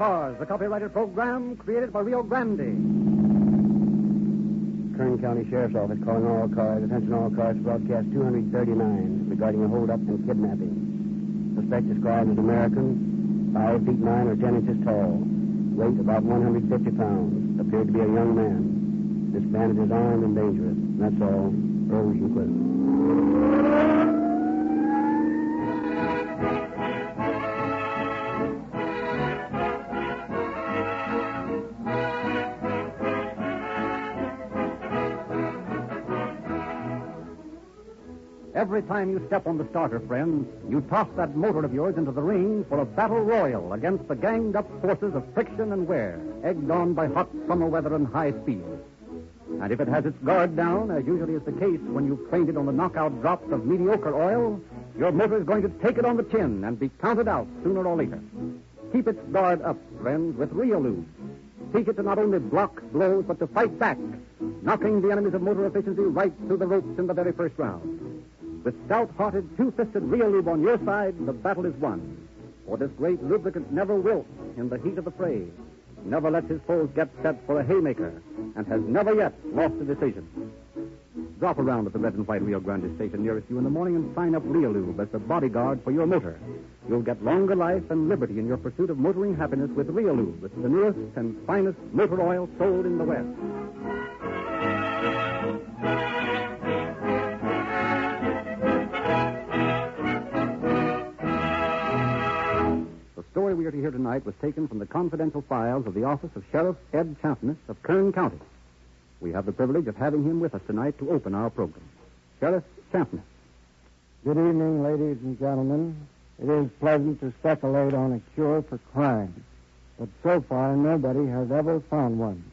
Cars, the copyrighted program created by Rio Grande. Kern County Sheriff's Office calling all cars. Attention all cars, broadcast 239 regarding a hold-up and kidnapping. Suspect described as American, 5 feet 9 or 10 inches tall. Weight about 150 pounds. Appeared to be a young man. This bandit is armed and dangerous. That's all. Earl, you quit. Every time you step on the starter, friends, you toss that motor of yours into the ring for a battle royal against the ganged-up forces of friction and wear, egged on by hot summer weather and high speed. And if it has its guard down, as usually is the case when you've trained it on the knockout drops of mediocre oil, your motor is going to take it on the chin and be counted out sooner or later. Keep its guard up, friends, with real lube. Teach it to not only block blows, but to fight back, knocking the enemies of motor efficiency right through the ropes in the very first round. With stout-hearted, two-fisted real lube on your side, the battle is won. For this great lubricant never wilts in the heat of the fray, never lets his foes get set for a haymaker, and has never yet lost a decision. Drop around at the red and white Rio Grande station nearest you in the morning and sign up Real Lube as the bodyguard for your motor. You'll get longer life and liberty in your pursuit of motoring happiness with Real Lube. It's the newest and finest motor oil sold in the West. The story we are to hear tonight was taken from the confidential files of the office of Sheriff Ed Champness of Kern County. We have the privilege of having him with us tonight to open our program. Sheriff Champness. Good evening, ladies and gentlemen. It is pleasant to speculate on a cure for crime, but so far nobody has ever found one.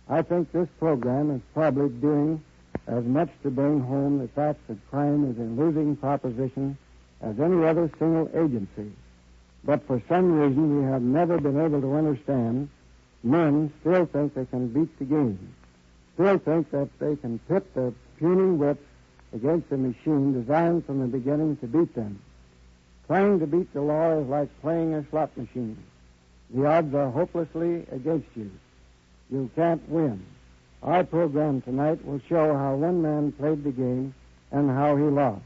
I think this program is probably doing as much to bring home the fact that crime is a losing proposition as any other single agency. But for some reason we have never been able to understand, men still think they can beat the game, still think that they can pit their puny wits against a machine designed from the beginning to beat them. Trying to beat the law is like playing a slot machine. The odds are hopelessly against you. You can't win. Our program tonight will show how one man played the game and how he lost.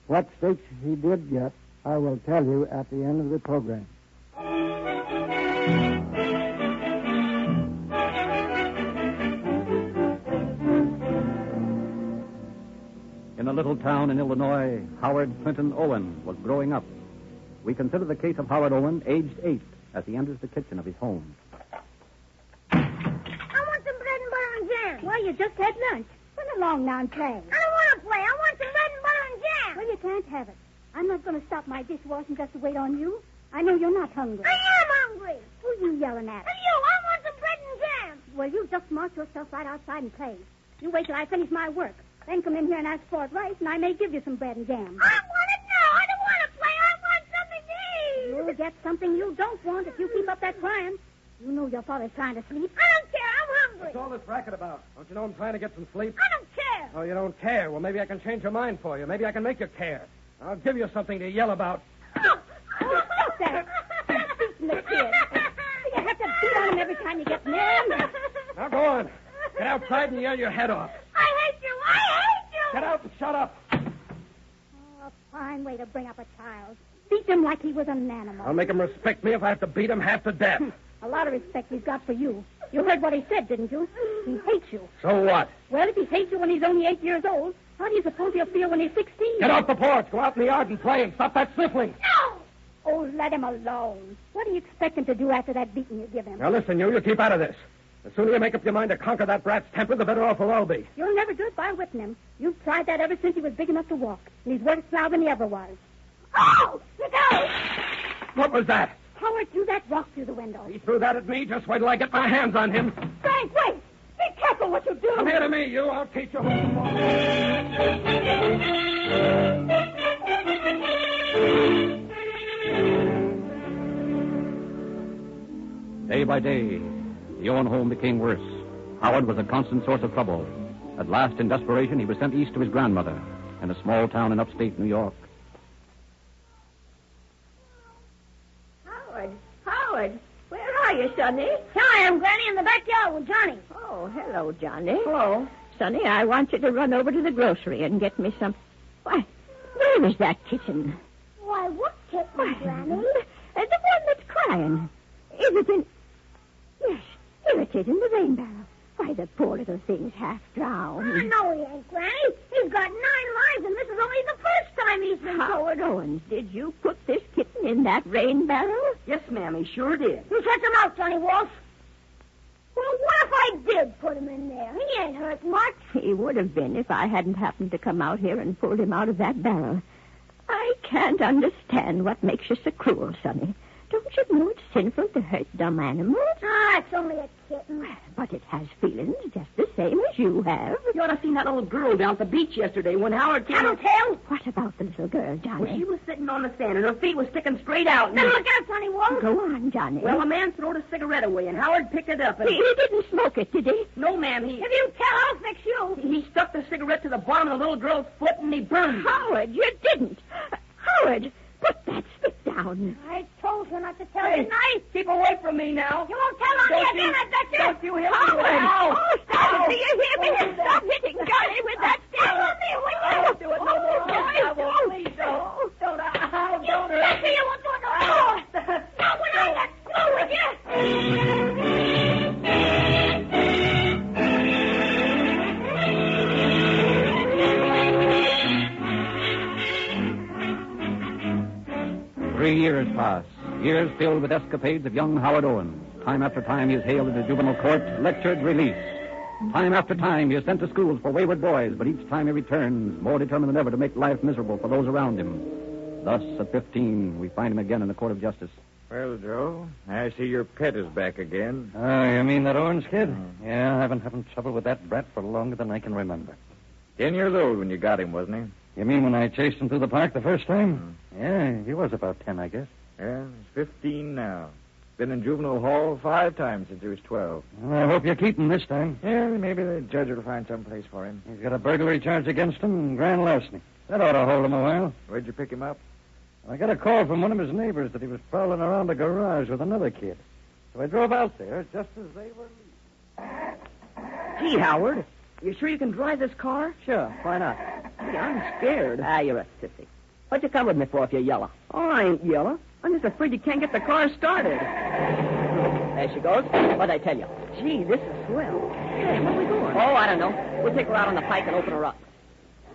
What stakes he did get, I will tell you at the end of the program. In a little town in Illinois, Howard Clinton Owen was growing up. We consider the case of Howard Owen, aged 8, as he enters the kitchen of his home. I want some bread and butter and jam. Well, you just had lunch. Run along now and play. I don't want to play. I want some bread and butter and jam. Well, you can't have it. I'm not going to stop my dishwashing just to wait on you. I know you're not hungry. I am hungry. Who are you yelling at? And you, I want some bread and jam. Well, you just march yourself right outside and play. You wait till I finish my work. Then come in here and ask for it right, and I may give you some bread and jam. I want it now. I don't want to play. I want something to eat. You'll get something you don't want if you keep up that crying. You know your father's trying to sleep. I don't care. I'm hungry. What's all this racket about? Don't you know I'm trying to get some sleep? I don't care. Oh, you don't care? Well, maybe I can change your mind for you. Maybe I can make you care. I'll give you something to yell about. Oh, stop that. Stop beating the kid. You have to beat on him every time you get near him. Now, go on. Get outside and yell your head off. I hate you. I hate you. Get out and shut up. Oh, a fine way to bring up a child. Beat him like he was an animal. I'll make him respect me if I have to beat him half to death. A lot of respect he's got for you. You heard what he said, didn't you? He hates you. So what? Well, if he hates you when he's only 8 years old, how do you suppose he'll feel when he's 16? Get off the porch. Go out in the yard and play and stop that sniffling. No. Oh, let him alone. What do you expect him to do after that beating you give him? Now, listen, you keep out of this. The sooner you make up your mind to conquer that brat's temper, the better off we'll all be. You'll never do it by whipping him. You've tried that ever since he was big enough to walk, and he's worse now than he ever was. Oh, look out. What was that? Howard threw that rock through the window. He threw that at me. Just wait till I get my hands on him. Frank, wait! Be careful what you do. Come here to me, you. I'll teach you. Day by day, the Owen home became worse. Howard was a constant source of trouble. At last, in desperation, he was sent east to his grandmother in a small town in upstate New York. Howard, where are you, Sonny? Here I am, Granny, in the backyard with Johnny. Oh, hello, Johnny. Hello. Sonny, I want you to run over to the grocery and get me some... Why, where is that kitten? Why, what kitten, Granny? The one that's crying. Is it in... Yes, here it is in the rain barrel. Why, the poor little thing's half drowned. I know he ain't, Granny. He's got 9 lives, and this is only the first time he's been... Howard Owens, did you put this kitten in that rain barrel? Yes, ma'am, he sure did. You shut your mouth, Johnny Wolf. Well, what if I did put him in there? He ain't hurt much. He would have been if I hadn't happened to come out here and pulled him out of that barrel. I can't understand what makes you so cruel, Sonny. Don't you know it's sinful to hurt dumb animals? Ah, it's only a kitten. But it has feelings just the same as you have. You ought to have seen that little girl down at the beach yesterday when Howard came... Tattletale? What about the little girl, Johnny? Well, she was sitting on the sand, and her feet was sticking straight out. And... Then look out, Johnny Wolf. Go on, Johnny. Well, a man threw a cigarette away, and Howard picked it up. And... He didn't smoke it, did he? No, ma'am, If you tell, I'll fix you. He stuck the cigarette to the bottom of the little girl's foot, and he burned. Howard, you didn't. Howard, put that stick down. I told you not to tell, Hey, didn't I? keep away from me now. You won't tell on me again, I bet you. Don't you hit me Howard! with that. Oh, stop it! Do you hear me? Stop hitting Johnny with that stick! Don't do it no more. I won't. Please don't. Don't. Don't hurt me. You won't do it no more. Not when I let go with you. 3 years pass. Years filled with escapades of young Howard Owens. Time after time he is hailed into juvenile court, lectured, released. Time after time he is sent to schools for wayward boys, but each time he returns, more determined than ever to make life miserable for those around him. Thus, at 15, we find him again in the court of justice. Well, Joe, I see your pet is back again. Oh, you mean that Owens kid? Yeah, I've been having trouble with that brat for longer than I can remember. 10 years old when you got him, wasn't he? You mean when I chased him through the park the first time? Yeah, he was about 10, I guess. Yeah, he's 15 now. Been in juvenile hall 5 times since he was 12. Well, I hope you keep him this time. Yeah, maybe the judge will find some place for him. He's got a burglary charge against him and grand larceny. That ought to hold him a while. Where'd you pick him up? I got a call from one of his neighbors that he was prowling around the garage with another kid. So I drove out there just as they were... Gee, Howard, you sure you can drive this car? Sure, why not? Gee, I'm scared. Ah, you're a sissy. What'd you come with me for if you're yellow? Oh, I ain't yellow. I'm just afraid you can't get the car started. There she goes. What'd I tell you? Gee, this is swell. Hey, where are we going? Oh, I don't know. We'll take her out on the pike and open her up.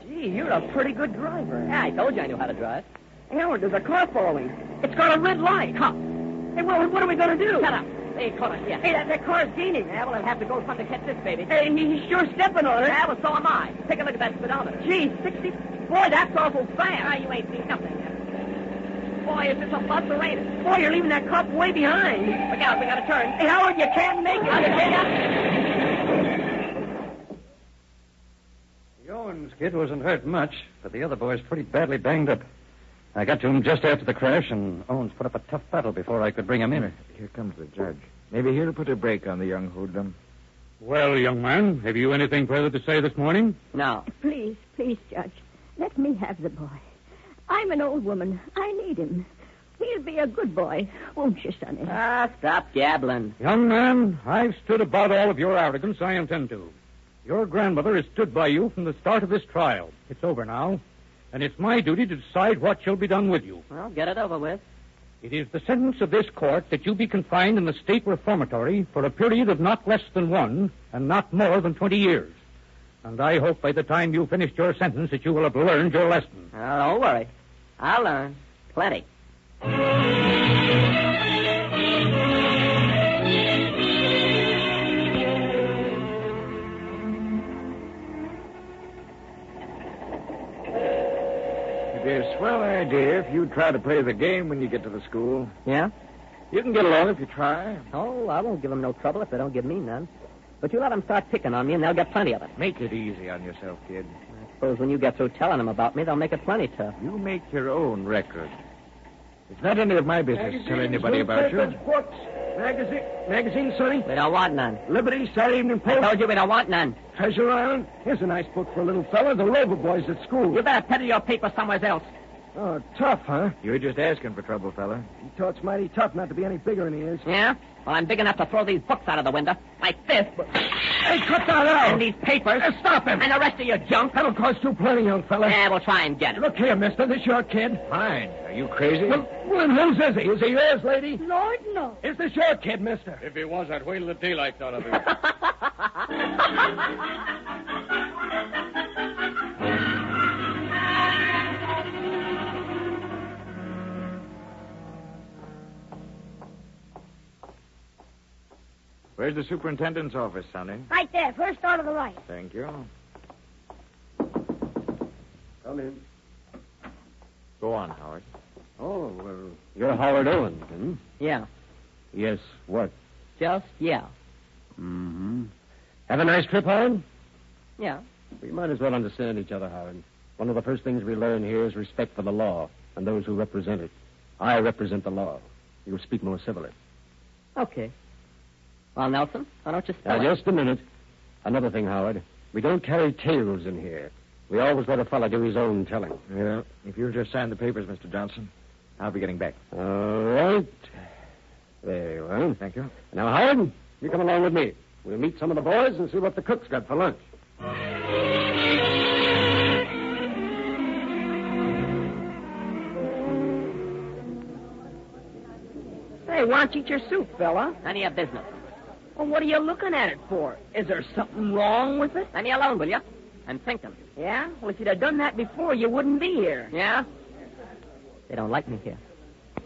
Gee, you're a pretty good driver. Yeah, I told you I knew how to drive. Hey, Howard, there's a car following. It's got a red light. Huh. Hey, well, what are we going to do? Shut up. Hey, come on, yeah. Hey, that car's gaining. Yeah, well, I'll have to go front to catch this baby. Hey, he's sure stepping on it. Yeah, well, so am I. Take a look at that speedometer. Gee, 60. Boy, that's awful fast. Ah, you ain't seen nothing yet. Boy, is this a bus or ain't it? Boy, you're leaving that cop way behind. Look out, we got to turn. Hey, Howard, you can't make it. The Owens kid wasn't hurt much, but the other boy's pretty badly banged up. I got to him just after the crash, and Owens put up a tough battle before I could bring him in. Here comes the judge. Maybe he'll put a break on the young hoodlum. Well, young man, have you anything further to say this morning? No. Please, Judge, let me have the boy. I'm an old woman. I need him. He'll be a good boy, won't you, Sonny? Ah, stop gabbling. Young man, I've stood about all of your arrogance. I intend to. Your grandmother has stood by you from the start of this trial. It's over now, and it's my duty to decide what shall be done with you. Well, get it over with. It is the sentence of this court that you be confined in the state reformatory for a period of not less than 1 and not more than 20 years. And I hope by the time you've finished your sentence that you will have learned your lesson. Now, don't worry. I'll learn. Plenty. It'd be a swell idea if you try to play the game when you get to the school. Yeah? You can get along if you try. Oh, I won't give them no trouble if they don't give me none. But you let them start picking on me, and they'll get plenty of it. Make it easy on yourself, kid. I suppose when you get through telling them about me, they'll make it plenty tough. You make your own record. It's not any of my business to tell anybody about you. Books, magazine, Sonny. We don't want none. Liberty, Saturday Evening I Post. told you we don't want none. Treasure Island. Here's a nice book for a little fella. The Rover Boys at school. You better peddle your paper somewhere else. Oh, tough, huh? You were just asking for trouble, fella. He talks mighty tough not to be any bigger than he is. Yeah? Well, I'm big enough to throw these books out of the window. Like this. Hey, cut that out! And these papers. Stop him! And the rest of your junk. That'll cost you plenty, young fella. Yeah, we'll try and get it. Look here, mister. This your kid? Fine. Are you crazy? Well, then whose is he? Is he yours, lady? Lord, no. Is this your kid, mister? If he was, I'd whale the daylights out of him. Where's the superintendent's office, Sonny? Right there, first door to the right. Thank you. Come in. Go on, Howard. Oh, well, you're Howard Owens, hmm? Yeah. Yes, what? Just, yeah. Mm-hmm. Have a nice trip, Howard? Yeah. We might as well understand each other, Howard. One of the first things we learn here is respect for the law and those who represent it. I represent the law. You'll speak more civilly. Okay. Well, Nelson, why don't you spell it? Just a minute. Another thing, Howard. We don't carry tales in here. We always let a fella do his own telling. Yeah. If you'll just sign the papers, Mr. Johnson, I'll be getting back. All right. Very well. Thank you. Now, Howard, you come along with me. We'll meet some of the boys and see what the cook's got for lunch. Hey, why don't you eat your soup, fella? None of your business. Well, what are you looking at it for? Is there something wrong with it? Leave me alone, will you? I'm thinking. Yeah? Well, if you'd have done that before, you wouldn't be here. Yeah? They don't like me here.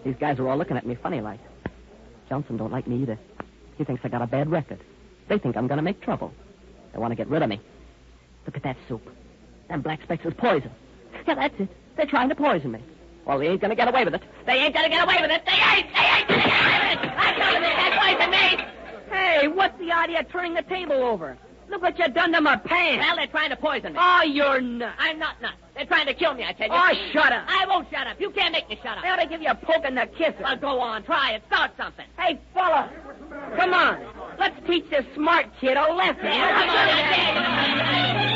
These guys are all looking at me funny like. Johnson don't like me either. He thinks I got a bad record. They think I'm going to make trouble. They want to get rid of me. Look at that soup. Them black specks is poison. Yeah, that's it. They're trying to poison me. Well, they ain't going to get away with it. They ain't going to get away with it. They ain't going to get away with it. I'm telling you, they're poison me. Hey, what's the idea of turning the table over? Look what you done to my pants. Well, they're trying to poison me. Oh, you're nuts. I'm not nuts. They're trying to kill me, I tell you. Oh, shut up. I won't shut up. You can't make me shut up. They ought to give you a poke in the kisses. Well, go on. Try it. Start something. Hey, fella. Come on. Let's teach this smart kid a lesson. Yeah, come on, I tell you.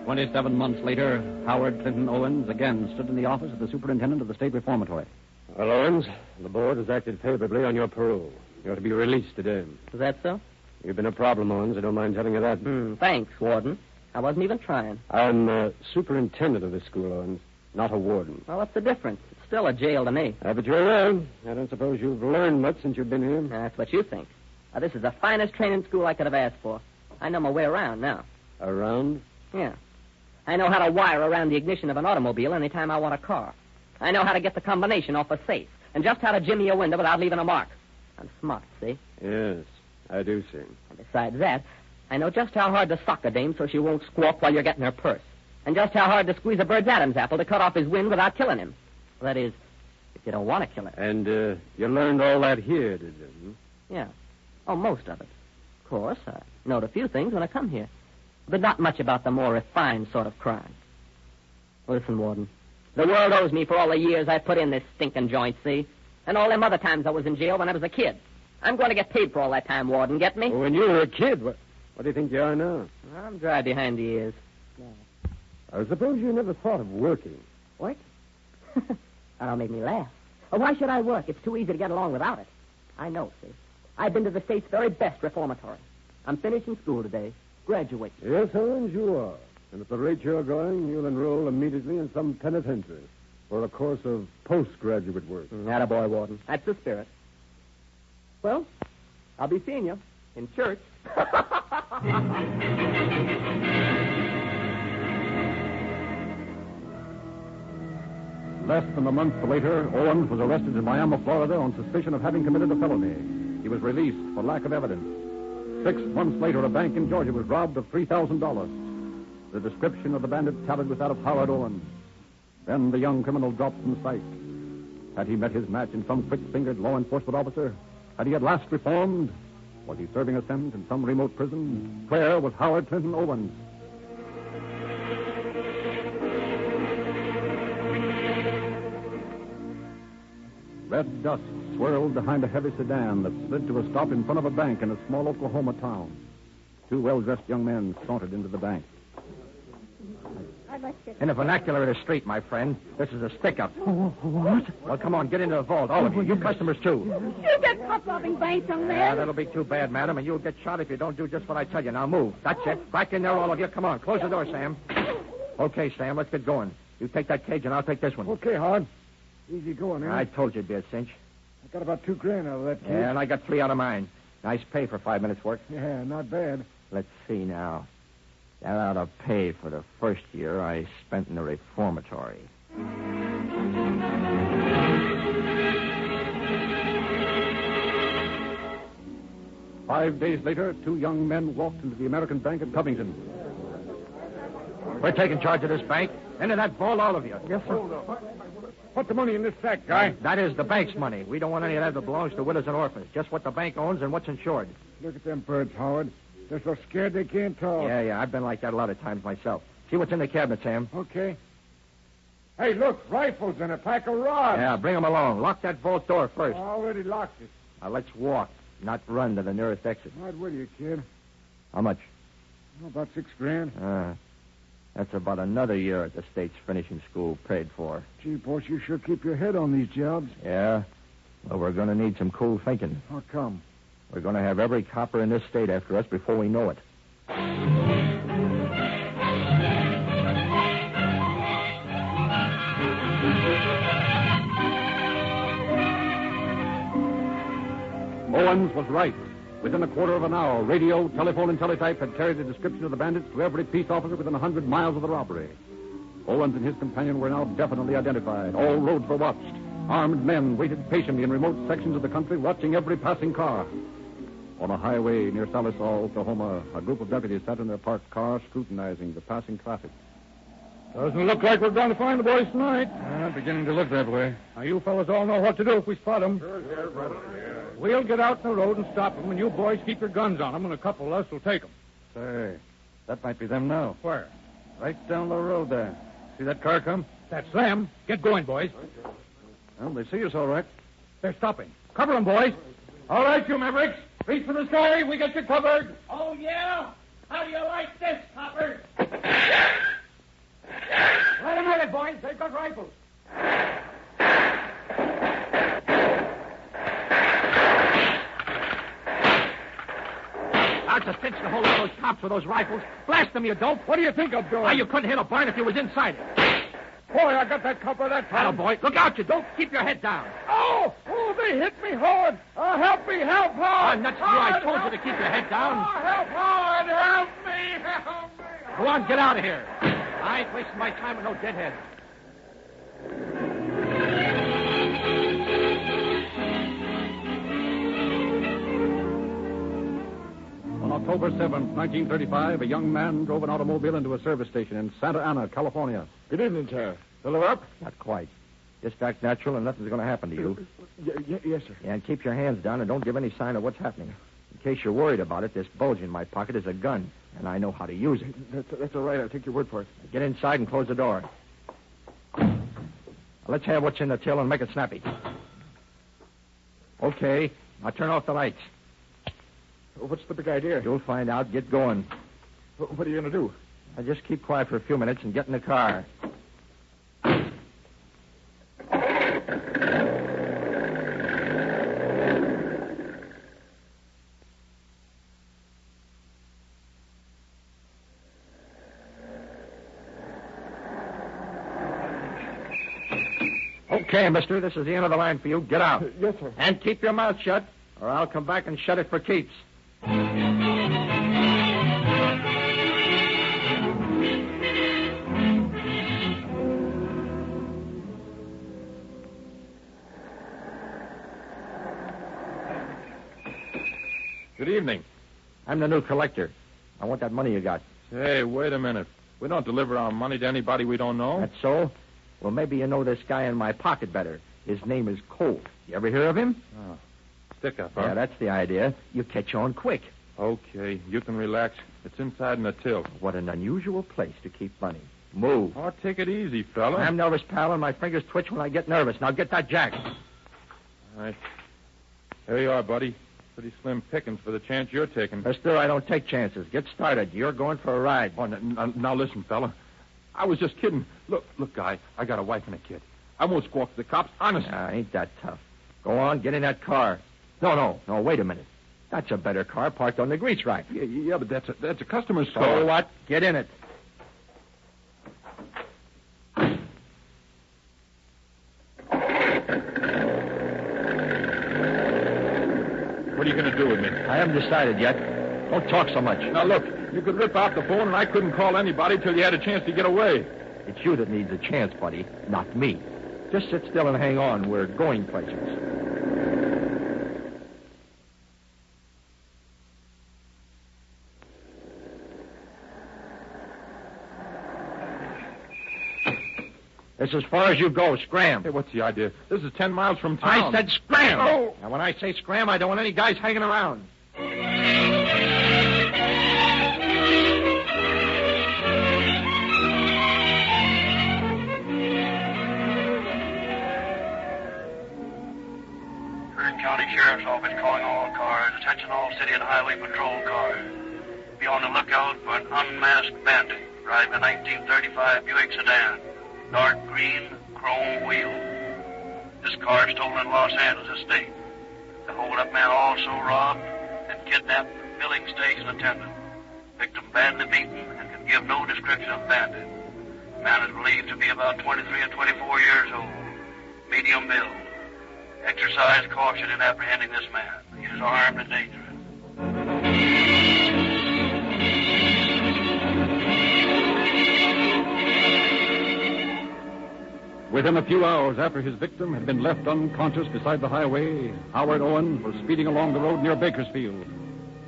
27 months later, Howard Clinton Owens again stood in the office of the superintendent of the state reformatory. Well, Owens, the board has acted favorably on your parole. You're to be released today. Is that so? You've been a problem, Owens. I don't mind telling you that. Thanks, Warden. I wasn't even trying. I'm superintendent of this school, Owens, not a warden. Well, what's the difference? It's still a jail to me. But you're right. I don't suppose you've learned much since you've been here. That's what you think. This is the finest training school I could have asked for. I know my way around now. Around? Yeah. I know how to wire around the ignition of an automobile anytime I want a car. I know how to get the combination off a safe, and just how to jimmy a window without leaving a mark. I'm smart, see? Yes, I do see. And besides that, I know just how hard to sock a dame so she won't squawk while you're getting her purse. And just how hard to squeeze a bird's Adam's apple to cut off his wind without killing him. That is, if you don't want to kill him. And you learned all that here, did you? Yeah. Oh, most of it. Of course, I know a few things when I come here. But not much about the more refined sort of crime. Listen, Warden. The world owes me for all the years I put in this stinking joint, see? And all them other times I was in jail when I was a kid. I'm going to get paid for all that time, Warden. Get me? Well, when you were a kid, what do you think you are now? I'm dry behind the ears. I suppose you never thought of working. What? That'll make me laugh. Well, why should I work? It's too easy to get along without it. I know, see? I've been to the state's very best reformatory. I'm finishing school today. Graduate. Yes, Owens, you are. And at the rate you're going, you'll enroll immediately in some penitentiary for a course of postgraduate work. Attaboy, Warden. That's the spirit. Well, I'll be seeing you in church. Less than a month later, Owens was arrested in Miami, Florida on suspicion of having committed a felony. He was released for lack of evidence. 6 months later, a bank in Georgia was robbed of $3,000. The description of the bandit tallied with that of Howard Owens. Then the young criminal dropped from sight. Had he met his match in some quick-fingered law enforcement officer? Had he at last reformed? Was he serving a sentence in some remote prison? Where was Howard Clinton Owens? Red dust swirled behind a heavy sedan that slid to a stop in front of a bank in a small Oklahoma town. Two well-dressed young men sauntered into the bank. In the vernacular of the street, my friend, this is a stick-up. What? Well, come on, get into the vault, all of you. You customers, too. You get caught robbing banks, young man. Yeah, that'll be too bad, madam, and you'll get shot if you don't do just what I tell you. Now, move. That's it. Back in there, all of you. Come on, close the door, Sam. Okay, Sam, let's get going. You take that cage, and I'll take this one. Okay, Hard. Easy going, eh? I told you it'd be a cinch. I got about $2,000 out of that cage. Yeah, and I got 3 out of mine. Nice pay for 5 minutes' work. Yeah, not bad. Let's see now. That ought to pay for the first year I spent in the reformatory. 5 days later, 2 young men walked into the American Bank at Covington. We're taking charge of this bank. Into that vault, all of you. Yes, sir. Put the money in this sack, guy. That is the bank's money. We don't want any of that that belongs to widows and orphans. Just what the bank owns and what's insured. Look at them birds, Howard. They're so scared they can't talk. Yeah, I've been like that a lot of times myself. See what's in the cabinet, Sam. Okay. Hey, look, rifles and a pack of rods. Yeah, bring them along. Lock that vault door first. I already locked it. Now, let's walk, not run to the nearest exit. Right with you, kid. How much? About $6,000. That's about another year at the state's finishing school paid for. Gee, boss, you sure keep your head on these jobs. Yeah? Well, we're going to need some cool thinking. How come? We're going to have every copper in this state after us before we know it. Owens was right. Within a quarter of an hour, radio, telephone, and teletype had carried the description of the bandits to every peace officer within 100 miles of the robbery. Owens and his companion were now definitely identified. All roads were watched. Armed men waited patiently in remote sections of the country, watching every passing car. On a highway near Salisaw, Oklahoma, a group of deputies sat in their parked car, scrutinizing the passing traffic. Doesn't look like we're going to find the boys tonight. Beginning to look that way. Now, you fellas all know what to do if we spot them. We'll get out in the road and stop them, and you boys keep your guns on them, and a couple of us will take them. Say, that might be them now. Where? Right down the road there. See that car come? That's them. Get going, boys. Well, they see us all right. They're stopping. Cover them, boys. All right, you mavericks. Reach for the sky. We got you covered. Oh, yeah? How do you like this, Hopper? Let them at it, boys. They've got rifles. That's a cinch to hold all those cops with those rifles. Blast them, you dope. What do you think I'm doing? Why, you couldn't hit a barn if you was inside it. Boy, I got that copper that time. Boy, look out, you dope. Keep your head down. Oh, they hit me hard. Help me, help hard. Nuts, I told you to keep your head down. Help hard, help me. Go on, get out of here. I ain't wasting my time with no deadhead. On October 7th, 1935, a young man drove an automobile into a service station in Santa Ana, California. Good evening, sir. Fill her up? Not quite. Just act natural and nothing's going to happen to you. Yes, sir. Yeah, and keep your hands down and don't give any sign of what's happening. In case you're worried about it, this bulge in my pocket is a gun, and I know how to use it. That's all right. I'll take your word for it. Get inside and close the door. Now, let's have what's in the till and make it snappy. Okay, now turn off the lights. What's the big idea? You'll find out. Get going. What are you going to do? Now, just keep quiet for a few minutes and get in the car. Okay, mister, this is the end of the line for you. Get out. Yes, sir. And keep your mouth shut, or I'll come back and shut it for keeps. Good evening. I'm the new collector. I want that money you got. Say, wait a minute. We don't deliver our money to anybody we don't know. That's so? Well, maybe you know this guy in my pocket better. His name is Colt. You ever hear of him? Oh. Stick up, huh? Yeah, that's the idea. You catch on quick. Okay, you can relax. It's inside in the till. What an unusual place to keep money. Move. Oh, take it easy, fella. I'm nervous, pal, and my fingers twitch when I get nervous. Now get that jack. All right. There you are, buddy. Pretty slim pickings for the chance you're taking. Mister, I don't take chances. Get started. You're going for a ride. Oh, now listen, fella. I was just kidding. Look, guy, I got a wife and a kid. I won't squawk to the cops, honestly. Ain't that tough. Go on, get in that car. No, wait a minute. That's a better car parked on the grease rack. Yeah, but that's a customer's car. So what? Get in it. What are you going to do with me? I haven't decided yet. Don't talk so much. Now, look, you could rip out the phone, and I couldn't call anybody till you had a chance to get away. It's you that needs a chance, buddy, not me. Just sit still and hang on. We're going places. This is as far as you go. Scram. Hey, what's the idea? This is 10 miles from town. I said scram. Oh. And when I say scram, I don't want any guys hanging around. County Sheriff's Office calling all cars. Attention all city and highway patrol cars. Be on the lookout for an unmasked bandit driving a 1935 Buick sedan. Dark green, chrome wheel. This car stolen in Los Angeles State. The hold-up man also robbed and kidnapped the filling station attendant. Victim badly beaten and can give no description of bandit. Man is believed to be about 23 or 24 years old. Medium build. Exercise caution in apprehending this man. He is armed and dangerous. Within a few hours after his victim had been left unconscious beside the highway, Howard Owen was speeding along the road near Bakersfield.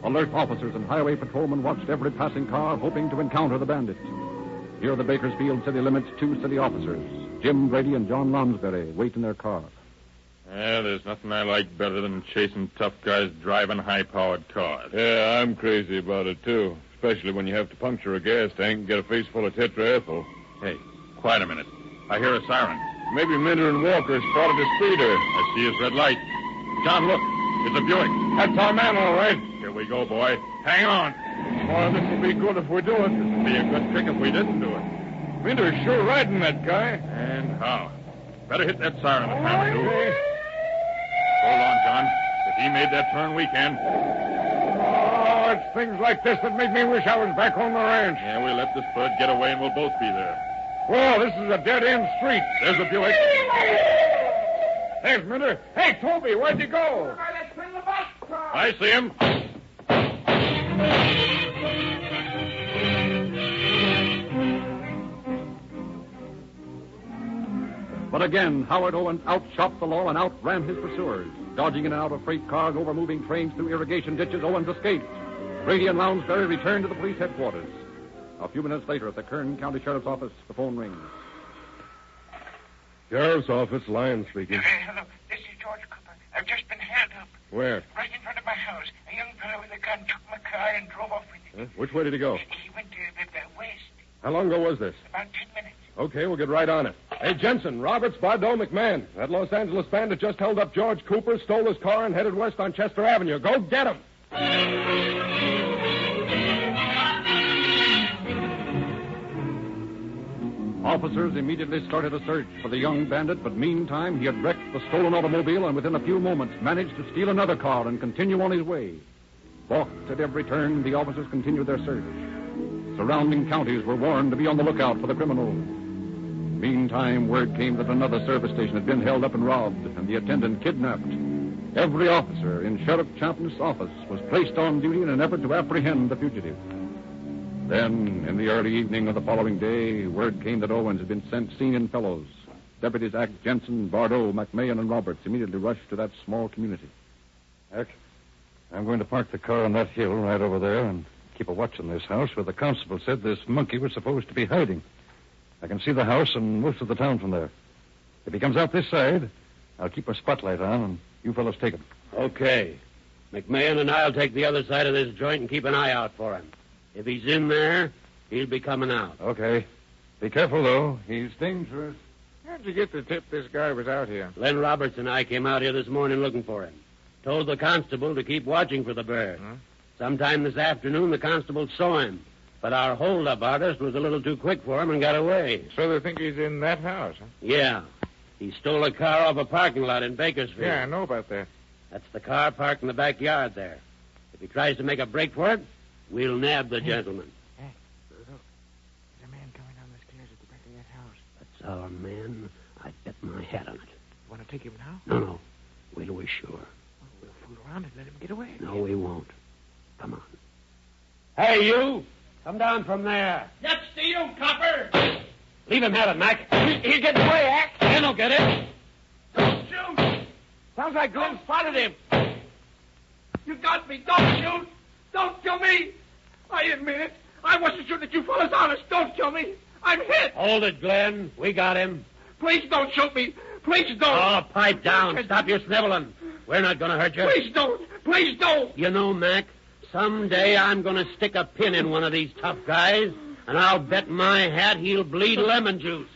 Alert officers and highway patrolmen watched every passing car, hoping to encounter the bandit. Near the Bakersfield city limits, 2 city officers, Jim Brady and John Lonsbury, wait in their car. Well, there's nothing I like better than chasing tough guys driving high-powered cars. Yeah, I'm crazy about it, too. Especially when you have to puncture a gas tank and get a face full of tetraethyl. Hey, quiet a minute. I hear a siren. Maybe Mrder and Walker spotted a speeder. I see his red light. John, look. It's a Buick. That's our man, all right. Here we go, boy. Hang on. Boy, this will be good if we do it. This would be a good trick if we didn't do it. Mrder's sure riding that guy. And how? Better hit that siren if I do. Okay. Hold on, John. If he made that turn, we can. Oh, it's things like this that make me wish I was back on the ranch. Yeah, we'll let this bird get away and we'll both be there. Well, this is a dead-end street. There's a Buick. There's Mrder. Hey, Toby, where'd you go? I see him. But again, Howard Owen outshot the law and outran his pursuers. Dodging in and out of freight cars, over moving trains, through irrigation ditches, Owens escaped. Brady and Lounsbury returned to the police headquarters. A few minutes later, at the Kern County Sheriff's Office, the phone rings. Sheriff's Office, Lyons speaking. Hello, this is George Cooper. I've just been held up. Where? Right in front of my house. A young fellow with a gun took my car and drove off with it. Which way did he go? He went to the west. How long ago was this? About 10 minutes. Okay, we'll get right on it. Hey, Jensen, Roberts, Bardot, McMahon. That Los Angeles bandit just held up George Cooper, stole his car, and headed west on Chester Avenue. Go get him! Officers immediately started a search for the young bandit, but meantime he had wrecked the stolen automobile and within a few moments managed to steal another car and continue on his way. Balked at every turn, the officers continued their search. Surrounding counties were warned to be on the lookout for the criminal. Meantime, word came that another service station had been held up and robbed, and the attendant kidnapped. Every officer in Sheriff Champness' office was placed on duty in an effort to apprehend the fugitive. Then, in the early evening of the following day, word came that Owens had been seen in Fellows. Deputies Ack, Jensen, Bardot, McMahon, and Roberts immediately rushed to that small community. Ack, I'm going to park the car on that hill right over there and keep a watch on this house where the constable said this monkey was supposed to be hiding. I can see the house and most of the town from there. If he comes out this side, I'll keep a spotlight on, and you fellows take him. Okay. McMahon and I'll take the other side of this joint and keep an eye out for him. If he's in there, he'll be coming out. Okay. Be careful, though. He's dangerous. How'd you get the tip this guy was out here? Len Roberts and I came out here this morning looking for him. Told the constable to keep watching for the bird. Sometime this afternoon, the constable saw him. But our hold-up artist was a little too quick for him and got away. So they think he's in that house, huh? Yeah. He stole a car off a parking lot in Bakersfield. Yeah, I know about that. That's the car parked in the backyard there. If he tries to make a break for it, we'll nab the gentleman. Hey, look. There's a man coming down the stairs at the back of that house. That's our man. I'd bet my hat on it. You want to take him now? No. Wait till we're sure. Well, we'll fool around and let him get away. No, we won't. Come on. Hey, you! Come down from there. That's to you, copper. Leave him have it, Mac. He's getting away, Ack. Then he'll get it. Don't shoot. Sounds like Glenn spotted him. You got me. Don't shoot. Don't kill me. I didn't mean it. I wasn't shooting at you fellas. Honest. Don't kill me. I'm hit. Hold it, Glenn. We got him. Please don't shoot me. Please don't. Oh, pipe down. Stop your sniveling. We're not going to hurt you. Please don't. Please don't. You know, Mac, someday I'm going to stick a pin in one of these tough guys, and I'll bet my hat he'll bleed lemon juice.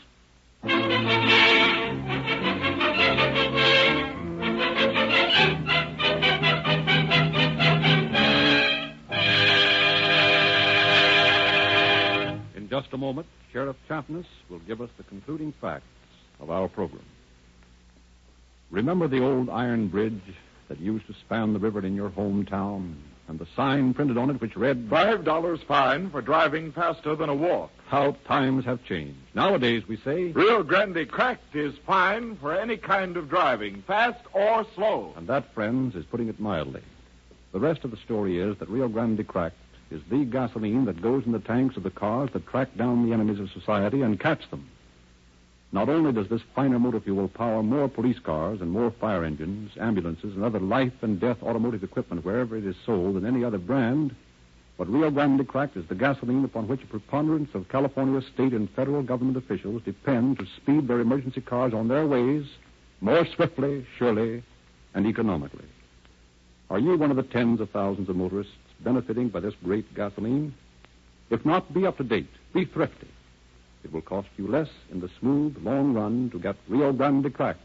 In just a moment, Sheriff Champness will give us the concluding facts of our program. Remember the old iron bridge that used to span the river in your hometown, and the sign printed on it which read, $5 fine for driving faster than a walk. How times have changed. Nowadays we say, Rio Grande Cracked is fine for any kind of driving, fast or slow. And that, friends, is putting it mildly. The rest of the story is that Rio Grande Cracked is the gasoline that goes in the tanks of the cars that track down the enemies of society and catch them. Not only does this finer motor fuel power more police cars and more fire engines, ambulances, and other life and death automotive equipment wherever it is sold than any other brand, but Rio Grande Cracked is the gasoline upon which a preponderance of California state and federal government officials depend to speed their emergency cars on their ways more swiftly, surely, and economically. Are you one of the tens of thousands of motorists benefiting by this great gasoline? If not, be up to date. Be thrifty. It will cost you less in the smooth, long run to get Rio Grande Cracked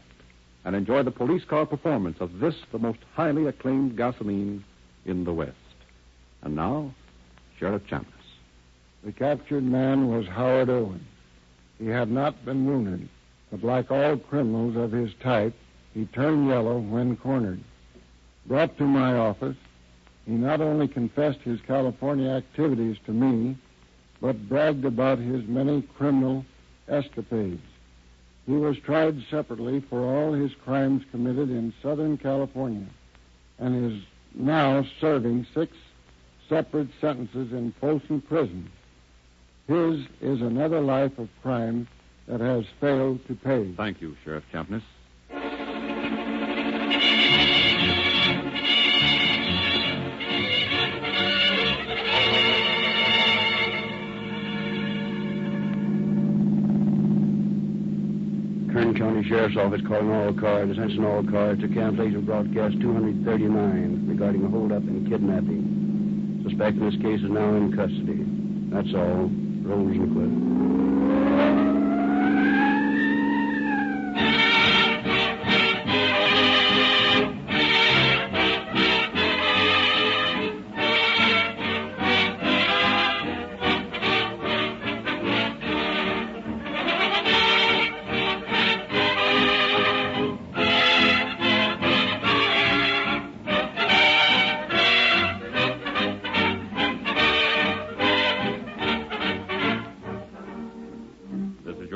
and enjoy the police car performance of this, the most highly acclaimed gasoline in the West. And now, Sheriff Champness. The captured man was Howard Owen. He had not been wounded, but like all criminals of his type, he turned yellow when cornered. Brought to my office, he not only confessed his California activities to me, but bragged about his many criminal escapades. He was tried separately for all his crimes committed in Southern California and is now serving 6 separate sentences in Folsom Prison. His is another life of crime that has failed to pay. Thank you, Sheriff Champness. Kern County Sheriff's Office calling all cars. Attention all cars to cancellation broadcast 239 regarding a holdup and kidnapping. Suspect in this case is now in custody. That's all. Rolls and quit.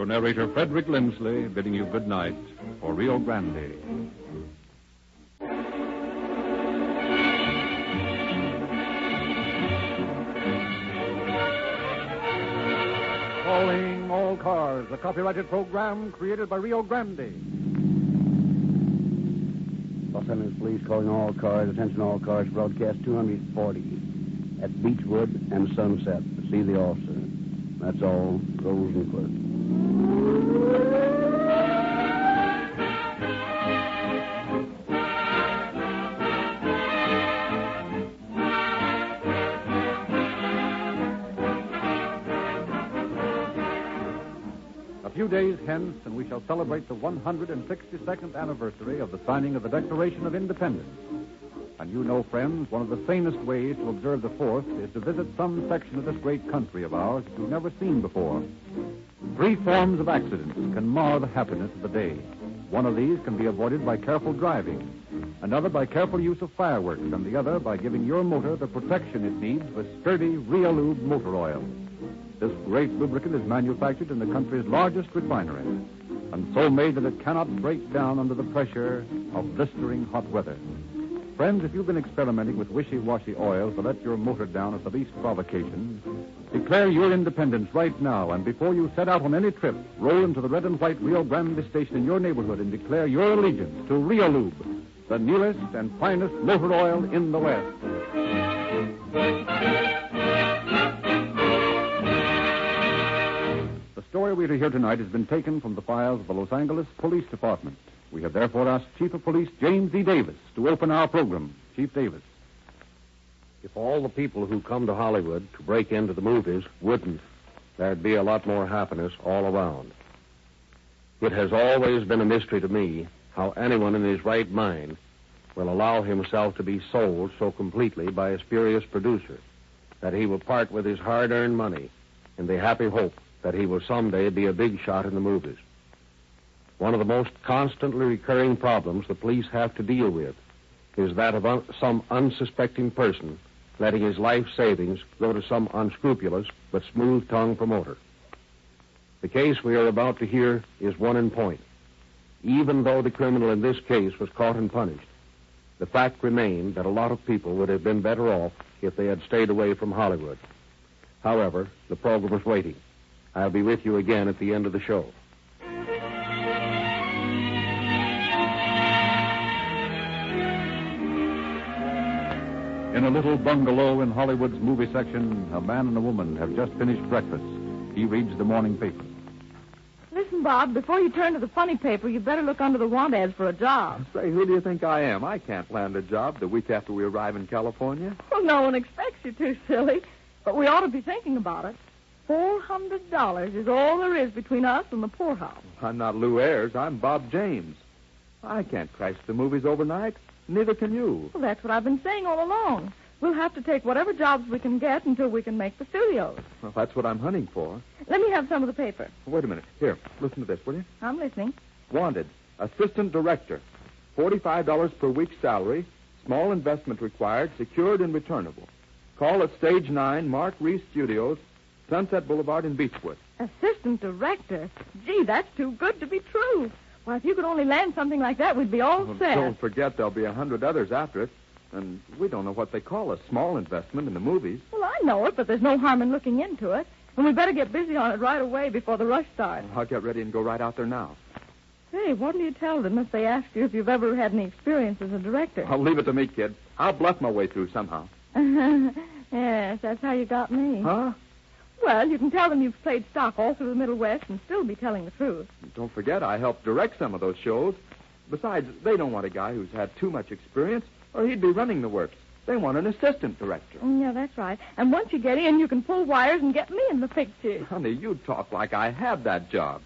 Narrator Frederick Lindsley bidding you good night for Rio Grande. Calling all cars, a copyrighted program created by Rio Grande. Los Angeles Police calling all cars. Attention all cars. Broadcast 240 at Beechwood and Sunset. See the officer. That's all. Rolls and quit. A few days hence, and we shall celebrate the 162nd anniversary of the signing of the Declaration of Independence. And you know, friends, one of the sanest ways to observe the 4th is to visit some section of this great country of ours that you've never seen before. 3 forms of accidents can mar the happiness of the day. One of these can be avoided by careful driving, another by careful use of fireworks, and the other by giving your motor the protection it needs with sturdy Realube motor oil. This great lubricant is manufactured in the country's largest refinery, and so made that it cannot break down under the pressure of blistering hot weather. Friends, if you've been experimenting with wishy-washy oils to let your motor down at the least provocation, declare your independence right now, and before you set out on any trip, roll into the red and white Rio Grande station in your neighborhood and declare your allegiance to Realube, the newest and finest motor oil in the West. The story we hear tonight has been taken from the files of the Los Angeles Police Department. We have therefore asked Chief of Police James E. Davis to open our program. Chief Davis. If all the people who come to Hollywood to break into the movies wouldn't, there'd be a lot more happiness all around. It has always been a mystery to me how anyone in his right mind will allow himself to be sold so completely by a spurious producer that he will part with his hard-earned money in the happy hope that he will someday be a big shot in the movies. One of the most constantly recurring problems the police have to deal with is that of some unsuspecting person letting his life savings go to some unscrupulous but smooth-tongued promoter. The case we are about to hear is one in point. Even though the criminal in this case was caught and punished, the fact remained that a lot of people would have been better off if they had stayed away from Hollywood. However, the program is waiting. I'll be with you again at the end of the show. In a little bungalow in Hollywood's movie section, a man and a woman have just finished breakfast. He reads the morning paper. Listen, Bob, before you turn to the funny paper, you better look under the want ads for a job. Say, who do you think I am? I can't land a job the week after we arrive in California. Well, no one expects you to, silly. But we ought to be thinking about it. $400 is all there is between us and the poorhouse. I'm not Lou Ayres. I'm Bob James. I can't crash the movies overnight. Neither can you. Well, that's what I've been saying all along. We'll have to take whatever jobs we can get until we can make the studios. Well, that's what I'm hunting for. Let me have some of the paper. Wait a minute. Here, listen to this, will you? I'm listening. Wanted. Assistant director. $45 per week salary. Small investment required. Secured and returnable. Call at Stage 9, Mark Reese Studios, Sunset Boulevard in Beechwood. Assistant director? Gee, that's too good to be true. Why, if you could only land something like that, we'd be all set. Don't forget there'll be 100 others after it. And we don't know what they call a small investment in the movies. Well, I know it, but there's no harm in looking into it. And we better get busy on it right away before the rush starts. I'll get ready and go right out there now. Hey, what do you tell them if they ask you if you've ever had any experience as a director? I'll leave it to me, kid. I'll bluff my way through somehow. Yes, that's how you got me. Huh? Well, you can tell them you've played stock all through the Middle West and still be telling the truth. Don't forget, I helped direct some of those shows. Besides, they don't want a guy who's had too much experience, or he'd be running the works. They want an assistant director. Yeah, that's right. And once you get in, you can pull wires and get me in the picture. Honey, you talk like I have that job.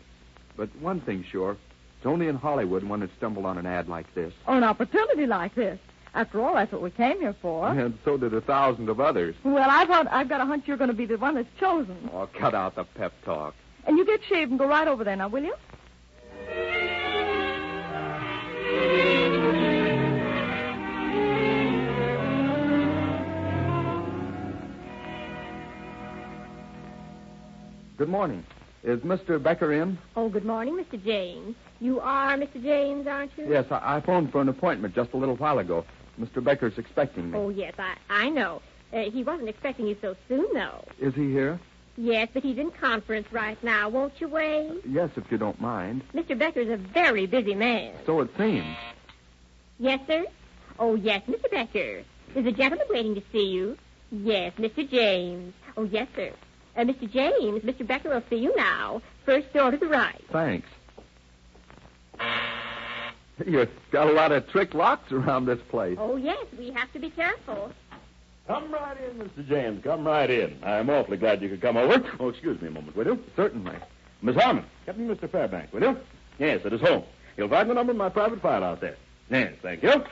But one thing's sure, it's only in Hollywood one would stumble on an ad like this. Or an opportunity like this. After all, that's what we came here for. And so did 1,000 of others. Well, I've got a hunch you're going to be the one that's chosen. Oh, cut out the pep talk. And you get shaved and go right over there now, will you? Good morning. Is Mr. Becker in? Oh, good morning, Mr. James. You are Mr. James, aren't you? Yes, I phoned for an appointment just a little while ago. Mr. Becker's expecting me. Oh, yes, I know. He wasn't expecting you so soon, though. Is he here? Yes, but he's in conference right now. Won't you wait? Yes, if you don't mind. Mr. Becker's a very busy man. So it seems. Yes, sir? Oh, yes, Mr. Becker. There's a gentleman waiting to see you. Yes, Mr. James. Oh, yes, sir. Mr. James, Mr. Becker will see you now. First door to the right. Thanks. You've got a lot of trick locks around this place. Oh, yes, we have to be careful. Come right in, Mr. James. Come right in. I'm awfully glad you could come over. Oh, excuse me a moment, will you? Certainly. Miss Harmon, Captain Mr. Fairbanks, will you? Yes, at his home. You'll find the number in my private file out there. Yes, thank you.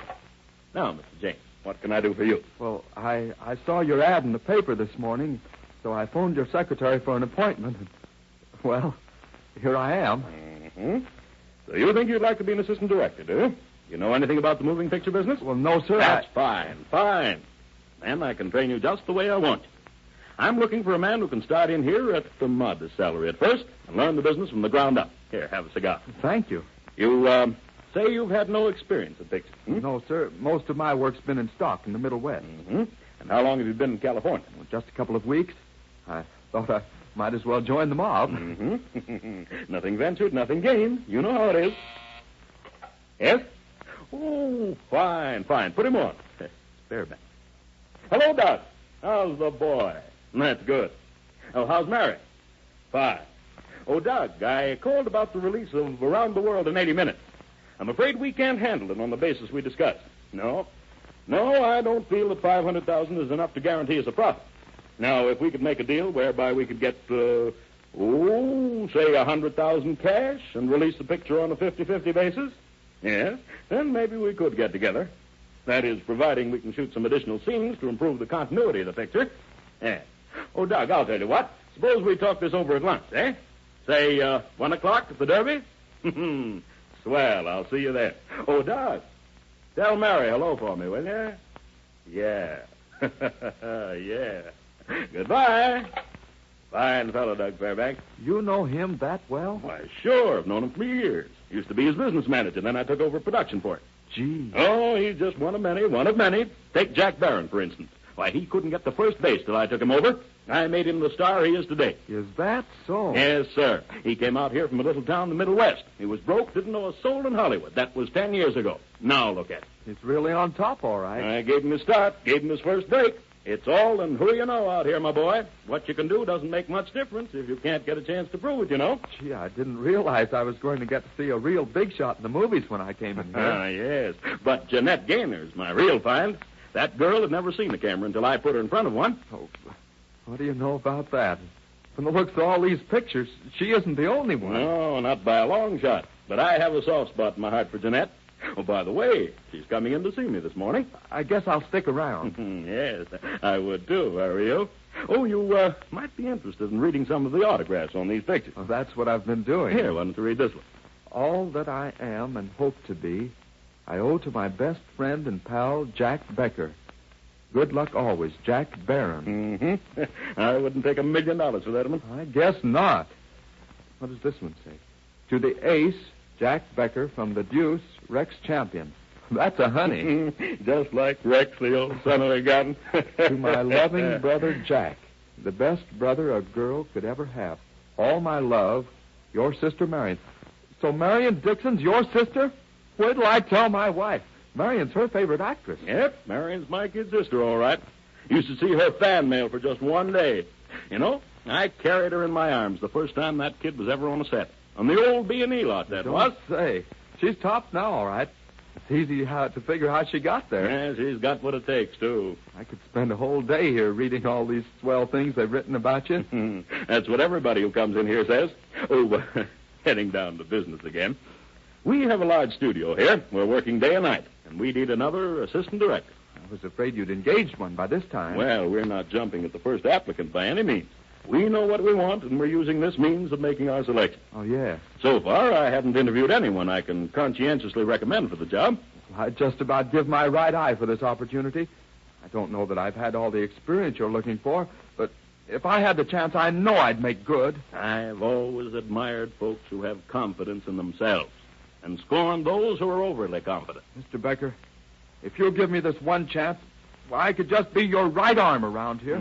Now, Mr. James, What can I do for you? Well, I saw your ad in the paper this morning, so I phoned your secretary for an appointment. And, well, here I am. Mm-hmm. So you think you'd like to be an assistant director, do you? You know anything about the moving picture business? Well, no, sir. That's fine. Then I can train you just the way I want you. I'm looking for a man who can start in here at the modest salary at first and learn the business from the ground up. Here, have a cigar. Thank you. You, say you've had no experience at pictures. No, sir. Most of my work's been in stock in the Middle West. Mm-hmm. And how long have you been in California? Well, just a couple of weeks. I thought I might as well join the mob. Mm-hmm. Nothing ventured, nothing gained. You know how it is. Yes? Oh, fine. Put him on. Fairbank. Hello, Doc. How's the boy? That's good. Oh, how's Mary? Fine. Oh, Doug, I called about the release of Around the World in 80 Minutes. I'm afraid we can't handle it on the basis we discussed. No, I don't feel that $500,000 is enough to guarantee us a profit. Now, if we could make a deal whereby we could get, say $100,000 cash and release the picture on a 50-50 basis, yes, then maybe we could get together. That is, providing we can shoot some additional scenes to improve the continuity of the picture. Yeah. Oh, Doug, I'll tell you what. Suppose we talk this over at lunch, eh? Say, 1 o'clock at the Derby? Swell, I'll see you there. Oh, Doug, tell Mary hello for me, will you? Yeah. Yeah. Goodbye. Fine fellow, Doug Fairbank. You know him that well? Why, sure. I've known him for years. Used to be his business manager, then I took over production for him. Gee. Oh, he's just one of many. Take Jack Barron, for instance. Why, he couldn't get the first base till I took him over. I made him the star he is today. Is that so? Yes, sir. He came out here from a little town in the Middle West. He was broke, didn't know a soul in Hollywood. That was 10 years ago. Now look at him. He's really on top, all right. I gave him his start, gave him his first break. It's all in who you know out here, my boy. What you can do doesn't make much difference if you can't get a chance to prove it, you know. Gee, I didn't realize I was going to get to see a real big shot in the movies when I came in here. Ah, yes. But Jeanette Gaynor's my real find. That girl had never seen a camera until I put her in front of one. Oh, what do you know about that? From the looks of all these pictures, she isn't the only one. No, not by a long shot. But I have a soft spot in my heart for Jeanette. Oh, by the way, she's coming in to see me this morning. I guess I'll stick around. Yes, I would too, if I were you. Oh, you might be interested in reading some of the autographs on these pictures. Well, that's what I've been doing. Here, why don't you read this one? All that I am and hope to be, I owe to my best friend and pal, Jack Becker. Good luck always, Jack Barron. Mm-hmm. I wouldn't take $1 million for that one. I guess not. What does this one say? To the ace, Jack Becker, from the deuce, Rex Champion. That's a honey. Just like Rex, the old son of a gun. To my loving brother, Jack, the best brother a girl could ever have. All my love, your sister, Marion. So Marion Dixon's your sister? Wait till I tell my wife. Marion's her favorite actress. Yep, Marion's my kid sister, all right. Used to see her fan mail for just one day. You know, I carried her in my arms the first time that kid was ever on a set. On the old B&E lot, that was. Don't say. She's tops now, all right. It's easy to figure how she got there. Yeah, she's got what it takes, too. I could spend a whole day here reading all these swell things they've written about you. That's what everybody who comes in here says. Oh, heading down to business again. We have a large studio here. We're working day and night, and we need another assistant director. I was afraid you'd engaged one by this time. Well, we're not jumping at the first applicant by any means. We know what we want, and we're using this means of making our selection. Oh, yeah. So far, I haven't interviewed anyone I can conscientiously recommend for the job. I'd just about give my right eye for this opportunity. I don't know that I've had all the experience you're looking for, but if I had the chance, I know I'd make good. I've always admired folks who have confidence in themselves and scorn those who are overly confident. Mr. Becker, if you'll give me this one chance, well, I could just be your right arm around here.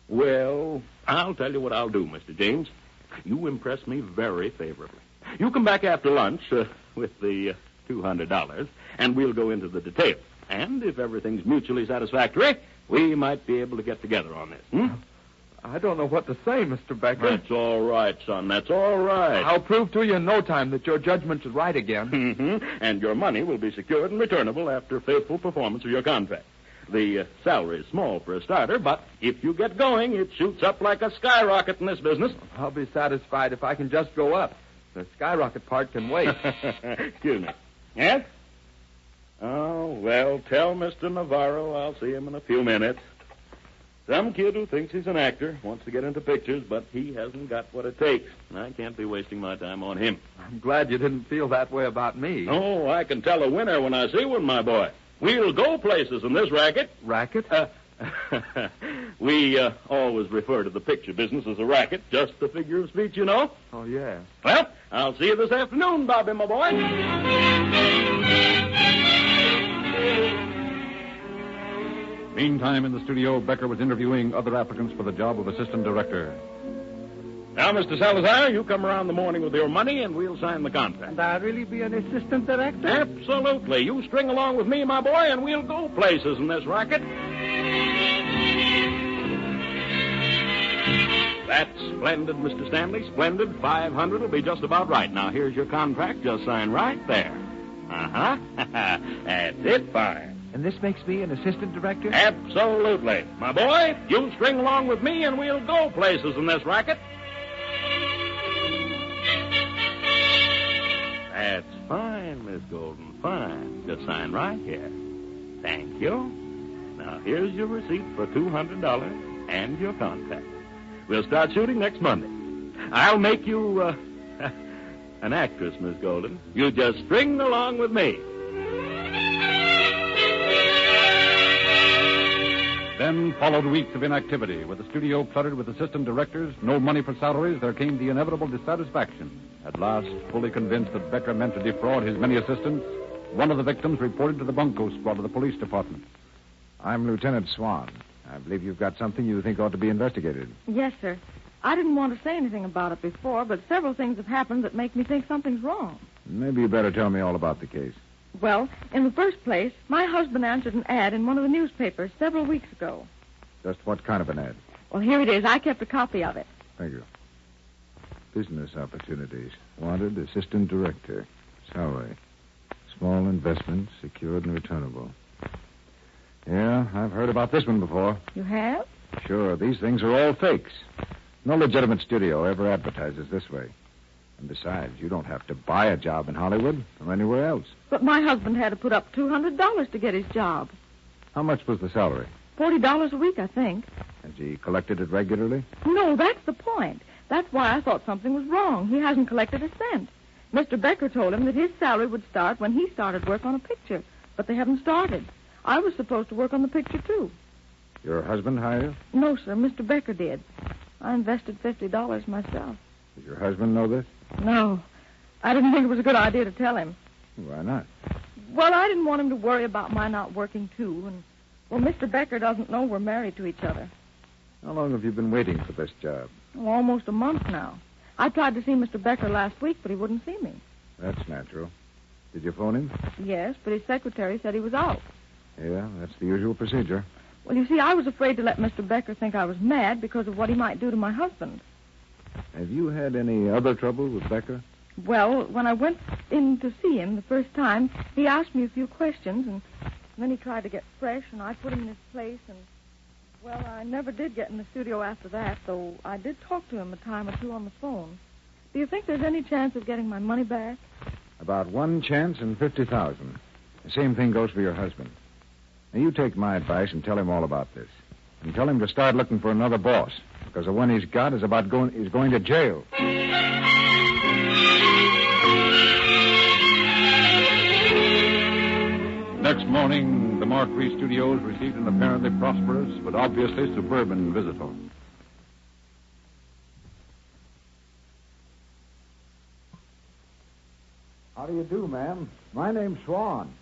Well, I'll tell you what I'll do, Mr. James. You impress me very favorably. You come back after lunch with the $200, and we'll go into the details. And if everything's mutually satisfactory, we might be able to get together on this. I don't know what to say, Mr. Becker. That's all right, son. That's all right. I'll prove to you in no time that your judgment is right again. Mm-hmm. And your money will be secured and returnable after faithful performance of your contract. The salary is small for a starter, but if you get going, it shoots up like a skyrocket in this business. I'll be satisfied if I can just go up. The skyrocket part can wait. Excuse me. Yes? Oh, well, tell Mr. Navarro I'll see him in a few minutes. Some kid who thinks he's an actor wants to get into pictures, but he hasn't got what it takes. And I can't be wasting my time on him. I'm glad you didn't feel that way about me. Oh, I can tell a winner when I see one, my boy. We'll go places in this racket. Racket? We always refer to the picture business as a racket, just the figure of speech, you know. Oh, yeah. Well, I'll see you this afternoon, Bobby, my boy. Meantime, in the studio, Becker was interviewing other applicants for the job of assistant director. Now, Mr. Salazar, you come around the morning with your money, and we'll sign the contract. And I really be an assistant director? Absolutely. You string along with me, my boy, and we'll go places in this racket. That's splendid, Mr. Stanley. Splendid. 500 will be just about right. Now, here's your contract. Just sign right there. Uh-huh. That's it, fine. And this makes me an assistant director? Absolutely. My boy, you string along with me, and we'll go places in this racket. That's fine, Miss Golden. Fine. Just sign right here. Thank you. Now, here's your receipt for $200 and your contract. We'll start shooting next Monday. I'll make you an actress, Miss Golden. You just string along with me. Then followed weeks of inactivity. With the studio cluttered with assistant directors, no money for salaries, there came the inevitable dissatisfaction. At last, fully convinced that Becker meant to defraud his many assistants, one of the victims reported to the bunco squad of the police department. I'm Lieutenant Swan. I believe you've got something you think ought to be investigated. Yes, sir. I didn't want to say anything about it before, but several things have happened that make me think something's wrong. Maybe you better tell me all about the case. Well, in the first place, my husband answered an ad in one of the newspapers several weeks ago. Just what kind of an ad? Well, here it is. I kept a copy of it. Thank you. Business opportunities. Wanted assistant director. Salary. Small investment, secured and returnable. Yeah, I've heard about this one before. You have? Sure, these things are all fakes. No legitimate studio ever advertises this way. And besides, you don't have to buy a job in Hollywood or anywhere else. But my husband had to put up $200 to get his job. How much was the salary? $40 a week, I think. Has he collected it regularly? No, that's the point. That's why I thought something was wrong. He hasn't collected a cent. Mr. Becker told him that his salary would start when he started work on a picture, but they haven't started. I was supposed to work on the picture, too. Your husband hired? No, sir. Mr. Becker did. I invested $50 myself. Does your husband know this? No. I didn't think it was a good idea to tell him. Why not? Well, I didn't want him to worry about my not working, too. And, well, Mr. Becker doesn't know we're married to each other. How long have you been waiting for this job? Oh, almost a month now. I tried to see Mr. Becker last week, but he wouldn't see me. That's natural. Did you phone him? Yes, but his secretary said he was out. Yeah, that's the usual procedure. Well, you see, I was afraid to let Mr. Becker think I was mad because of what he might do to my husband. Have you had any other trouble with Becker? Well, when I went in to see him the first time, he asked me a few questions, and then he tried to get fresh, and I put him in his place, and, well, I never did get in the studio after that, though I did talk to him a time or two on the phone. Do you think there's any chance of getting my money back? About 1 chance in 50,000. The same thing goes for your husband. Now, you take my advice and tell him all about this. And tell him to start looking for another boss, because the one he's got is going to jail. Next morning, the Mark Reese Studios received an apparently prosperous but obviously suburban visitor. How do you do, ma'am? My name's Swan.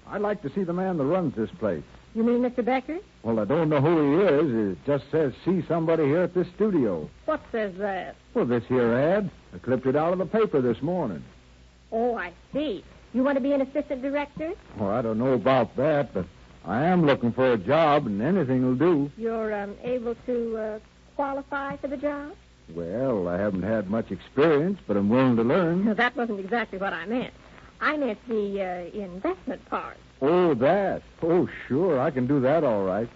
I'd like to see the man that runs this place. You mean Mr. Becker? Well, I don't know who he is. It just says, see somebody here at this studio. What says that? Well, this here ad. I clipped it out of the paper this morning. Oh, I see. You want to be an assistant director? Well, I don't know about that, but I am looking for a job, and anything will do. You're able to qualify for the job? Well, I haven't had much experience, but I'm willing to learn. No, that wasn't exactly what I meant. I meant the investment part. Oh, that. Oh, sure, I can do that all right.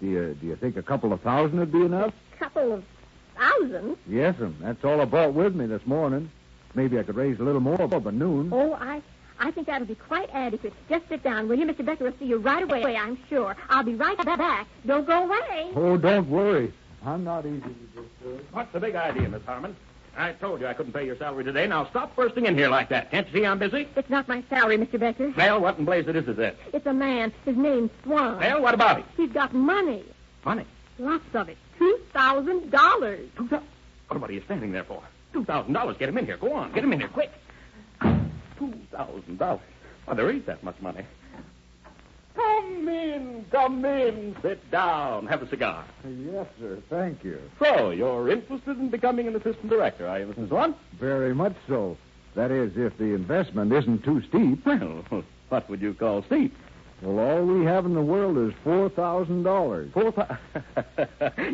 Do you think a couple of thousand would be enough? A couple of thousand? Yes'm. That's all I brought with me this morning. Maybe I could raise a little more by noon. Oh, I think that'll be quite adequate. Just sit down, will you? Mr. Becker will see you right away, I'm sure. I'll be right back. Don't go away. Oh, don't worry. I'm not easy to disturb. What's the big idea, Miss Harmon? I told you I couldn't pay your salary today. Now stop bursting in here like that. Can't you see I'm busy? It's not my salary, Mr. Becker. Well, what in blazes is it? It's a man. His name's Swan. Well, what about him? He's got money. Money? Lots of it. $2,000. What are you standing there for? $2,000. Get him in here. Go on. Get him in here, quick. $2,000. Why, there ain't that much money. Come in. Sit down. Have a cigar. Yes, sir. Thank you. So, you're interested in becoming an assistant director, are you, Mr. Swan? Very much so. That is, if the investment isn't too steep. Well, what would you call steep? Well, all we have in the world is $4,000.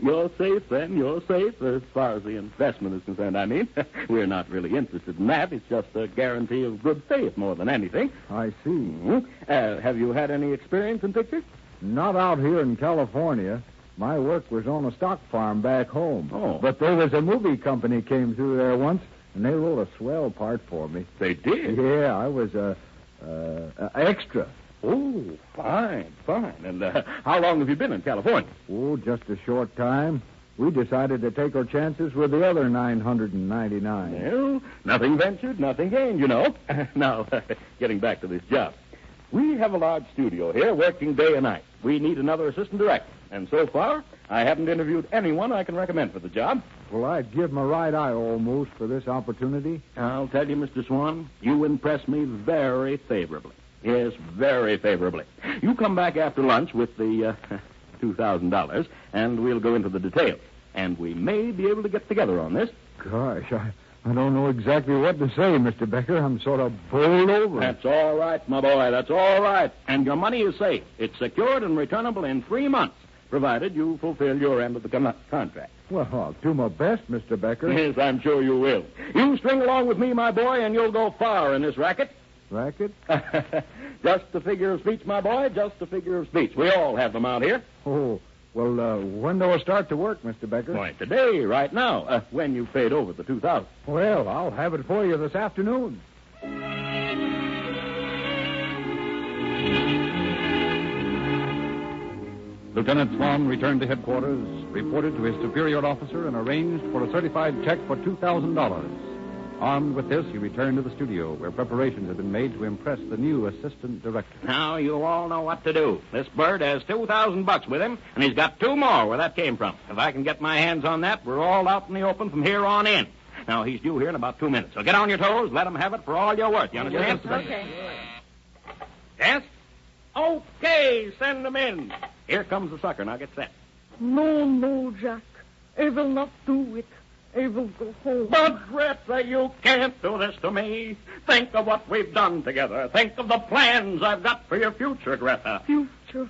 You're safe, then. You're safe, as far as the investment is concerned, I mean. We're not really interested in that. It's just a guarantee of good faith more than anything. I see. Mm-hmm. Have you had any experience in pictures? Not out here in California. My work was on a stock farm back home. Oh. But there was a movie company came through there once, and they wrote a swell part for me. They did? Yeah, I was a extra. Oh, fine. And how long have you been in California? Oh, just a short time. We decided to take our chances with the other 999. Well, nothing ventured, nothing gained, you know. Now, getting back to this job. We have a large studio here working day and night. We need another assistant director. And so far, I haven't interviewed anyone I can recommend for the job. Well, I'd give my right eye almost for this opportunity. I'll tell you, Mr. Swan, you impress me very favorably. Yes, very favorably. You come back after lunch with the $2,000, and we'll go into the details. And we may be able to get together on this. Gosh, I don't know exactly what to say, Mr. Becker. I'm sort of bowled over. That's all right, my boy. That's all right. And your money is safe. It's secured and returnable in 3 months, provided you fulfill your end of the contract. Well, I'll do my best, Mr. Becker. Yes, I'm sure you will. You string along with me, my boy, and you'll go far in this racket. Racket? Just a figure of speech, my boy, just a figure of speech. We all have them out here. Oh, well, when do I start to work, Mr. Becker? Why, today, right now, when you paid over the $2,000. Well, I'll have it for you this afternoon. Lieutenant Swan returned to headquarters, reported to his superior officer, and arranged for a certified check for $2,000. Armed with this, he returned to the studio, where preparations had been made to impress the new assistant director. Now you all know what to do. This bird has $2,000 with him, and he's got 2 more where that came from. If I can get my hands on that, we're all out in the open from here on in. Now, he's due here in about 2 minutes, so get on your toes, let him have it for all you're worth. You understand? Okay. Yes? Okay, send him in. Here comes the sucker. Now get set. No, Jack. I will not do it. I will go home. But, Greta, you can't do this to me. Think of what we've done together. Think of the plans I've got for your future, Greta. Future.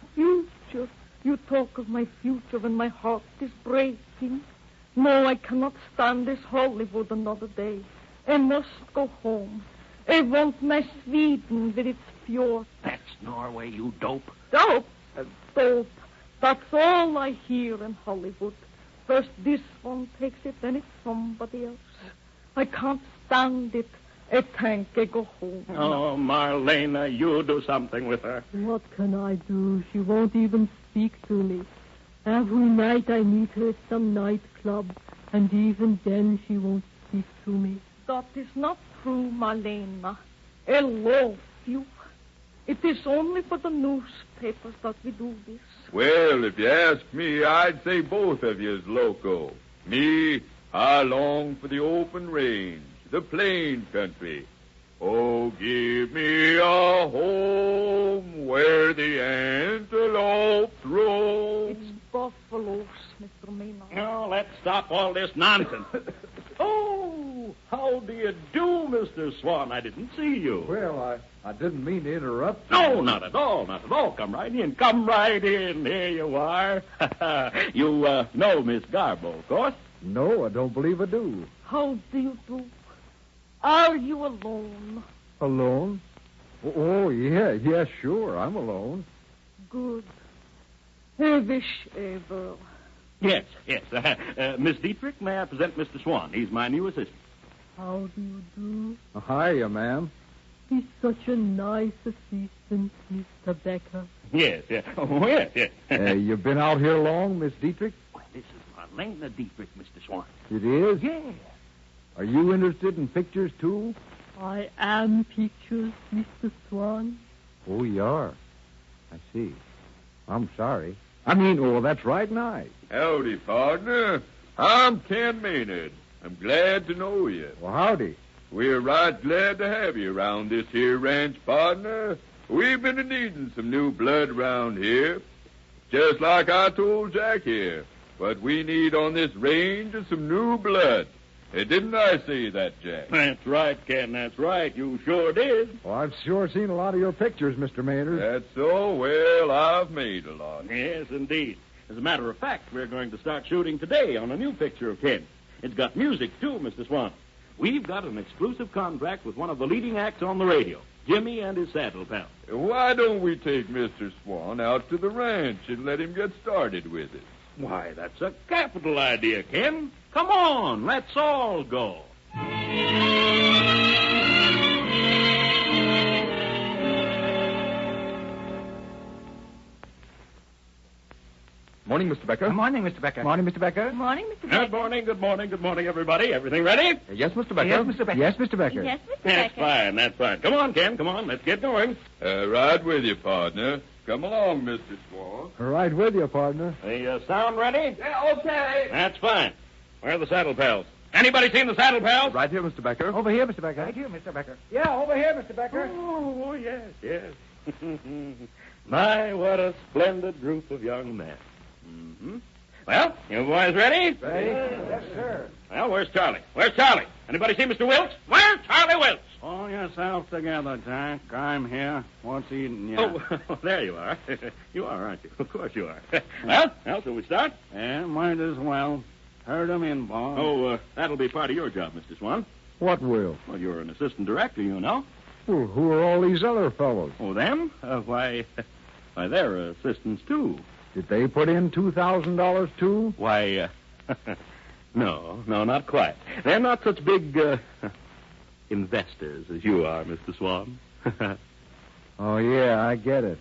You talk of my future when my heart is breaking. No, I cannot stand this Hollywood another day. I must go home. I want my Sweden with its fjord. That's Norway, you dope. Dope? Dope. That's all I hear in Hollywood. First this one takes it, then it's somebody else. I can't stand it. I think I go home. Oh, Marlena, you do something with her. What can I do? She won't even speak to me. Every night I meet her at some nightclub, and even then she won't speak to me. That is not true, Marlena. I love you. It is only for the newspapers that we do this. Well, if you ask me, I'd say both of you is loco. Me, I long for the open range, the plain country. Oh, give me a home where the antelopes roam. It's buffaloes, Mr. Maynard. Now, let's stop all this nonsense. Oh, how do you do, Mr. Swan? I didn't see you. Well, I didn't mean to interrupt. No, not at all. Come right in. Here you are. You know Miss Garbo, of course. No, I don't believe I do. How do you do? Are you alone? Alone? Oh, yeah, sure. I'm alone. Good. I wish I were. Yes. Miss Dietrich, may I present Mr. Swan? He's my new assistant. How do you do? Hiya, ma'am. He's such a nice assistant, Mr. Becker. Yes, yes. Oh, yes, yes. You been out here long, Miss Dietrich? Why, this is Marlena Dietrich, Mr. Swan. It is? Yeah. Are you interested in pictures, too? I am pictures, Mr. Swan. Oh, you are. I see. I'm sorry. I mean, oh, that's right nice. Howdy, partner. I'm Ken Maynard. I'm glad to know you. Well, howdy. We're right glad to have you around this here ranch, partner. We've been needing some new blood around here. Just like I told Jack here. What we need on this range is some new blood. Didn't I say that, Jack? That's right, Ken, that's right. You sure did. Well, I've sure seen a lot of your pictures, Mr. Maynard. That's so. Well, I've made a lot. Yes, indeed. As a matter of fact, we're going to start shooting today on a new picture of Ken. It's got music, too, Mr. Swan. We've got an exclusive contract with one of the leading acts on the radio, Jimmy and his saddle pal. Why don't we take Mr. Swan out to the ranch and let him get started with it? Why, that's a capital idea, Ken. Come on, let's all go. Morning, Mr. Becker. Good morning, Mr. Becker. Morning, Mr. Becker. Good morning, Mr. Good Becker. morning, good morning, good morning, everybody. Everything ready? Yes, Mr. Becker. Yes, Mr. Becker. Yes, Mr. Becker. Yes, Mr. That's Becker. fine, that's fine. Come on, Ken, come on. Let's get going. Right with you, partner. Come along, Mr. Swan. Right with you, partner. The sound ready? Yeah, okay. That's fine. Where are the saddle pals? Anybody seen the saddle pals? Right here, Mr. Becker. Over here, Mr. Becker. Right here, Mr. Becker. Yeah, over here, Mr. Becker. Oh, yes, yes. My, what a splendid group of young men. Mm-hmm. Well, you boys ready? Ready? Yes, sir. Well, where's Charlie? Where's Charlie? Anybody see Mr. Wilkes? Where's Charlie Wilkes? Pull yourself together, Jack. I'm here. What's eating you? Oh, there you are. You are, aren't you? Of course you are. Well, shall we start? Yeah, might as well. Herd 'em in, boss. Oh, that'll be part of your job, Mr. Swan. What will? Well, you're an assistant director, you know. Well, who are all these other fellows? Oh, them? Why, they're assistants, too. Did they put in $2,000, too? Why, no, not quite. They're not such big, investors as you are, Mr. Swan. Oh, yeah, I get it.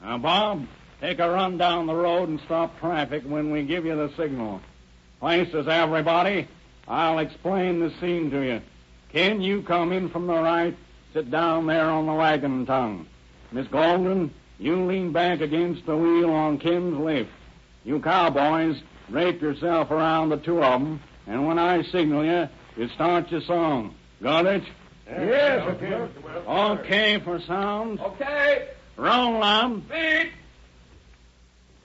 Now, Bob, take a run down the road and stop traffic when we give you the signal. Places, everybody. I'll explain the scene to you. Ken, you come in from the right. Sit down there on the wagon tongue. Miss Golden, you lean back against the wheel on Ken's lift. You cowboys, drape yourself around the two of them, and when I signal you, you start your song. Got it? Yes, okay. Okay for sound. Okay. Roll on. Beat.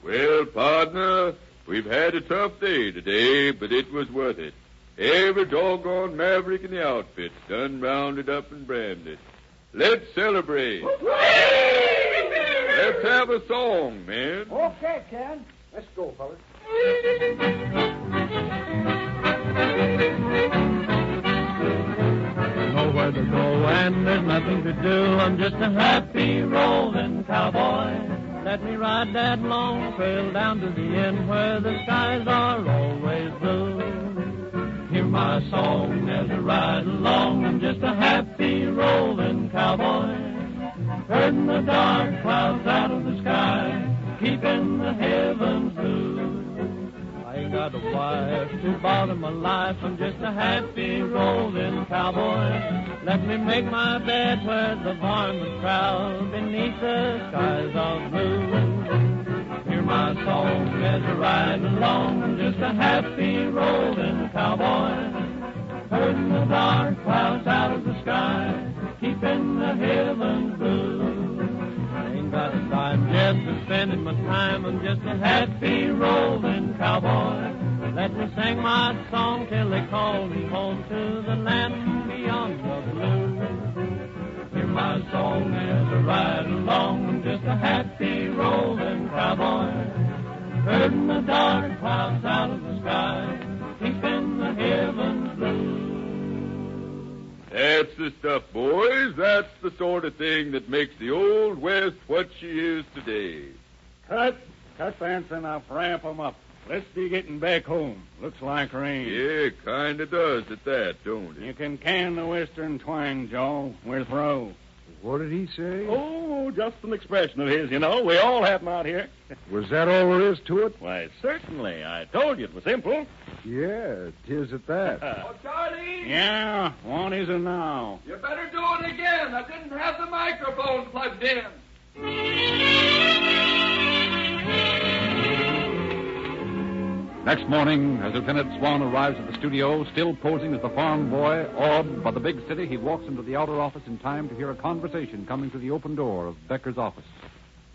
Well, partner, we've had a tough day today, but it was worth it. Every doggone maverick in the outfit's done rounded up and branded. Let's celebrate. Let's have a song, man. Okay, Ken. Let's go, fellas. Nowhere to go and there's nothing to do. I'm just a happy rolling cowboy. Let me ride that long trail down to the end where the skies are always blue. Hear my song as I ride along. I'm just a happy rolling cowboy. Herding the dark clouds out of the sky, keeping the heavens blue. I ain't got a wife to bother my life. I'm just a happy rolling cowboy. Let me make my bed where the varmints prowl beneath the skies of blue. Hear my song as I ride along. I'm just a happy rolling cowboy. Herding the dark clouds out of the sky, keeping the heavens blue. I ain't got a dime just to spend in my time. I'm just a happy rolling cowboy. Let me sing my song till they call me home to the land beyond the blue. Hear my song as I ride along. I'm just a happy rolling cowboy. Herding the dark clouds out of the sky, keeping the heavens blue. That's the stuff, boys. That's the sort of thing that makes the Old West what she is today. Cut, Benson. I'll ramp 'em up. Let's be getting back home. Looks like rain. Yeah, kind of does at that, don't it? You can the western twang, Joe. We're through. What did he say? Oh, just an expression of his, you know. We all have them out here. Was that all there is to it? Why, certainly. I told you it was simple. Yeah, it is at that. Oh, Charlie! Yeah, what is it now? You better do it again. I didn't have the microphone plugged in. Next morning, as Lieutenant Swan arrives at the studio, still posing as the farm boy, awed by the big city, he walks into the outer office in time to hear a conversation coming through the open door of Becker's office.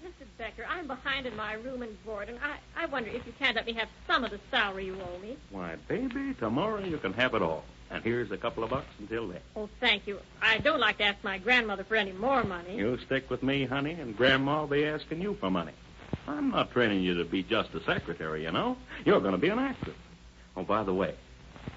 Mr. Becker, I'm behind in my room and board, and I wonder if you can't let me have some of the salary you owe me. Why, baby, tomorrow you can have it all. And here's a couple of bucks until then. Oh, thank you. I don't like to ask my grandmother for any more money. You stick with me, honey, and Grandma will be asking you for money. I'm not training you to be just a secretary, you know. You're going to be an actress. Oh, by the way,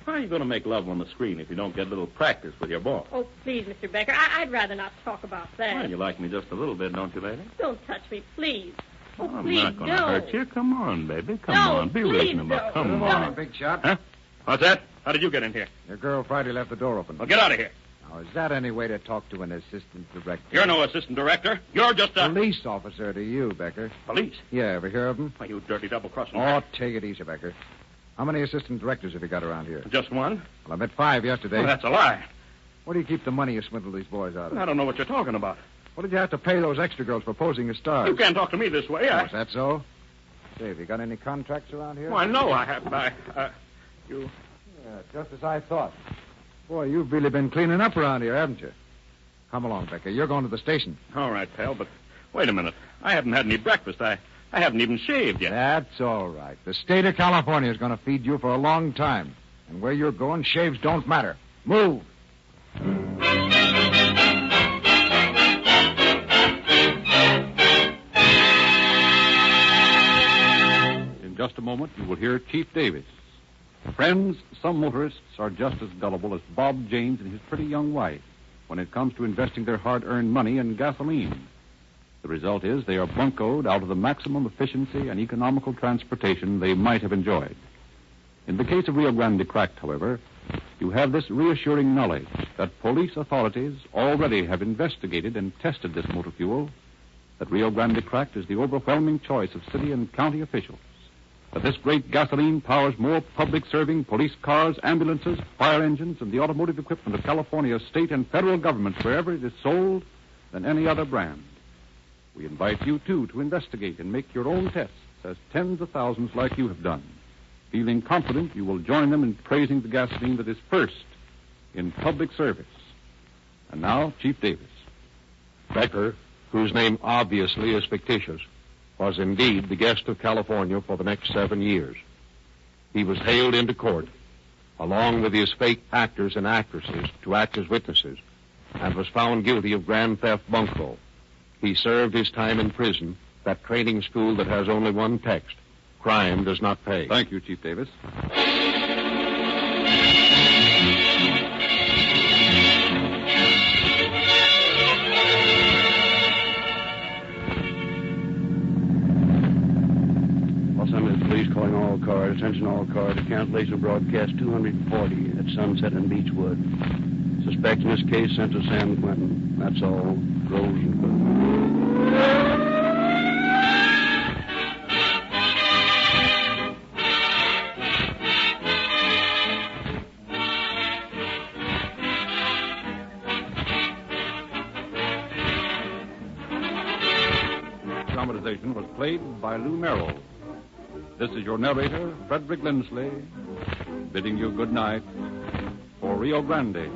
how are you going to make love on the screen if you don't get a little practice with your boss? Oh, please, Mr. Becker, I'd rather not talk about that. Well, you like me just a little bit, don't you, lady? Don't touch me, please. Oh, I'm please not going to don't. hurt you. Come on, baby. Come No, on. Be please reasonable. don't. Come Good on. morning, big shot. Huh? What's that? How did you get in here? Your girl Friday left the door open. Well, get out of here. Now, is that any way to talk to an assistant director? You're no assistant director. You're just a... Police officer to you, Becker. Police? Yeah, ever hear of them? Why, you dirty double-crossing... Oh, take it easy, Becker. How many assistant directors have you got around here? Just one. Well, I met 5 yesterday. Well, that's a lie. Where do you keep the money you swindled these boys out of? I don't know what you're talking about. What did you have to pay those extra girls for posing as stars? You can't talk to me this way. Oh, is that so? Say, have you got any contracts around here? Why, no, I haven't. You... Yeah, just as I thought. Boy, you've really been cleaning up around here, haven't you? Come along, Becker. You're going to the station. All right, pal, but wait a minute. I haven't had any breakfast. I haven't even shaved yet. That's all right. The state of California is going to feed you for a long time. And where you're going, shaves don't matter. Move. In just a moment, you will hear Chief Davis. Friends, some motorists are just as gullible as Bob James and his pretty young wife when it comes to investing their hard-earned money in gasoline. The result is they are buncoed out of the maximum efficiency and economical transportation they might have enjoyed. In the case of Rio Grande Cracked, however, you have this reassuring knowledge that police authorities already have investigated and tested this motor fuel, that Rio Grande Cracked is the overwhelming choice of city and county officials, that this great gasoline powers more public-serving police cars, ambulances, fire engines, and the automotive equipment of California's state and federal governments wherever it is sold than any other brand. We invite you, too, to investigate and make your own tests, as tens of thousands like you have done, feeling confident you will join them in praising the gasoline that is first in public service. And now, Chief Davis. Becker, whose name obviously is fictitious, was indeed the guest of California for the next 7 years. He was hailed into court, along with his fake actors and actresses, to act as witnesses, and was found guilty of grand theft bunco. He served his time in prison, that training school that has only one text: crime does not pay. Thank you, Chief Davis. Police calling all cars. Attention all cars. To cancellation broadcast 240 at Sunset and Beechwood. Suspect in this case sent to San Quentin. That's all. Rosenberg. Dramatization was played by Lou Merrill. This is your narrator, Frederick Lindsley, bidding you good night for Rio Grande.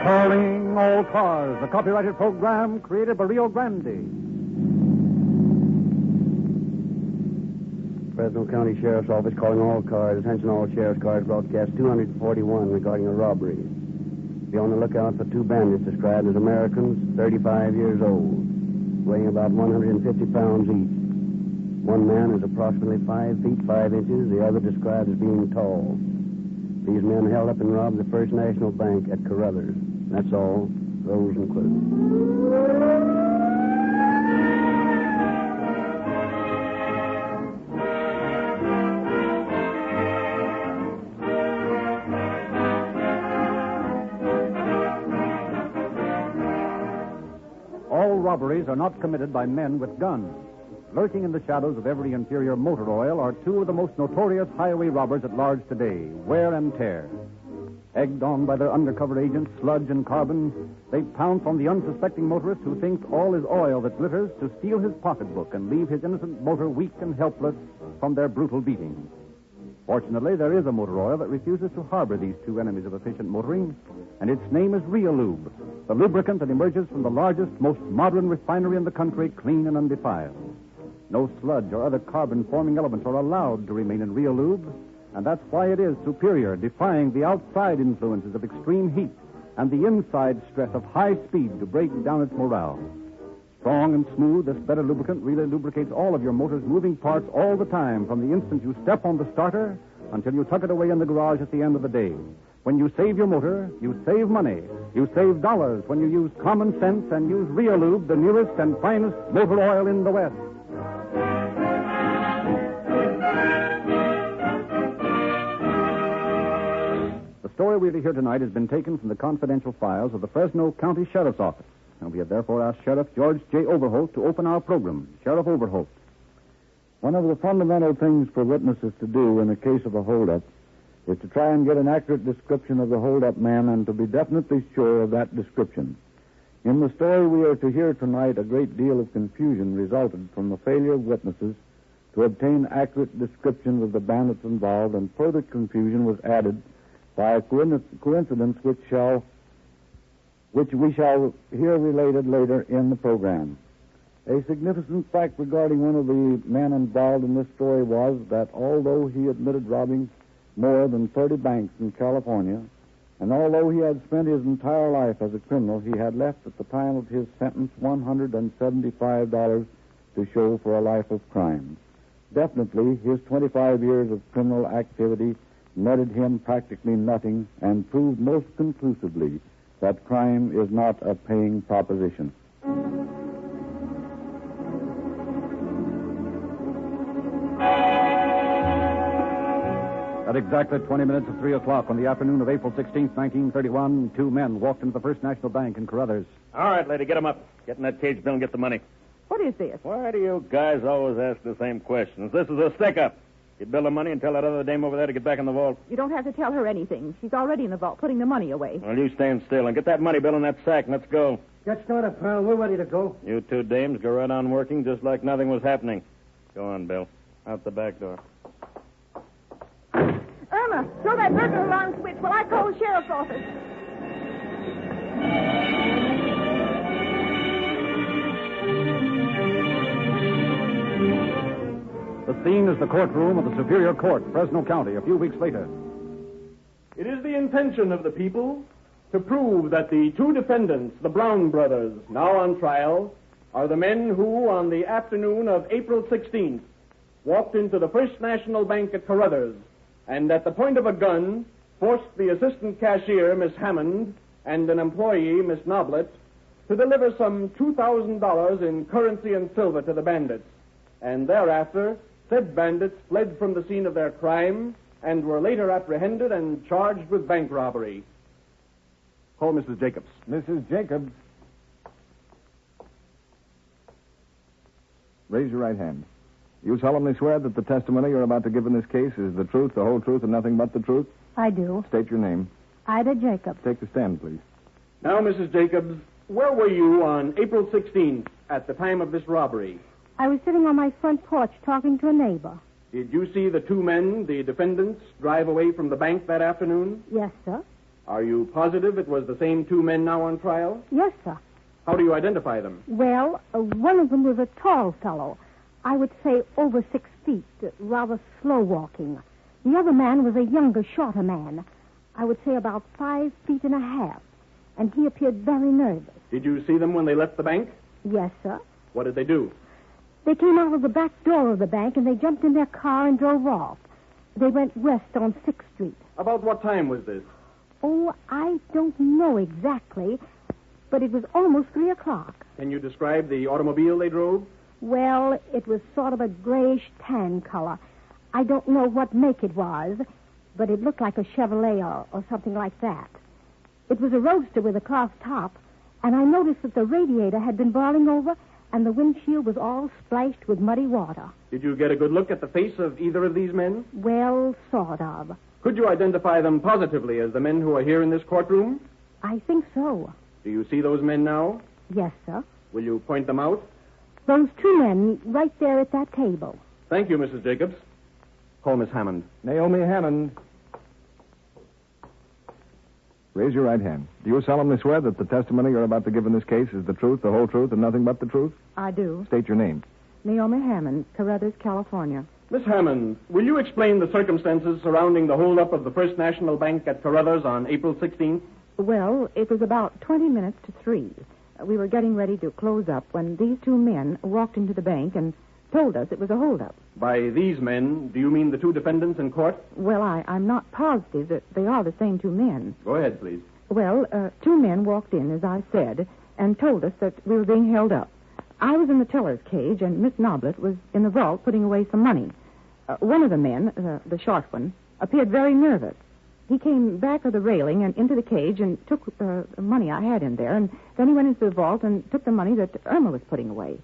Calling all cars, a copyrighted program created by Rio Grande. Fresno County Sheriff's Office calling all cars. Attention all sheriff's cars. Broadcast 241 regarding a robbery. Be on the lookout for 2 bandits described as Americans, 35 years old, weighing about 150 pounds each. One man is approximately 5 feet 5 inches, the other described as being tall. These men held up and robbed the First National Bank at Carruthers. That's all. those included. All robberies are not committed by men with guns. Lurking in the shadows of every interior motor oil are two of the most notorious highway robbers at large today, Wear and Tear. Egged on by their undercover agents, Sludge and Carbon, they pounce on the unsuspecting motorist who thinks all is oil that glitters to steal his pocketbook and leave his innocent motor weak and helpless from their brutal beating. Fortunately, there is a motor oil that refuses to harbor these two enemies of efficient motoring, and its name is Realube, the lubricant that emerges from the largest, most modern refinery in the country, clean and undefiled. No sludge or other carbon-forming elements are allowed to remain in Realube, and that's why it is superior, defying the outside influences of extreme heat and the inside stress of high speed to break down its morale. Strong and smooth, this better lubricant really lubricates all of your motor's moving parts all the time, from the instant you step on the starter until you tuck it away in the garage at the end of the day. When you save your motor, you save money. You save dollars when you use common sense and use Realube, the newest and finest motor oil in the West. The story we'll hear tonight has been taken from the confidential files of the Fresno County Sheriff's Office, and we have therefore asked Sheriff George J. Overholt to open our program. Sheriff Overholt. One of the fundamental things for witnesses to do in a case of a holdup is to try and get an accurate description of the holdup man and to be definitely sure of that description. In the story we are to hear tonight, a great deal of confusion resulted from the failure of witnesses to obtain accurate descriptions of the bandits involved, and further confusion was added by a coincidence which we shall hear related later in the program. A significant fact regarding one of the men involved in this story was that although he admitted robbing more than 30 banks in California, and although he had spent his entire life as a criminal, he had left at the time of his sentence $175 to show for a life of crime. Definitely, his 25 years of criminal activity netted him practically nothing and proved most conclusively that crime is not a paying proposition. At exactly 20 minutes of 3 o'clock on the afternoon of April 16th, 1931, two men walked into the First National Bank in Carruthers. All right, lady, get him up. Get in that cage, Bill, and get the money. What is this? Why do you guys always ask the same questions? This is a stick-up. You bill the money and tell that other dame over there to get back in the vault. You don't have to tell her anything. She's already in the vault, putting the money away. Well, you stand still and get that money, Bill, in that sack, and let's go. Get started, pal. We're ready to go. You two dames go right on working just like nothing was happening. Go on, Bill. Out the back door. Irma, throw that burglar alarm switch while I call the sheriff's office. The scene is the courtroom of the Superior Court, Fresno County, a few weeks later. It is the intention of the people to prove that the two defendants, the Brown brothers, now on trial, are the men who, on the afternoon of April 16th, walked into the First National Bank at Carruthers, and at the point of a gun, forced the assistant cashier, Miss Hammond, and an employee, Miss Noblet, to deliver some $2,000 in currency and silver to the bandits. And thereafter, said bandits fled from the scene of their crime and were later apprehended and charged with bank robbery. Call Mrs. Jacobs. Mrs. Jacobs. Raise your right hand. You solemnly swear that the testimony you're about to give in this case is the truth, the whole truth, and nothing but the truth? I do. State your name. Ida Jacobs. Take the stand, please. Now, Mrs. Jacobs, where were you on April 16th at the time of this robbery? I was sitting on my front porch talking to a neighbor. Did you see the two men, the defendants, drive away from the bank that afternoon? Yes, sir. Are you positive it was the same two men now on trial? Yes, sir. How do you identify them? Well, one of them was a tall fellow. I would say over 6 feet, rather slow walking. The other man was a younger, shorter man. I would say about 5 feet and a half. And he appeared very nervous. Did you see them when they left the bank? Yes, sir. What did they do? They came out of the back door of the bank and they jumped in their car and drove off. They went west on 6th Street. About what time was this? Oh, I don't know exactly. but it was almost 3 o'clock. Can you describe the automobile they drove? Well, it was sort of a grayish tan color. I don't know what make it was, but it looked like a Chevrolet or something like that. It was a roadster with a cloth top, and I noticed that the radiator had been boiling over, and the windshield was all splashed with muddy water. Did you get a good look at the face of either of these men? Well, sort of. Could you identify them positively as the men who are here in this courtroom? I think so. Do you see those men now? Yes, sir. Will you point them out? Those 2 men right there at that table. Thank you, Mrs. Jacobs. Call Miss Hammond. Naomi Hammond. Raise your right hand. Do you solemnly swear that the testimony you're about to give in this case is the truth, the whole truth, and nothing but the truth? I do. State your name. Naomi Hammond, Carruthers, California. Miss Hammond, will you explain the circumstances surrounding the holdup of the First National Bank at Carruthers on April 16th? Well, it was about 20 minutes to 3. We were getting ready to close up when these 2 men walked into the bank and told us it was a holdup. By these men, do you mean the 2 defendants in court? Well, I'm not positive that they are the same 2 men. Go ahead, please. Well, 2 men walked in, as I said, and told us that we were being held up. I was in the teller's cage, and Miss Noblet was in the vault putting away some money. One of the men, the short one, appeared very nervous. He came back of the railing and into the cage and took the money I had in there, and then he went into the vault and took the money that Irma was putting away.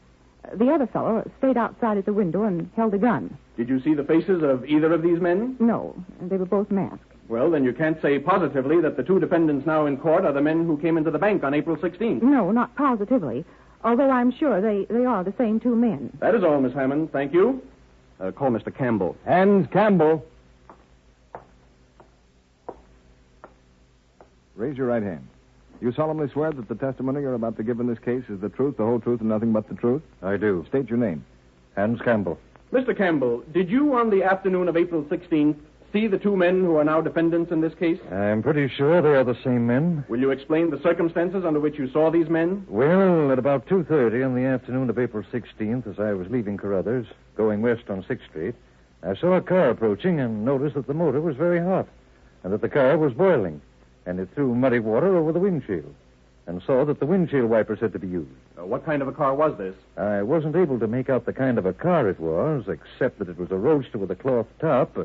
The other fellow stayed outside at the window and held a gun. Did you see the faces of either of these men? No, they were both masked. Well, then you can't say positively that the 2 defendants now in court are the men who came into the bank on April 16th. No, not positively, although I'm sure they are the same 2 men. That is all, Miss Hammond. Thank you. Call Mr. Campbell. Hans Campbell. Raise your right hand. You solemnly swear that the testimony you're about to give in this case is the truth, the whole truth, and nothing but the truth? I do. State your name. Hans Campbell. Mr. Campbell, did you on the afternoon of April 16th see the 2 men who are now defendants in this case? I'm pretty sure they are the same men. Will you explain the circumstances under which you saw these men? Well, at about 2:30 on the afternoon of April 16th, as I was leaving Carruthers, going west on 6th Street, I saw a car approaching and noticed that the motor was very hot and that the car was boiling, and it threw muddy water over the windshield, and saw that the windshield wipers had to be used. What kind of a car was this? I wasn't able to make out the kind of a car it was, except that it was a roadster with a cloth top,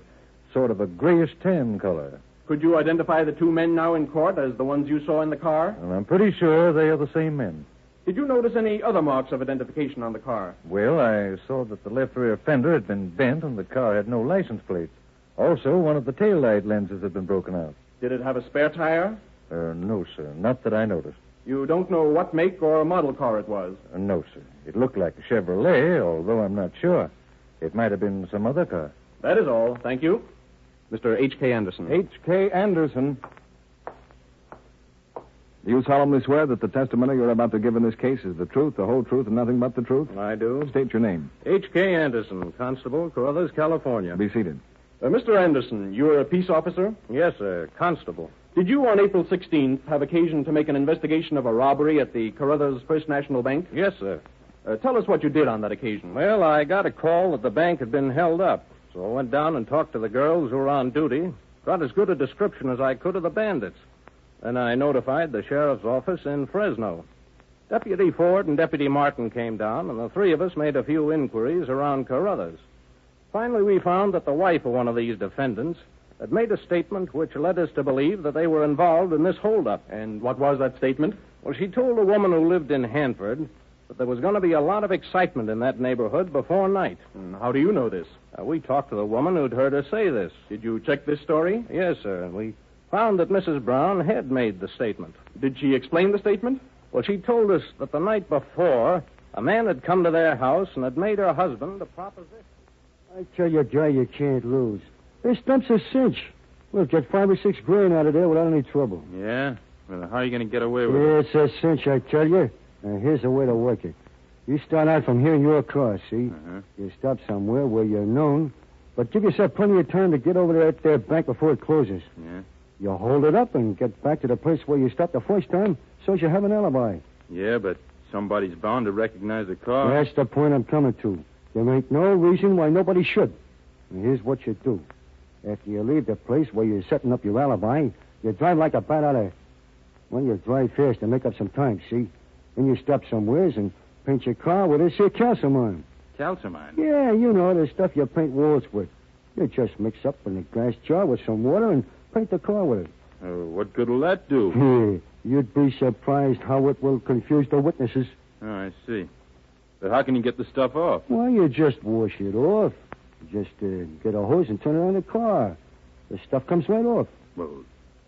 sort of a grayish tan color. Could you identify the 2 men now in court as the ones you saw in the car? And I'm pretty sure they are the same men. Did you notice any other marks of identification on the car? Well, I saw that the left rear fender had been bent and the car had no license plate. Also, one of the taillight lenses had been broken out. Did it have a spare tire? No, sir. Not that I noticed. You don't know what make or model car it was? No, sir. It looked like a Chevrolet, although I'm not sure. It might have been some other car. That is all. Thank you. Mr. H.K. Anderson. H.K. Anderson. Do you solemnly swear that the testimony you're about to give in this case is the truth, the whole truth, and nothing but the truth? I do. State your name. H.K. Anderson, Constable, Carruthers, California. Be seated. Mr. Anderson, you are a peace officer? Yes, sir. Constable. Did you, on April 16th, have occasion to make an investigation of a robbery at the Carruthers First National Bank? Yes, sir. Tell us what you did on that occasion. Well, I got a call that the bank had been held up, so I went down and talked to the girls who were on duty, got as good a description as I could of the bandits. Then I notified the sheriff's office in Fresno. Deputy Ford and Deputy Martin came down, and the 3 of us made a few inquiries around Carruthers. Finally, we found that the wife of one of these defendants had made a statement which led us to believe that they were involved in this holdup. And what was that statement? Well, she told a woman who lived in Hanford that there was going to be a lot of excitement in that neighborhood before night. And how do you know this? We talked to the woman who'd heard her say this. Did you check this story? Yes, sir, and we found that Mrs. Brown had made the statement. Did she explain the statement? Well, she told us that the night before, a man had come to their house and had made her husband a proposition. I tell you, Joe, you can't lose. This stump's a cinch. Look, get 5 or 6 grand out of there without any trouble. Yeah? Well, how are you going to get away with Yeah, it? it's a cinch, I tell you. Now, here's the way to work it. You start out from here in your car, see? You stop somewhere where you're known, but give yourself plenty of time to get over there at their bank before it closes. Yeah? You hold it up and get back to the place where you stopped the first time so you have an alibi. Yeah, but somebody's bound to recognize the car. That's the point I'm coming to. There ain't no reason why nobody should. And here's what you do. After you leave the place where you're setting up your alibi, you drive like a bat out of... Well, you drive fast and make up some time, see? Then you stop somewheres and paint your car with this here calcimine. Calcimine? Yeah, you know, the stuff you paint walls with. You just mix up in a glass jar with some water and paint the car with it. What good will that do? You'd be surprised how it will confuse the witnesses. Oh, I see. But how can you get the stuff off? Well, you just wash it off. Just get a hose and turn it on the car. The stuff comes right off. Well,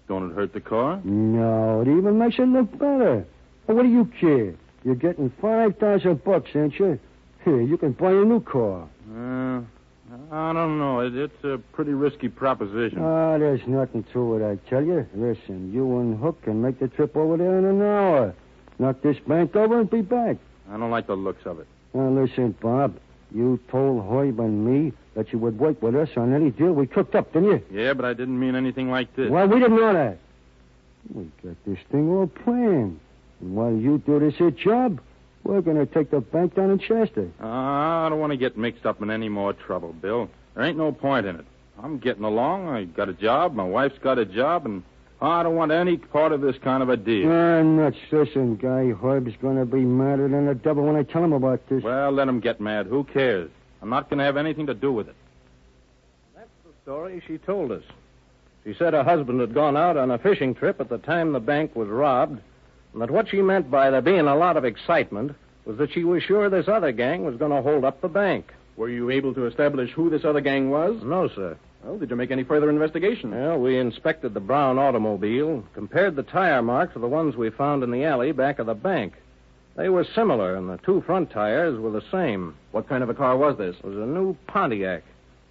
don't it hurt the car? No, it even makes it look better. Well, what do you care? You're getting $5,000, ain't you? Here, you can buy a new car. I don't know. It's a pretty risky proposition. There's nothing to it, I tell you. Listen, you and Hook can make the trip over there in an hour. Knock this bank over and be back. I don't like the looks of it. Now, listen, Bob. You told Herb and me that you would work with us on any deal we cooked up, didn't you? Yeah, but I didn't mean anything like this. Well, we didn't know that. We got this thing all planned. And while you do this here job, we're going to take the bank down in Chester. I don't want to get mixed up in any more trouble, Bill. There ain't no point in it. I'm getting along. I got a job. My wife's got a job, and I don't want any part of this kind of a deal. Nuts. Listen, guy. Herb's going to be madder than the devil when I tell him about this. Well, let him get mad. Who cares? I'm not going to have anything to do with it. That's the story she told us. She said her husband had gone out on a fishing trip at the time the bank was robbed, and that what she meant by there being a lot of excitement was that she was sure this other gang was going to hold up the bank. Were you able to establish who this other gang was? No, sir. Well, did you make any further investigation? Well, we inspected the brown automobile, compared the tire marks to the ones we found in the alley back of the bank. They were similar, and the two front tires were the same. What kind of a car was this? It was a new Pontiac.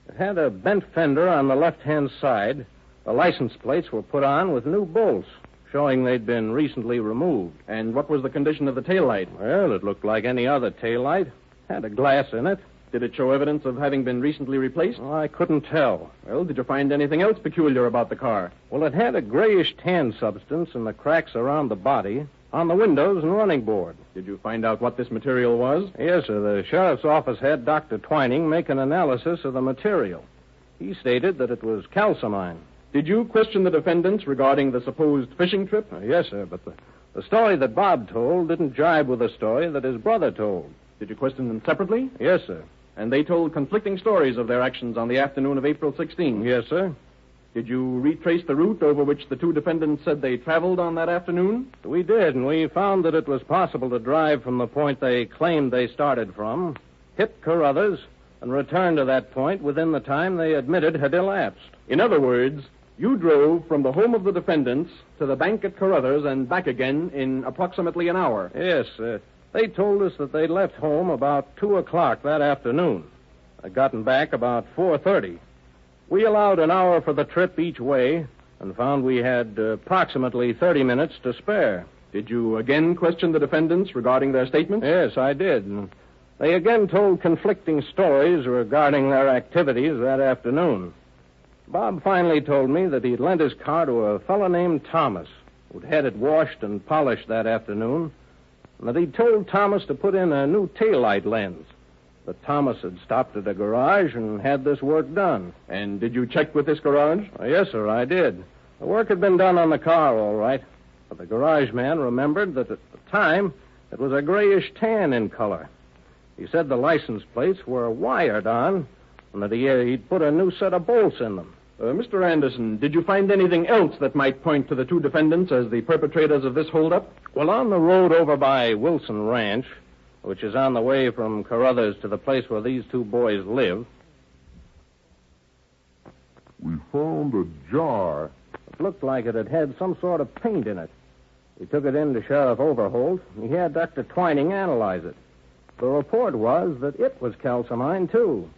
It had a bent fender on the left-hand side. The license plates were put on with new bolts, showing they'd been recently removed. And what was the condition of the taillight? Well, it looked like any other taillight. Had a glass in it. Did it show evidence of having been recently replaced? Oh, I couldn't tell. Well, did you find anything else peculiar about the car? Well, it had a grayish tan substance in the cracks around the body, on the windows and running board. Did you find out what this material was? Yes, sir. The sheriff's office had Dr. Twining make an analysis of the material. He stated that it was calcimine. Did you question the defendants regarding the supposed fishing trip? Yes, sir, but the story that Bob told didn't jibe with the story that his brother told. Did you question them separately? Yes, sir. And they told conflicting stories of their actions on the afternoon of April 16th? Yes, sir. Did you retrace the route over which the two defendants said they traveled on that afternoon? We did, and we found that it was possible to drive from the point they claimed they started from, hit Carruthers, and return to that point within the time they admitted had elapsed. In other words, you drove from the home of the defendants to the bank at Carruthers and back again in approximately an hour. Yes, they told us that they left home about 2 o'clock that afternoon. They'd gotten back about 4:30. We allowed an hour for the trip each way and found we had approximately 30 minutes to spare. Did you again question the defendants regarding their statements? Yes, I did. And they again told conflicting stories regarding their activities that afternoon. Bob finally told me that he'd lent his car to a fellow named Thomas, who'd had it washed and polished that afternoon, and that he'd told Thomas to put in a new taillight lens. That Thomas had stopped at a garage and had this work done. And did you check with this garage? Yes, sir, I did. The work had been done on the car, all right, but the garage man remembered that at the time it was a grayish tan in color. He said the license plates were wired on and that he'd put a new set of bolts in them. Mr. Anderson, did you find anything else that might point to the two defendants as the perpetrators of this holdup? Well, on the road over by Wilson Ranch, which is on the way from Carruthers to the place where these two boys live, we found a jar. It looked like it had had some sort of paint in it. We took it in to Sheriff Overholt, and he had Dr. Twining analyze it. The report was that it was calcimine, too.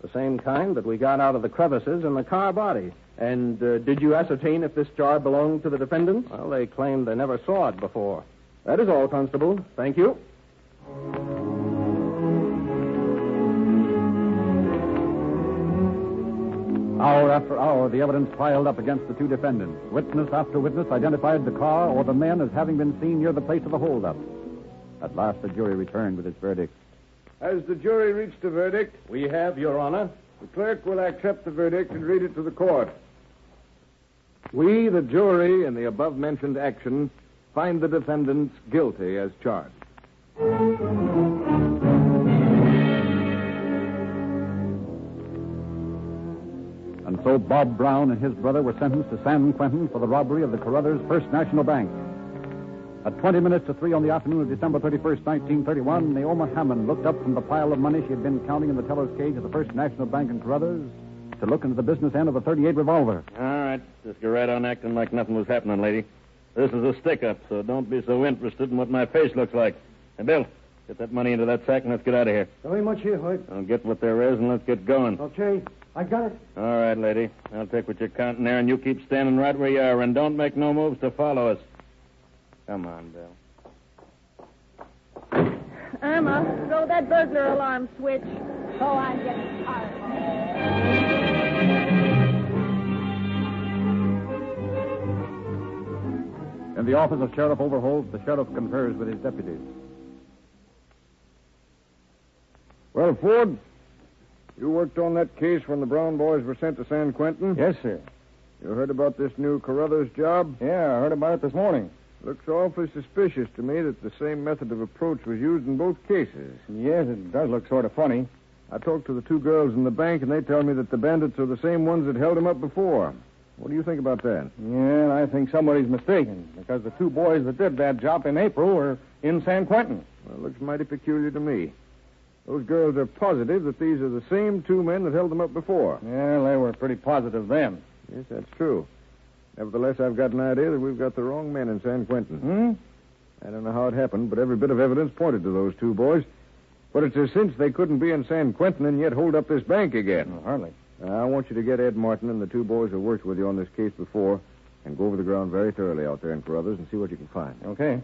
The same kind that we got out of the crevices in the car body. And did you ascertain if this jar belonged to the defendants? Well, they claimed they never saw it before. That is all, Constable. Thank you. Hour after hour, the evidence piled up against the two defendants. Witness after witness identified the car or the men as having been seen near the place of the holdup. At last, the jury returned with its verdict. Has the jury reached a verdict? We have, Your Honor. The clerk will accept the verdict and read it to the court. We, the jury, in the above-mentioned action, find the defendants guilty as charged. And so Bob Brown and his brother were sentenced to San Quentin for the robbery of the Carruthers First National Bank. At 20 minutes to 3 on the afternoon of December 31st, 1931, Naoma Hammond looked up from the pile of money she had been counting in the teller's cage of the First National Bank in Carruthers to look into the business end of a .38 revolver. All right. Just go right on acting like nothing was happening, lady. This is a stick-up, so don't be so interested in what my face looks like. Hey, Bill, get that money into that sack and let's get out of here. There ain't much here, Hoyt. I'll get what there is and let's get going. Okay, I got it. All right, lady. I'll take what you're counting there, and you keep standing right where you are, and don't make no moves to follow us. Come on, Bill. Irma, throw that burglar alarm switch. Oh, I'm getting tired. In the office of Sheriff Overholt, the sheriff confers with his deputies. Well, Ford, you worked on that case when the Brown boys were sent to San Quentin? Yes, sir. You heard about this new Carruthers job? Yeah, I heard about it this morning. Looks awfully suspicious to me that the same method of approach was used in both cases. Yes, it does look sort of funny. I talked to the two girls in the bank, and they tell me that the bandits are the same ones that held him up before. What do you think about that? Yeah, I think somebody's mistaken, because the two boys that did that job in April were in San Quentin. Well, it looks mighty peculiar to me. Those girls are positive that these are the same two men that held them up before. Yeah, they were pretty positive then. Yes, that's true. Nevertheless, I've got an idea that we've got the wrong men in San Quentin. I don't know how it happened, but every bit of evidence pointed to those two boys. But it's a cinch they couldn't be in San Quentin and yet hold up this bank again. Oh, hardly. I want you to get Ed Martin and the two boys who worked with you on this case before and go over the ground very thoroughly out there in Carruthers and see what you can find. Okay.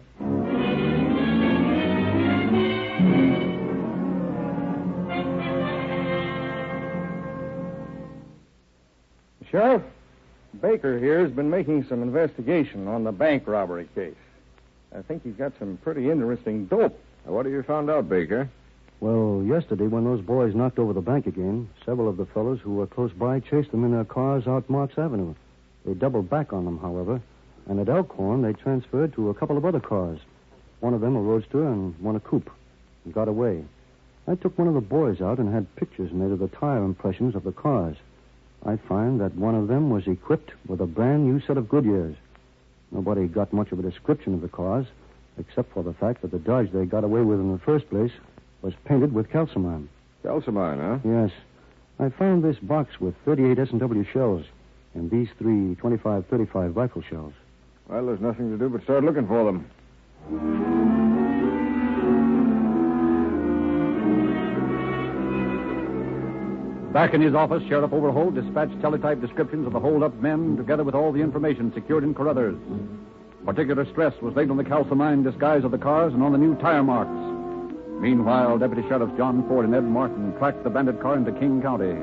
Sheriff, Baker here has been making some investigation on the bank robbery case. I think he's got some pretty interesting dope. What have you found out, Baker? Well, yesterday when those boys knocked over the bank again, several of the fellows who were close by chased them in their cars out Marks Avenue. They doubled back on them, however, and at Elkhorn they transferred to a couple of other cars. One of them a roadster and one a coupe, and got away. I took one of the boys out and had pictures made of the tire impressions of the cars. I find that one of them was equipped with a brand new set of Goodyears. Nobody got much of a description of the cars, except for the fact that the Dodge they got away with in the first place was painted with calcimine. Kalsomined, huh? Yes. I found this box with 38 S&W shells and these 3 25-35 rifle shells. Well, there's nothing to do but start looking for them. Back in his office, Sheriff Overholt dispatched teletype descriptions of the hold-up men together with all the information secured in Carruthers. Particular stress was laid on the calcimined disguise of the cars and on the new tire marks. Meanwhile, Deputy Sheriffs John Ford and Ed Martin tracked the bandit car into King County.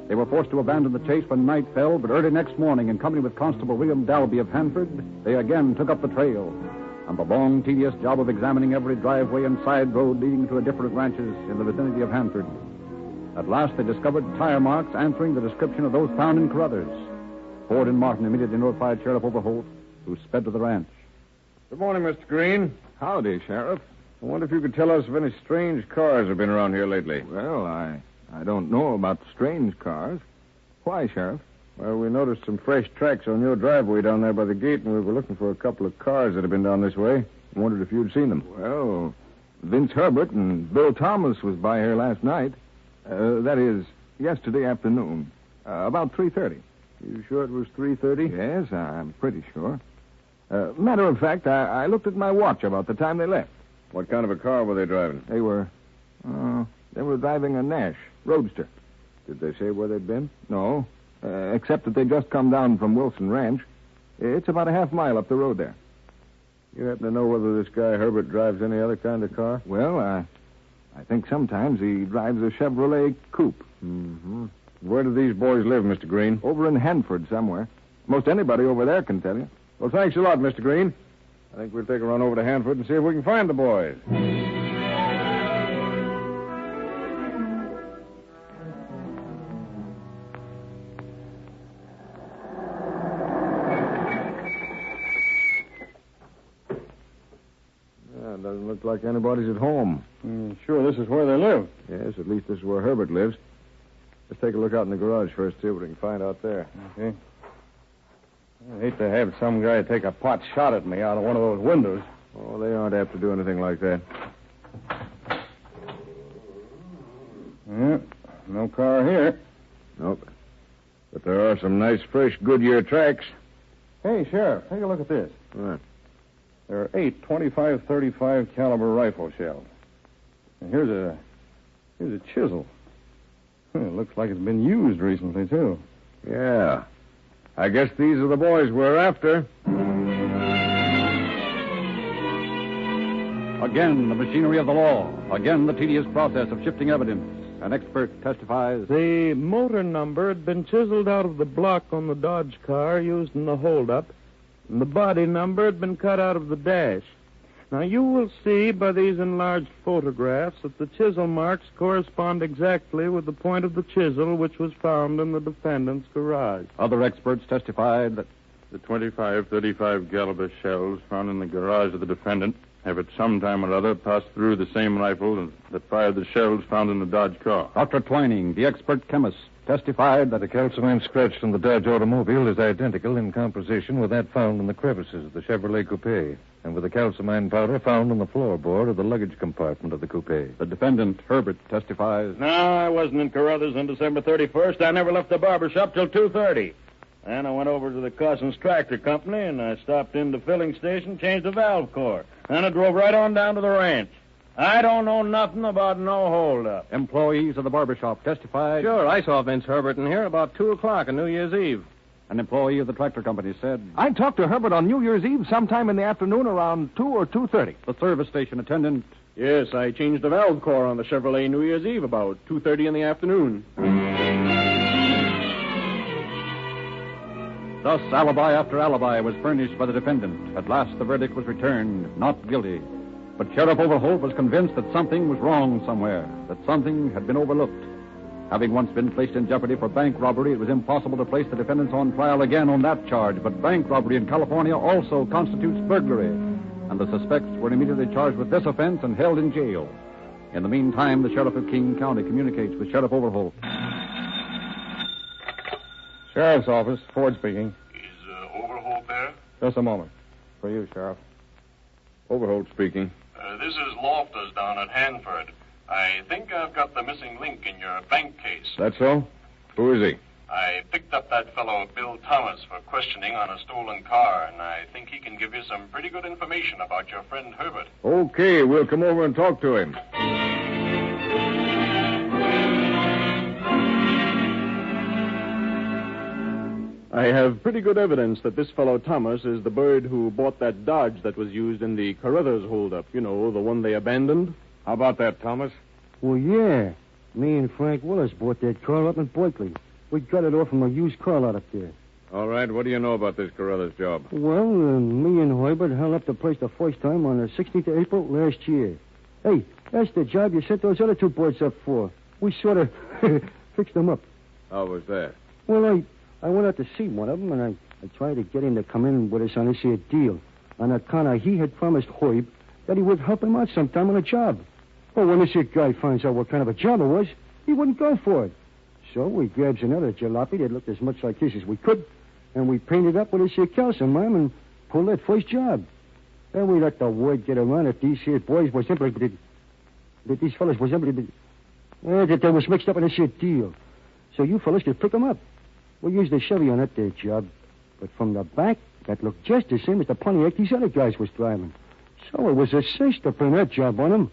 They were forced to abandon the chase when night fell, but early next morning, in company with Constable William Dalby of Hanford, they again took up the trail. And the long, tedious job of examining every driveway and side road leading to different ranches in the vicinity of Hanford. At last, they discovered tire marks answering the description of those found in Carruthers. Ford and Martin immediately notified Sheriff Overholt, who sped to the ranch. Good morning, Mr. Green. Howdy, Sheriff. I wonder if you could tell us if any strange cars have been around here lately. Well, I don't know about strange cars. Why, Sheriff? Well, we noticed some fresh tracks on your driveway down there by the gate, and we were looking for a couple of cars that have been down this way. I wondered if you'd seen them. Well, Vince Herbert and Bill Thomas was by here last night. That is, yesterday afternoon. About 3:30. You sure it was 3:30? Yes, I'm pretty sure. Matter of fact, I looked at my watch about the time they left. What kind of a car were they driving? They were driving a Nash Roadster. Did they say where they'd been? No, except that they just come down from Wilson Ranch. It's about a half mile up the road there. You happen to know whether this guy Herbert drives any other kind of car? Well, I think sometimes he drives a Chevrolet coupe. Mm-hmm. Where do these boys live, Mr. Green? Over in Hanford somewhere. Most anybody over there can tell you. Well, thanks a lot, Mr. Green. I think we'll take a run over to Hanford and see if we can find the boys. doesn't look like anybody's at home. Sure, this is where they live. Yes, at least this is where Herbert lives. Let's take a look out in the garage first, see what we can find out there. Okay. I hate to have some guy take a pot shot at me out of one of those windows. Oh, they aren't apt to do anything like that. Yeah, no car here. Nope. But there are some nice, fresh Goodyear tracks. Hey, Sheriff, take a look at this. What? There are 8 .25-35 caliber rifle shells. And here's a chisel. It looks like it's been used recently, too. Yeah. I guess these are the boys we're after. Again, the machinery of the law. Again, the tedious process of shifting evidence. An expert testifies. The motor number had been chiseled out of the block on the Dodge car used in the holdup, and the body number had been cut out of the dash. Now, you will see by these enlarged photographs that the chisel marks correspond exactly with the point of the chisel which was found in the defendant's garage. Other experts testified that the 25-35 caliber shells found in the garage of the defendant have at some time or other passed through the same rifle that fired the shells found in the Dodge car. Dr. Twining, the expert chemist, testified that the calcimine scratch from the Dodge automobile is identical in composition with that found in the crevices of the Chevrolet coupe, and with the calcimine powder found on the floorboard of the luggage compartment of the coupe. The defendant, Herbert, testifies. No, I wasn't in Carruthers on December 31st. I never left the barber shop till 2:30. Then I went over to the Cousins Tractor Company, and I stopped in the filling station, changed the valve core. Then I drove right on down to the ranch. I don't know nothing about no holdup. Employees of the barbershop testified. Sure, I saw Vince Herbert in here about 2 o'clock on New Year's Eve. An employee of the tractor company said, I talked to Herbert on New Year's Eve sometime in the afternoon around 2 or 2:30. The service station attendant. Yes, I changed the valve core on the Chevrolet New Year's Eve about 2:30 in the afternoon. Thus, alibi after alibi was furnished by the defendant. At last, the verdict was returned, not guilty. But Sheriff Overholt was convinced that something was wrong somewhere, that something had been overlooked. Having once been placed in jeopardy for bank robbery, it was impossible to place the defendants on trial again on that charge. But bank robbery in California also constitutes burglary, and the suspects were immediately charged with this offense and held in jail. In the meantime, the Sheriff of King County communicates with Sheriff Overholt. Sheriff's office, Ford speaking. Is Overholt there? Just a moment. For you, Sheriff. Overholt speaking. This is Loftus down at Hanford. I think I've got the missing link in your bank case. That so? Who is he? I picked up that fellow, Bill Thomas, for questioning on a stolen car, and I think he can give you some pretty good information about your friend Herbert. Okay, we'll come over and talk to him. I have pretty good evidence that this fellow Thomas is the bird who bought that Dodge that was used in the Carruthers holdup. You know, the one they abandoned. How about that, Thomas? Well, yeah. Me and Frank Willis bought that car up in Berkeley. We got it off from a used car lot up there. All right, what do you know about this Carruthers job? Well, me and Herbert held up the place the first time on the 16th of April last year. Hey, that's the job you sent those other 2 boys up for. We sort of fixed them up. How was that? Well, I went out to see one of them, and I tried to get him to come in with us on this here deal. On account of he had promised Herb that he would help him out sometime on a job. Well, when this here guy finds out what kind of a job it was, he wouldn't go for it. So we grabs another jalopy that looked as much like his as we could, and we painted up with this here calcimine and pulled that first job. Then we let the word get around that these here boys were simply... that these fellas were simply... that they was mixed up in this here deal. So you fellas could pick them up. We used the Chevy on that there job, but from the back, that looked just the same as the Pontiac these other guys was driving. So it was a cinch to pin that job on them.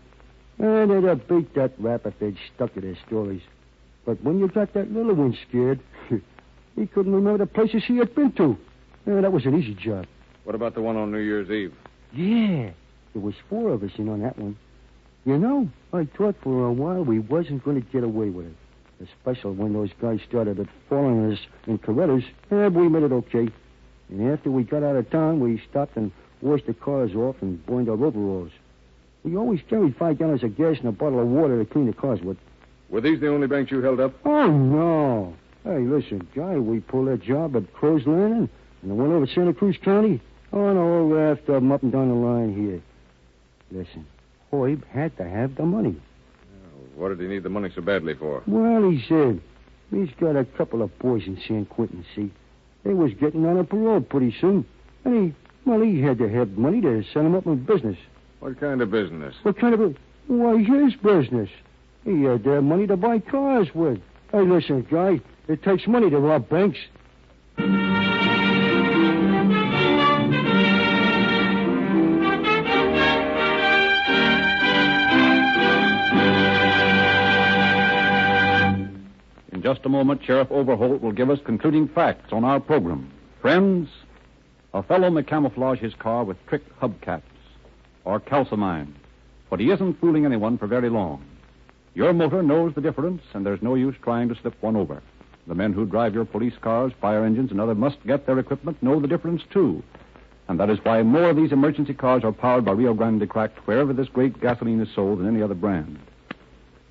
And they'd have beat that rap if they'd stuck to their stories. But when you got that little one scared, he couldn't remember the places he had been to. That was an easy job. What about the one on New Year's Eve? Yeah, there was 4 of us in on that one. You know, I thought for a while we wasn't going to get away with it. Especially when those guys started at following us in Carruthers. But we made it okay. And after we got out of town, we stopped and washed the cars off and burned our overalls. We always carried 5 gallons of gas and a bottle of water to clean the cars with. Were these the only banks you held up? Oh, no. Hey, listen, Guy, we pulled that job at Crow's Landing and the one over Santa Cruz County. Oh, and a whole raft of them up and down the line here. Listen, Hoyb had to have the money. What did he need the money so badly for? Well, he said he's got a couple of boys in San Quentin, see? They was getting on a parole pretty soon. And he had to have money to send them up in business. What kind of business? What kind of Why, his business. He had to have money to buy cars with. Hey, listen, guy, it takes money to rob banks. In just a moment, Sheriff Overholt will give us concluding facts on our program. Friends, a fellow may camouflage his car with trick hubcaps or calcimine, but he isn't fooling anyone for very long. Your motor knows the difference, and there's no use trying to slip one over. The men who drive your police cars, fire engines, and other must-get-their equipment know the difference, too. And that is why more of these emergency cars are powered by Rio Grande Cracked wherever this great gasoline is sold than any other brand.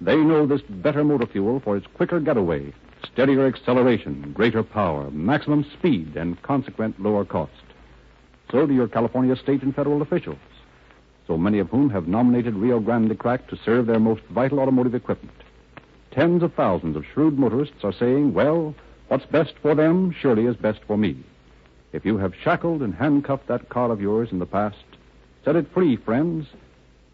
They know this better motor fuel for its quicker getaway, steadier acceleration, greater power, maximum speed, and consequent lower cost. So do your California state and federal officials, so many of whom have nominated Rio Grande Cracked to serve their most vital automotive equipment. Tens of thousands of shrewd motorists are saying, well, what's best for them surely is best for me. If you have shackled and handcuffed that car of yours in the past, set it free, friends.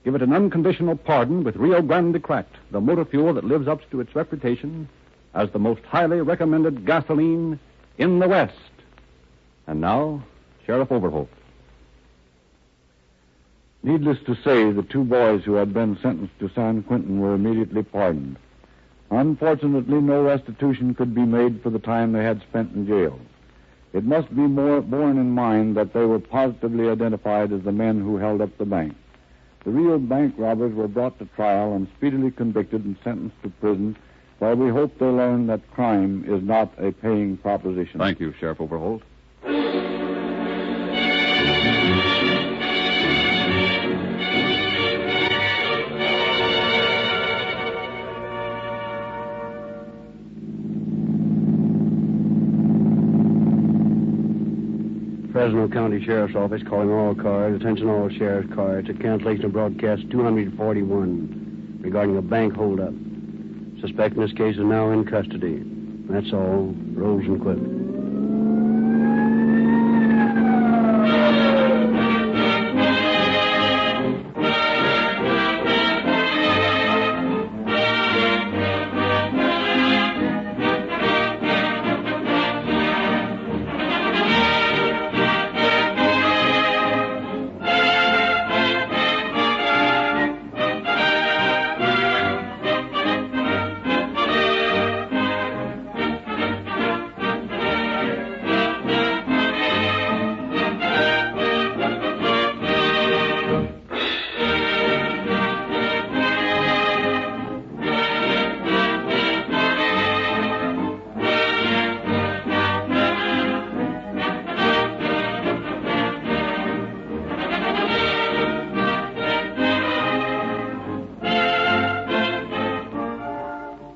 Give it an unconditional pardon with Rio Grande Cracked, the motor fuel that lives up to its reputation as the most highly recommended gasoline in the West. And now, Sheriff Overholt. Needless to say, the two boys who had been sentenced to San Quentin were immediately pardoned. Unfortunately, no restitution could be made for the time they had spent in jail. It must be borne in mind that they were positively identified as the men who held up the bank. The real bank robbers were brought to trial and speedily convicted and sentenced to prison, while we hope they learn that crime is not a paying proposition. Thank you, Sheriff Overholt. Fresno County Sheriff's Office calling all cars. Attention all sheriff's cars. A cancellation of broadcast 241 regarding a bank holdup. Suspect in this case is now in custody. That's all. Rolls and quit.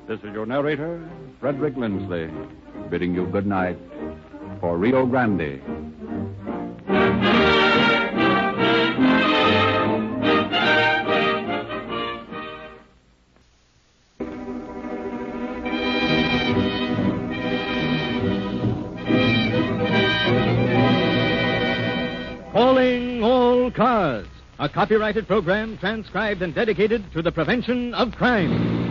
This is your narrator, Frederick Lindsley, bidding you good night for Rio Grande. Calling All Cars, a copyrighted program transcribed and dedicated to the prevention of crime.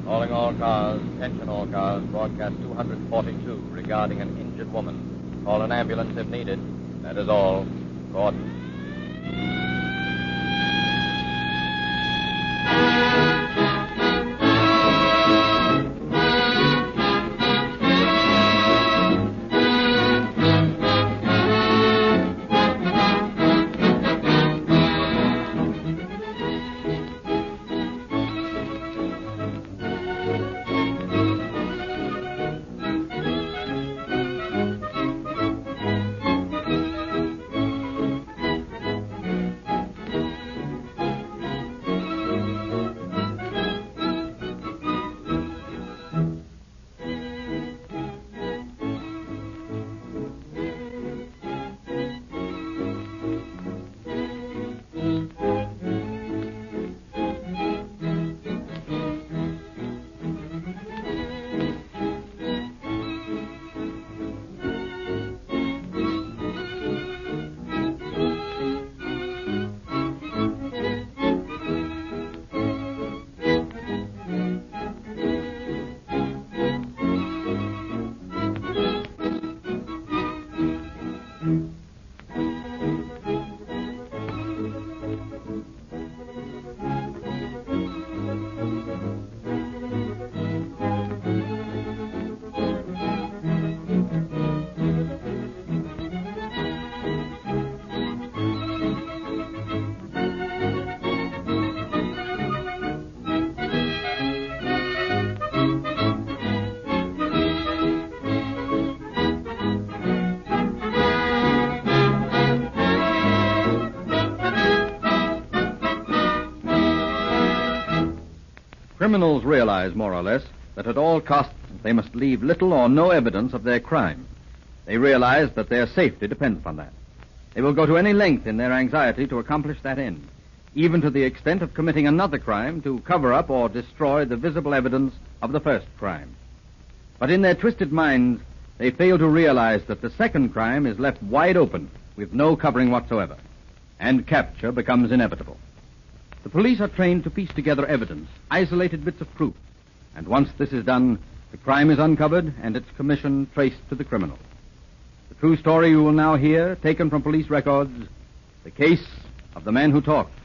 Calling all cars, attention all cars, broadcast 242 regarding an injured woman. Call an ambulance if needed. That is all. Gordon. Criminals realize, more or less, that at all costs they must leave little or no evidence of their crime. They realize that their safety depends upon that. They will go to any length in their anxiety to accomplish that end, even to the extent of committing another crime to cover up or destroy the visible evidence of the first crime. But in their twisted minds, they fail to realize that the second crime is left wide open with no covering whatsoever, and capture becomes inevitable. The police are trained to piece together evidence, isolated bits of proof, and once this is done, the crime is uncovered and its commission traced to the criminal. The true story you will now hear, taken from police records, the case of the man who talked.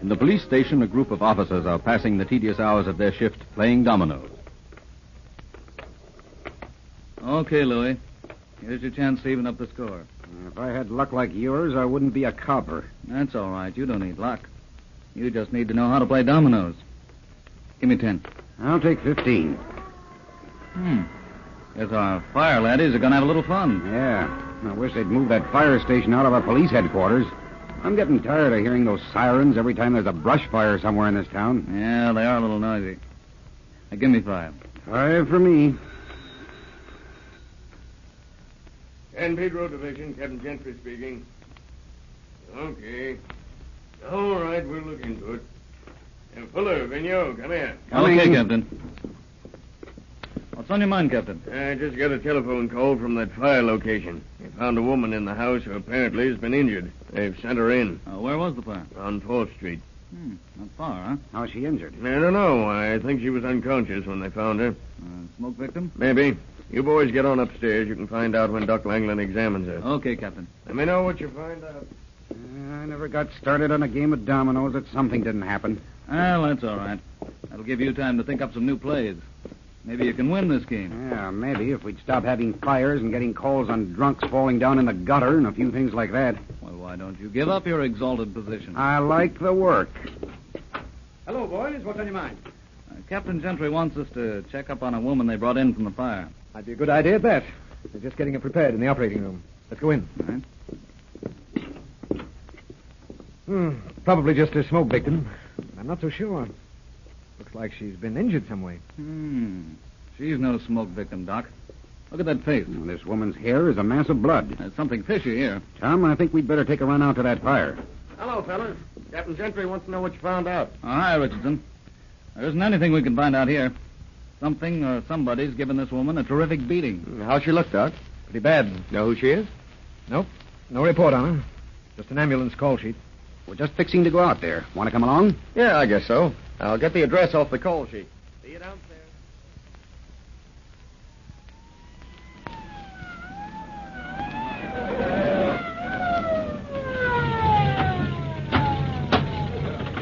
In the police station, a group of officers are passing the tedious hours of their shift playing dominoes. Okay, Louis. Here's your chance to even up the score. If I had luck like yours, I wouldn't be a copper. That's all right. You don't need luck. You just need to know how to play dominoes. Give me 10. I'll take 15. Guess our fire laddies are going to have a little fun. Yeah. I wish they'd move that fire station out of our police headquarters. I'm getting tired of hearing those sirens every time there's a brush fire somewhere in this town. Yeah, they are a little noisy. Now, give me 5. 5 for me. San Pedro Division, Captain Gentry speaking. Okay. All right, we'll look into it. And Fuller, Vigneault, come here. Okay, Captain. What's on your mind, Captain? I just got a telephone call from that fire location. They found a woman in the house who apparently has been injured. They've sent her in. Where was the fire? On 4th Street. Not far, huh? How's she injured? I don't know. I think she was unconscious when they found her. Smoke victim? Maybe. You boys get on upstairs. You can find out when Doc Langland examines her. Okay, Captain. Let me know what you find out. I never got started on a game of dominoes that something didn't happen. Well, that's all right. That'll give you time to think up some new plays. Maybe you can win this game. Yeah, maybe if we'd stop having fires and getting calls on drunks falling down in the gutter and a few things like that. Well, why don't you give up your exalted position? I like the work. Hello, boys. What's on your mind? Captain Gentry wants us to check up on a woman they brought in from the fire. Might be a good idea at that. They're just getting her prepared in the operating room. Let's go in. All right. Probably just a smoke victim. I'm not so sure. Looks like she's been injured some way. She's no smoke victim, Doc. Look at that face. This woman's hair is a mass of blood. There's something fishy here. Tom, I think we'd better take a run out to that fire. Hello, fellas. Captain Gentry wants to know what you found out. Hi, Richardson. There isn't anything we can find out here. Something or somebody's given this woman a terrific beating. How's she look, Doc? Pretty bad. Know who she is? Nope. No report on her. Just an ambulance call sheet. We're just fixing to go out there. Want to come along? Yeah, I guess so. I'll get the address off the call sheet. See you downstairs.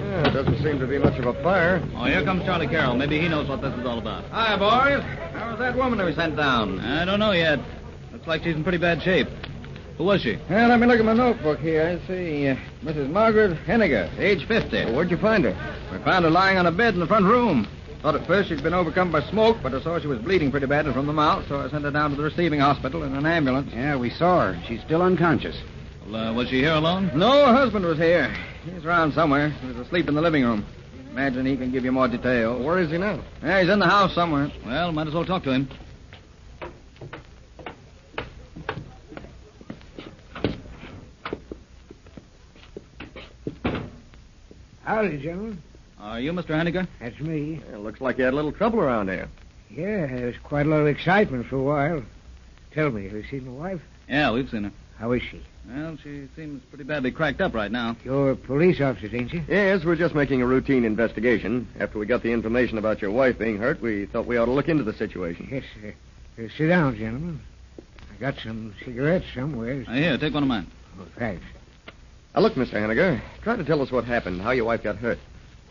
Yeah, it doesn't seem to be much of a fire. Oh, here comes Charlie Carroll. Maybe he knows what this is all about. Hi, boys. How was that woman that we sent down? I don't know yet. Looks like she's in pretty bad shape. Who was she? Well, let me look at my notebook here. I see Mrs. Margaret Henniger, age 50. Well, where'd you find her? We found her lying on a bed in the front room. Thought at first she'd been overcome by smoke, but I saw she was bleeding pretty badly from the mouth, so I sent her down to the receiving hospital in an ambulance. Yeah, we saw her. She's still unconscious. Well, was she here alone? No, her husband was here. He's around somewhere. He was asleep in the living room. Imagine he can give you more details. Where is he now? Yeah, he's in the house somewhere. Well, might as well talk to him. Howdy, gentlemen. Are you Mr. Henniger? That's me. It looks like you had a little trouble around here. Yeah, there's quite a lot of excitement for a while. Tell me, have you seen my wife? Yeah, we've seen her. How is she? Well, she seems pretty badly cracked up right now. You're police officers, ain't you? Yes, we're just making a routine investigation. After we got the information about your wife being hurt, we thought we ought to look into the situation. Yes, sir. Sit down, gentlemen. I got some cigarettes somewhere. Here, take one of mine. Oh, thanks. Now, look, Mr. Henniger, try to tell us what happened, how your wife got hurt.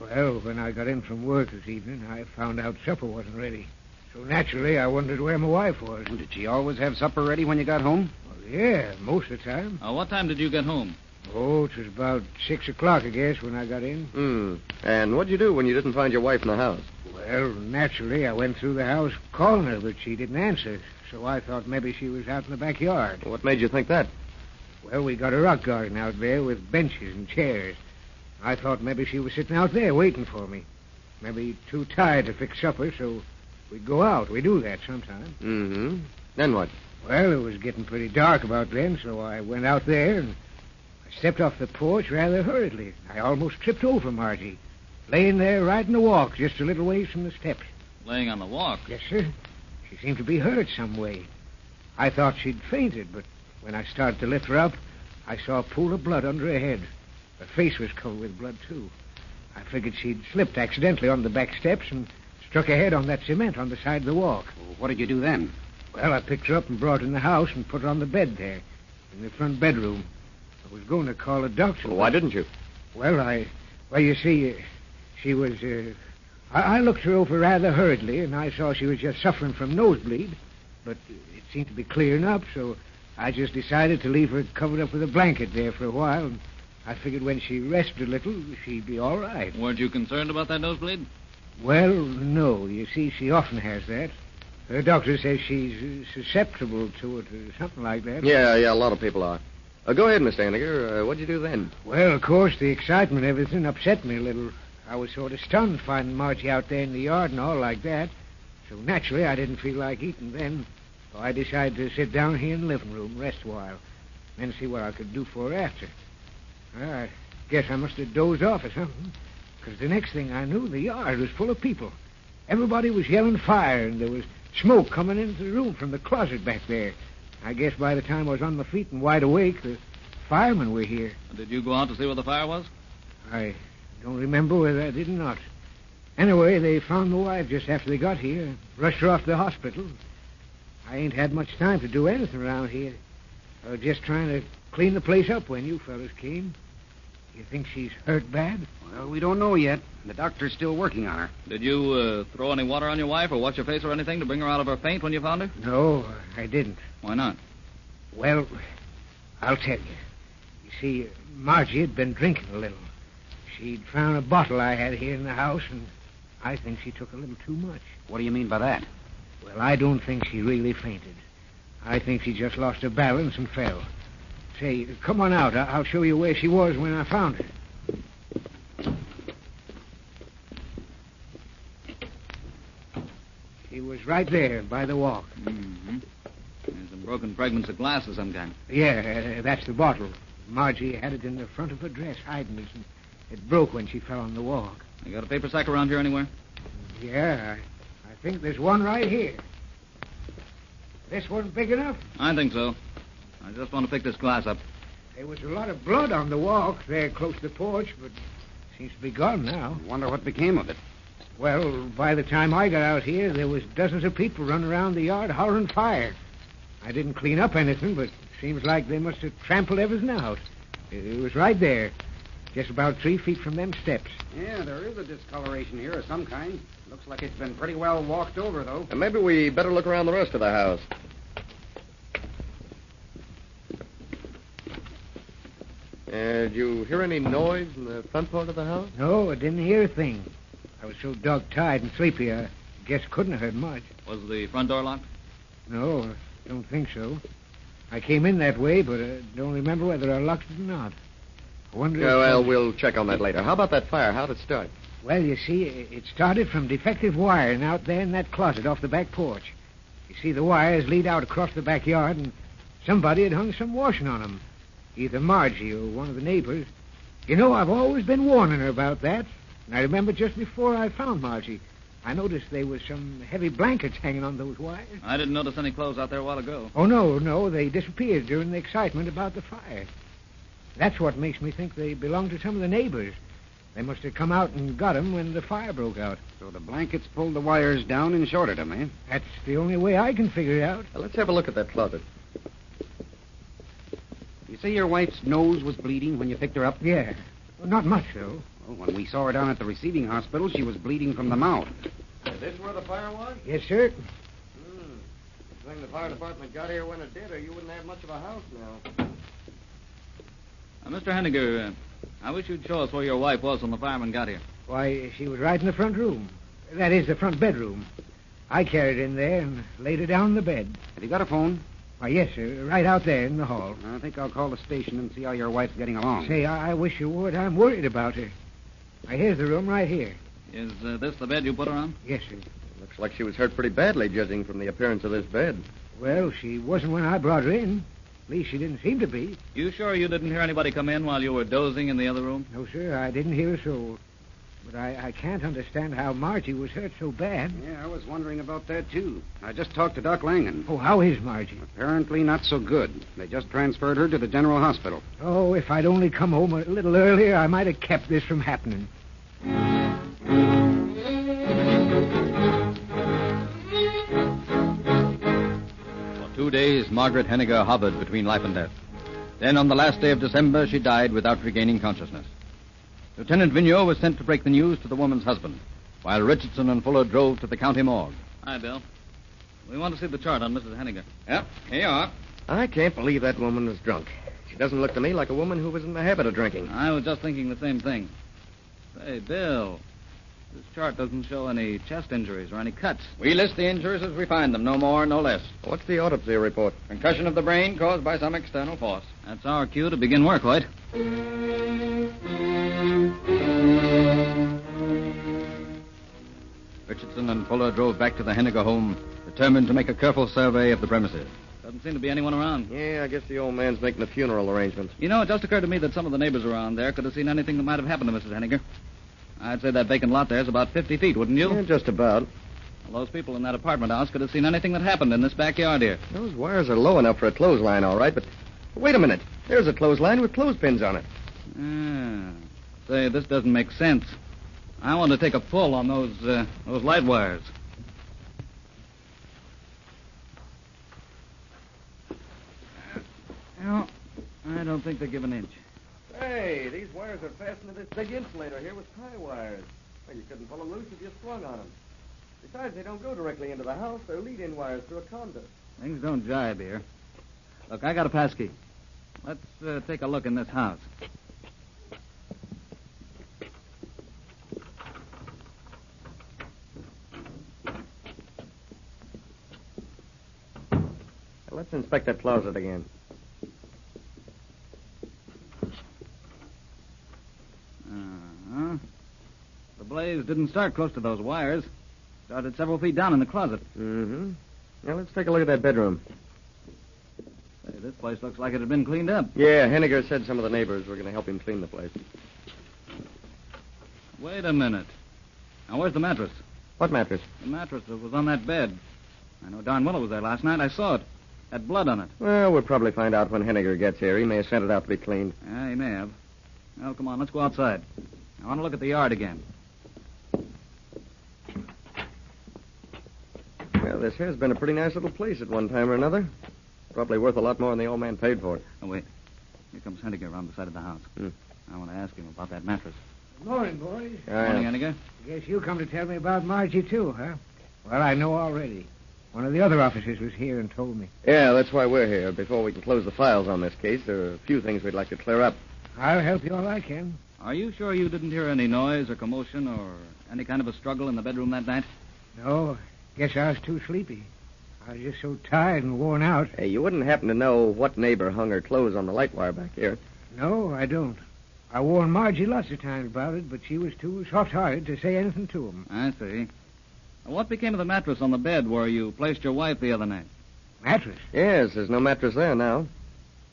Well, when I got in from work this evening, I found out supper wasn't ready. So naturally, I wondered where my wife was. Did she always have supper ready when you got home? Well, yeah, most of the time. What time did you get home? Oh, it was about 6 o'clock, I guess, when I got in. And what'd you do when you didn't find your wife in the house? Well, naturally, I went through the house calling her, but she didn't answer. so I thought maybe she was out in the backyard. What made you think that? Well, we got a rock garden out there with benches and chairs. I thought maybe she was sitting out there waiting for me. Maybe too tired to fix supper, so we'd go out. We do that sometimes. Mm-hmm. Then what? Well, it was getting pretty dark about then, so I went out there and I stepped off the porch rather hurriedly. I almost tripped over Margie, laying there right in the walk, just a little ways from the steps. Laying on the walk? Yes, sir. She seemed to be hurt some way. I thought she'd fainted, but when I started to lift her up, I saw a pool of blood under her head. Her face was covered with blood, too. I figured she'd slipped accidentally on the back steps and struck her head on that cement on the side of the walk. Well, what did you do then? Well, I picked her up and brought her in the house and put her on the bed there, in the front bedroom. I was going to call a doctor. Well, why didn't you? Well, you see, she was, I looked her over rather hurriedly, and I saw she was just suffering from nosebleed, but it seemed to be clearing up, so I just decided to leave her covered up with a blanket there for a while, and I figured when she rested a little, she'd be all right. Weren't you concerned about that nosebleed? Well, no. You see, she often has that. Her doctor says she's susceptible to it or something like that. Yeah, a lot of people are. Go ahead, Mr. Henniger. What'd you do then? Well, of course, the excitement and everything upset me a little. I was sort of stunned finding Margie out there in the yard and all like that. So naturally, I didn't feel like eating then. So I decided to sit down here in the living room, rest a while, then see what I could do for her after. I guess I must have dozed off or something, because the next thing I knew, the yard was full of people. Everybody was yelling fire, and there was smoke coming into the room from the closet back there. I guess by the time I was on my feet and wide awake, the firemen were here. Did you go out to see where the fire was? I don't remember whether I did or not. Anyway, they found the wife just after they got here, rushed her off to the hospital. I ain't had much time to do anything around here. I was just trying to clean the place up when you fellas came. You think she's hurt bad? Well, we don't know yet. The doctor's still working on her. Did you throw any water on your wife or wash her face or anything to bring her out of her faint when you found her? No, I didn't. Why not? Well, I'll tell you. You see, Margie had been drinking a little. She'd found a bottle I had here in the house, and I think she took a little too much. What do you mean by that? Well, I don't think she really fainted. I think she just lost her balance and fell. Say, come on out. I'll show you where she was when I found her. She was right there by the walk. Mm-hmm. There's some broken fragments of glass of some kind. Yeah, that's the bottle. Margie had it in the front of her dress, hiding it, and it broke when she fell on the walk. You got a paper sack around here anywhere? Yeah, I think there's one right here. This one big enough? I think so. I just want to pick this glass up. There was a lot of blood on the walk there close to the porch, but it seems to be gone now. Wonder what became of it. Well, by the time I got out here, there was dozens of people running around the yard hollering fire. I didn't clean up anything, but it seems like they must have trampled everything out. It was right there, just about 3 feet from them steps. Yeah, there is a discoloration here of some kind. Looks like it's been pretty well walked over, though. And maybe we better look around the rest of the house. Did you hear any noise in the front part of the house? No, I didn't hear a thing. I was so dog-tired and sleepy, I guess couldn't have heard much. Was the front door locked? No, I don't think so. I came in that way, but I don't remember whether I locked it or not. I wonder Yeah, well, we'll check on that later. How about that fire? How'd it start? Well, you see, it started from defective wiring out there in that closet off the back porch. You see, the wires lead out across the backyard, and somebody had hung some washing on them. Either Margie or one of the neighbors. You know, I've always been warning her about that. And I remember just before I found Margie, I noticed there was some heavy blankets hanging on those wires. I didn't notice any clothes out there a while ago. Oh, no. They disappeared during the excitement about the fire. That's what makes me think they belonged to some of the neighbors. They must have come out and got them when the fire broke out. So the blankets pulled the wires down and shorted them, eh? That's the only way I can figure it out. Well, let's have a look at that closet. You say your wife's nose was bleeding when you picked her up? Yeah. Well, not much, though. Well, when we saw her down at the receiving hospital, she was bleeding from the mouth. Is this where the fire was? Yes, sir. Good thing the fire department got here when it did, or you wouldn't have much of a house now. Mr. Henniger, I wish you'd show us where your wife was when the firemen got here. Why, she was right in the front room. That is, the front bedroom. I carried her in there and laid her down in the bed. Have you got a phone? Why, yes, sir. Right out there in the hall. I think I'll call the station and see how your wife's getting along. Say, I wish you would. I'm worried about her. Now, here's the room right here. Is this the bed you put her on? Yes, sir. Looks like she was hurt pretty badly, judging from the appearance of this bed. Well, she wasn't when I brought her in. At least she didn't seem to be. You sure you didn't hear anybody come in while you were dozing in the other room? No, sir, I didn't hear a soul. But I can't understand how Margie was hurt so bad. Yeah, I was wondering about that, too. I just talked to Doc Langan. Oh, how is Margie? Apparently not so good. They just transferred her to the general hospital. Oh, if I'd only come home a little earlier, I might have kept this from happening. For 2 days, Margaret Henniger hovered between life and death. Then, on the last day of December, she died without regaining consciousness. Lieutenant Vigneault was sent to break the news to the woman's husband, while Richardson and Fuller drove to the county morgue. Hi, Bill. We want to see the chart on Mrs. Henniger. Yep, here you are. I can't believe that woman was drunk. She doesn't look to me like a woman who was in the habit of drinking. I was just thinking the same thing. Say, Bill, this chart doesn't show any chest injuries or any cuts. We list the injuries as we find them, no more, no less. What's the autopsy report? Concussion of the brain caused by some external force. That's our cue to begin work, Hoyt. Richardson and Fuller drove back to the Henniger home, determined to make a careful survey of the premises. Doesn't seem to be anyone around. Yeah, I guess the old man's making the funeral arrangements. You know, it just occurred to me that some of the neighbors around there could have seen anything that might have happened to Mrs. Henniger. I'd say that vacant lot there is about 50 feet, wouldn't you? Yeah, just about. Well, those people in that apartment house could have seen anything that happened in this backyard here. Those wires are low enough for a clothesline, all right, but wait a minute. There's a clothesline with clothespins on it. Say, this doesn't make sense. I want to take a pull on those light wires. No, I don't think they give an inch. Hey, these wires are fastened to this big insulator here with tie wires. Well, you couldn't pull them loose if you swung on them. Besides, they don't go directly into the house. They're lead-in wires through a conduit. Things don't jibe here. Look, I got a passkey. Let's take a look in this house. Let's inspect that closet again. The blaze didn't start close to those wires. Started several feet down in the closet. Mm-hmm. Now, let's take a look at that bedroom. Say, this place looks like it had been cleaned up. Yeah, Henniger said some of the neighbors were going to help him clean the place. Wait a minute. Now, where's the mattress? What mattress? The mattress that was on that bed. I know darn well it was there last night. I saw it. Had blood on it. Well, we'll probably find out when Henniger gets here. He may have sent it out to be cleaned. Yeah, he may have. Well, come on, let's go outside. I want to look at the yard again. Well, this has been a pretty nice little place at one time or another. Probably worth a lot more than the old man paid for it. Oh, wait. Here comes Henniger around the side of the house. I want to ask him about that mattress. Good morning, boys. Morning, Henniger. Guess you come to tell me about Margie, too, huh? Well, I know already. One of the other officers was here and told me. Yeah, that's why we're here. Before we can close the files on this case, there are a few things we'd like to clear up. I'll help you all I can. Are you sure you didn't hear any noise or commotion or any kind of a struggle in the bedroom that night? No, guess I was too sleepy. I was just so tired and worn out. Hey, you wouldn't happen to know what neighbor hung her clothes on the light wire back here? No, I don't. I warned Margie lots of times about it, but she was too soft-hearted to say anything to him. I see. What became of the mattress on the bed where you placed your wife the other night? Mattress? Yes, there's no mattress there now.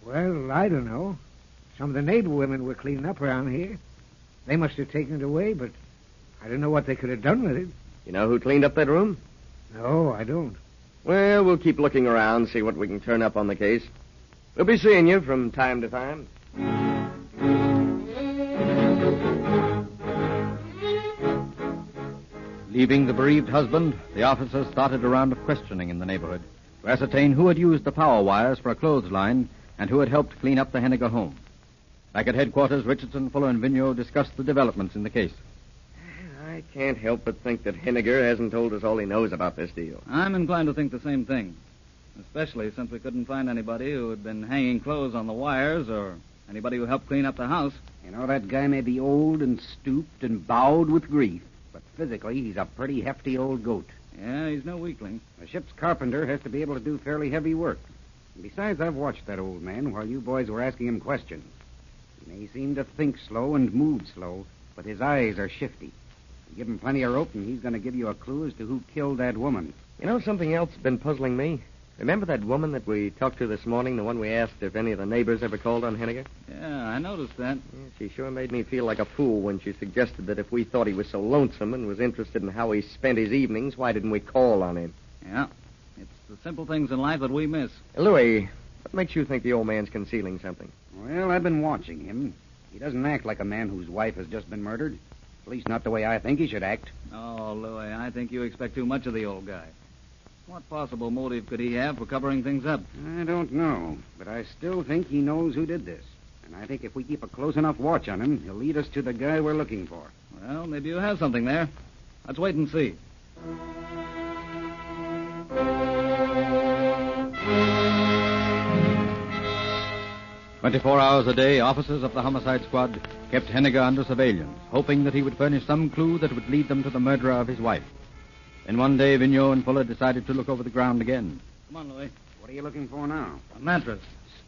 Well, I don't know. Some of the neighbor women were cleaning up around here. They must have taken it away, but I don't know what they could have done with it. You know who cleaned up that room? No, I don't. Well, we'll keep looking around, see what we can turn up on the case. We'll be seeing you from time to time. Leaving the bereaved husband, the officers started a round of questioning in the neighborhood to ascertain who had used the power wires for a clothesline and who had helped clean up the Henniger home. Back at headquarters, Richardson, Fuller, and Vigneault discussed the developments in the case. I can't help but think that Henniger hasn't told us all he knows about this deal. I'm inclined to think the same thing, especially since we couldn't find anybody who had been hanging clothes on the wires or anybody who helped clean up the house. You know, that guy may be old and stooped and bowed with grief, but physically he's a pretty hefty old goat. Yeah, he's no weakling. A ship's carpenter has to be able to do fairly heavy work. Besides, I've watched that old man while you boys were asking him questions. He may seem to think slow and move slow, but his eyes are shifty. You give him plenty of rope, and he's going to give you a clue as to who killed that woman. You know, something else has been puzzling me. Remember that woman that we talked to this morning, the one we asked if any of the neighbors ever called on Henniger? Yeah, I noticed that. Yeah, she sure made me feel like a fool when she suggested that if we thought he was so lonesome and was interested in how he spent his evenings, why didn't we call on him? Yeah, it's the simple things in life that we miss. Louis, what makes you think the old man's concealing something? Well, I've been watching him. He doesn't act like a man whose wife has just been murdered. At least not the way I think he should act. Oh, Louis, I think you expect too much of the old guy. What possible motive could he have for covering things up? I don't know, but I still think he knows who did this. And I think if we keep a close enough watch on him, he'll lead us to the guy we're looking for. Well, maybe you have something there. Let's wait and see. 24 hours a day, officers of the homicide squad kept Henniger under surveillance, hoping that he would furnish some clue that would lead them to the murderer of his wife. Then one day, Vigneault and Fuller decided to look over the ground again. Come on, Louis. What are you looking for now? A mattress.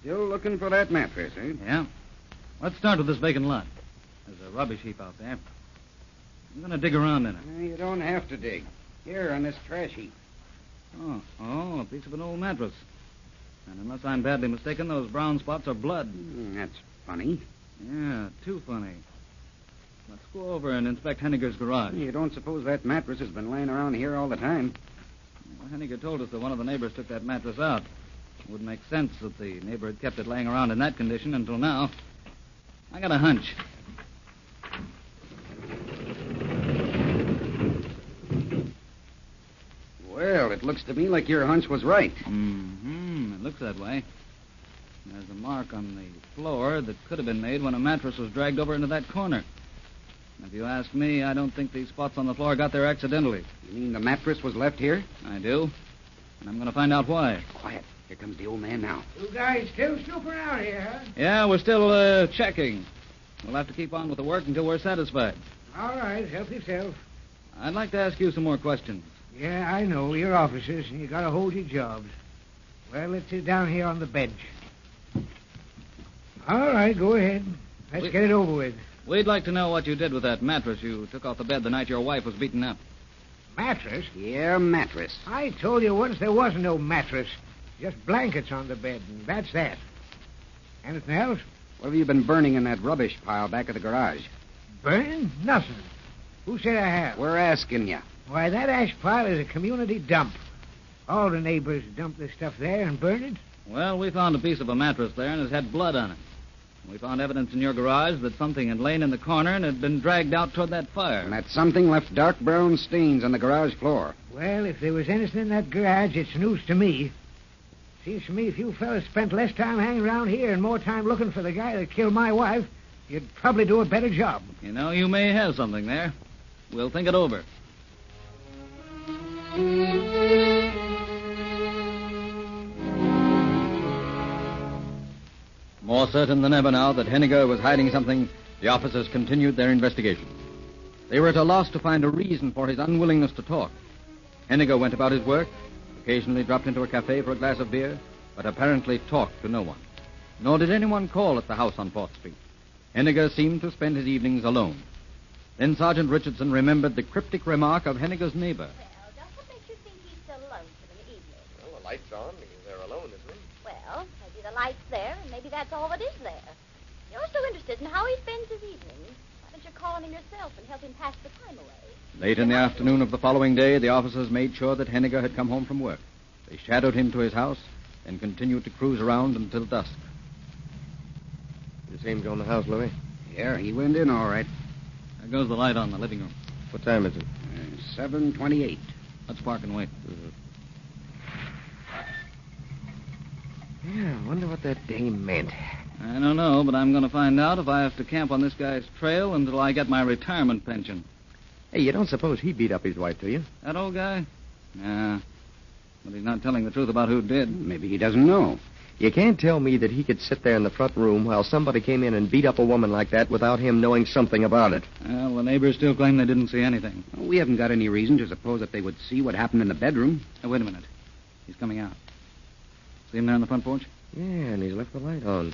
Still looking for that mattress, eh? Yeah. Let's start with this vacant lot. There's a rubbish heap out there. I'm going to dig around in it. You don't have to dig. Here, on this trash heap. Oh, a piece of an old mattress. And unless I'm badly mistaken, those brown spots are blood. That's funny. Yeah, too funny. Let's go over and inspect Henniger's garage. You don't suppose that mattress has been laying around here all the time? Well, Henniger told us that one of the neighbors took that mattress out. It wouldn't make sense that the neighbor had kept it laying around in that condition until now. I got a hunch. Well, it looks to me like your hunch was right. Mm-hmm. It looks that way. There's a mark on the floor that could have been made when a mattress was dragged over into that corner. If you ask me, I don't think these spots on the floor got there accidentally. You mean the mattress was left here? I do. And I'm going to find out why. Quiet. Here comes the old man now. You guys still snooping around here, huh? Yeah, we're still checking. We'll have to keep on with the work until we're satisfied. All right, help yourself. I'd like to ask you some more questions. Yeah, I know. You're officers, and you got to hold your jobs. Well, let's sit down here on the bench. All right, go ahead. Let's get it over with. We'd like to know what you did with that mattress you took off the bed the night your wife was beaten up. Mattress? Yeah, mattress. I told you once there wasn't no mattress. Just blankets on the bed, and that's that. Anything else? What have you been burning in that rubbish pile back of the garage? Burning? Nothing. Who said I have? We're asking you. Why, that ash pile is a community dump. All the neighbors dump this stuff there and burn it. Well, we found a piece of a mattress there, and it had blood on it. We found evidence in your garage that something had lain in the corner and had been dragged out toward that fire. And that something left dark brown stains on the garage floor. Well, if there was anything in that garage, it's news to me. Seems to me if you fellas spent less time hanging around here and more time looking for the guy that killed my wife, you'd probably do a better job. You know, you may have something there. We'll think it over. More certain than ever now that Henniger was hiding something, the officers continued their investigation. They were at a loss to find a reason for his unwillingness to talk. Henniger went about his work, occasionally dropped into a cafe for a glass of beer, but apparently talked to no one. Nor did anyone call at the house on 4th Street. Henniger seemed to spend his evenings alone. Then Sergeant Richardson remembered the cryptic remark of Henniger's neighbor. Well, just what makes you think he's so lonesome in the evening? Well, the light's on. They're alone, isn't it? Well, maybe the light's there, and maybe that's all that is there. You're so interested in how he spends his evenings. Why don't you call on him yourself and help him pass the time away? Late in the afternoon of the following day, the officers made sure that Henniger had come home from work. They shadowed him to his house and continued to cruise around until dusk. You see him go in the house, Louis? Yeah, he went in all right. There goes the light on the living room. What time is it? 7:28. Let's park and wait. Yeah, I wonder what that dame meant. I don't know, but I'm going to find out if I have to camp on this guy's trail until I get my retirement pension. Hey, you don't suppose he beat up his wife, do you? That old guy? Nah. But he's not telling the truth about who did. Maybe he doesn't know. You can't tell me that he could sit there in the front room while somebody came in and beat up a woman like that without him knowing something about it. Well, the neighbors still claim they didn't see anything. Well, we haven't got any reason to suppose that they would see what happened in the bedroom. Now, wait a minute. He's coming out. See him there on the front porch? Yeah, and he's left the light on.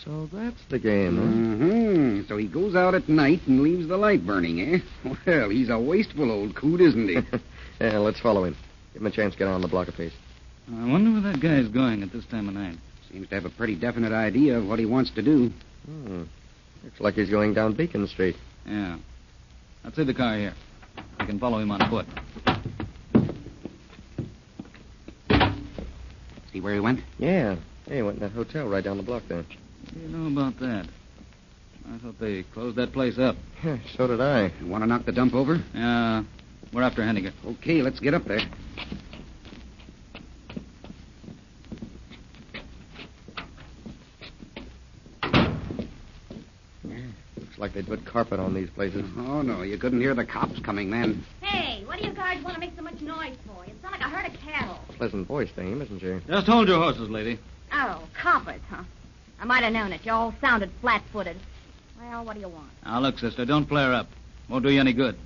So that's the game, huh? Mm-hmm. So he goes out at night and leaves the light burning, eh? Well, he's a wasteful old coot, isn't he? Yeah, let's follow him. Give him a chance to get on the block of pace. I wonder where that guy's going at this time of night. Seems to have a pretty definite idea of what he wants to do. Looks like he's going down Beacon Street. Yeah. Let's see the car here. We can follow him on foot. See where he went? Yeah. He went in that hotel right down the block there. What do you know about that? I thought they closed that place up. Yeah, so did I. You want to knock the dump over? Yeah. We're after Henniger. Okay, let's get up there. Looks like they put carpet on these places. Oh, no, you couldn't hear the cops coming then. Hey, what do you guys want to make so much noise for? You sound like a herd of cattle. Pleasant voice, dame, isn't she? Just hold your horses, lady. Oh, coppers, huh? I might have known it. You all sounded flat-footed. Well, what do you want? Now, look, sister, don't flare up. Won't do you any good.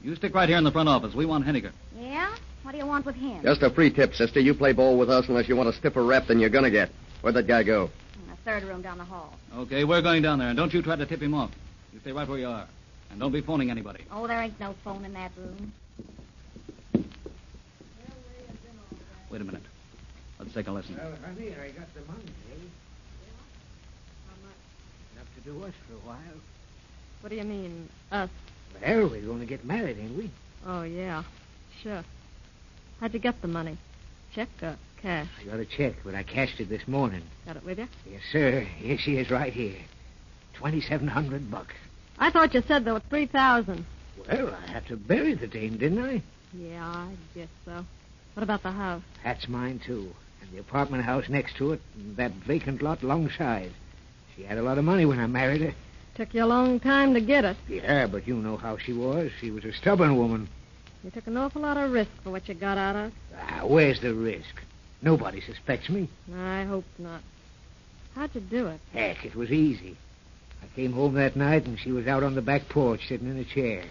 You stick right here in the front office. We want Henniger. Yeah? What do you want with him? Just a free tip, sister. You play ball with us unless you want a stiffer rep than you're going to get. Where'd that guy go? In the third room down the hall. Okay, we're going down there, and don't you try to tip him off. You stay right where you are. And don't be phoning anybody. Oh, there ain't no phone in that room. Wait a minute. Let's take a listen. Well, honey, I got the money, eh? How much? Enough to do us for a while. What do you mean, us? Well, we're going to get married, ain't we? Oh, yeah. Sure. How'd you get the money? Check or cash? I got a check, but I cashed it this morning. Got it with you? Yes, sir. Here she is right here. $2,700. I thought you said there was 3,000. Well, I had to bury the dame, didn't I? Yeah, I guess so. What about the house? That's mine, too. And the apartment house next to it, and that vacant lot alongside. She had a lot of money when I married her. Took you a long time to get it. Yeah, but you know how she was. She was a stubborn woman. You took an awful lot of risk for what you got out of. Where's the risk? Nobody suspects me. I hope not. How'd you do it? Heck, it was easy. I came home that night, and she was out on the back porch sitting in a chair.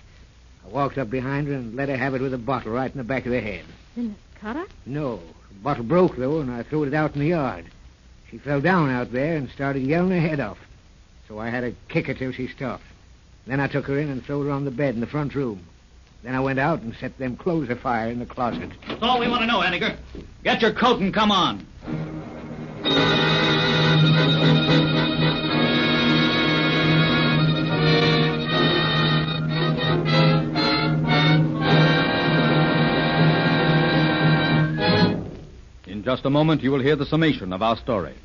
I walked up behind her and let her have it with a bottle right in the back of the head. Didn't it cut her? No. The bottle broke, though, and I threw it out in the yard. She fell down out there and started yelling her head off. So I had to kick her till she stopped. Then I took her in and threw her on the bed in the front room. Then I went out and set them clothes afire in the closet. That's all we want to know, Henniger. Get your coat and come on. In just a moment, you will hear the summation of our story.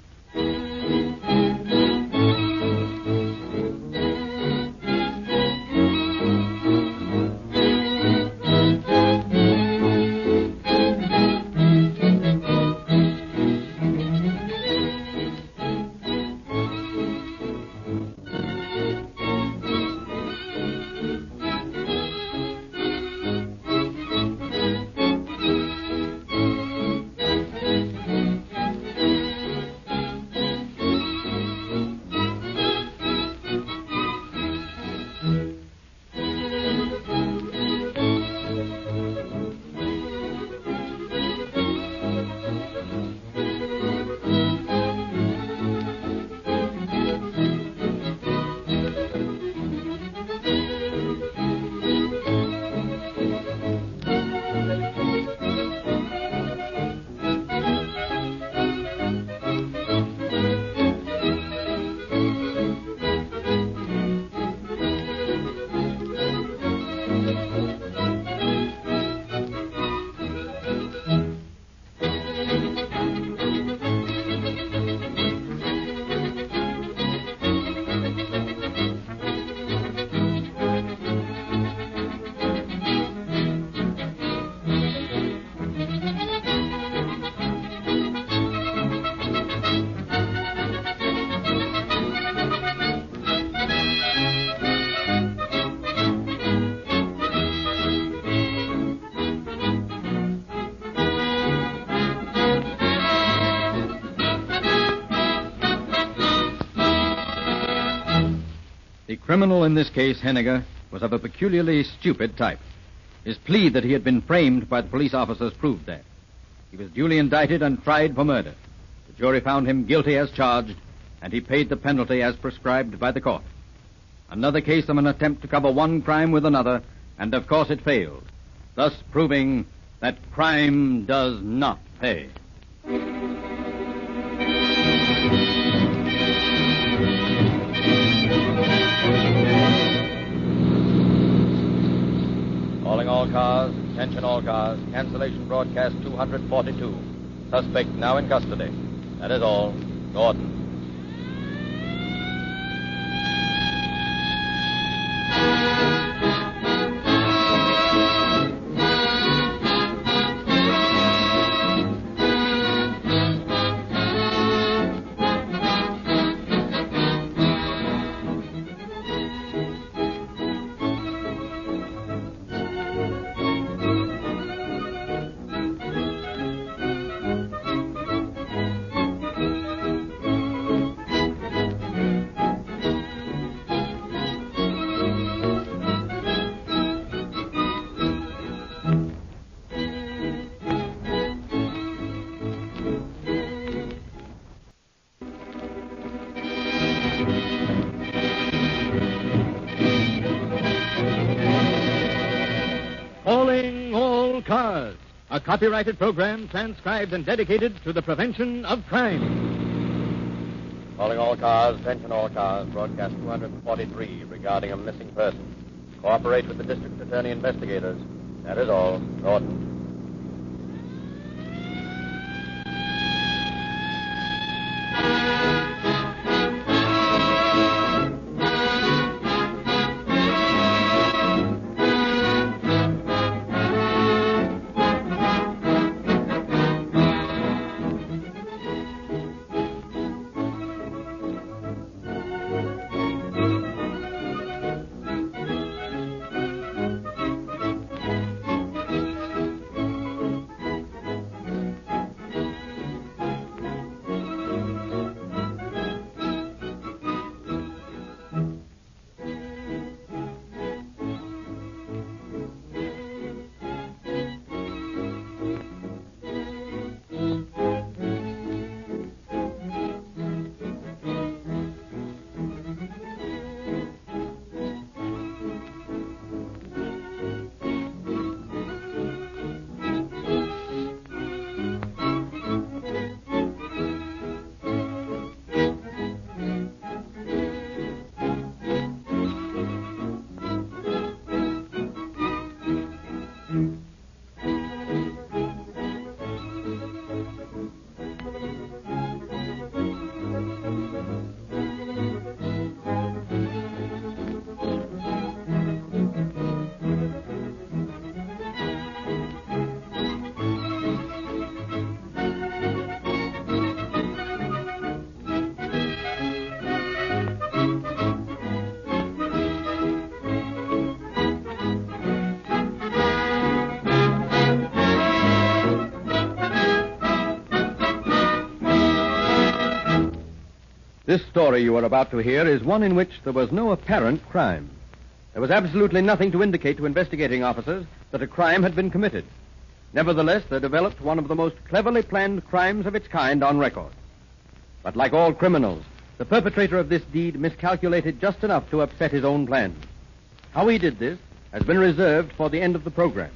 criminal in this case, Henniger, was of a peculiarly stupid type. His plea that he had been framed by the police officers proved that. He was duly indicted and tried for murder. The jury found him guilty as charged, and he paid the penalty as prescribed by the court. Another case of an attempt to cover one crime with another, and of course it failed, thus proving that crime does not pay. Calling all cars, attention all cars, cancellation broadcast 242. Suspect now in custody. That is all. Gordon. Calling all cars, a copyrighted program transcribed and dedicated to the prevention of crime. Calling all cars, attention all cars, broadcast 243 regarding a missing person. Cooperate with the district attorney investigators. That is all. Gordon. This story you are about to hear is one in which there was no apparent crime. There was absolutely nothing to indicate to investigating officers that a crime had been committed. Nevertheless, there developed one of the most cleverly planned crimes of its kind on record. But like all criminals, the perpetrator of this deed miscalculated just enough to upset his own plans. How he did this has been reserved for the end of the program.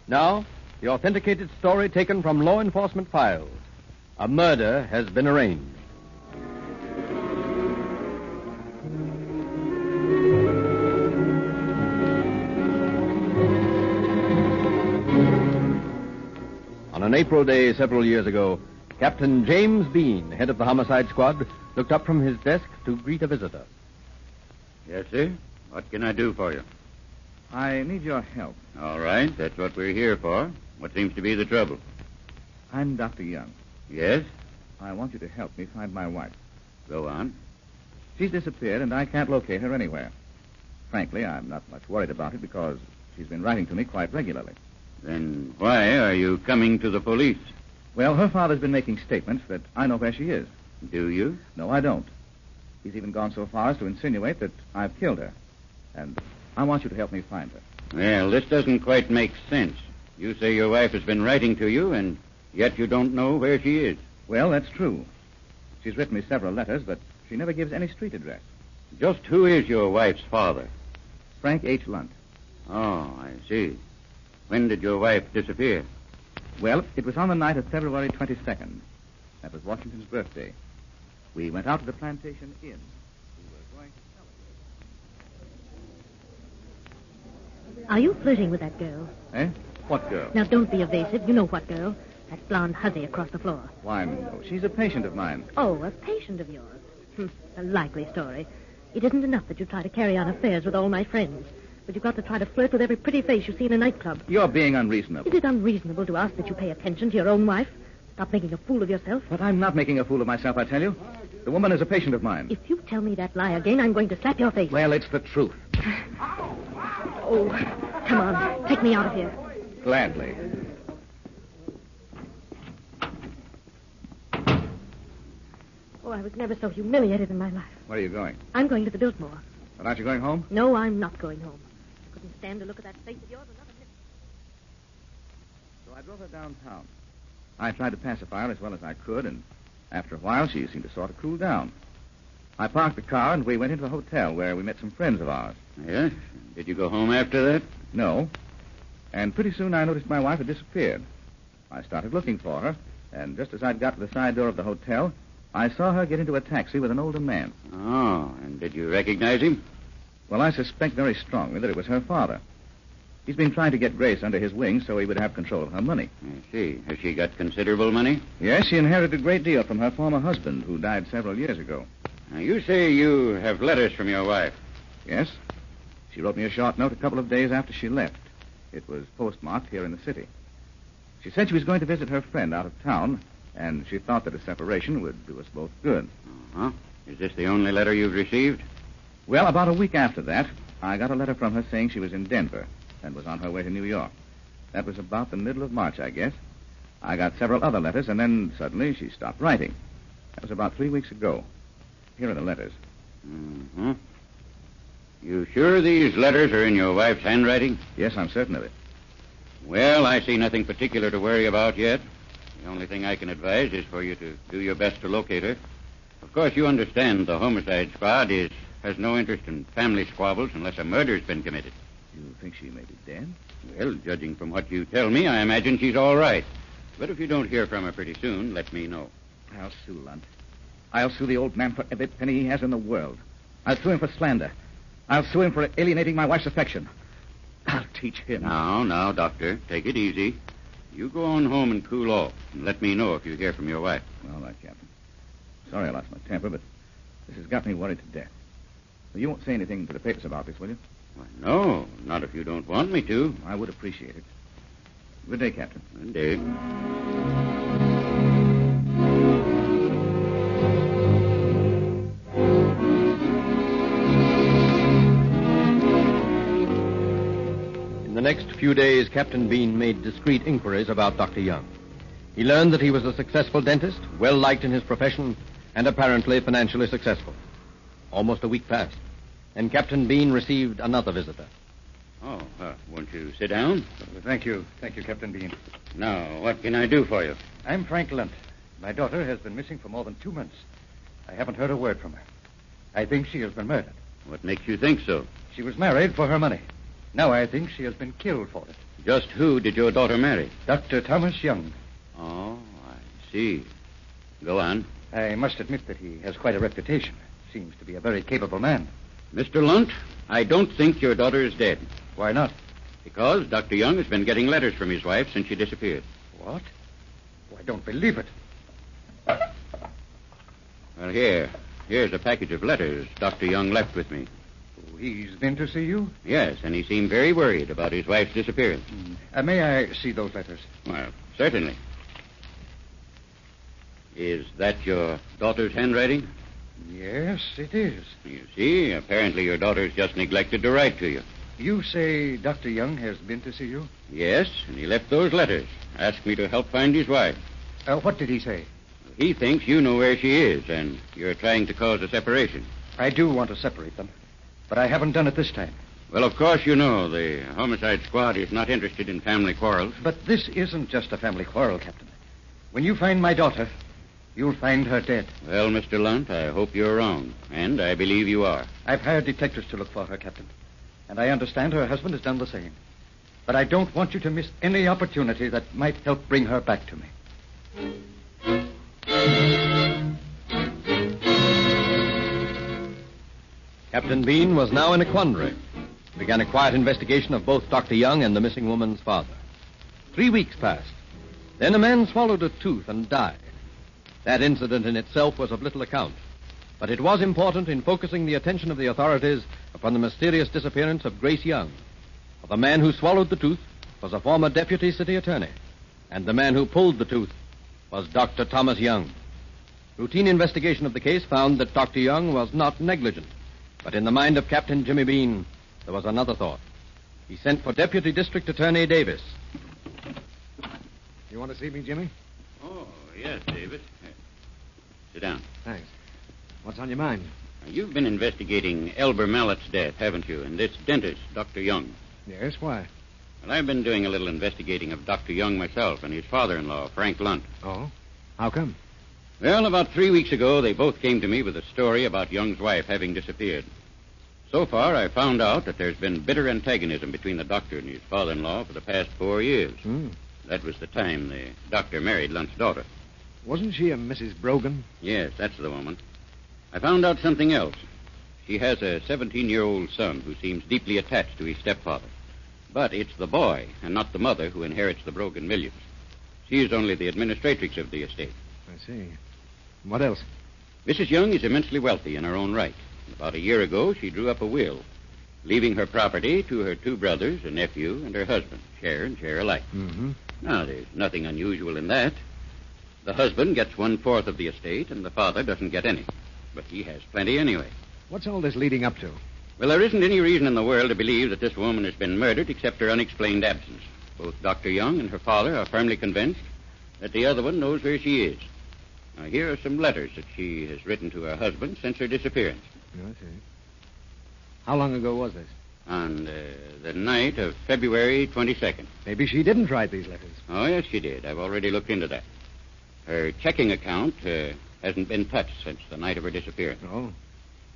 Now, the authenticated story taken from law enforcement files. A murder has been arranged. On an April day several years ago, Captain James Bean, head of the homicide squad, looked up from his desk to greet a visitor. Yes, sir? What can I do for you? I need your help. All right, that's what we're here for. What seems to be the trouble? I'm Dr. Young. Yes? I want you to help me find my wife. Go on. She's disappeared, and I can't locate her anywhere. Frankly, I'm not much worried about it because she's been writing to me quite regularly. Then why are you coming to the police? Well, her father's been making statements that I know where she is. Do you? No, I don't. He's even gone so far as to insinuate that I've killed her. And I want you to help me find her. Well, this doesn't quite make sense. You say your wife has been writing to you, and yet you don't know where she is. Well, that's true. She's written me several letters, but she never gives any street address. Just who is your wife's father? Frank H. Lunt. Oh, I see. When did your wife disappear? Well, it was on the night of February 22nd. That was Washington's birthday. We went out to the Plantation Inn. We were going to Are you flirting with that girl? Eh? What girl? Now, don't be evasive. You know what girl. That blonde hussy across the floor. Why, no. She's a patient of mine. Oh, a patient of yours. A likely story. It isn't enough that you try to carry on affairs with all my friends, but you've got to try to flirt with every pretty face you see in a nightclub. You're being unreasonable. Is it unreasonable to ask that you pay attention to your own wife? Stop making a fool of yourself. But I'm not making a fool of myself, I tell you. The woman is a patient of mine. If you tell me that lie again, I'm going to slap your face. Well, it's the truth. Oh, come on. Take me out of here. Gladly. Oh, I was never so humiliated in my life. Where are you going? I'm going to the Biltmore. But aren't you going home? No, I'm not going home. I couldn't stand to look at that face of yours another minute. So I drove her downtown. I tried to pacify her as well as I could, and after a while she seemed to sort of cool down. I parked the car, and we went into a hotel where we met some friends of ours. Yes? Did you go home after that? No. And pretty soon I noticed my wife had disappeared. I started looking for her, and just as I'd got to the side door of the hotel, I saw her get into a taxi with an older man. Oh, and did you recognize him? Well, I suspect very strongly that it was her father. He's been trying to get Grace under his wing so he would have control of her money. I see. Has she got considerable money? Yes, she inherited a great deal from her former husband, who died several years ago. Now, you say you have letters from your wife. Yes. She wrote me a short note a couple of days after she left. It was postmarked here in the city. She said she was going to visit her friend out of town, and she thought that a separation would do us both good. Uh-huh. Is this the only letter you've received? Well, about a week after that, I got a letter from her saying she was in Denver and was on her way to New York. That was about the middle of March, I guess. I got several other letters, and then suddenly she stopped writing. That was about 3 weeks ago. Here are the letters. Mm-hmm. You sure these letters are in your wife's handwriting? Yes, I'm certain of it. Well, I see nothing particular to worry about yet. The only thing I can advise is for you to do your best to locate her. Of course, you understand the homicide squad has no interest in family squabbles unless a murder's been committed. You think she may be dead? Well, judging from what you tell me, I imagine she's all right. But if you don't hear from her pretty soon, let me know. I'll sue Lunt. I'll sue the old man for every penny he has in the world. I'll sue him for slander. I'll sue him for alienating my wife's affection. I'll teach him. Now, Doctor, take it easy. You go on home and cool off, and let me know if you hear from your wife. All right, Captain. Sorry I lost my temper, but this has got me worried to death. Well, you won't say anything to the papers about this, will you? Why, no, not if you don't want me to. I would appreciate it. Good day, Captain. Good day. In the next few days, Captain Bean made discreet inquiries about Dr. Young. He learned that he was a successful dentist, well-liked in his profession, and apparently financially successful. Almost a week passed, and Captain Bean received another visitor. Oh, won't you sit down? Thank you. Thank you, Captain Bean. Now, what can I do for you? I'm Frank Lunt. My daughter has been missing for more than 2 months. I haven't heard a word from her. I think she has been murdered. What makes you think so? She was married for her money. Now I think she has been killed for it. Just who did your daughter marry? Dr. Thomas Young. Oh, I see. Go on. I must admit that he has quite a reputation. Seems to be a very capable man. Mr. Lunt, I don't think your daughter is dead. Why not? Because Dr. Young has been getting letters from his wife since she disappeared. What? Oh, I don't believe it. Well, here's a package of letters Dr. Young left with me. Oh, he's been to see you? Yes, and he seemed very worried about his wife's disappearance. May I see those letters? Well, certainly. Is that your daughter's handwriting? Yes, it is. You see, apparently your daughter's just neglected to write to you. You say Dr. Young has been to see you? Yes, and he left those letters. Asked me to help find his wife. What did he say? He thinks you know where she is, and you're trying to cause a separation. I do want to separate them, but I haven't done it this time. Well, of course you know the homicide squad is not interested in family quarrels. But this isn't just a family quarrel, Captain. When you find my daughter, you'll find her dead. Well, Mr. Lunt, I hope you're wrong, and I believe you are. I've hired detectives to look for her, Captain, and I understand her husband has done the same. But I don't want you to miss any opportunity that might help bring her back to me. Captain Bean was now in a quandary. He began a quiet investigation of both Dr. Young and the missing woman's father. 3 weeks passed. Then a man swallowed a tooth and died. That incident in itself was of little account, but it was important in focusing the attention of the authorities upon the mysterious disappearance of Grace Young. For the man who swallowed the tooth was a former deputy city attorney, and the man who pulled the tooth was Dr. Thomas Young. Routine investigation of the case found that Dr. Young was not negligent, but in the mind of Captain Jimmy Bean, there was another thought. He sent for Deputy District Attorney Davis. You want to see me, Jimmy? Oh, yes, David. Sit down. Thanks. What's on your mind? You've been investigating Elber Mallett's death, haven't you? And this dentist, Dr. Young. Yes, why? Well, I've been doing a little investigating of Dr. Young myself and his father-in-law, Frank Lunt. Oh? How come? Well, about 3 weeks ago, they both came to me with a story about Young's wife having disappeared. So far, I found out that there's been bitter antagonism between the doctor and his father-in-law for the past 4 years. That was the time the doctor married Lunt's daughter. Wasn't she a Mrs. Brogan? Yes, that's the woman. I found out something else. She has a 17-year-old son who seems deeply attached to his stepfather. But it's the boy and not the mother who inherits the Brogan millions. She is only the administratrix of the estate. I see. What else? Mrs. Young is immensely wealthy in her own right. About a year ago, she drew up a will, leaving her property to her 2 brothers, a nephew, and her husband, share and share alike. Mm-hmm. Now, there's nothing unusual in that. The husband gets 1/4 of the estate, and the father doesn't get any. But he has plenty anyway. What's all this leading up to? Well, there isn't any reason in the world to believe that this woman has been murdered except her unexplained absence. Both Dr. Young and her father are firmly convinced that the other one knows where she is. Now, here are some letters that she has written to her husband since her disappearance. I see. How long ago was this? On the night of February 22nd. Maybe she didn't write these letters. Oh, yes, she did. I've already looked into that. Her checking account hasn't been touched since the night of her disappearance. Oh.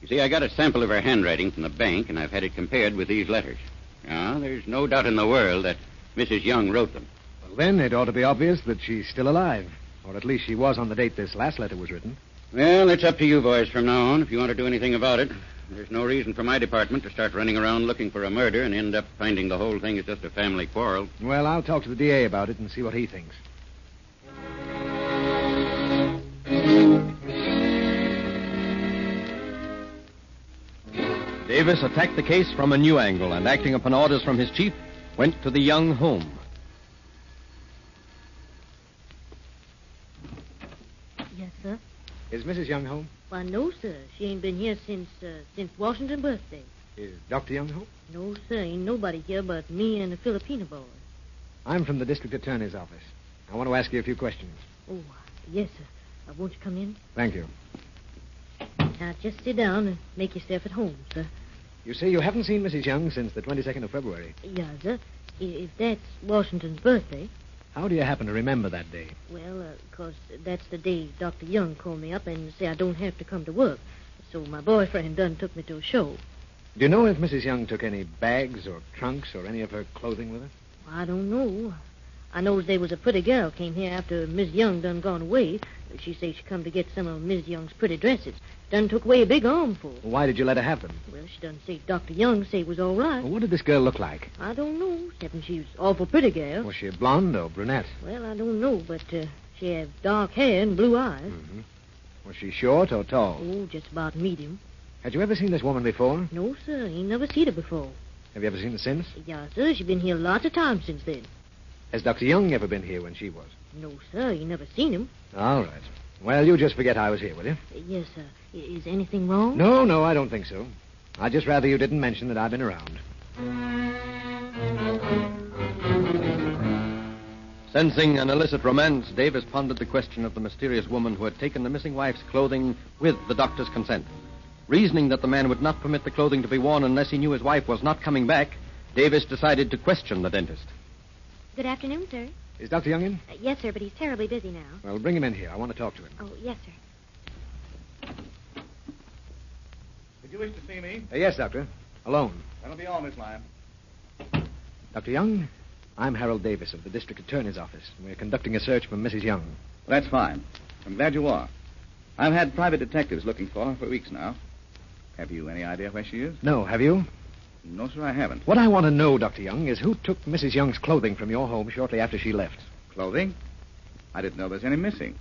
You see, I got a sample of her handwriting from the bank, and I've had it compared with these letters. Now, there's no doubt in the world that Mrs. Young wrote them. Well, then it ought to be obvious that she's still alive. Or at least she was on the date this last letter was written. Well, it's up to you boys from now on if you want to do anything about it. There's no reason for my department to start running around looking for a murder and end up finding the whole thing is just a family quarrel. Well, I'll talk to the DA about it and see what he thinks. Davis attacked the case from a new angle and, acting upon orders from his chief, went to the Young home. Yes, sir. Is Mrs. Young home? Why, no, sir. She ain't been here since Washington's birthday. Is Dr. Young home? No, sir. Ain't nobody here but me and the Filipino boy. I'm from the district attorney's office. I want to ask you a few questions. Oh, yes, sir. Won't you come in? Thank you. Now, just sit down and make yourself at home, sir. You say you haven't seen Mrs. Young since the 22nd of February. Yes, sir. If that's Washington's birthday. How do you happen to remember that day? Well, 'cause that's the day Dr. Young called me up and said I don't have to come to work. So my boyfriend done took me to a show. Do you know if Mrs. Young took any bags or trunks or any of her clothing with her? I don't know. I knows there was a pretty girl came here after Miss Young done gone away. She say she come to get some of Miss Young's pretty dresses. Done took away a big armful. Why did you let her have them? Well, she done say Dr. Young say it was all right. Well, what did this girl look like? I don't know, except she was awful pretty girl. Was she blonde or brunette? Well, I don't know, but she had dark hair and blue eyes. Mm-hmm. Was she short or tall? Oh, just about medium. Had you ever seen this woman before? No, sir. Ain't never seen her before. Have you ever seen her since? Yeah, sir. She been here lots of times since then. Has Dr. Young ever been here when she was? No, sir. You never seen him. All right. Well, you just forget I was here, will you? Yes, sir. Is anything wrong? No, I don't think so. I'd just rather you didn't mention that I've been around. Sensing an illicit romance, Davis pondered the question of the mysterious woman who had taken the missing wife's clothing with the doctor's consent. Reasoning that the man would not permit the clothing to be worn unless he knew his wife was not coming back, Davis decided to question the dentist. Good afternoon, sir. Is Dr. Young in? Yes, sir, but he's terribly busy now. Well, bring him in here. I want to talk to him. Oh, yes, sir. Did you wish to see me? Yes, Doctor. Alone. That'll be all, Miss Lyon. Dr. Young, I'm Harold Davis of the District Attorney's Office. We're conducting a search for Mrs. Young. Well, that's fine. I'm glad you are. I've had private detectives looking for her for weeks now. Have you any idea where she is? No, have you? No, sir, I haven't. What I want to know, Dr. Young, is who took Mrs. Young's clothing from your home shortly after she left. Clothing? I didn't know there was any missing.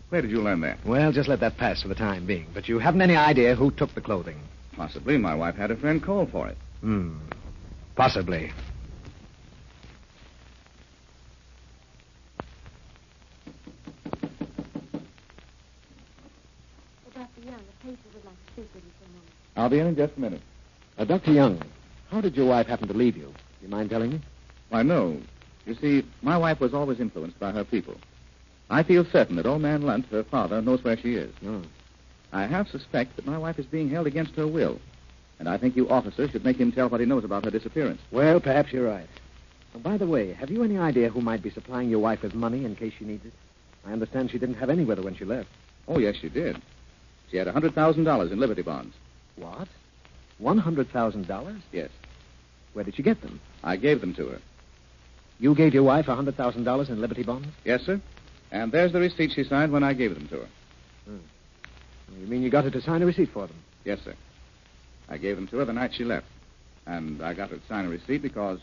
Where did you learn that? Well, just let that pass for the time being. But you haven't any idea who took the clothing. Possibly. My wife had a friend call for it. Possibly. Dr. Young, the patient would like to speak with you for a moment. I'll be in just a minute. Dr. Young, how did your wife happen to leave you? You mind telling me? Why, no. You see, my wife was always influenced by her people. I feel certain that old man Lunt, her father, knows where she is. I half suspect that my wife is being held against her will. And I think you officers should make him tell what he knows about her disappearance. Well, perhaps you're right. Oh, by the way, have you any idea who might be supplying your wife with money in case she needs it? I understand she didn't have any with her when she left. Oh, yes, she did. She had $100,000 in Liberty bonds. What? $100,000? Yes. Where did she get them? I gave them to her. You gave your wife $100,000 in Liberty bonds? Yes, sir. And there's the receipt she signed when I gave them to her. You mean you got her to sign a receipt for them? Yes, sir. I gave them to her the night she left. And I got her to sign a receipt because,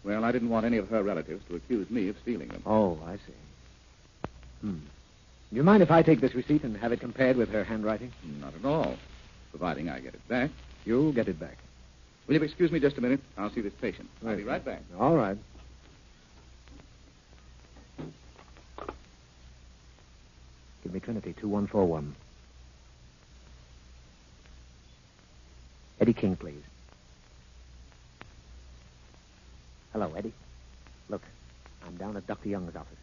well, I didn't want any of her relatives to accuse me of stealing them. Oh, I see. Do you mind if I take this receipt and have it compared with her handwriting? Not at all, providing I get it back. You'll get it back. Will you excuse me just a minute? I'll see this patient. I'll be right back. All right. Give me Trinity 2141. Eddie King, please. Hello, Eddie. Look, I'm down at Dr. Young's office.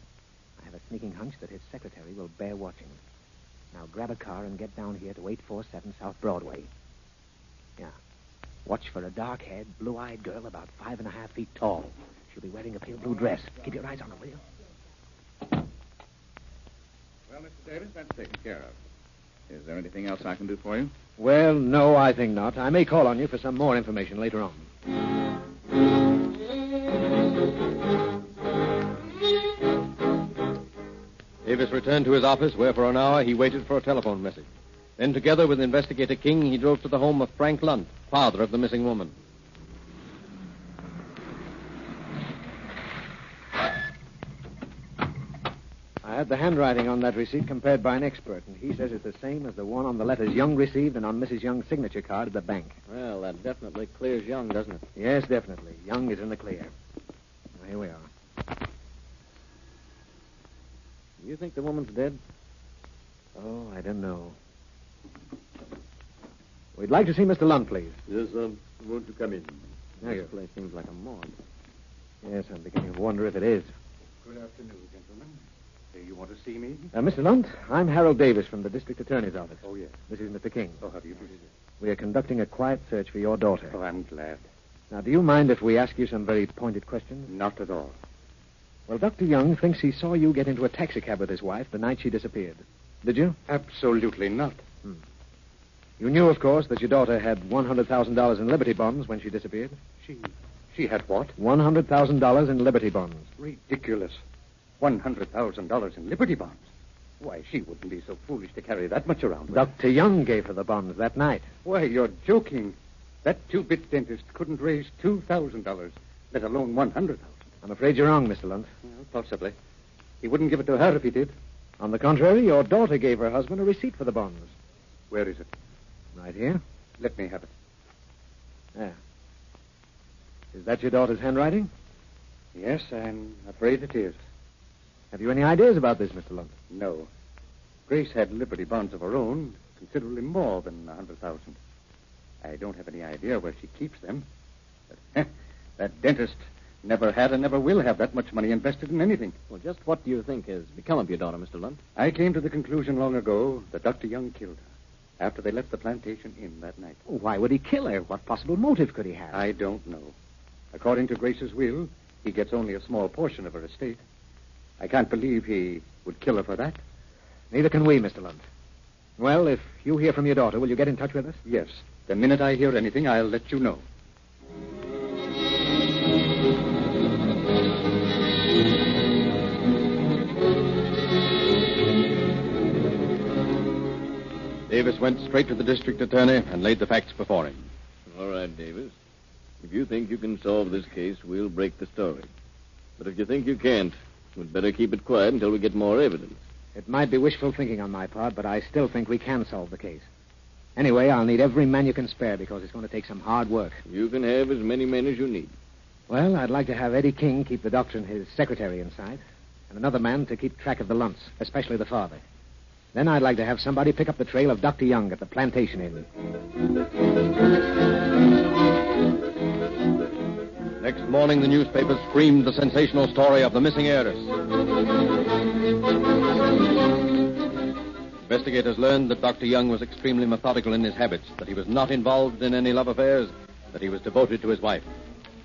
I have a sneaking hunch that his secretary will bear watching. Now grab a car and get down here to 847 South Broadway. Yeah. Watch for a dark-haired, blue-eyed girl about 5.5 feet tall. She'll be wearing a pale blue dress. Keep your eyes on her, will you? Well, Mr. Davis, that's taken care of. Is there anything else I can do for you? Well, no, I think not. I may call on you for some more information later on. Davis returned to his office, where for an hour he waited for a telephone message. Then, together with Investigator King, he drove to the home of Frank Lunt, father of the missing woman. I had the handwriting on that receipt compared by an expert, and he says it's the same as the one on the letters Young received and on Mrs. Young's signature card at the bank. Well, that definitely clears Young, doesn't it? Yes, definitely. Young is in the clear. Now, here we are. You think the woman's dead? Oh, I don't know. We'd like to see Mr. Lunt, please. Yes, won't you come in? This place seems like a morgue. Yes, I'm beginning to wonder if it is. Good afternoon, gentlemen. You want to see me? Mr. Lunt, I'm Harold Davis from the District Attorney's Office. Oh, yes. This is Mr. King. Oh, have you visited? We are conducting a quiet search for your daughter. Oh, I'm glad. Now, do you mind if we ask you some very pointed questions? Not at all. Well, Dr. Young thinks he saw you get into a taxicab with his wife the night she disappeared. Did you? Absolutely not. You knew, of course, that your daughter had $100,000 in Liberty bonds when she disappeared? She had what? $100,000 in Liberty bonds. Ridiculous. $100,000 in Liberty bonds. Why, she wouldn't be so foolish to carry that much around with her. Dr. Young gave her the bonds that night. Why, you're joking. That two-bit dentist couldn't raise $2,000, let alone $100,000. I'm afraid you're wrong, Mr. Lunt. Well, possibly. He wouldn't give it to her if he did. On the contrary, your daughter gave her husband a receipt for the bonds. Where is it? Right here. Let me have it. There. Is that your daughter's handwriting? Yes, I'm afraid it is. Have you any ideas about this, Mr. Lunt? No. Grace had Liberty bonds of her own, considerably more than $100,000. I don't have any idea where she keeps them. But that dentist never had and never will have that much money invested in anything. Well, just what do you think has become of your daughter, Mr. Lunt? I came to the conclusion long ago that Dr. Young killed her. after they left the plantation inn that night. Why would he kill her? What possible motive could he have? I don't know. According to Grace's will, he gets only a small portion of her estate. I can't believe he would kill her for that. Neither can we, Mr. Lunt. Well, if you hear from your daughter, will you get in touch with us? Yes. The minute I hear anything, I'll let you know. Davis went straight to the district attorney and laid the facts before him. All right, Davis. If you think you can solve this case, we'll break the story. But if you think you can't, we'd better keep it quiet until we get more evidence. It might be wishful thinking on my part, but I still think we can solve the case. Anyway, I'll need every man you can spare because it's going to take some hard work. You can have as many men as you need. Well, I'd like to have Eddie King keep the doctor and his secretary inside, and another man to keep track of the Lunts, especially the father. Then I'd like to have somebody pick up the trail of Dr. Young at the plantation inn. Next morning, the newspapers screamed the sensational story of the missing heiress. Investigators learned that Dr. Young was extremely methodical in his habits, that he was not involved in any love affairs, that he was devoted to his wife.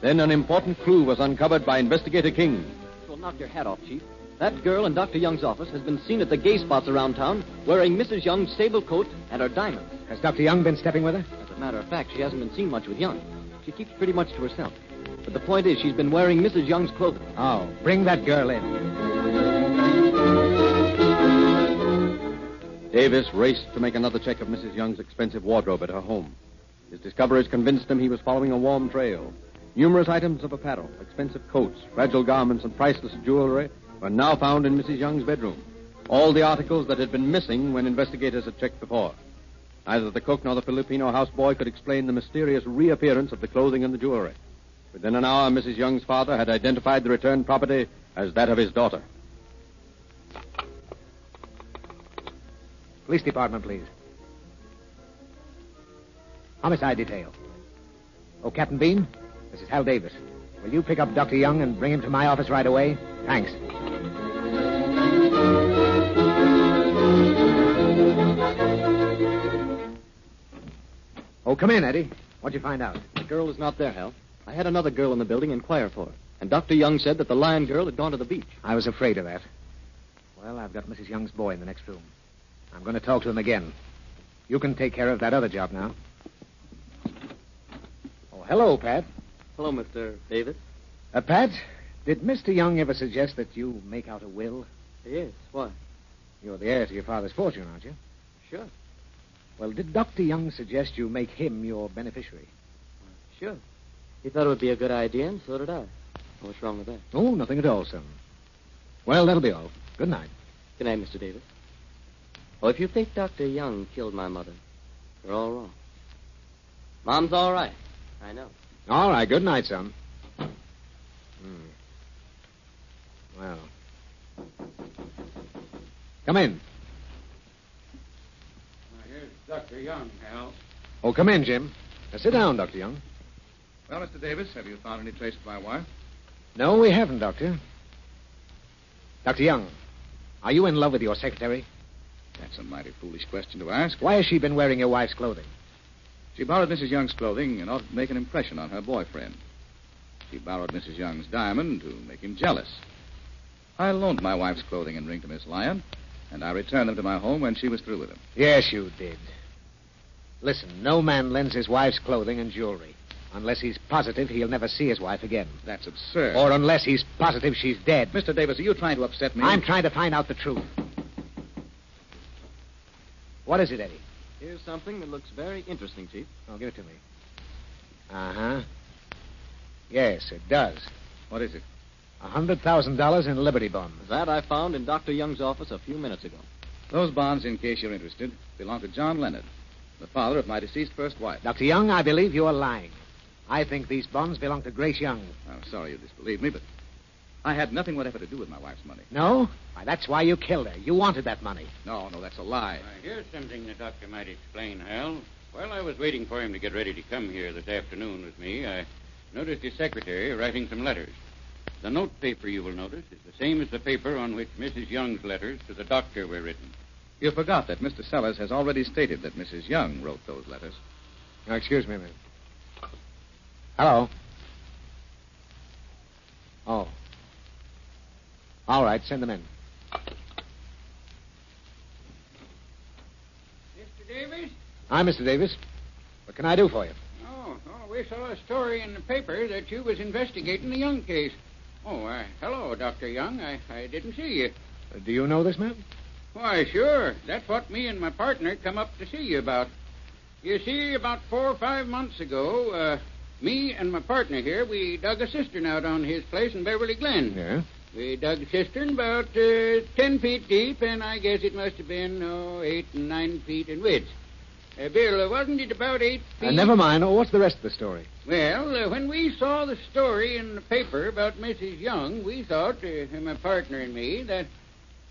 Then an important clue was uncovered by Investigator King. Well, knock your hat off, Chief. That girl in Dr. Young's office has been seen at the gay spots around town wearing Mrs. Young's sable coat and her diamonds. Has Dr. Young been stepping with her? As a matter of fact, she hasn't been seen much with Young. She keeps pretty much to herself. But the point is, she's been wearing Mrs. Young's clothing. Oh, bring that girl in. Davis raced to make another check of Mrs. Young's expensive wardrobe at her home. His discoveries convinced him he was following a warm trail. Numerous items of apparel, expensive coats, fragile garments, and priceless jewelry were now found in Mrs. Young's bedroom. All the articles that had been missing when investigators had checked before. Neither the cook nor the Filipino houseboy could explain the mysterious reappearance of the clothing and the jewelry. Within an hour, Mrs. Young's father had identified the returned property as that of his daughter. Police department, please. Homicide detail. Oh, Captain Bean, this is Hal Davis. Will you pick up Dr. Young and bring him to my office right away? Thanks. Oh, come in, Eddie. What'd you find out? The girl is not there, Hal. I had another girl in the building inquire for her. And Dr. Young said that the lion girl had gone to the beach. I was afraid of that. Well, I've got Mrs. Young's boy in the next room. I'm going to talk to him again. You can take care of that other job now. Oh, hello, Pat. Hello, Mr. Davis. Pat, did Mr. Young ever suggest that you make out a will? Yes. Why? You're the heir to your father's fortune, aren't you? Sure. Well, did Dr. Young suggest you make him your beneficiary? Sure. He thought it would be a good idea, and so did I. What's wrong with that? Oh, nothing at all, son. Well, that'll be all. Good night. Good night, Mr. Davis. Oh, if you think Dr. Young killed my mother, you're all wrong. Mom's all right. I know. All right. Good night, son. Well. Come in. Here's Dr. Young, Hal. Oh, come in, Jim. Now, sit down, Dr. Young. Well, Mr. Davis, have you found any trace of my wife? No, we haven't, Doctor. Dr. Young, are you in love with your secretary? That's a mighty foolish question to ask. Why has she been wearing your wife's clothing? She borrowed Mrs. Young's clothing in order to make an impression on her boyfriend. She borrowed Mrs. Young's diamond to make him jealous. I loaned my wife's clothing and ring to Miss Lyon, and I returned them to my home when she was through with them. Yes, you did. Listen, no man lends his wife's clothing and jewelry unless he's positive he'll never see his wife again. That's absurd. Or unless he's positive she's dead. Mr. Davis, are you trying to upset me? I'm trying to find out the truth. What is it, Eddie? Here's something that looks very interesting, Chief. Oh, give it to me. Uh-huh. Yes, it does. What is it? $100,000 in Liberty bonds. That I found in Dr. Young's office a few minutes ago. Those bonds, in case you're interested, belong to John Leonard, the father of my deceased first wife. Dr. Young, I believe you are lying. I think these bonds belong to Grace Young. I'm sorry you disbelieve me, but I had nothing whatever to do with my wife's money. No? Why, that's why you killed her. You wanted that money. No, that's a lie. Here's something the doctor might explain, Hal. While I was waiting for him to get ready to come here this afternoon with me, I noticed his secretary writing some letters. The note paper, you will notice, is the same as the paper on which Mrs. Young's letters to the doctor were written. You forgot that Mr. Sellers has already stated that Mrs. Young wrote those letters. Now, excuse me a minute. Hello. Oh. All right, send them in. Mr. Davis? Hi, Mr. Davis. What can I do for you? Oh, we saw a story in the paper that you was investigating the Young case. Oh, hello, Dr. Young. I didn't see you. Do you know this man? Why, sure. That's what me and my partner come up to see you about. You see, about 4 or 5 months ago, me and my partner here, we dug a cistern out on his place in Beverly Glen. Yeah? We dug a cistern about 10 feet deep, and I guess it must have been 8 and 9 feet in width. Bill, wasn't it about 8 feet? Never mind. What's the rest of the story? Well, when we saw the story in the paper about Mrs. Young, we thought, my partner and me, that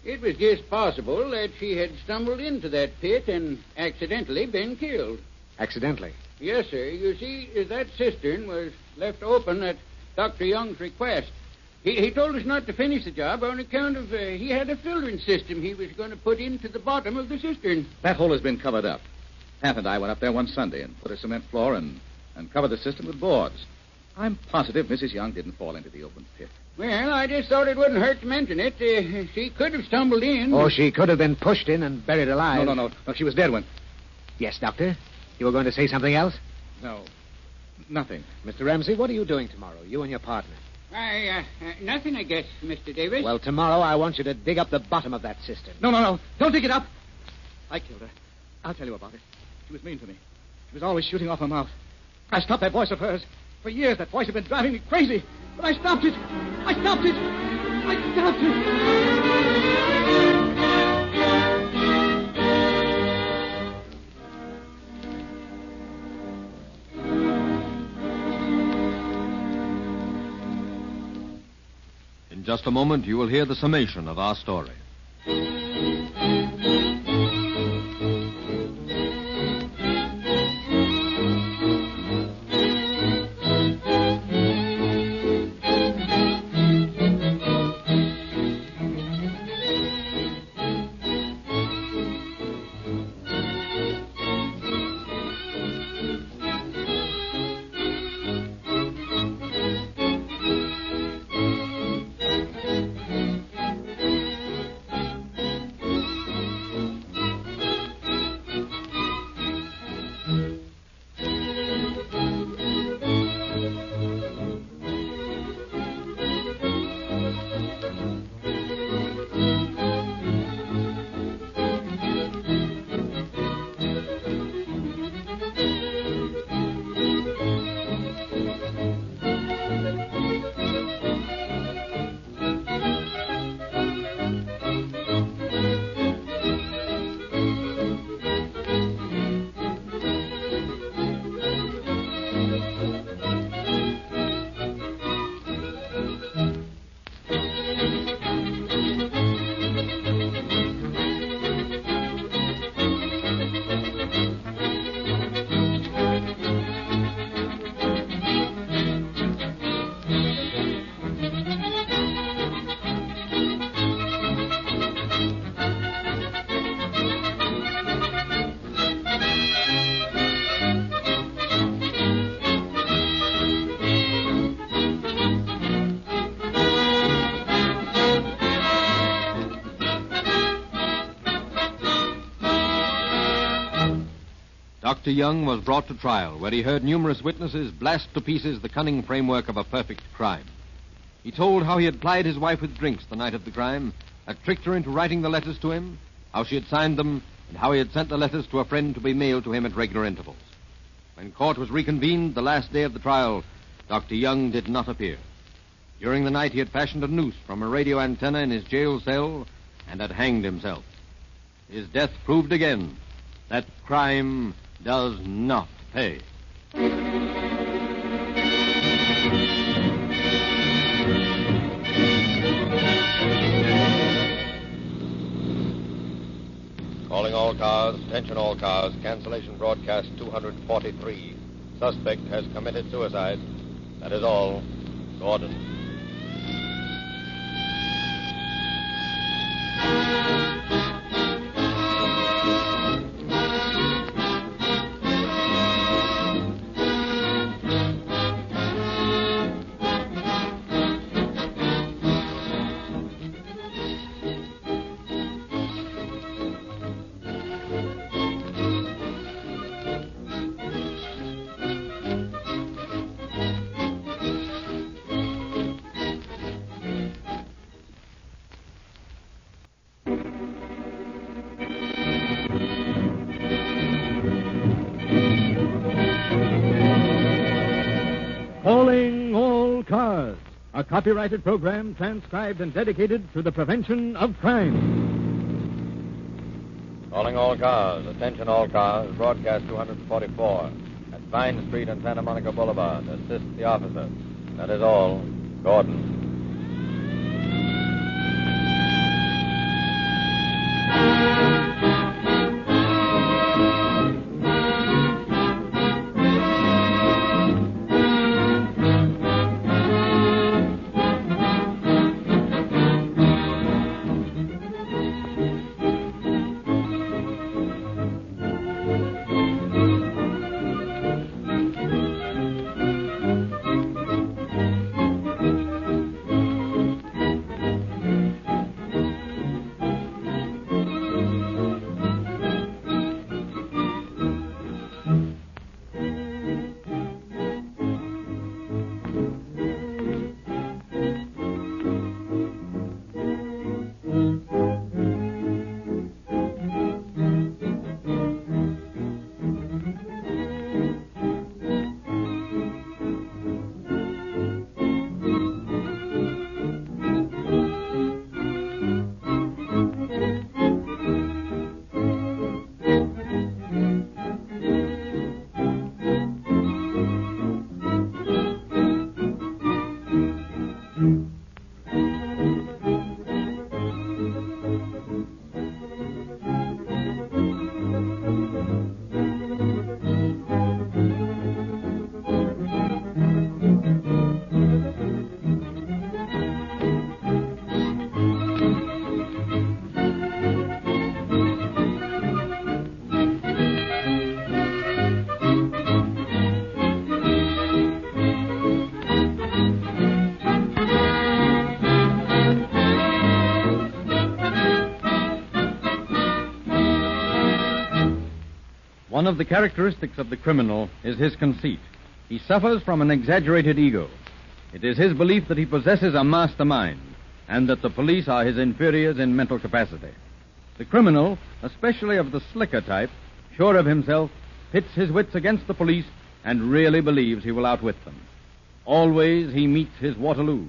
it was just possible that she had stumbled into that pit and accidentally been killed. Accidentally? Yes, sir. You see, that cistern was left open at Dr. Young's request. He told us not to finish the job on account of he had a filtering system he was going to put into the bottom of the cistern. That hole has been covered up. Pat and I went up there one Sunday and put a cement floor and covered the cistern with boards. I'm positive Mrs. Young didn't fall into the open pit. Well, I just thought it wouldn't hurt to mention it. She could have stumbled in. Oh, she could have been pushed in and buried alive. No, she was dead when... Yes, Doctor? You were going to say something else? No, nothing. Mr. Ramsey, what are you doing tomorrow, you and your partner? Nothing, I guess, Mr. Davis. Well, tomorrow I want you to dig up the bottom of that cistern. No. Don't dig it up. I killed her. I'll tell you about it. She was mean to me. She was always shooting off her mouth. I stopped that voice of hers. For years, that voice had been driving me crazy. But I stopped it. I stopped it. In just a moment, you will hear the summation of our story. Dr. Young was brought to trial, where he heard numerous witnesses blast to pieces the cunning framework of a perfect crime. He told how he had plied his wife with drinks the night of the crime, had tricked her into writing the letters to him, how she had signed them, and how he had sent the letters to a friend to be mailed to him at regular intervals. When court was reconvened the last day of the trial, Dr. Young did not appear. During the night, he had fashioned a noose from a radio antenna in his jail cell and had hanged himself. His death proved again that crime does not pay. Calling all cars, attention all cars, cancellation broadcast 243. Suspect has committed suicide. That is all. Gordon. a copyrighted program transcribed and dedicated to the prevention of crime. Calling all cars. Attention all cars. Broadcast 244. At Vine Street and Santa Monica Boulevard. Assist the officer. That is all. Gordon. One of the characteristics of the criminal is his conceit. He suffers from an exaggerated ego. It is his belief that he possesses a mastermind and that the police are his inferiors in mental capacity. The criminal, especially of the slicker type, sure of himself, pits his wits against the police and really believes he will outwit them. Always he meets his Waterloo.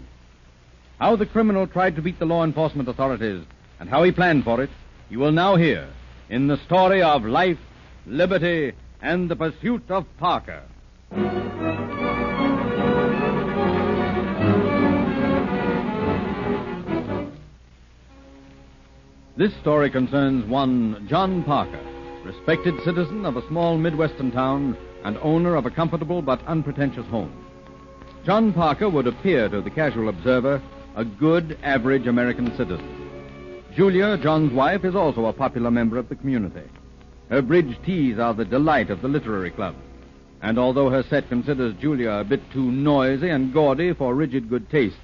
How the criminal tried to beat the law enforcement authorities and how he planned for it, you will now hear in the story of Life, Liberty, and the Pursuit of Parker. This story concerns one John Parker, respected citizen of a small Midwestern town and owner of a comfortable but unpretentious home. John Parker would appear to the casual observer a good, average American citizen. Julia, John's wife, is also a popular member of the community. Her bridge teas are the delight of the literary club. And although her set considers Julia a bit too noisy and gaudy for rigid good taste,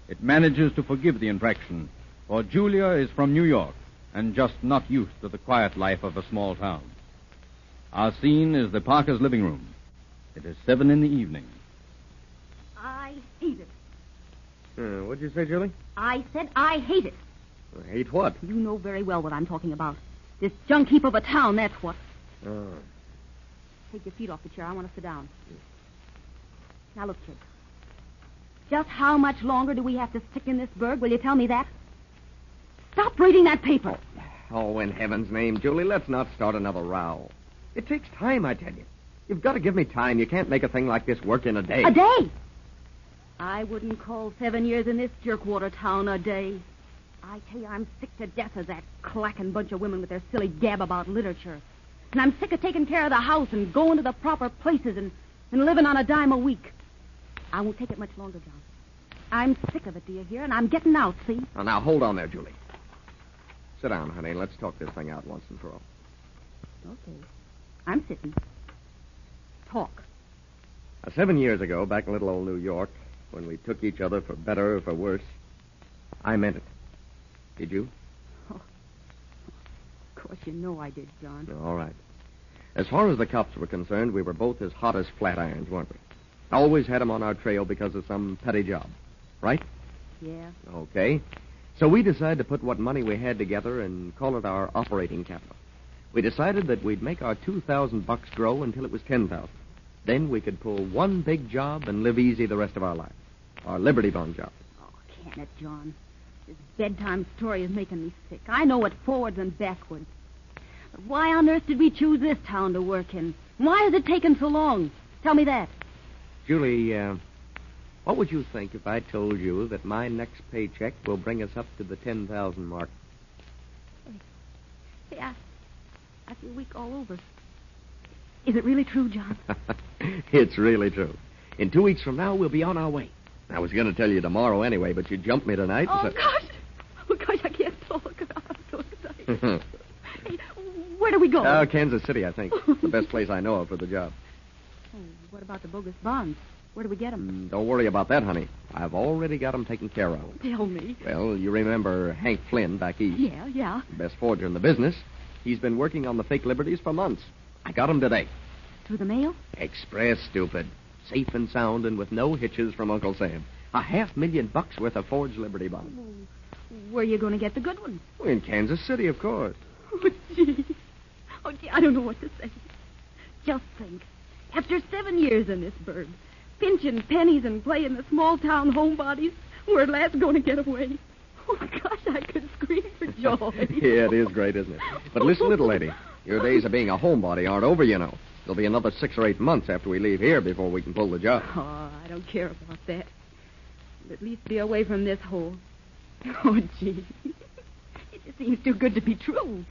it manages to forgive the infraction, for Julia is from New York and just not used to the quiet life of a small town. Our scene is the Parkers' living room. It is 7 p.m. I hate it. What'd you say, Julie? I said I hate it. Hate what? You know very well what I'm talking about. This junk heap of a town, that's what. Oh. Take your feet off the chair. I want to sit down. Now, look, kid. Just how much longer do we have to stick in this burg? Will you tell me that? Stop reading that paper. Oh, in heaven's name, Julie, let's not start another row. It takes time, I tell you. You've got to give me time. You can't make a thing like this work in a day. A day? I wouldn't call 7 years in this jerkwater town a day. I tell you, I'm sick to death of that clacking bunch of women with their silly gab about literature. And I'm sick of taking care of the house and going to the proper places and living on a dime a week. I won't take it much longer, John. I'm sick of it, do you hear? And I'm getting out, see? Oh, now, hold on there, Julie. Sit down, honey. Let's talk this thing out once and for all. Okay. I'm sitting. Talk. 7 years ago, back in little old New York, when we took each other for better or for worse, I meant it. Did you? Oh, of course you know I did, John. All right. As far as the cops were concerned, we were both as hot as flat irons, weren't we? Always had them on our trail because of some petty job. Right? Yeah. Okay. So we decided to put what money we had together and call it our operating capital. We decided that we'd make our $2,000 grow until it was $10,000. Then we could pull one big job and live easy the rest of our lives. Our Liberty Bond job. Can it, John? This bedtime story is making me sick. I know it forwards and backwards. But why on earth did we choose this town to work in? Why has it taken so long? Tell me that. Julie, what would you think if I told you that my next paycheck will bring us up to the 10,000 mark? Hey, I feel weak all over. Is it really true, John? It's really true. In 2 weeks from now, we'll be on our way. I was going to tell you tomorrow anyway, but you jumped me tonight. Oh, gosh. Oh, gosh, I can't talk. I'm so excited. Hey, where do we go? Kansas City, I think. The best place I know of for the job. Oh, what about the bogus bonds? Where do we get them? Don't worry about that, honey. I've already got them taken care of. Tell me. Well, you remember Hank Flynn back east? Yeah. The best forger in the business. He's been working on the fake liberties for months. I got them today. Through the mail? Express, stupid. Safe and sound and with no hitches from Uncle Sam. $500,000 worth of forged Liberty bonds. Where are you going to get the good ones? In Kansas City, of course. Oh, gee, I don't know what to say. Just think. After 7 years in this burg, pinching pennies and playing the small-town homebodies, we're at last going to get away. Oh, gosh, I could scream for joy. Yeah, it is great, isn't it? But listen, little lady, your days of being a homebody aren't over, you know. There'll be another 6 or 8 months after we leave here before we can pull the job. Oh, I don't care about that. But at least be away from this hole. Oh, gee. It just seems too good to be true.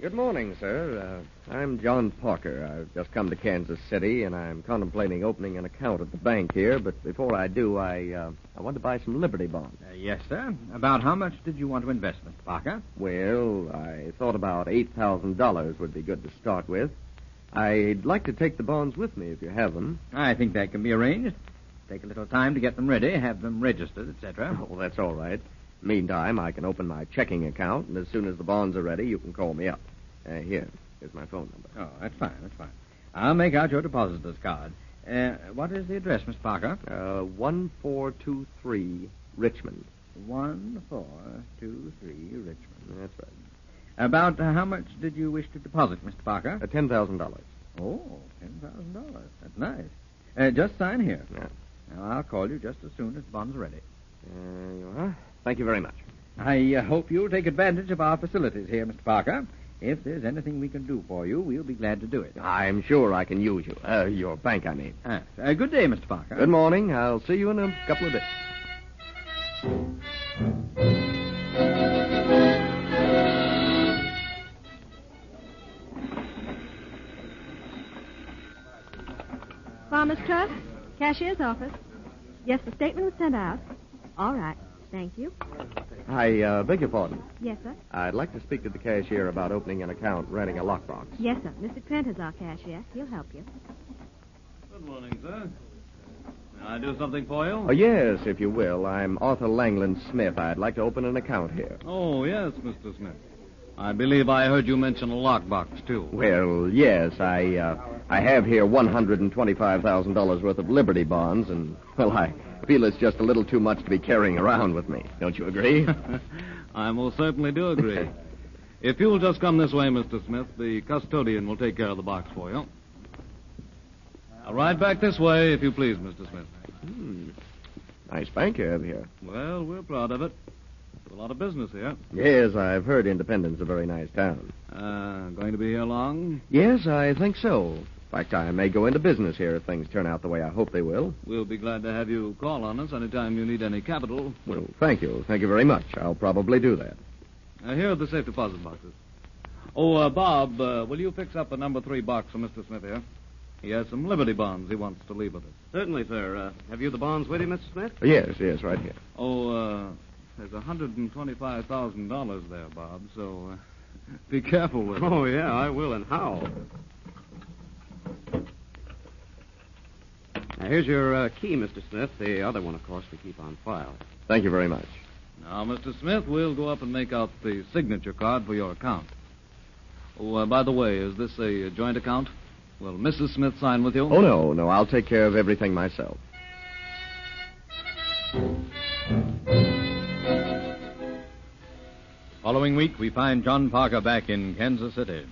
Good morning, sir. I'm John Parker. I've just come to Kansas City, and I'm contemplating opening an account at the bank here. But before I do, I want to buy some Liberty bonds. Yes, sir. About how much did you want to invest, Mr. Parker? Well, I thought about $8,000 would be good to start with. I'd like to take the bonds with me if you have them. I think that can be arranged. Take a little time to get them ready, have them registered, etc. Oh, that's all right. Meantime, I can open my checking account, and as soon as the bonds are ready, you can call me up. Here's my phone number. Oh, that's fine. I'll make out your depositor's card. What is the address, Mr. Parker? 1423 Richmond. 1423 Richmond. That's right. About how much did you wish to deposit, Mr. Parker? $10,000. Oh, $10,000. That's nice. Just sign here. Yeah. Now, I'll call you just as soon as the bonds are ready. There you are. Thank you very much. I hope you'll take advantage of our facilities here, Mr. Parker. If there's anything we can do for you, we'll be glad to do it. I'm sure I can use you. Your bank, I mean. Good day, Mr. Parker. Good morning. I'll see you in a couple of days. Farmer's Trust? Cashier's office. Yes, the statement was sent out. All right. Thank you. I beg your pardon. Yes, sir. I'd like to speak to the cashier about opening an account, renting a lockbox. Yes, sir. Mr. Trent is our cashier. He'll help you. Good morning, sir. Can I do something for you? Oh, yes, if you will. I'm Arthur Langland Smith. I'd like to open an account here. Oh, yes, Mr. Smith. I believe I heard you mention a lockbox, too. Well, yes, I have here $125,000 worth of Liberty bonds, and, well, I feel it's just a little too much to be carrying around with me. Don't you agree? I most certainly do agree. If you'll just come this way, Mr. Smith, the custodian will take care of the box for you. Now, right back this way, if you please, Mr. Smith. Nice bank you have here. Well, we're proud of it. A lot of business here. Yes, I've heard Independence a very nice town. Going to be here long? Yes, I think so. In fact, I may go into business here if things turn out the way I hope they will. We'll be glad to have you call on us anytime you need any capital. Well, thank you. Thank you very much. I'll probably do that. Here are the safe deposit boxes. Oh, Bob, will you fix up a number 3 box for Mr. Smith here? He has some Liberty bonds he wants to leave with us. Certainly, sir. Have you the bonds with you, Mr. Smith? Yes, right here. Oh, there's $125,000 there, Bob, so be careful with it. Oh, yeah, I will, and how? Now, here's your key, Mr. Smith. The other one, of course, we keep on file. Thank you very much. Now, Mr. Smith, we'll go up and make out the signature card for your account. Oh, by the way, is this a joint account? Will Mrs. Smith sign with you? Oh, no. I'll take care of everything myself. Following week, we find John Parker back in Kansas City.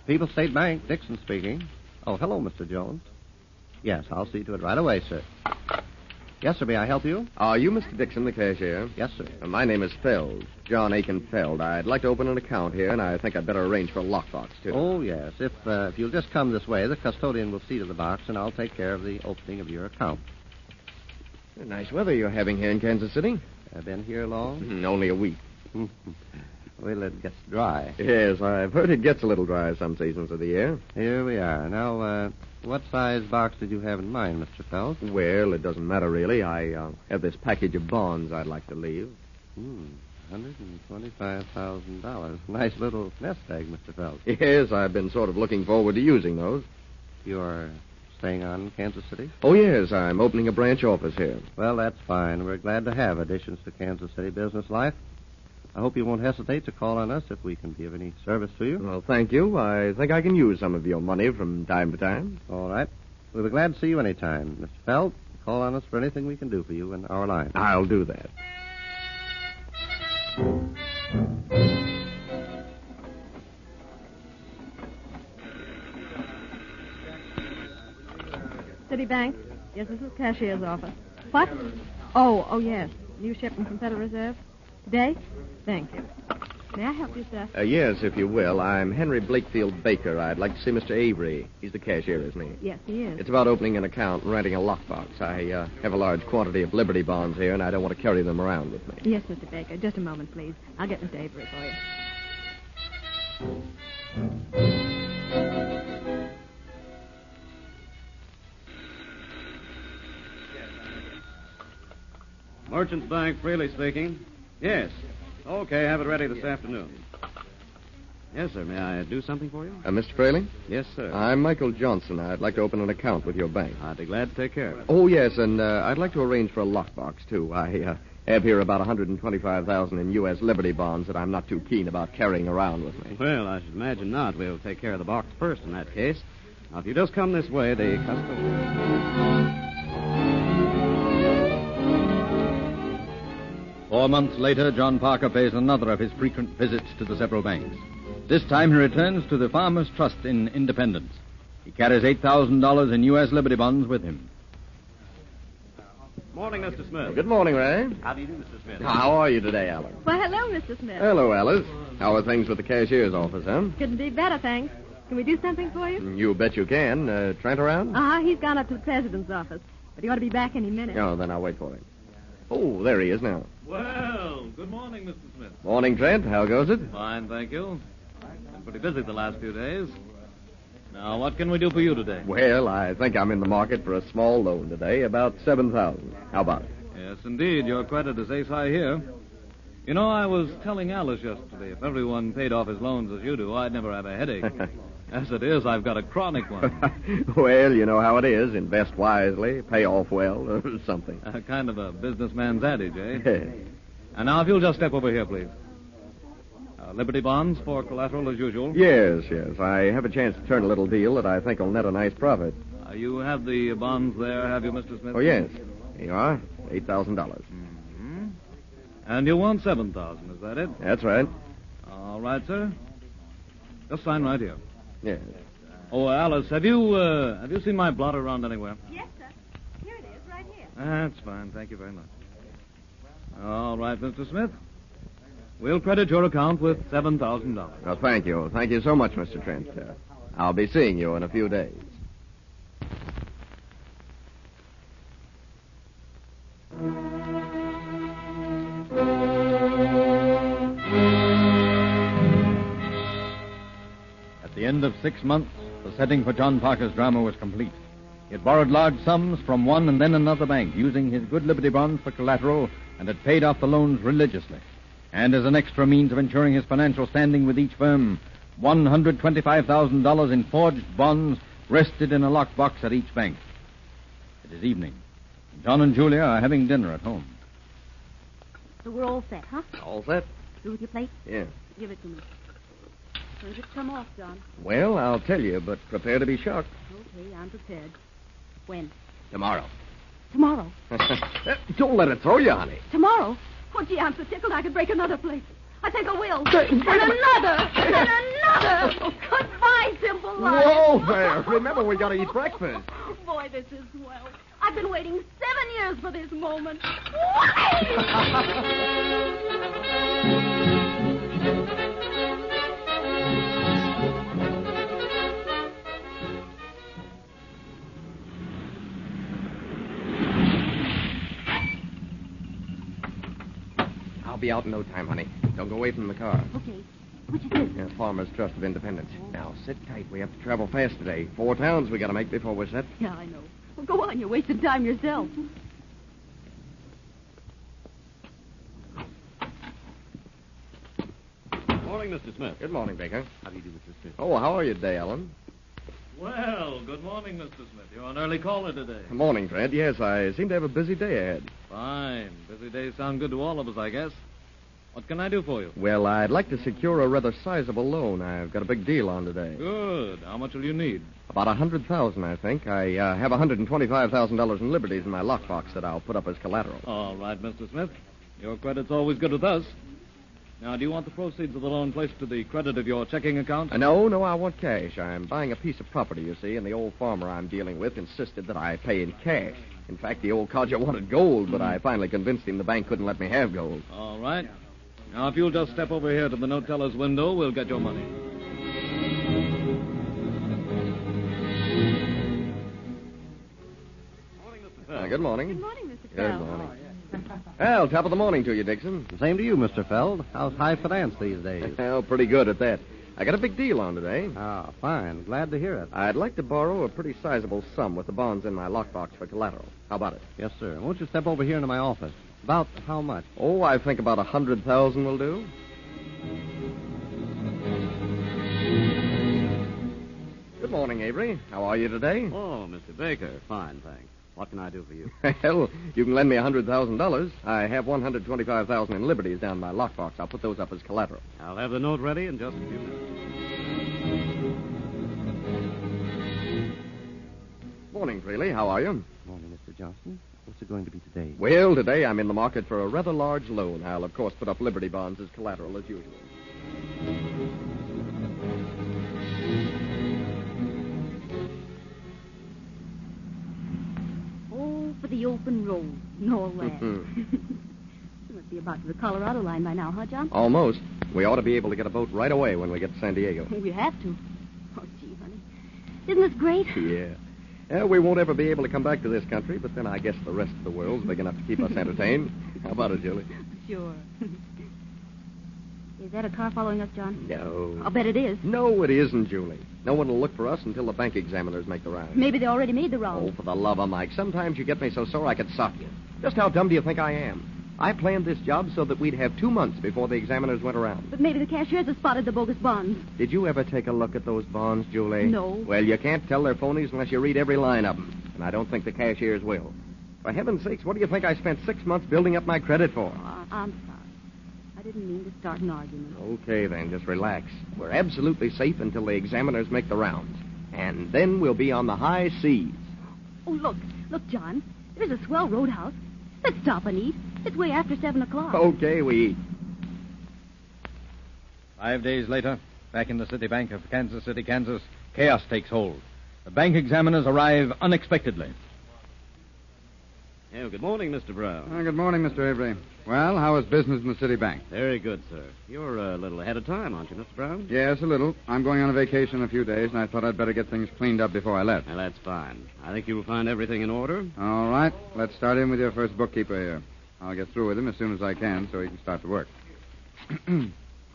People's State Bank, Dixon speaking. Oh, hello, Mr. Jones. Yes, I'll see to it right away, sir. Yes, sir, may I help you? Are you Mr. Dixon, the cashier? Yes, sir. My name is Feld, John Aiken Feld. I'd like to open an account here, and I think I'd better arrange for a lockbox, too. Oh, yes. If you'll just come this way, the custodian will see to the box, and I'll take care of the opening of your account. Nice weather you're having here in Kansas City. Been here long? Only a week. Well, it gets dry. Yes, I've heard it gets a little dry some seasons of the year. Here we are. Now, what size box did you have in mind, Mr. Feld? Well, it doesn't matter, really. I have this package of bonds I'd like to leave. $125,000. Nice little nest egg, Mr. Feld. Yes, I've been sort of looking forward to using those. You're staying on in Kansas City? Oh, yes, I'm opening a branch office here. Well, that's fine. We're glad to have additions to Kansas City business life. I hope you won't hesitate to call on us if we can be of any service to you. Well, thank you. I think I can use some of your money from time to time. All right. We'll be glad to see you any time. Mr. Feld, call on us for anything we can do for you in our line. I'll do that. Citibank. Yes, this is cashier's office. What? Oh, yes. New shipment from Federal Reserve. Today? Thank you. May I help you, sir? Yes, if you will. I'm Henry Blakefield Baker. I'd like to see Mr. Avery. He's the cashier, isn't he? Yes, he is. It's about opening an account and renting a lockbox. I have a large quantity of Liberty bonds here, and I don't want to carry them around with me. Yes, Mr. Baker. Just a moment, please. I'll get Mr. Avery for you. Merchants Bank, Freely speaking. Yes. Okay, have it ready this afternoon. Yes, sir. May I do something for you? Mr. Fraley? Yes, sir. I'm Michael Johnson. I'd like to open an account with your bank. I'd be glad to take care of it. Oh, yes, and I'd like to arrange for a lockbox, too. I have here about $125,000 in U.S. Liberty bonds that I'm not too keen about carrying around with me. Well, I should imagine not. We'll take care of the box first in that case. Now, if you just come this way, the custodian... 4 months later, John Parker pays another of his frequent visits to the several banks. This time he returns to the Farmers Trust in Independence. He carries $8,000 in U.S. Liberty bonds with him. Morning, Mr. Smith. Good morning, Ray. How do you do, Mr. Smith? How are you today, Alice? Well, hello, Mr. Smith. Hello, Alice. How are things with the cashier's office, huh? Couldn't be better, thanks. Can we do something for you? You bet you can. Trent around? He's gone up to the president's office. But he ought to be back any minute. Oh, then I'll wait for him. Oh, there he is now. Well, good morning, Mr. Smith. Morning, Trent. How goes it? Fine, thank you. Been pretty busy the last few days. Now, what can we do for you today? Well, I think I'm in the market for a small loan today, about $7,000. How about it? Yes, indeed. Your credit is ace high here. You know, I was telling Alice yesterday, if everyone paid off his loans as you do, I'd never have a headache. As it is, I've got a chronic one. Well, you know how it is. Invest wisely, pay off well, or something. Kind of a businessman's adage, eh? And now, if you'll just step over here, please. Liberty bonds for collateral as usual? Yes. I have a chance to turn a little deal that I think will net a nice profit. You have the bonds there, have you, Mr. Smith? Oh, yes. Here you are. $8,000. Mm-hmm. And you want $7,000, is that it? That's right. All right, sir. Just sign right here. Yes. Oh, Alice, have you seen my blotter around anywhere? Yes, sir. Here it is, right here. That's fine. Thank you very much. All right, Mr. Smith. We'll credit your account with $7,000. Well, thank you. Thank you so much, Mr. Trent. I'll be seeing you in a few days. At the end of 6 months, the setting for John Parker's drama was complete. He had borrowed large sums from one and then another bank, using his good Liberty bonds for collateral, and had paid off the loans religiously. And as an extra means of ensuring his financial standing with each firm, $125,000 in forged bonds rested in a lockbox at each bank. It is evening. John and Julia are having dinner at home. So we're all set, huh? All set? Through with your plate? Yeah. Give it to me. When's it come off, John? Well, I'll tell you, but prepare to be shocked. Okay, I'm prepared. When? Tomorrow. Tomorrow. Don't let it throw you, honey. Tomorrow? Oh, gee, I'm so tickled I could break another plate. I think I will. And another. Goodbye, simple life. Whoa there. Remember, we got to eat breakfast. Oh, boy, this is swell. I've been waiting 7 years for this moment. I'll be out in no time, honey. Don't go away from the car. Okay. Which is this? Yeah, Farmer's Trust of Independence. Now, sit tight. We have to travel fast today. 4 towns we got to make before we're set. Yeah, I know. Well, go on. You're wasting time yourself. Morning, Mr. Smith. Good morning, Baker. How do you do, Mr. Smith? Oh, how are you today, Ellen? Well, good morning, Mr. Smith. You're an early caller today. Morning, Fred. Yes, I seem to have a busy day ahead. Fine. Busy days sound good to all of us, I guess. What can I do for you? Well, I'd like to secure a rather sizable loan. I've got a big deal on today. Good. How much will you need? About $100,000, I think. I have $125,000 in liberties in my lockbox that I'll put up as collateral. All right, Mr. Smith. Your credit's always good with us. Now, do you want the proceeds of the loan placed to the credit of your checking account? No, I want cash. I'm buying a piece of property, you see, and the old farmer I'm dealing with insisted that I pay in cash. In fact, the old codger wanted gold, but I finally convinced him the bank couldn't let me have gold. All right. Now, if you'll just step over here to the note teller's window, we'll get your money. Good morning. Good morning, Mr. Good Feld. morning. Well, top of the morning to you, Dixon. Same to you, Mr. Feld. How's high finance these days? Well, pretty good at that. I got a big deal on today. Ah, fine. Glad to hear it. I'd like to borrow a pretty sizable sum with the bonds in my lockbox for collateral. How about it? Yes, sir. Won't you step over here into my office? About how much? Oh, I think about $100,000 will do. Good morning, Avery. How are you today? Oh, Mr. Baker. Fine, thanks. What can I do for you? Well, you can lend me $100,000. I have $125,000 in liberties down in my lockbox. I'll put those up as collateral. I'll have the note ready in just a few minutes. Morning, Freely. How are you? Morning, Mr. Johnson. What's it going to be today? Well, today I'm in the market for a rather large loan. I'll, of course, put up Liberty bonds as collateral as usual. Oh, for the open road. No way. You must be about to the Colorado line by now, huh, John? Almost. We ought to be able to get a boat right away when we get to San Diego. We have to. Oh, gee, honey. Isn't this great? Yeah. We won't ever be able to come back to this country, but then I guess the rest of the world's big enough to keep us entertained. How about it, Julie? Sure. Is that a car following us, John? No. I'll bet it is. No, it isn't, Julie. No one will look for us until the bank examiners make the rounds. Maybe they already made the rounds. Oh, for the love of Mike. Sometimes you get me so sore I could sock you. Just how dumb do you think I am? I planned this job so that we'd have 2 months before the examiners went around. But maybe the cashiers have spotted the bogus bonds. Did you ever take a look at those bonds, Julie? No. Well, you can't tell they're phonies unless you read every line of them. And I don't think the cashiers will. For heaven's sakes, what do you think I spent 6 months building up my credit for? I'm sorry. I didn't mean to start an argument. Okay, then. Just relax. We're absolutely safe until the examiners make the rounds. And then we'll be on the high seas. Oh, look. Look, John. There's a swell roadhouse. Let's stop and eat. It's way after 7 o'clock. Okay, we eat. 5 days later, back in the City Bank of Kansas City, Kansas, chaos takes hold. The bank examiners arrive unexpectedly. Oh, good morning, Mr. Brown. Good morning, Mr. Avery. Well, how is business in the City Bank? Very good, sir. You're a little ahead of time, aren't you, Mr. Brown? Yes, a little. I'm going on a vacation in a few days, and I thought I'd better get things cleaned up before I left. Well, that's fine. I think you'll find everything in order. All right. Let's start in with your first bookkeeper here. I'll get through with him as soon as I can so he can start to work.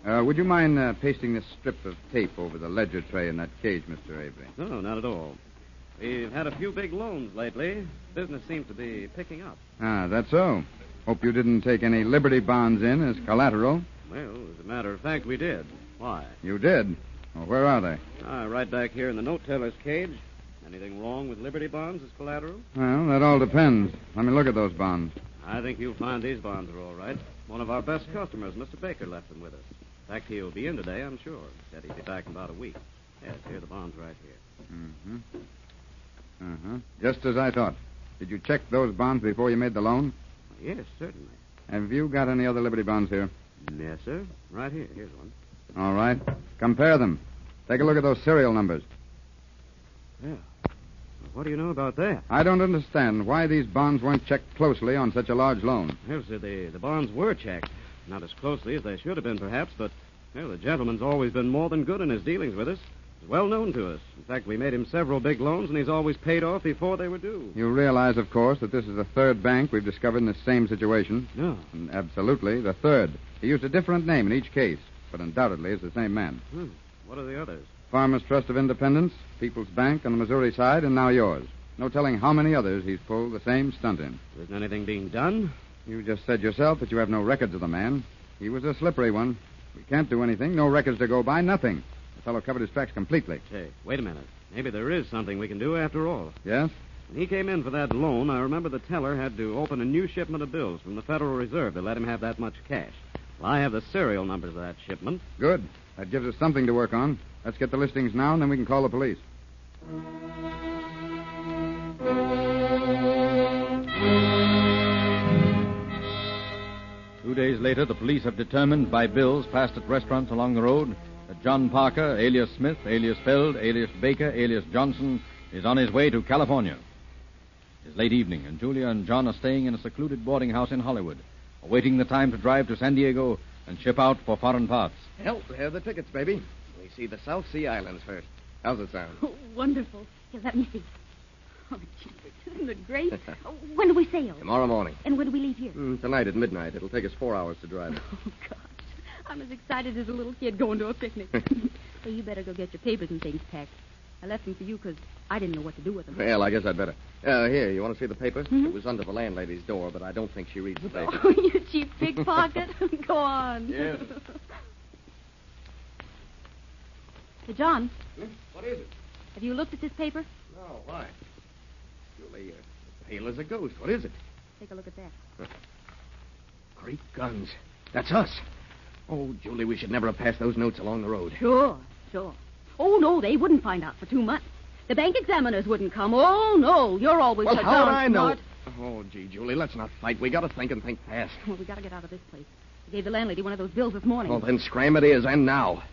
Would you mind pasting this strip of tape over the ledger tray in that cage, Mr. Avery? No, not at all. We've had a few big loans lately. Business seems to be picking up. Ah, that's so. Hope you didn't take any Liberty bonds in as collateral. Well, as a matter of fact, we did. Why? You did? Well, where are they? Right back here in the note teller's cage. Anything wrong with Liberty bonds as collateral? Well, that all depends. Let me look at those bonds. I think you'll find these bonds are all right. One of our best customers, Mr. Baker, left them with us. In fact, he'll be in today, I'm sure. Said he'd be back in about a week. Yes, here are the bonds right here. Just as I thought. Did you check those bonds before you made the loan? Yes, certainly. Have you got any other Liberty bonds here? Yes, sir. Right here. Here's one. All right. Compare them. Take a look at those serial numbers. Yeah. What do you know about that? I don't understand why these bonds weren't checked closely on such a large loan. Well, sir, the bonds were checked. Not as closely as they should have been, perhaps, but well, the gentleman's always been more than good in his dealings with us. He's well known to us. In fact, we made him several big loans, and he's always paid off before they were due. You realize, of course, that this is the third bank we've discovered in the same situation? No. And absolutely, the third. He used a different name in each case, but undoubtedly is the same man. What are the others? Farmers Trust of Independence, People's Bank on the Missouri side, and now yours. No telling how many others he's pulled the same stunt in. Isn't anything being done? You just said yourself that you have no records of the man. He was a slippery one. We can't do anything. No records to go by. Nothing. The fellow covered his tracks completely. Say, wait a minute. Maybe there is something we can do after all. Yes? When he came in for that loan, I remember the teller had to open a new shipment of bills from the Federal Reserve to let him have that much cash. Well, I have the serial numbers of that shipment. Good. That gives us something to work on. Let's get the listings now, and then we can call the police. 2 days later, the police have determined by bills passed at restaurants along the road that John Parker, alias Smith, alias Feld, alias Baker, alias Johnson, is on his way to California. It's late evening, and Julia and John are staying in a secluded boarding house in Hollywood, awaiting the time to drive to San Diego and ship out for foreign parts. Hell, there are the tickets, baby. We see the South Sea Islands first. How's it sound? Oh, wonderful. Here, let me see. Oh, jeepers, isn't it great? When do we sail? Tomorrow morning. And when do we leave here? Tonight at midnight. It'll take us 4 hours to drive it. Oh, gosh. I'm as excited as a little kid going to a picnic. Well, you better go get your papers and things packed. I left them for you because I didn't know what to do with them. Well, I guess I'd better. Here, you want to see the paper? Mm-hmm. It was under the landlady's door, but I don't think she reads the paper. Oh, you cheap pickpocket. Go on. Yes. Hey, John. What is it? Have you looked at this paper? No, why? Julie, it's pale as a ghost. What is it? Take a look at that. Great guns. That's us. Oh, Julie, we should never have passed those notes along the road. Sure. Oh, no, they wouldn't find out for 2 months. The bank examiners wouldn't come. Oh, no, you're always well, so how would darn I know? smart. Oh, gee, Julie, let's not fight. We got to think and think fast. Well, we got to get out of this place. I gave the landlady one of those bills this morning. Well, then scram it is, and now.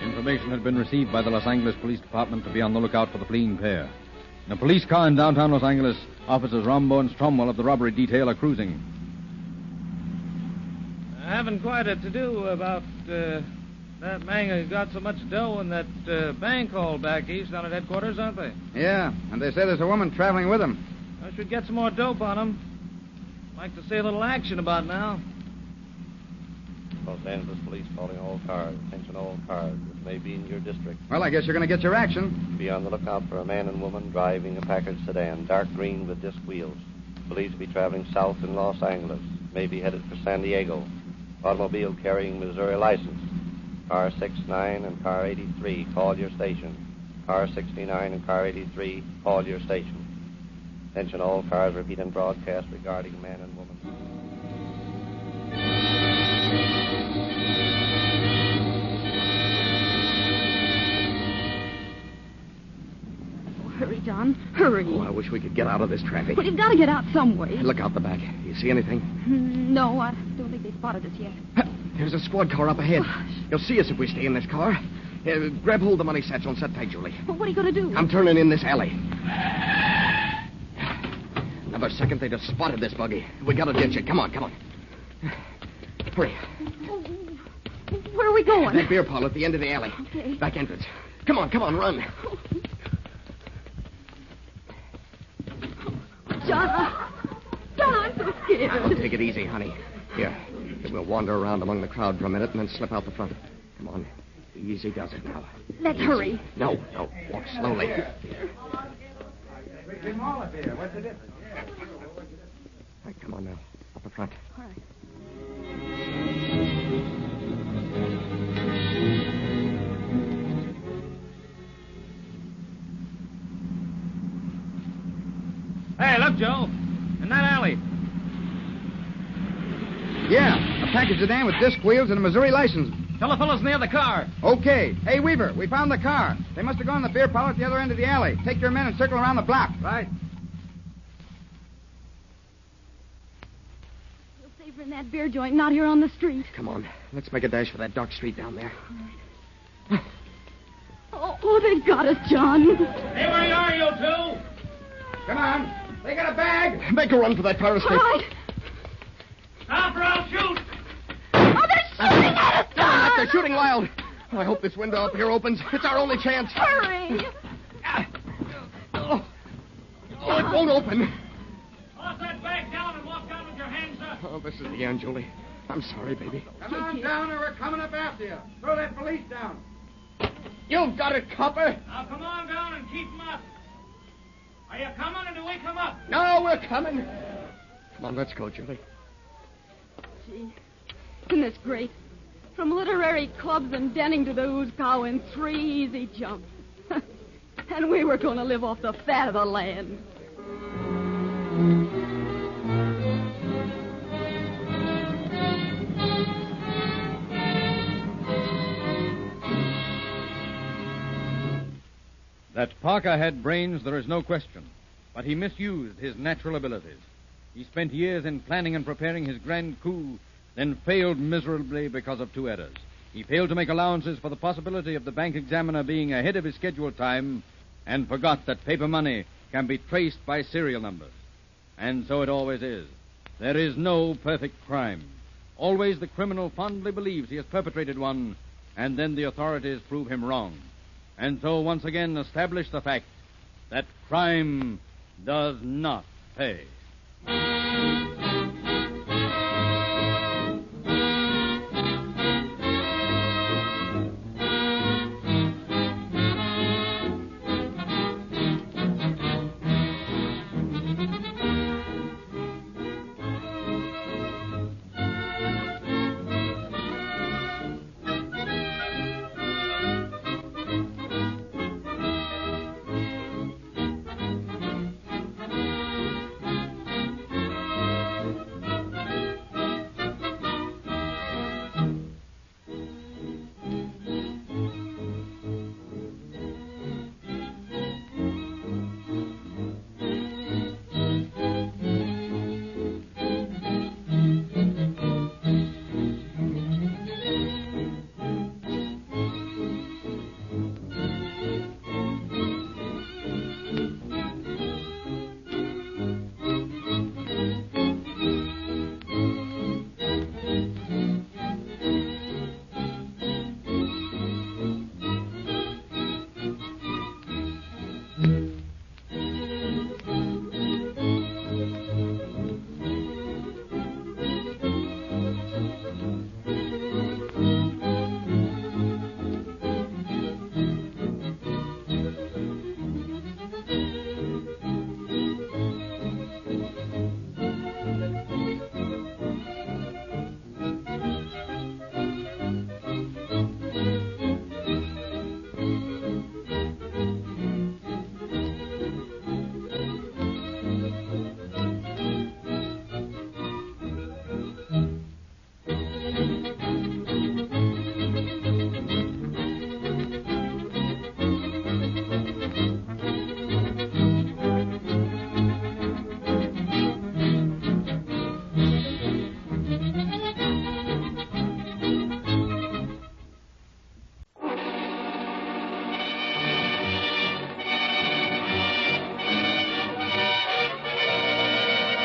Information had been received by the Los Angeles Police Department to be on the lookout for the fleeing pair. In a police car in downtown Los Angeles, officers Rombo and Stromwell of the robbery detail are cruising. I haven't quite a to-do about that man who got so much dough in that bank hall back east down at headquarters, aren't they? Yeah, and they say there's a woman traveling with him. I should get some more dope on him. Like to see a little action about now. Los Angeles Police calling all cars. Attention all cars, which may be in your district. Well, I guess you're going to get your action. Be on the lookout for a man and woman driving a Packard sedan, dark green with disc wheels. Believed to be traveling south in Los Angeles. May be headed for San Diego. Automobile carrying Missouri license. Car 69 and car 83, call your station. Car 69 and car 83, call your station. Attention all cars, repeat and broadcast regarding man and woman. Hurry, John. Hurry. Oh, I wish we could get out of this traffic. Well, you've got to get out some way. Look out the back. You see anything? No, I don't think they spotted us yet. There's a squad car up ahead. They'll see us if we stay in this car. Grab hold of the money satchel and set tight, Julie. Well, what are you going to do? I'm turning in this alley. Another second, they'd have spotted this buggy. We got to ditch it. Come on. Hurry. Where are we going? That beer parlor at the end of the alley. Okay. Back entrance. Come on, run. John, I'm so scared. Now, take it easy, honey. Here, we'll wander around among the crowd for a minute and then slip out the front. Come on. Easy does it now. Let's hurry. No. Walk slowly. What's the difference? Right, come on now. Up the front. All right. Hey, look, Joe. In that alley. Yeah, a package sedan with disc wheels and a Missouri license. Tell the fellows near the car. Okay. Hey, Weaver, we found the car. They must have gone to the beer parlor at the other end of the alley. Take your men and circle around the block. Right. We'll save her in that beer joint, not here on the street. Come on. Let's make a dash for that dark street down there. Oh, they got us, John. Hey, where are you two? Come on. They got a bag. Make a run for that fire escape. All right. Stop or I'll shoot. Oh, they're shooting at us, John! They're shooting wild. I hope this window up here opens. It's our only chance. Hurry. Oh, it won't open. Toss that bag down and walk down with your hands up. Oh, this is the end, Julie. I'm sorry, baby. Come on down or we're coming up after you. Throw that police down. You've got it, copper. Now come on down and keep 'em up. Are you coming or do we come up? No, we're coming. Come on, let's go, Julie. Gee, isn't this great? From literary clubs and denning to the Ooze Cow in 3 easy jumps. And we were going to live off the fat of the land. That Parker had brains, there is no question. But he misused his natural abilities. He spent years in planning and preparing his grand coup, then failed miserably because of 2 errors. He failed to make allowances for the possibility of the bank examiner being ahead of his scheduled time, and forgot that paper money can be traced by serial numbers. And so it always is. There is no perfect crime. Always the criminal fondly believes he has perpetrated one, and then the authorities prove him wrong. And so once again establish the fact that crime does not pay.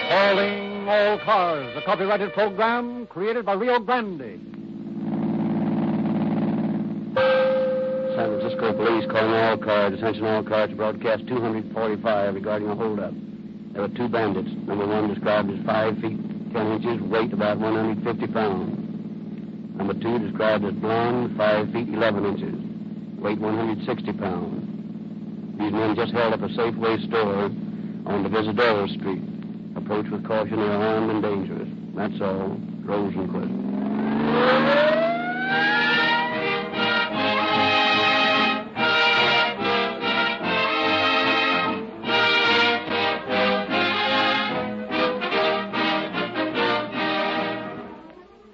Calling All Cars, a copyrighted program created by Rio Grande. San Francisco Police calling all cars. Attention all cars to broadcast 245 regarding a holdup. There were 2 bandits. Number 1 described as 5 feet 10 inches, weight about 150 pounds. Number 2 described as blonde, 5 feet 11 inches, weight 160 pounds. These men just held up a Safeway store on Divisadero Street. Approach with caution, they're armed and dangerous. That's all. Rosenquist.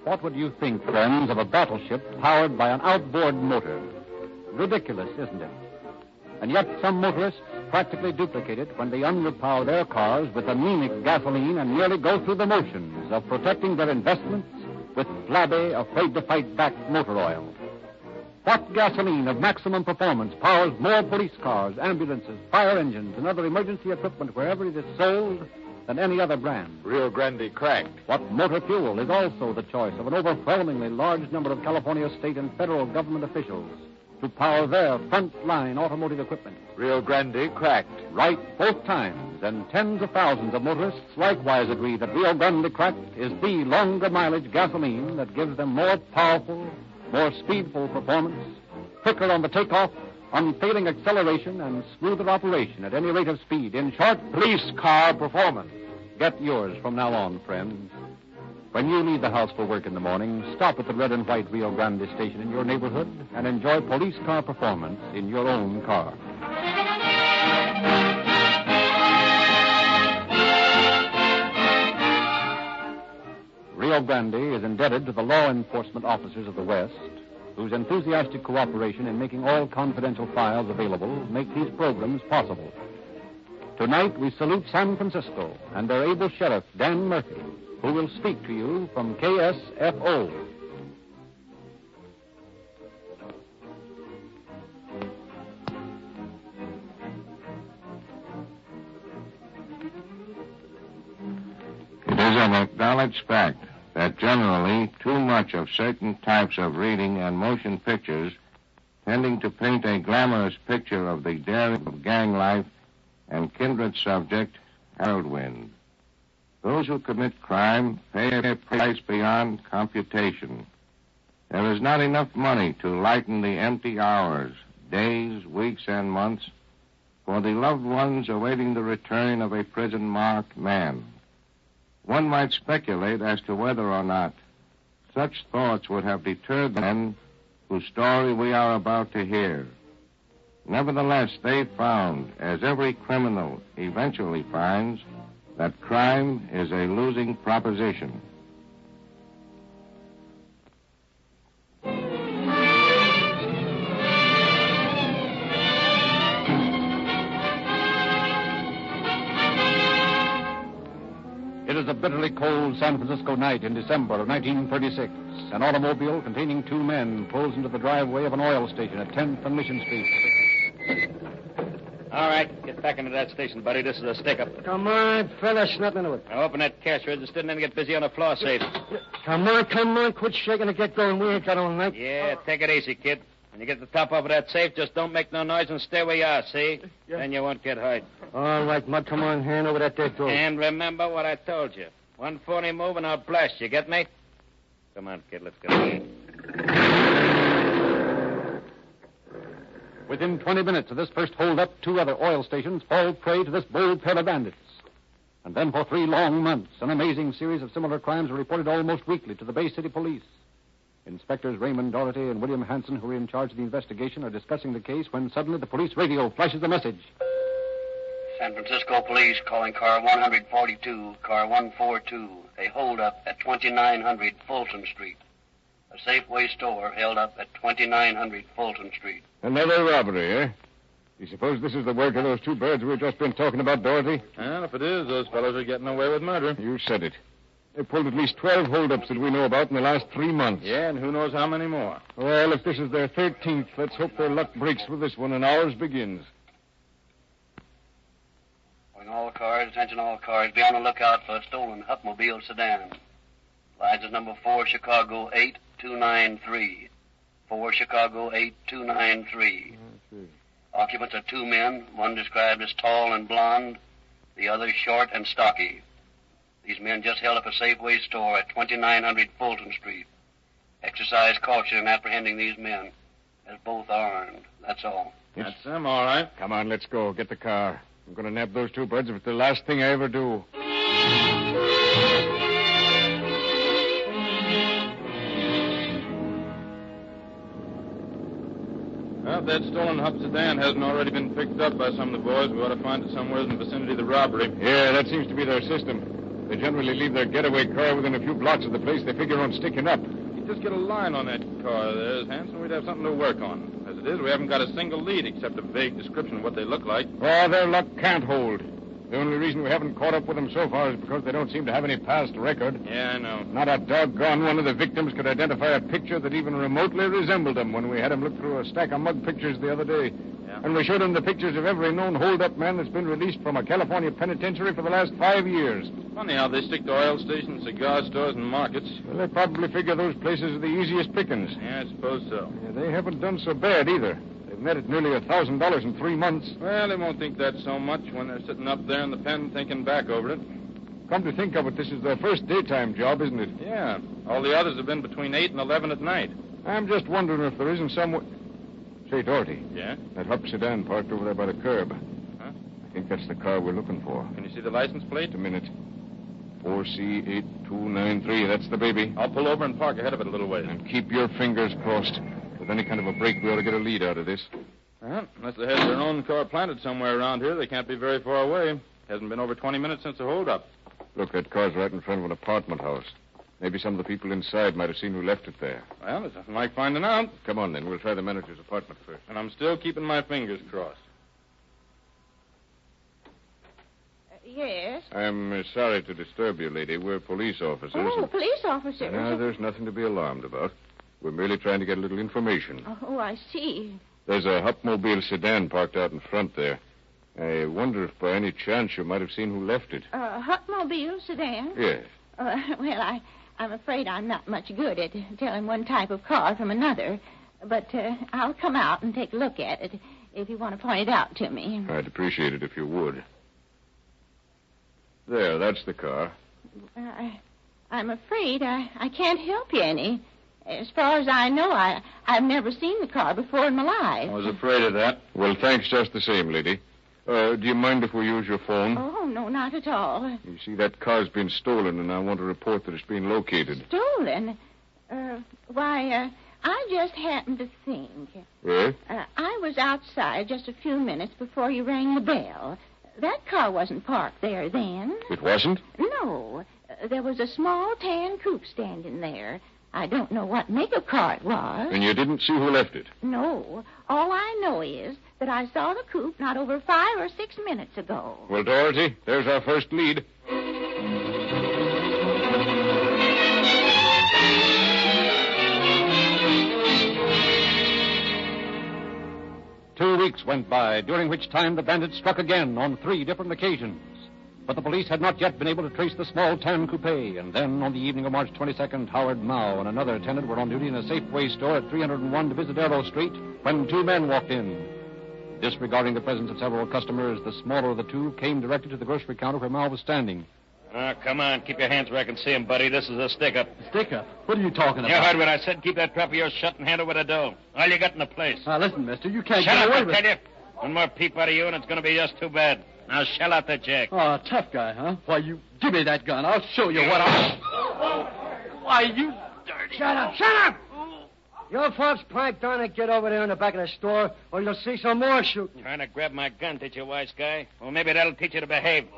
What would you think, friends, of a battleship powered by an outboard motor? Ridiculous, isn't it? And yet some motorists practically duplicate it when they unrepower their cars with anemic gasoline and merely go through the motions of protecting their investments with flabby, afraid-to-fight-back motor oil. What gasoline of maximum performance powers more police cars, ambulances, fire engines, and other emergency equipment wherever it is sold than any other brand? Rio Grande cracked. What motor fuel is also the choice of an overwhelmingly large number of California state and federal government officials to power their front-line automotive equipment? Rio Grande cracked. Right both times, and tens of thousands of motorists likewise agree that Rio Grande cracked is the longer mileage gasoline that gives them more powerful, more speedful performance, quicker on the takeoff, unfailing acceleration, and smoother operation at any rate of speed. In short, police car performance. Get yours from now on, friends. When you leave the house for work in the morning, stop at the red and white Rio Grande station in your neighborhood and enjoy police car performance in your own car. Rio Grande is indebted to the law enforcement officers of the West, whose enthusiastic cooperation in making all confidential files available make these programs possible. Tonight, we salute San Francisco and their able sheriff, Dan Murphy, who will speak to you from KSFO. It is an acknowledged fact that generally too much of certain types of reading and motion pictures tending to paint a glamorous picture of the daring of gang life and kindred subject are whirlwind. Those who commit crime pay a price beyond computation. There is not enough money to lighten the empty hours, days, weeks, and months for the loved ones awaiting the return of a prison-marked man. One might speculate as to whether or not such thoughts would have deterred the men whose story we are about to hear. Nevertheless, they found, as every criminal eventually finds, that crime is a losing proposition. It is a bitterly cold San Francisco night in December of 1936. An automobile containing two men pulls into the driveway of an oil station at 10th and Mission Street. All right, get back into that station, buddy. This is a stick-up. Come on, fella, snap into it. Now open that cash register and then get busy on the floor safe. Come on, quit shaking and get going. We ain't got all night. Yeah, take it easy, kid. When you get the top off of that safe, just don't make no noise and stay where you are, see? Yeah. Then you won't get hurt. All right, Mud, come on, hand over that there door. And remember what I told you. 140 move and I'll blast you, get me? Come on, kid, let's go. Within 20 minutes of this first hold-up, two other oil stations fall prey to this bold pair of bandits. And then for 3 long months, an amazing series of similar crimes are reported almost weekly to the Bay City Police. Inspectors Raymond Doherty and William Hanson, who are in charge of the investigation, are discussing the case when suddenly the police radio flashes a message. San Francisco Police calling car 142, car 142. A holdup at 2900 Fulton Street. A Safeway store held up at 2900 Fulton Street. Another robbery, eh? You suppose this is the work of those two birds we've just been talking about, Dorothy? Well, if it is, those fellows are getting away with murder. You said it. They pulled at least 12 holdups that we know about in the last 3 months. Yeah, and who knows how many more. Well, if this is their 13th, let's hope their luck breaks with this one and ours begins. All cars, attention all cars, be on the lookout for a stolen Hupmobile sedan. License number 4 Chicago 8293. 4 Chicago 8293. Occupants are 2 men, one described as tall and blond, the other short and stocky. These men just held up a Safeway store at 2900 Fulton Street. Exercise caution in apprehending these men, as both are armed. That's all. That's them, all right. Come on, let's go. Get the car. I'm going to nab those two birds if it's the last thing I ever do. Well, if that stolen Hup sedan hasn't already been picked up by some of the boys, we ought to find it somewhere in the vicinity of the robbery. Yeah, that seems to be their system. They generally leave their getaway car within a few blocks of the place they figure on sticking up. You just get a line on that car there, Hanson, we'd have something to work on. As it is, we haven't got a single lead except a vague description of what they look like. Oh, their luck can't hold. The only reason we haven't caught up with them so far is because they don't seem to have any past record. Yeah, I know. Not a doggone one of the victims could identify a picture that even remotely resembled them when we had him look through a stack of mug pictures the other day. Yeah. And we showed him the pictures of every known hold-up man that's been released from a California penitentiary for the last 5 years. Funny how they stick to oil stations, cigar stores, and markets. Well, they probably figure those places are the easiest pickings. Yeah, I suppose so. Yeah, they haven't done so bad either. They've netted nearly $1,000 in 3 months. Well, they won't think that so much when they're sitting up there in the pen thinking back over it. Come to think of it, this is their first daytime job, isn't it? Yeah. All the others have been between 8 and 11 at night. I'm just wondering if there isn't some way... Say, Doherty. Yeah? That Hupp sedan parked over there by the curb. Huh? I think that's the car we're looking for. Can you see the license plate? Just a minute. 4C8293, that's the baby. I'll pull over and park ahead of it a little ways. And keep your fingers crossed. With any kind of a break, we ought to get a lead out of this. Well, unless they had their own car planted somewhere around here, they can't be very far away. Hasn't been over 20 minutes since the holdup. Look, that car's right in front of an apartment house. Maybe some of the people inside might have seen who left it there. Well, there's nothing like finding out. Come on, then. We'll try the manager's apartment first. And I'm still keeping my fingers crossed. Yes? I'm sorry to disturb you, lady. We're police officers. Oh, police officers. No, there's nothing to be alarmed about. We're merely trying to get a little information. Oh, I see. There's a Huppmobile sedan parked out in front there. I wonder if by any chance you might have seen who left it. Huppmobile sedan? Yes. Well, I'm afraid I'm not much good at telling one type of car from another. But I'll come out and take a look at it if you want to point it out to me. I'd appreciate it if you would. There, that's the car. I'm afraid I can't help you any. As far as I know, I've never seen the car before in my life. I was afraid of that. Well, thanks just the same, lady. Do you mind if we use your phone? Oh, no, not at all. You see, that car's been stolen, and I want to report that it's been located. Stolen? Why, I just happened to think. Yes? I was outside just a few minutes before you rang the bell. That car wasn't parked there then. It wasn't? No. There was a small tan coupe standing there. I don't know what make of car it was. And you didn't see who left it? No. All I know is that I saw the coupe not over 5 or 6 minutes ago. Well, Dorothy, there's our first lead. 2 weeks went by, during which time the bandits struck again on 3 different occasions. But the police had not yet been able to trace the small tan coupe. And then, on the evening of March 22nd, Howard Mao and another tenant were on duty in a Safeway store at 301 Divisadero Street when 2 men walked in. Disregarding the presence of several customers, the smaller of the 2 came directly to the grocery counter where Mao was standing. Come on. Keep your hands where I can see him, buddy. This is a stick-up. Stick-up? What are you talking about? You heard what I said. Keep that trap of yours shut and hand over the dough. All you got in the place. Now, listen, mister. You can't Shut get up, away I with tell it. you. One more peep out of you, and it's going to be just too bad. Now, shell out the jack. Oh, tough guy, huh? Why, you give me that gun. I'll show you what Why, you dirty... Shut up! Shut up! You folks pipe down and get over there in the back of the store, or you'll see some more shooting. Trying to grab my gun, did you, wise guy? Well, maybe that'll teach you to behave.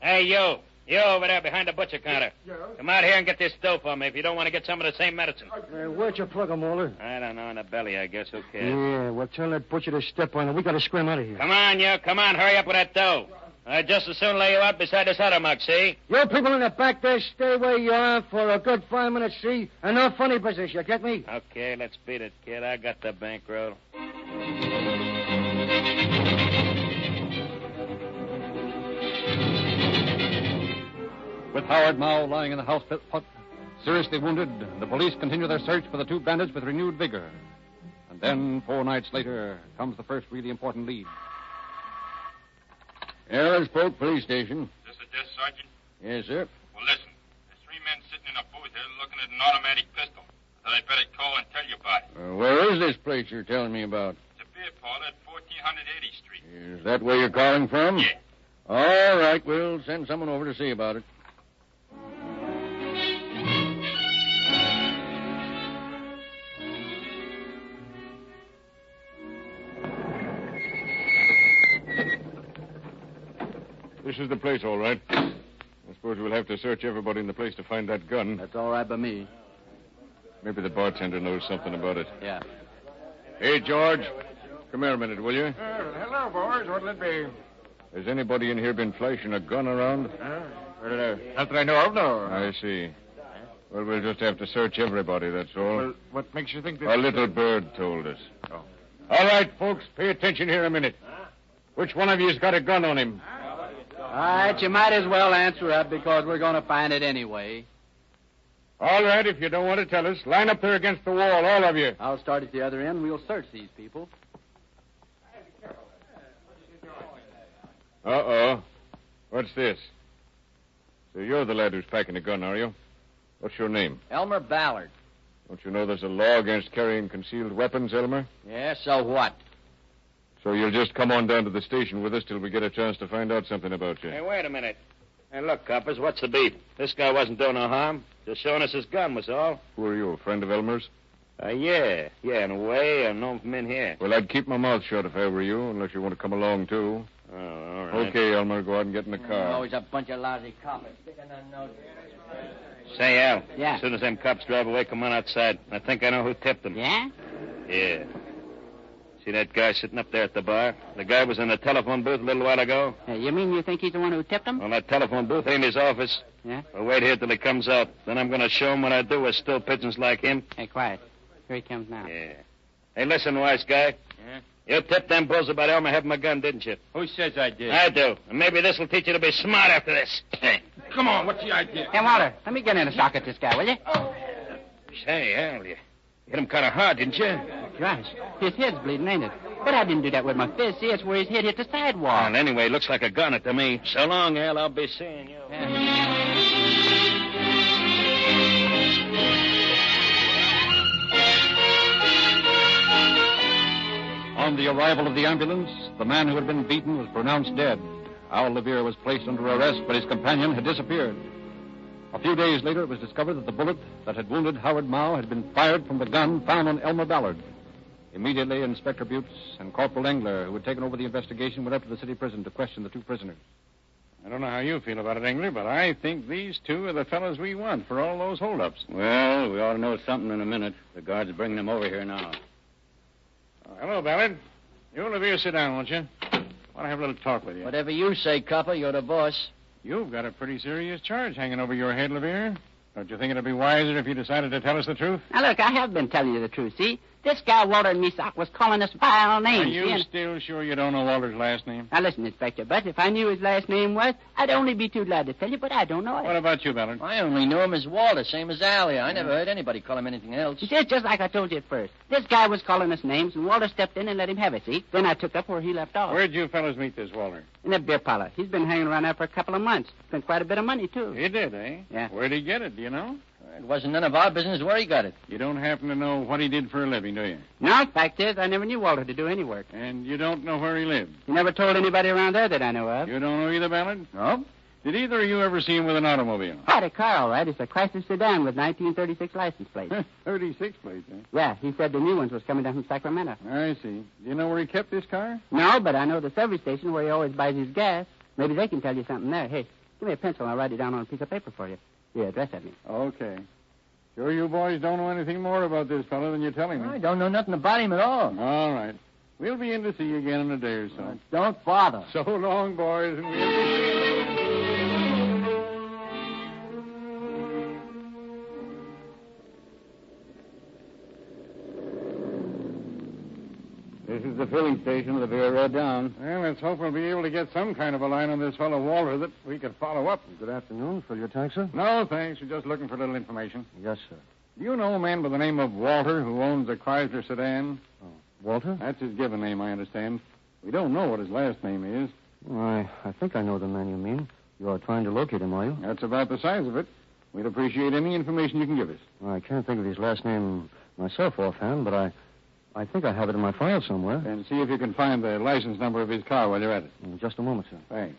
Hey, you. You over there behind the butcher counter. Yeah? Come out here and get this dough for me if you don't want to get some of the same medicine. Where'd you plug 'em, Mulder? I don't know, in the belly, I guess. Who cares? Yeah, well, tell that butcher to step on it. We got to scram out of here. Come on, you. Come on. Hurry up with that dough. I'd just as soon lay you out beside this other mug, see? You people in the back there, stay where you are for a good 5 minutes, see? And no funny business, you get me? Okay, let's beat it, kid. I got the bankroll. With Howard Mao lying in the house seriously wounded, the police continue their search for the 2 bandits with renewed vigor. And then, 4 nights later, comes the first really important lead. Harrisburg Police Station. This is Desk Sergeant? Yes, sir. Well, listen. There's 3 men sitting in a booth here looking at an automatic pistol. I thought I'd better call and tell you about it. Where is this place you're telling me about? It's a beer parlor at 1400 Eddy Street. Is that where you're calling from? Yeah. All right, we'll send someone over to see about it. This is the place, all right. This suppose we'll have to search everybody in the place to find that gun. That's all right by me. Maybe the bartender knows something about it. Yeah. Hey, George. Come here a minute, will you? Hello, boys. What'll it be? Has anybody in here been flashing a gun around? Not that I know of, no. I see. Well, we'll just have to search everybody, that's all. Well, what makes you think that... A little bird told us. Oh. All right, folks, pay attention here a minute. Which one of you's got a gun on him? All right, you might as well answer up because we're going to find it anyway. All right, if you don't want to tell us, line up there against the wall, all of you. I'll start at the other end. We'll search these people. Uh-oh. What's this? So you're the lad who's packing a gun, are you? What's your name? Elmer Ballard. Don't you know there's a law against carrying concealed weapons, Elmer? Yeah, so what? So you'll just come on down to the station with us till we get a chance to find out something about you. Hey, wait a minute. Hey, look, coppers, what's the beef? This guy wasn't doing no harm. Just showing us his gun was all. Who are you, a friend of Elmer's? Yeah, in a way. I know him from in here. Well, I'd keep my mouth shut if I were you, unless you want to come along, too. Oh, all right. Okay, Elmer, go out and get in the car. Always a bunch of lousy coppers sticking their noses. Say, Al. Yeah? As soon as them cops drive away, come on outside. I think I know who tipped them. Yeah? Yeah. See that guy sitting up there at the bar? The guy was in the telephone booth a little while ago. You mean you think he's the one who tipped him? Well, that telephone booth ain't his office. Yeah? Well, wait here till he comes out. Then I'm going to show him what I do with still pigeons like him. Hey, quiet. Here he comes now. Yeah. Hey, listen, wise guy. Yeah? You tipped them bulls about Elmer having my gun, didn't you? Who says I did? I do. And maybe this will teach you to be smart after this. Hey. Come on, what's the idea? Hey, Walter, let me get in a socket this guy, will you? Say, Al, you hit him kind of hard, didn't you? Gosh, his head's bleeding, ain't it? But I didn't do that with my fist. See, it's where his head hit the sidewalk. Well, anyway, looks like a gun to me. So long, Al. I'll be seeing you. On the arrival of the ambulance, the man who had been beaten was pronounced dead. Al Levere was placed under arrest, but his companion had disappeared. A few days later, it was discovered that the bullet that had wounded Howard Mao had been fired from the gun found on Elmer Ballard. Immediately, Inspector Butts and Corporal Engler, who had taken over the investigation, went up to the city prison to question the two prisoners. I don't know how you feel about it, Engler, but I think these two are the fellows we want for all those holdups. Well, we ought to know something in a minute. The guard's bringing them over here now. Hello, Ballard. You, Levere, sit down, won't you? I want to have a little talk with you. Whatever you say, copper, you're the boss. You've got a pretty serious charge hanging over your head, Levere. Don't you think it'd be wiser if you decided to tell us the truth? Now, look, I have been telling you the truth, see? This guy, Walter Misak, was calling us vile names. Are you see, and... still sure you don't know Walter's last name? Now, listen, Inspector Butts, if I knew his last name was, I'd only be too glad to tell you, but I don't know it. What about you, Ballard? I only knew him as Walter, same as Allie. I never heard anybody call him anything else. You see, it's just like I told you at first. This guy was calling us names, and Walter stepped in and let him have it, see? Then I took up where he left off. Where'd you fellows meet this Walter? In a beer parlor. He's been hanging around there for a couple of months. Spent quite a bit of money, too. He did, eh? Yeah. Where'd he get it, do you know? It wasn't none of our business where he got it. You don't happen to know what he did for a living, do you? No, fact is, I never knew Walter to do any work. And you don't know where he lived? He never told anybody around there that I know of. You don't know either, Ballard? No. Did either of you ever see him with an automobile? Had a car, all right. It's a Chrysler sedan with 1936 license plate. 36 plates, eh? Yeah, he said the new ones was coming down from Sacramento. I see. Do you know where he kept this car? No, but I know the service station where he always buys his gas. Maybe they can tell you something there. Hey, give me a pencil and I'll write it down on a piece of paper for you. Yeah, address at me. Okay. Sure you boys don't know anything more about this fellow than you're telling me? I don't know nothing about him at all. All right. We'll be in to see you again in a day or so. Don't bother. So long, boys, and we'll be... This is the filling station Levere rode down. Well, let's hope we'll be able to get some kind of a line on this fellow Walter that we could follow up. Good afternoon. Fill your tank, sir? No, thanks. We're just looking for a little information. Yes, sir. Do you know a man by the name of Walter who owns a Chrysler sedan? Oh, Walter? That's his given name, I understand. We don't know what his last name is. I think I know the man you mean. You are trying to locate him, are you? That's about the size of it. We'd appreciate any information you can give us. I can't think of his last name myself offhand, but I think I have it in my file somewhere. And see if you can find the license number of his car while you're at it. In just a moment, sir. Thanks.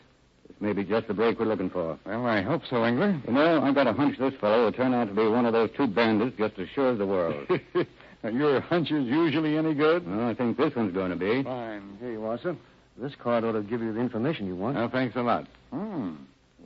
This may be just the break we're looking for. Well, I hope so, Engler. You know, I've got a hunch this fellow will turn out to be one of those two bandits just as sure as the world. Are your hunches usually any good? Well, I think this one's going to be. Fine. Here you are, sir. This card ought to give you the information you want. Well, thanks a lot.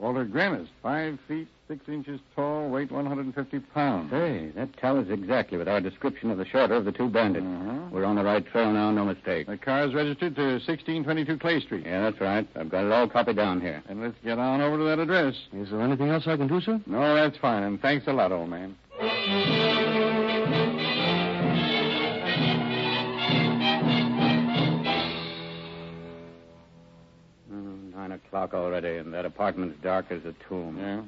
Walter Grannis, 5 feet, 6 inches tall, weight 150 pounds. Hey, that tallies exactly with our description of the shorter of the two bandits. We're on the right trail now, no mistake. The car's registered to 1622 Clay Street. Yeah, that's right. I've got it all copied down here. And let's get on over to that address. Is there anything else I can do, sir? No, that's fine, and thanks a lot, old man. 9 o'clock already, and that apartment's dark as a tomb. Yeah?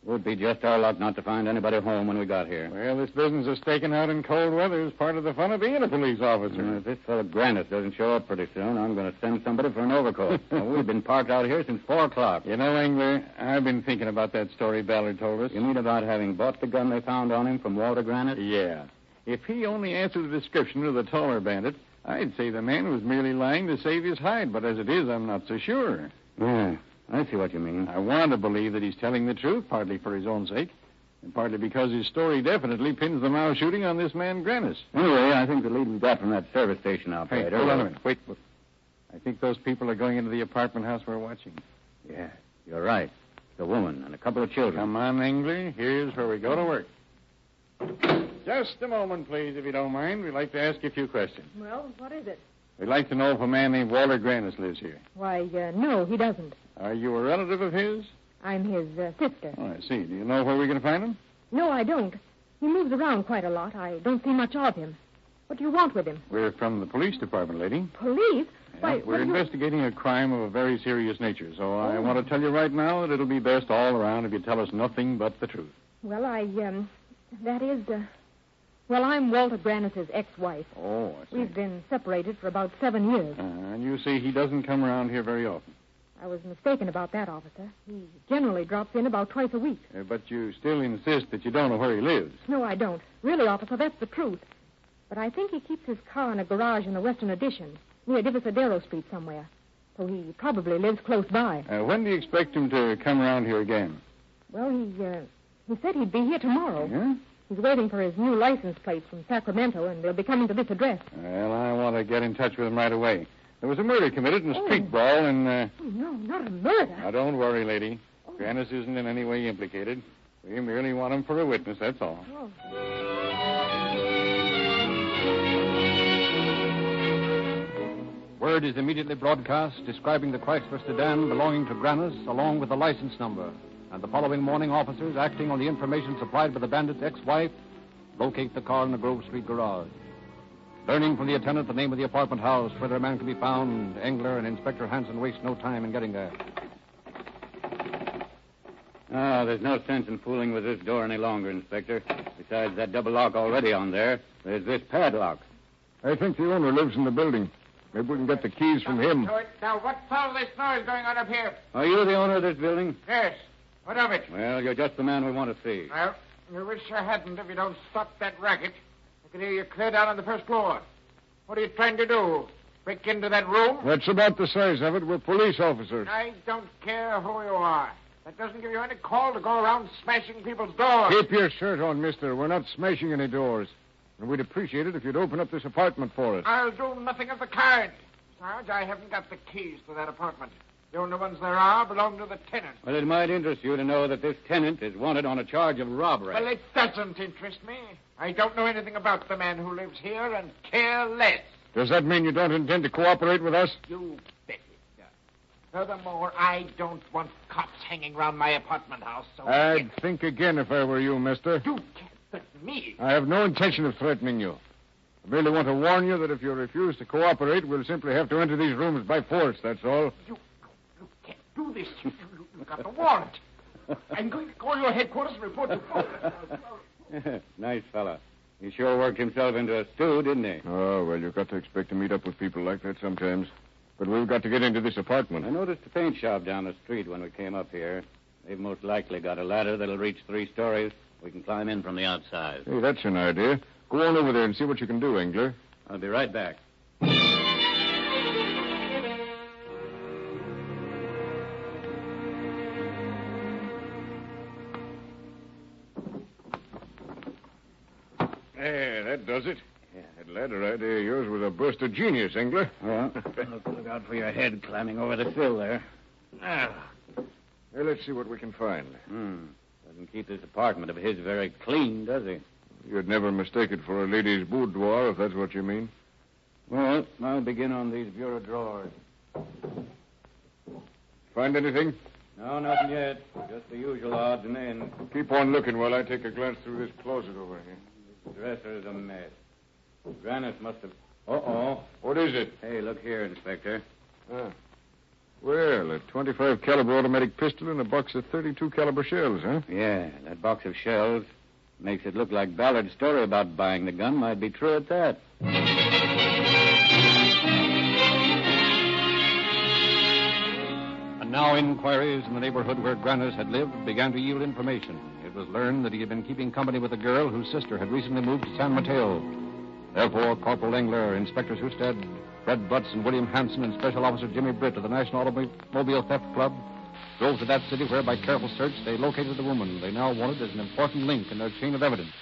Would be just our luck not to find anybody home when we got here. Well, this business of staking out in cold weather is part of the fun of being a police officer. If this fellow Grannis doesn't show up pretty soon, I'm going to send somebody for an overcoat. We've been parked out here since 4 o'clock. You know, Engler, I've been thinking about that story Ballard told us. You mean about having bought the gun they found on him from Walter Grannis? Yeah. If he only answered the description of the taller bandit, I'd say the man was merely lying to save his hide, but as it is, I'm not so sure. Yeah, I see what you mean. I want to believe that he's telling the truth, partly for his own sake, and partly because his story definitely pins the Mao shooting on this man Grannis. Anyway, I think the lead we got from that service station operator... Hey, hold on a minute. Wait. I think those people are going into the apartment house we're watching. Yeah, you're right. The woman and a couple of children. Come on, Engler. Here's where we go to work. Just a moment, please, if you don't mind. We'd like to ask you a few questions. Well, what is it? We'd like to know if a man named Walter Grannis lives here. Why, no, he doesn't. Are you a relative of his? I'm his sister. Oh, I see. Do you know where we can find him? No, I don't. He moves around quite a lot. I don't see much of him. What do you want with him? We're from the police department, lady. Police? Yeah, Why, we're investigating a crime of a very serious nature, so I want to tell you right now that it'll be best all around if you tell us nothing but the truth. Well, well, I'm Walter Grannis's ex-wife. Oh, I see. We've been separated for about 7 years. And you see he doesn't come around here very often. I was mistaken about that, officer. He generally drops in about twice a week. But you still insist that you don't know where he lives. No, I don't. Really, officer, that's the truth. But I think he keeps his car in a garage in the Western Addition, near Divisadero Street somewhere. So he probably lives close by. When do you expect him to come around here again? Well, he said he'd be here tomorrow. Yeah? He's waiting for his new license plates from Sacramento, and they'll be coming to this address. Well, I want to get in touch with him right away. There was a murder committed in a street brawl in... Oh, no, not a murder. Now, don't worry, lady. Grannis isn't in any way implicated. We merely want him for a witness, that's all. Word is immediately broadcast describing the Chrysler sedan belonging to Grannis, along with the license number. And the following morning, officers, acting on the information supplied by the bandit's ex-wife, locate the car in the Grove Street garage. Learning from the attendant the name of the apartment house where their man can be found, Engler and Inspector Hanson waste no time in getting there. Oh, there's no sense in fooling with this door any longer, Inspector. Besides that double lock already on there, there's this padlock. I think the owner lives in the building. Maybe we can get the keys from him. Now, what's all this noise going on up here? Are you the owner of this building? Yes. What of it? Well, you're just the man we want to see. Well, I wish I hadn't if you don't stop that racket. I can hear you clear down on the first floor. What are you trying to do? Break into that room? That's about the size of it. We're police officers. I don't care who you are. That doesn't give you any call to go around smashing people's doors. Keep your shirt on, mister. We're not smashing any doors. And we'd appreciate it if you'd open up this apartment for us. I'll do nothing of the kind. Sarge, I haven't got the keys to that apartment. The only ones there are belong to the tenant. Well, it might interest you to know that this tenant is wanted on a charge of robbery. Well, it doesn't interest me. I don't know anything about the man who lives here and care less. Does that mean you don't intend to cooperate with us? You bet it does. Furthermore, I don't want cops hanging around my apartment house, so... I'd think again if I were you, mister. You can't threaten me. I have no intention of threatening you. I merely want to warn you that if you refuse to cooperate, we'll simply have to enter these rooms by force, that's all. You can't do this. You've got the warrant. I'm going to call your headquarters and report you. Nice fella. He sure worked himself into a stew, didn't he? Oh, well, you've got to expect to meet up with people like that sometimes. But we've got to get into this apartment. I noticed a paint shop down the street when we came up here. They've most likely got a ladder that'll reach 3 stories. We can climb in from the outside. Hey, that's an idea. Go on over there and see what you can do, Engler. I'll be right back. There, that does it. Yeah, that ladder idea of yours was a burst of genius, Engler. Well, look out for your head climbing over the sill there. Now, Well, let's see what we can find. Doesn't keep this apartment of his very clean, does he? You'd never mistake it for a lady's boudoir, if that's what you mean. Well, I'll begin on these bureau drawers. Find anything? No, nothing yet. Just the usual odds and ends. Keep on looking while I take a glance through this closet over here. The dresser's a mess. Grannis must have... Uh-oh. What is it? Hey, look here, Inspector. Well, a 25 caliber automatic pistol and a box of 32 caliber shells, huh? Yeah, that box of shells makes it look like Ballard's story about buying the gun might be true at that. And now inquiries in the neighborhood where Grannis had lived began to yield information. It was learned that he had been keeping company with a girl whose sister had recently moved to San Mateo. Therefore, Corporal Engler, Inspector Husted, Fred Butts, and William Hanson, and Special Officer Jimmy Britt of the National Automobile Theft Club drove to that city where, by careful search, they located the woman they now wanted as an important link in their chain of evidence.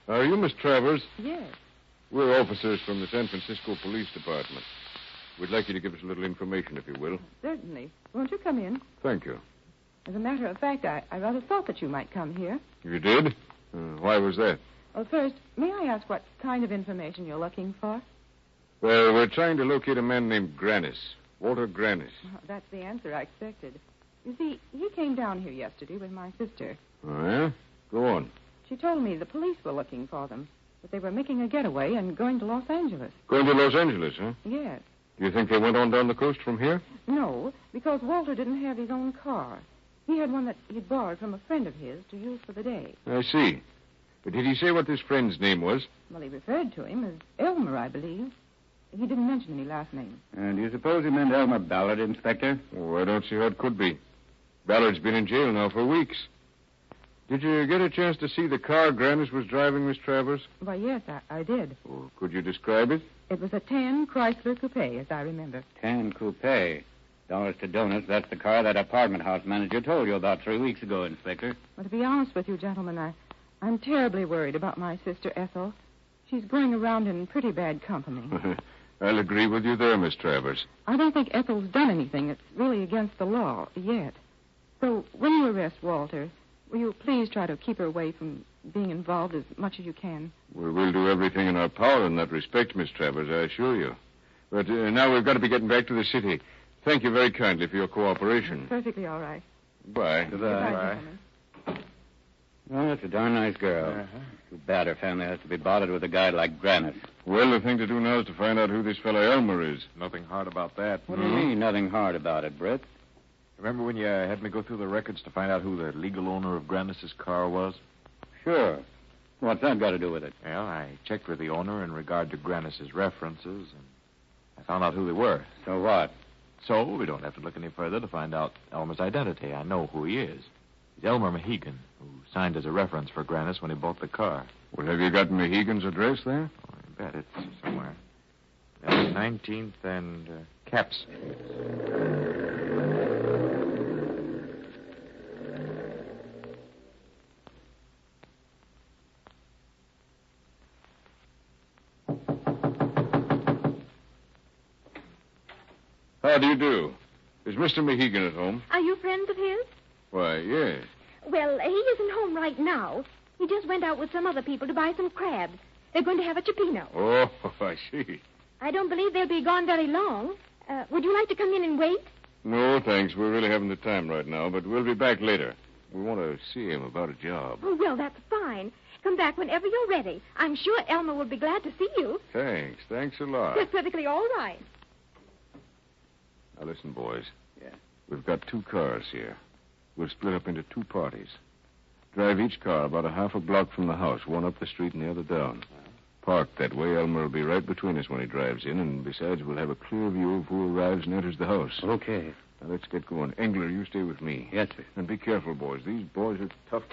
Are you Miss Travers? Yes. We're officers from the San Francisco Police Department. We'd like you to give us a little information, if you will. Certainly. Won't you come in? Thank you. As a matter of fact, I rather thought that you might come here. You did? Why was that? Well, first, may I ask what kind of information you're looking for? Well, we're trying to locate a man named Grannis. Walter Grannis. Oh, that's the answer I expected. You see, he came down here yesterday with my sister. Oh, yeah? Go on. She told me the police were looking for them, that they were making a getaway and going to Los Angeles. Going to Los Angeles, huh? Yes. Do you think they went on down the coast from here? No, because Walter didn't have his own car. He had one that he'd borrowed from a friend of his to use for the day. I see. But did he say what this friend's name was? Well, he referred to him as Elmer, I believe. He didn't mention any last name. And do you suppose he meant Elmer Ballard, Inspector? Oh, I don't see how it could be. Ballard's been in jail now for weeks. Did you get a chance to see the car Grannis was driving, Miss Travers? Why, yes, I did. Oh, could you describe it? It was a tan Chrysler Coupe, as I remember. Tan Coupe. Dollars to donuts, that's the car that apartment house manager told you about 3 weeks ago, Inspector. Well, to be honest with you, gentlemen, I'm terribly worried about my sister Ethel. She's going around in pretty bad company. I'll agree with you there, Miss Travers. I don't think Ethel's done anything that's really against the law yet. So when you arrest Walter, will you please try to keep her away from being involved as much as you can? Well, we'll do everything in our power in that respect, Miss Travers, I assure you. But now we've got to be getting back to the city. Thank you very kindly for your cooperation. Perfectly all right. Bye. Goodbye. Well, that's a darn nice girl. Too bad her family has to be bothered with a guy like Grannis. Well, the thing to do now is to find out who this fellow Elmer is. Nothing hard about that. What do you mean, nothing hard about it, Britt? Remember when you had me go through the records to find out who the legal owner of Grannis's car was? Sure. What's that got to do with it? Well, I checked with the owner in regard to Grannis's references, and I found out who they were. So what? So we don't have to look any further to find out Elmer's identity. I know who he is. He's Elmer Mohegan, who signed as a reference for Grannis when he bought the car. Well, have you got Mohegan's address there? Oh, I bet it's somewhere. 19th and Cap Street. How do you do? Is Mr. Mohegan at home? Are you friends of his? Why, yes. Well, he isn't home right now. He just went out with some other people to buy some crabs. They're going to have a chipino. Oh, I see. I don't believe they'll be gone very long. Would you like to come in and wait? No, thanks. We're really having the time right now, but we'll be back later. We want to see him about a job. Oh, well, that's fine. Come back whenever you're ready. I'm sure Elmer will be glad to see you. Thanks. Thanks a lot. That's perfectly all right. Now, listen, boys. Yeah. We've got 2 cars here. We'll split up into 2 parties. Drive each car about a half a block from the house, one up the street and the other down. Parked that way, Elmer will be right between us when he drives in, and besides, we'll have a clear view of who arrives and enters the house. Okay. Now, let's get going. Engler, you stay with me. Yes, sir. And be careful, boys. These boys are tough.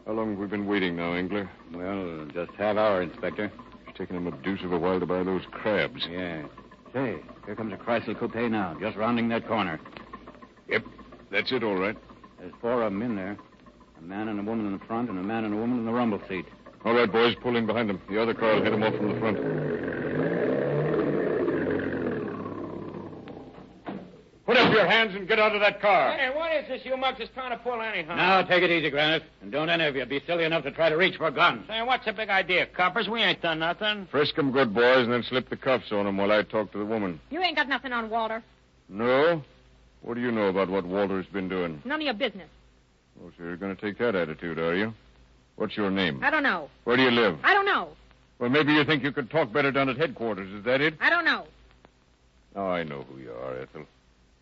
How long have we been waiting now, Engler? Well, just half hour, Inspector. It's taken them a deuce of a while to buy those crabs. Yeah. Say, here comes a Chrysler Coupe now, just rounding that corner. Yep, that's it, all right. There's 4 of them in there. A man and a woman in the front and a man and a woman in the rumble seat. All right, boys, pull in behind them. The other car will hit them off from the front. Put up your hands and get out of that car. Hey, what is this you mugs is trying to pull anyhow? Now, take it easy, Granite. And don't any of you be silly enough to try to reach for a gun. Say, what's the big idea, coppers? We ain't done nothing. Frisk them good, boys, and then slip the cuffs on them while I talk to the woman. You ain't got nothing on Walter. No? What do you know about what Walter's been doing? None of your business. Oh, so you're going to take that attitude, are you? What's your name? I don't know. Where do you live? I don't know. Well, maybe you think you could talk better down at headquarters. Is that it? I don't know. Oh, I know who you are, Ethel.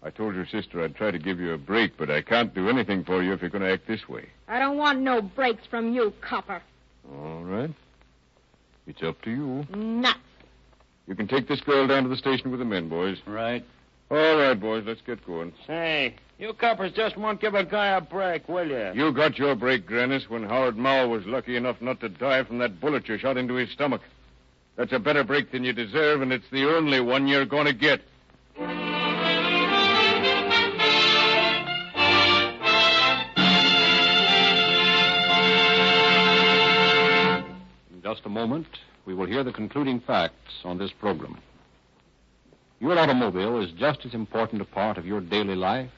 I told your sister I'd try to give you a break, but I can't do anything for you if you're going to act this way. I don't want no breaks from you, copper. All right. It's up to you. Nuts. You can take this girl down to the station with the men, boys. Right. All right, boys, let's get going. Say, you coppers just won't give a guy a break, will you? You got your break, Grannis, when Howard Mao was lucky enough not to die from that bullet you shot into his stomach. That's a better break than you deserve, and it's the only one you're going to get. In just a moment, we will hear the concluding facts on this program. Your automobile is just as important a part of your daily life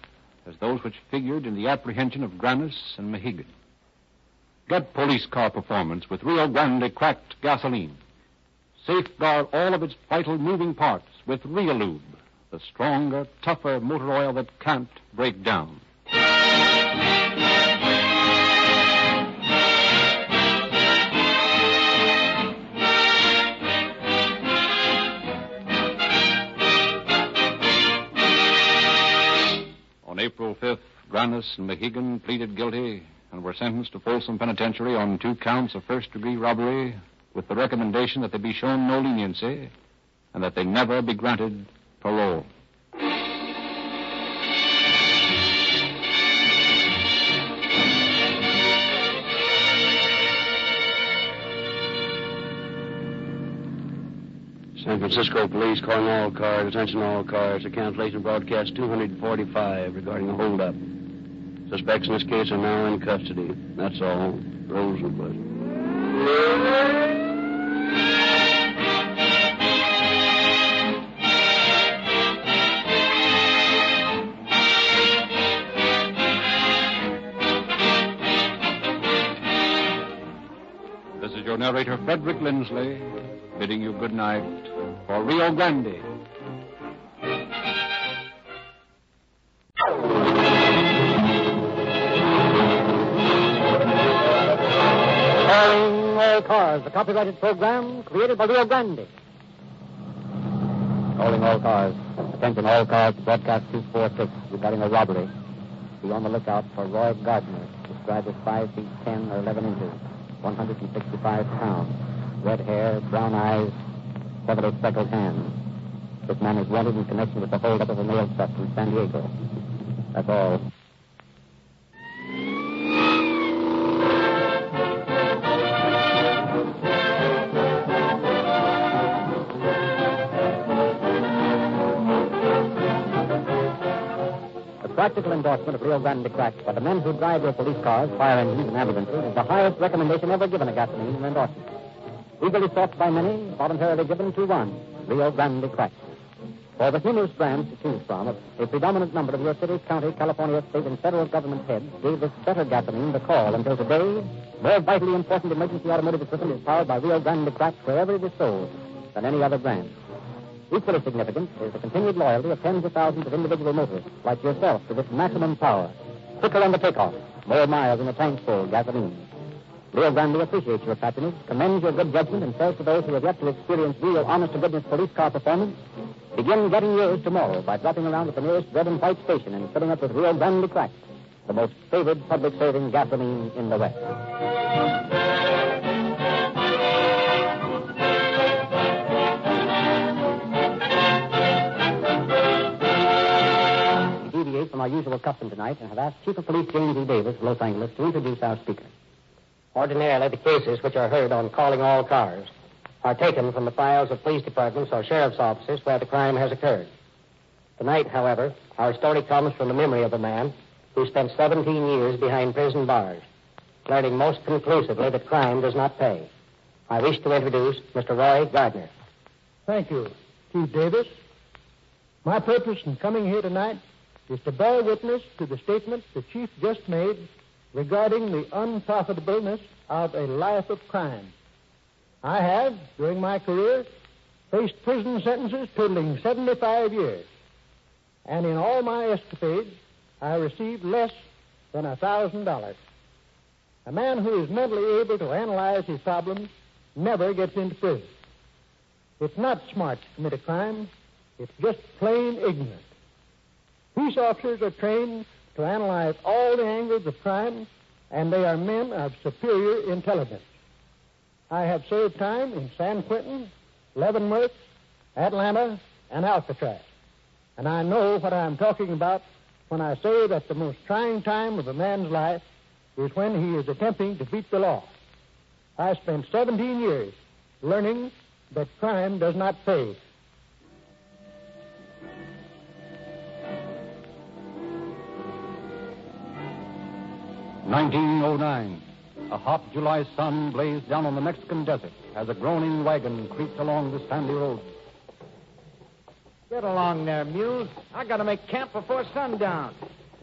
as those which figured in the apprehension of Grannis and Mohegan. Get police car performance with Rio Grande cracked gasoline. Safeguard all of its vital moving parts with Realube, the stronger, tougher motor oil that can't break down. On April 5th, Grannis and Mohegan pleaded guilty and were sentenced to Folsom Penitentiary on 2 counts of first-degree robbery with the recommendation that they be shown no leniency and that they never be granted parole. San Francisco Police calling all cars. Attention all cars. The cancellation broadcast 245 regarding a holdup. Suspects in this case are now in custody. That's all. Rosenbluth. This is your narrator, Frederick Lindsley, bidding you good night for Rio Grande. Calling all cars, the copyrighted program created by Rio Grande. Calling all cars. Attention all cars, broadcast 246 regarding a robbery. Be on the lookout for Roy Gardner, described as 5 feet 10 or 11 inches, 165 pounds, red hair, brown eyes, heavily speckled hands. This man is wanted in connection with the holdup of a mail truck from San Diego. That's all. The practical endorsement of Rio Grande Cracked by the men who drive their police cars, fire engines, and ambulances is the highest recommendation ever given a gasoline in endorsement. Eagerly sought by many, voluntarily given to one, Rio Grande Cracked. For the numerous brands to choose from, a predominant number of your city, county, California, state, and federal government heads gave this better gasoline the call until today. More vitally important emergency automotive equipment is powered by Rio Grande Cracked wherever it is sold than any other brand. Equally significant is the continued loyalty of tens of thousands of individual motorists like yourself to this maximum power, quicker on the takeoff, more miles in a tank full gasoline. Rio Grande appreciates your patronage, commends your good judgment, and says to those who have yet to experience real honest-to-goodness police car performance, begin getting yours tomorrow by dropping around at the nearest red and white station and filling up with Rio Grande Cracked, the most favored public-saving gasoline in the West. We deviate from our usual custom tonight and have asked Chief of Police James E. Davis of Los Angeles to introduce our speaker. Ordinarily, the cases which are heard on calling all cars are taken from the files of police departments or sheriff's offices where the crime has occurred. Tonight, however, our story comes from the memory of a man who spent 17 years behind prison bars, learning most conclusively that crime does not pay. I wish to introduce Mr. Roy Gardner. Thank you, Chief Davis. My purpose in coming here tonight is to bear witness to the statement the Chief just made regarding the unprofitableness of a life of crime. I have, during my career, faced prison sentences totaling 75 years. And in all my escapades, I received less than $1,000. A man who is mentally able to analyze his problems never gets into prison. It's not smart to commit a crime. It's just plain ignorant. Police officers are trained to analyze all the angles of crime, and they are men of superior intelligence. I have served time in San Quentin, Leavenworth, Atlanta, and Alcatraz. And I know what I'm talking about when I say that the most trying time of a man's life is when he is attempting to beat the law. I spent 17 years learning that crime does not pay. "1909. A hot July sun blazed down on the Mexican desert as a groaning wagon creaked along the sandy road. Get along there, mule. I gotta make camp before sundown.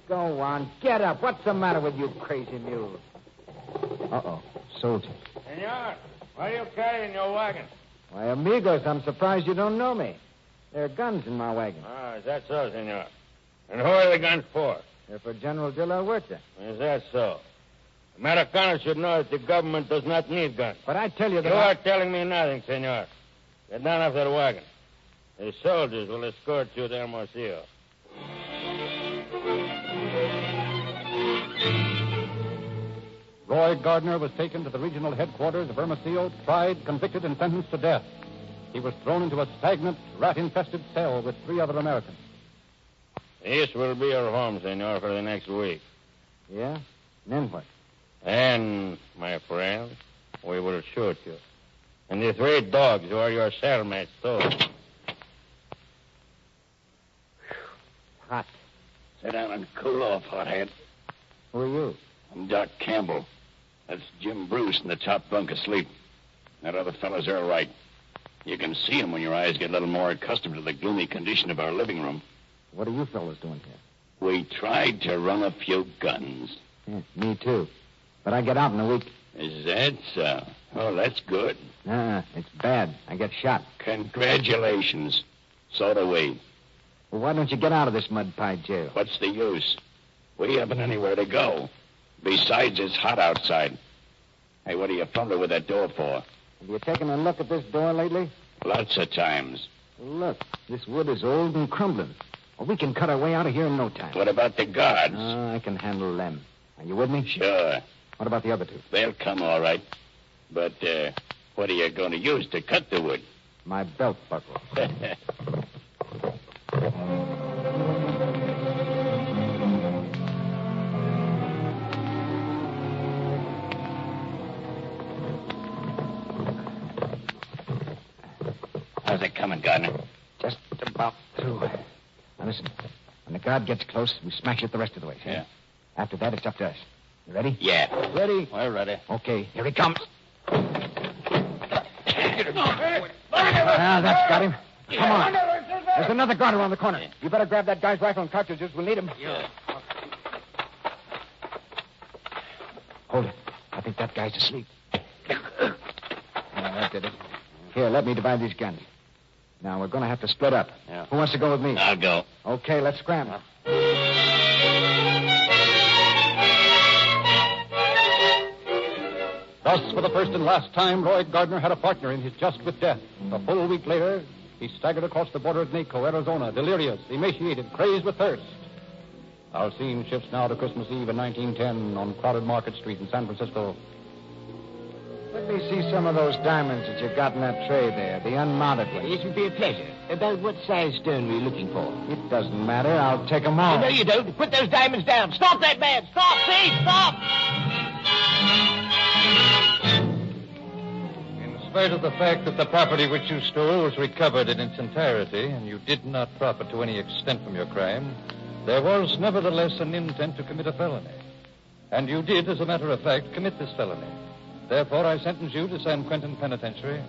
Go on, get up. What's the matter with you, crazy mule? Uh-oh, soldier. Senor, what are you carrying in your wagon? Why, amigos, I'm surprised you don't know me. There are guns in my wagon. Ah, is that so, senor? And who are the guns for? They're for General de la Huerta. Is that so? Americans should know that the government does not need guns. But I tell you that You are telling me nothing, senor. Get down off that wagon. The soldiers will escort you to Hermosillo. Roy Gardner was taken to the regional headquarters of Hermosillo, tried, convicted, and sentenced to death. He was thrown into a stagnant, rat-infested cell with 3 other Americans. This will be your home, senor, for the next week. Yeah? And then what? And, my friend, we will shoot you. And the 3 dogs who are your cellmates, too. Hot. Sit down and cool off, hothead. Who are you? I'm Doc Campbell. That's Jim Bruce in the top bunk asleep. That other fellows are all right. You can see them when your eyes get a little more accustomed to the gloomy condition of our living room. What are you fellows doing here? We tried to run a few guns. Yeah, me too. But I get out in a week. Is that so? Oh, that's good. It's bad. I get shot. Congratulations. So do we. Well, why don't you get out of this mud pie jail? What's the use? We haven't anywhere to go. Besides, it's hot outside. Hey, what are you fumbling with that door for? Have you taken a look at this door lately? Lots of times. Look, this wood is old and crumbling. Well, we can cut our way out of here in no time. What about the guards? I can handle them. Are you with me? Sure. What about the other 2? They'll come all right. But, what are you going to use to cut the wood? My belt buckle. How's it coming, Gardner? Just about through. Now, listen. When the guard gets close, we smash it the rest of the way. See? Yeah. After that, it's up to us. You ready? Yeah. Ready? We're ready. Okay, here he comes. That's got him. Come on. There's another guard around the corner. You better grab that guy's rifle and cartridges. We'll need them. Yeah. Hold it. I think that guy's asleep. That did it. Here, let me divide these guns. Now, we're going to have to split up. Yeah. Who wants to go with me? I'll go. Okay, let's scramble. Thus, for the first and last time, Roy Gardner had a partner in his just with death. A full week later, he staggered across the border of Naco, Arizona, delirious, emaciated, crazed with thirst. Our scene shifts now to Christmas Eve in 1910 on crowded Market Street in San Francisco. Let me see some of those diamonds that you got in that tray there, the unmounted ones. It would be a pleasure. About what size stone were you looking for? It doesn't matter. I'll take them all. No, you don't. Put those diamonds down. Stop that man. Stop, please. Stop. In spite of the fact that the property which you stole was recovered in its entirety, and you did not profit to any extent from your crime, there was nevertheless an intent to commit a felony. And you did, as a matter of fact, commit this felony. Therefore, I sentence you to San Quentin Penitentiary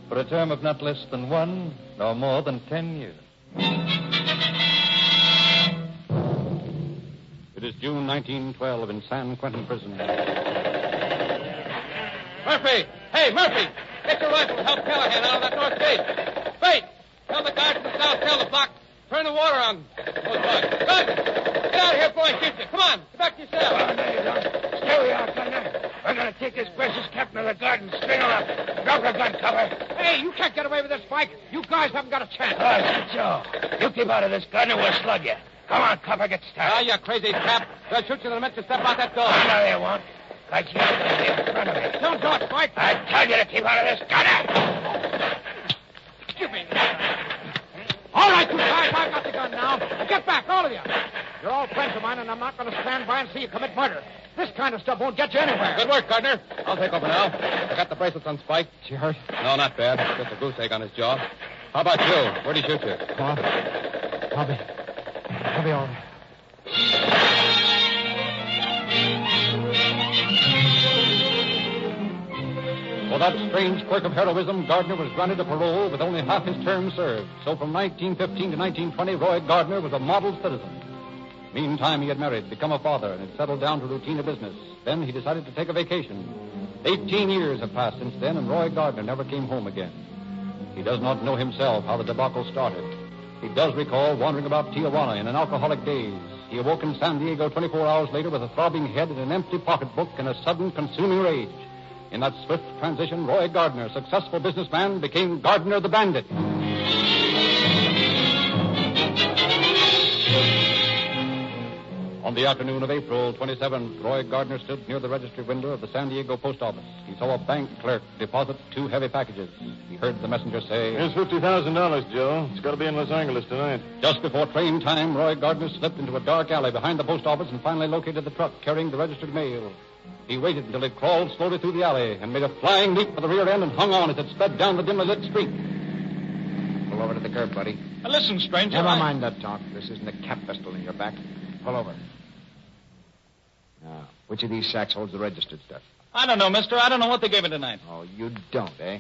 for a term of not less than 1 nor more than 10 years. It is June 1912 in San Quentin Prison. Murphy! Hey, Murphy! Get your rifle and help Callahan out of that north gate. Wait! Tell the guard from the south tail the block. Turn the water on. Oh, good. Get out of here before I shoot you. Come on. Get back to your cell. Oh, no, you don't. Stay where you are, Governor. We're going to take this precious captain of the guard and string him up. Drop your gun cover. Hey, you can't get away with this, Spike. You guys haven't got a chance. Oh, is Joe? You keep out of this gun and we'll slug you. Come on, cover, get started. Ah, you crazy cap. They'll shoot you the minute you step out that door. Oh, no, they won't. Because you're going to be in front of me. Don't do it, Spike. I tell you to keep out of this gun. Give me that. All right, you guys, I've got the gun now. Get back, all of you. You're all friends of mine, and I'm not going to stand by and see you commit murder. This kind of stuff won't get you anywhere. Good work, Gardner. I'll take over now. I got the bracelets on Spike. Is he hurt? No, not bad. Just a goose egg on his jaw. How about you? Where'd he shoot you? I'll be all right. For that strange quirk of heroism, Gardner was granted a parole with only half his term served. So from 1915 to 1920, Roy Gardner was a model citizen. Meantime, he had married, become a father, and had settled down to routine of business. Then he decided to take a vacation. 18 years have passed since then, and Roy Gardner never came home again. He does not know himself how the debacle started. He does recall wandering about Tijuana in an alcoholic daze. He awoke in San Diego 24 hours later with a throbbing head and an empty pocketbook and a sudden consuming rage. In that swift transition, Roy Gardner, successful businessman, became Gardner the Bandit. On the afternoon of April 27th, Roy Gardner stood near the registry window of the San Diego post office. He saw a bank clerk deposit 2 heavy packages. He heard the messenger say, Here's $50,000, Joe. It's got to be in Los Angeles tonight. Just before train time, Roy Gardner slipped into a dark alley behind the post office and finally located the truck carrying the registered mail. He waited until it crawled slowly through the alley and made a flying leap for the rear end and hung on as it sped down the dimly lit street. Pull over to the curb, buddy. Now, listen, stranger. Never mind that talk. This isn't a cap pistol in your back. Pull over. Now, which of these sacks holds the registered stuff? I don't know, mister. I don't know what they gave me tonight. Oh, you don't, eh?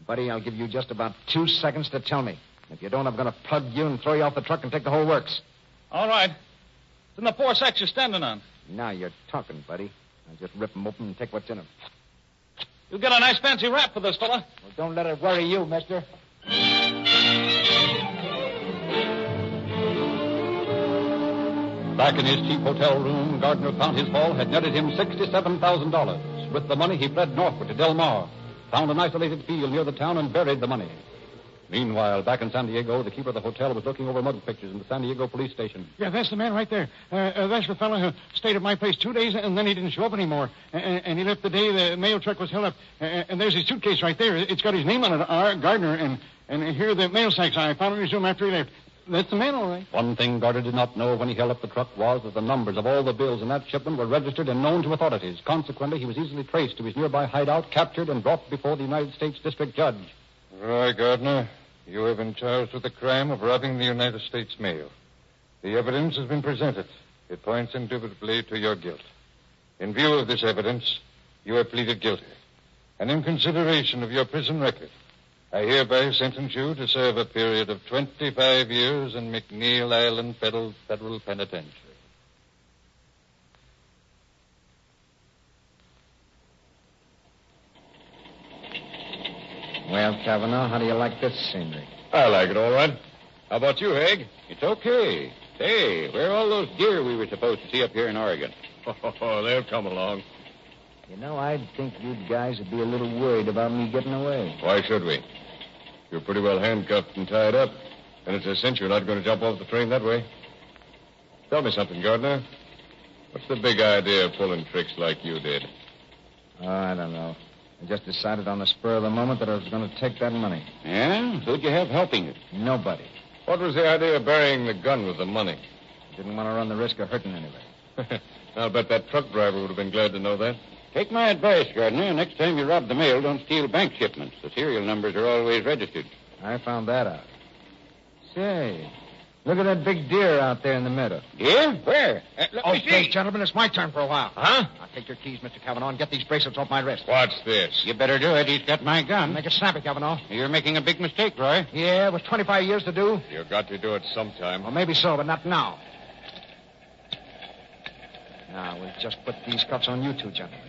Buddy, I'll give you just about 2 seconds to tell me. If you don't, I'm going to plug you and throw you off the truck and take the whole works. All right. It's in the 4 sacks you're standing on. Now you're talking, buddy. I'll just rip them open and take what's in them. You get a nice fancy rap for this, fella. Well, don't let it worry you, mister. Back in his cheap hotel room, Gardner found his haul had netted him $67,000. With the money, he fled northward to Del Mar, found an isolated field near the town, and buried the money. Meanwhile, back in San Diego, the keeper of the hotel was looking over mug pictures in the San Diego police station. Yeah, that's the man right there. That's the fellow who stayed at my place 2 days, and then he didn't show up anymore. And he left the day the mail truck was held up. And there's his suitcase right there. It's got his name on it, R. Gardner. And here are the mail sacks I found in his room after he left. That's the man, all right. One thing Gardner did not know when he held up the truck was that the numbers of all the bills in that shipment were registered and known to authorities. Consequently, he was easily traced to his nearby hideout, captured, and brought before the United States District Judge. Roy Gardner, you have been charged with the crime of robbing the United States mail. The evidence has been presented. It points indubitably to your guilt. In view of this evidence, you have pleaded guilty. And in consideration of your prison record, I hereby sentence you to serve a period of 25 years in McNeil Island Federal Penitentiary. Well, Kavanaugh, how do you like this scenery? I like it all right. How about you, Haig? It's okay. Hey, where are all those deer we were supposed to see up here in Oregon? Oh, they'll come along. You know, I'd think you guys would be a little worried about me getting away. Why should we? You're pretty well handcuffed and tied up, and it's a cinch you're not going to jump off the train that way. Tell me something, Gardner. What's the big idea of pulling tricks like you did? Oh, I don't know. I just decided on the spur of the moment that I was going to take that money. Yeah? Who'd you have helping you? Nobody. What was the idea of burying the gun with the money? Didn't want to run the risk of hurting anybody. I'll bet that truck driver would have been glad to know that. Take my advice, Gardner. Next time you rob the mail, don't steal bank shipments. The serial numbers are always registered. I found that out. Say, Look at that big deer out there in the meadow. Deer? Where? Let me Okay, see. gentlemen, it's my turn for a while. Huh? Now, take your keys, Mr. Kavanaugh, and get these bracelets off my wrist. What's this? You better do it. He's got my gun. Make it snappy, Kavanaugh. You're making a big mistake, Roy. Yeah, it was 25 years to do. You got to do it sometime. Well, maybe so, but not now. Now, we'll just put these cuffs on you two, gentlemen.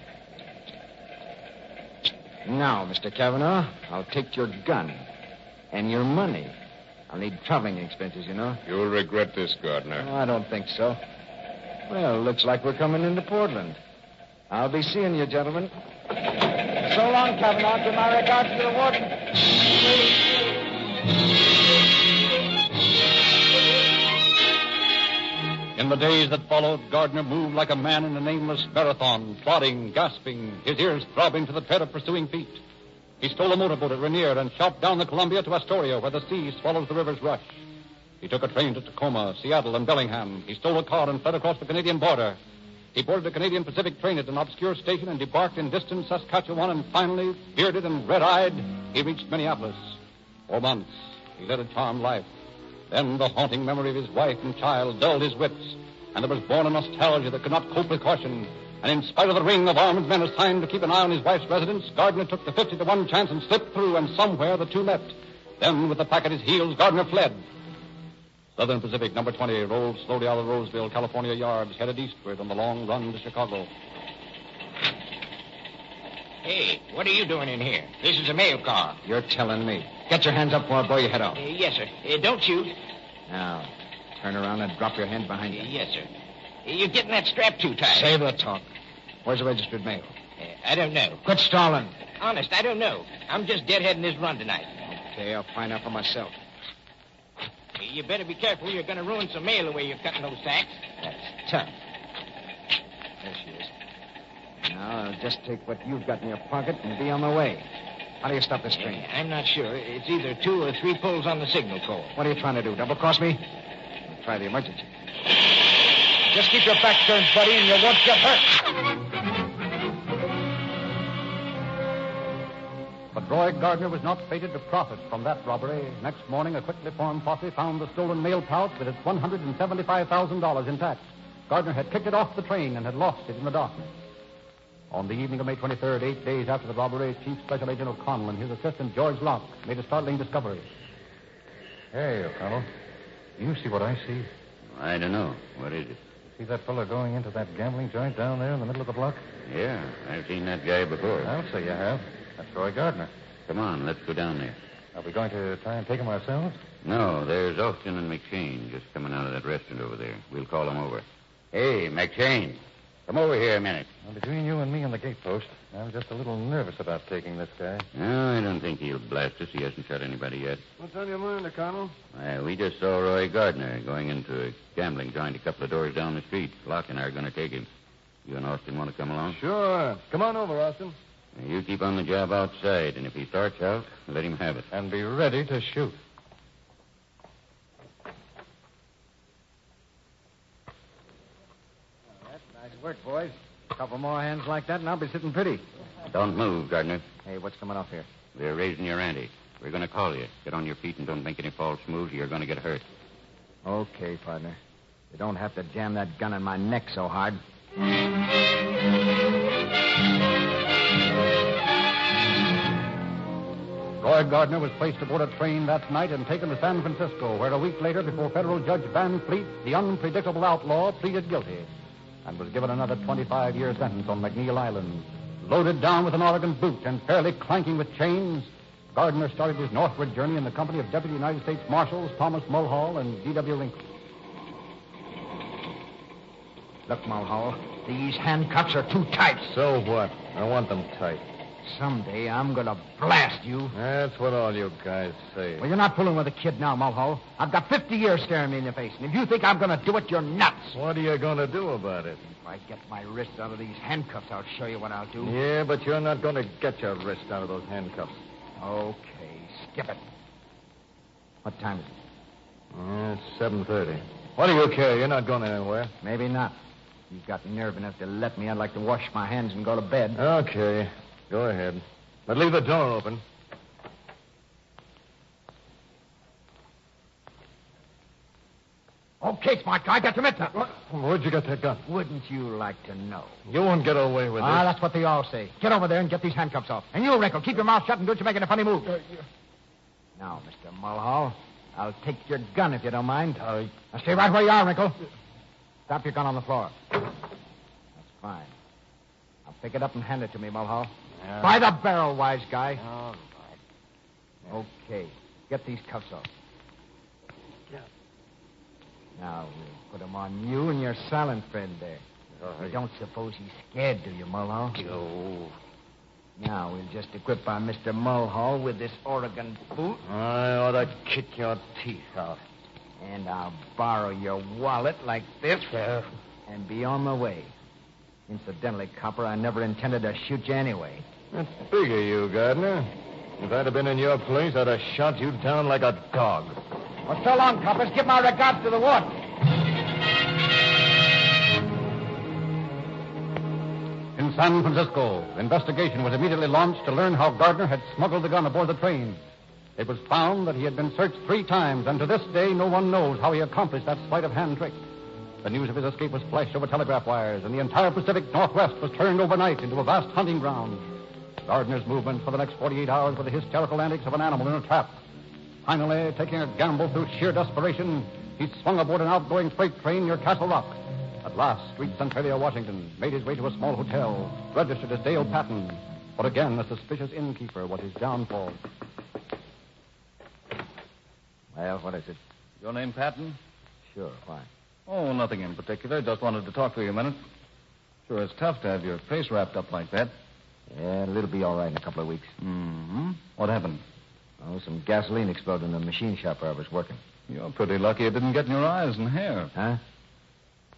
Now, Mr. Kavanaugh, I'll take your gun and your money. I'll need traveling expenses, you know. You'll regret this, Gardner. Oh, I don't think so. Well, looks like we're coming into Portland. I'll be seeing you, gentlemen. So long, Kavanaugh. Give my regards to the warden. In the days that followed, Gardner moved like a man in a nameless marathon, plodding, gasping, his ears throbbing to the tread of pursuing feet. He stole a motorboat at Rainier and shot down the Columbia to Astoria, where the sea swallows the river's rush. He took a train to Tacoma, Seattle, and Bellingham. He stole a car and fled across the Canadian border. He boarded a Canadian Pacific train at an obscure station and debarked in distant Saskatchewan, and finally, bearded and red-eyed, he reached Minneapolis. For months, he led a charmed life. Then the haunting memory of his wife and child dulled his wits, and there was born a nostalgia that could not cope with caution. And in spite of the ring of armed men assigned to keep an eye on his wife's residence, Gardner took the 50-to-1 chance and slipped through, and somewhere the two met. Then, with the pack at his heels, Gardner fled. Southern Pacific, number 20, rolled slowly out of Roseville, California yards, headed eastward on the long run to Chicago. Hey, what are you doing in here? This is a mail car. You're telling me. Get your hands up before I blow your head off. Yes, sir. Don't shoot. Now, turn around and drop your hand behind you. Yes, sir. You're getting that strap too tight. Save the talk. Where's the registered mail? I don't know. Quit stalling. Honest, I don't know. I'm just deadheading this run tonight. Okay, I'll find out for myself. You better be careful. You're going to ruin some mail the way you're cutting those sacks. That's tough. There she is. Now, I'll just take what you've got in your pocket and be on the way. How do you stop this train? I'm not sure. It's either 2 or 3 pulls on the signal cord. What are you trying to do, double-cross me? I'll try the emergency. Just keep your back turned, buddy, and you won't get hurt. But Roy Gardner was not fated to profit from that robbery. Next morning, a quickly formed posse found the stolen mail pouch with its $175,000 intact. Gardner had kicked it off the train and had lost it in the darkness. On the evening of May 23rd, 8 days after the robbery, Chief Special Agent O'Connell and his assistant, George Locke, made a startling discovery. Hey, O'Connell. You see what I see? I don't know. What is it? See that fella going into that gambling joint down there in the middle of the block? Yeah, I've seen that guy before. I'll say you have. That's Roy Gardner. Come on, let's go down there. Are we going to try and take him ourselves? No, there's Austin and McShane just coming out of that restaurant over there. We'll call them over. Hey, McShane, come over here a minute. Well, between you and me and the gatepost, I'm just a little nervous about taking this guy. No, I don't think he'll blast us. He hasn't shot anybody yet. What's on your mind, O'Connell? We just saw Roy Gardner going into a gambling joint a couple of doors down the street. Locke and I are going to take him. You and Austin want to come along? Sure. Come on over, Austin. You keep on the job outside, and if he starts out, let him have it. And be ready to shoot. That's nice work, boys. A couple more hands like that, and I'll be sitting pretty. Don't move, Gardner. Hey, what's coming off here? We're raising your ante. We're going to call you. Get on your feet and don't make any false moves. You're going to get hurt. Okay, partner. You don't have to jam that gun in my neck so hard. Roy Gardner was placed aboard a train that night and taken to San Francisco, where a week later, before Federal Judge Van Fleet, the unpredictable outlaw pleaded guilty and was given another 25-year sentence on McNeil Island. Loaded down with an Oregon boot and fairly clanking with chains, Gardner started his northward journey in the company of Deputy United States Marshals Thomas Mulhall and D.W. Lincoln. Look, Mulhall, these handcuffs are too tight. So what? I want them tight. Someday I'm going to blast you. That's what all you guys say. Well, you're not fooling with a kid now, Mulhall. I've got 50 years staring me in the face, and if you think I'm going to do it, you're nuts. What are you going to do about it? If I get my wrists out of these handcuffs, I'll show you what I'll do. Yeah, but you're not going to get your wrist out of those handcuffs. Okay, skip it. What time is it? It's 7:30. What do you care? You're not going anywhere. Maybe not. If you've got nerve enough to let me, I'd like to wash my hands and go to bed. Okay, go ahead. But leave the door open. Okay, smart guy, get your mitts up. Where'd you get that gun? Wouldn't you like to know? You won't get away with this. That's what they all say. Get over there and get these handcuffs off. And you, Rickle, keep your mouth shut and don't you make any funny moves. Now, Mr. Mulhall, I'll take your gun if you don't mind. Now stay right where you are, Rickle. Drop your gun on the floor. That's fine. Now pick it up and hand it to me, Mulhall. Yeah. By the barrel, wise guy. All right. Okay. Get these cuffs off. Now, we'll put them on you and your silent friend there. You don't suppose he's scared, do you, Mulhall? No. Now, we'll just equip our Mr. Mulhall with this Oregon boot. I ought to kick your teeth out. And I'll borrow your wallet like this. Yeah. And be on my way. Incidentally, copper, I never intended to shoot you anyway. That's big of you, Gardner. If I'd have been in your place, I'd have shot you down like a dog. Well, so long, coppers. Give my regards to the ward. In San Francisco, investigation was immediately launched to learn how Gardner had smuggled the gun aboard the train. It was found that he had been searched 3 times, and to this day, no one knows how he accomplished that sleight-of-hand trick. The news of his escape was flashed over telegraph wires, and the entire Pacific Northwest was turned overnight into a vast hunting ground. Gardner's movements for the next 48 hours were the hysterical antics of an animal in a trap. Finally, taking a gamble through sheer desperation, he swung aboard an outgoing freight train near Castle Rock. At last, reached Centralia, Washington, made his way to a small hotel, registered as Dale Patton. But again, the suspicious innkeeper was his downfall. Well, what is it? Your name Patton? Sure, why? Oh, nothing in particular. Just wanted to talk to you a minute. Sure, it's tough to have your face wrapped up like that. Yeah, it'll be all right in a couple of weeks. Mm-hmm. What happened? Oh, some gasoline exploded in the machine shop where I was working. You're pretty lucky it didn't get in your eyes and hair. Huh?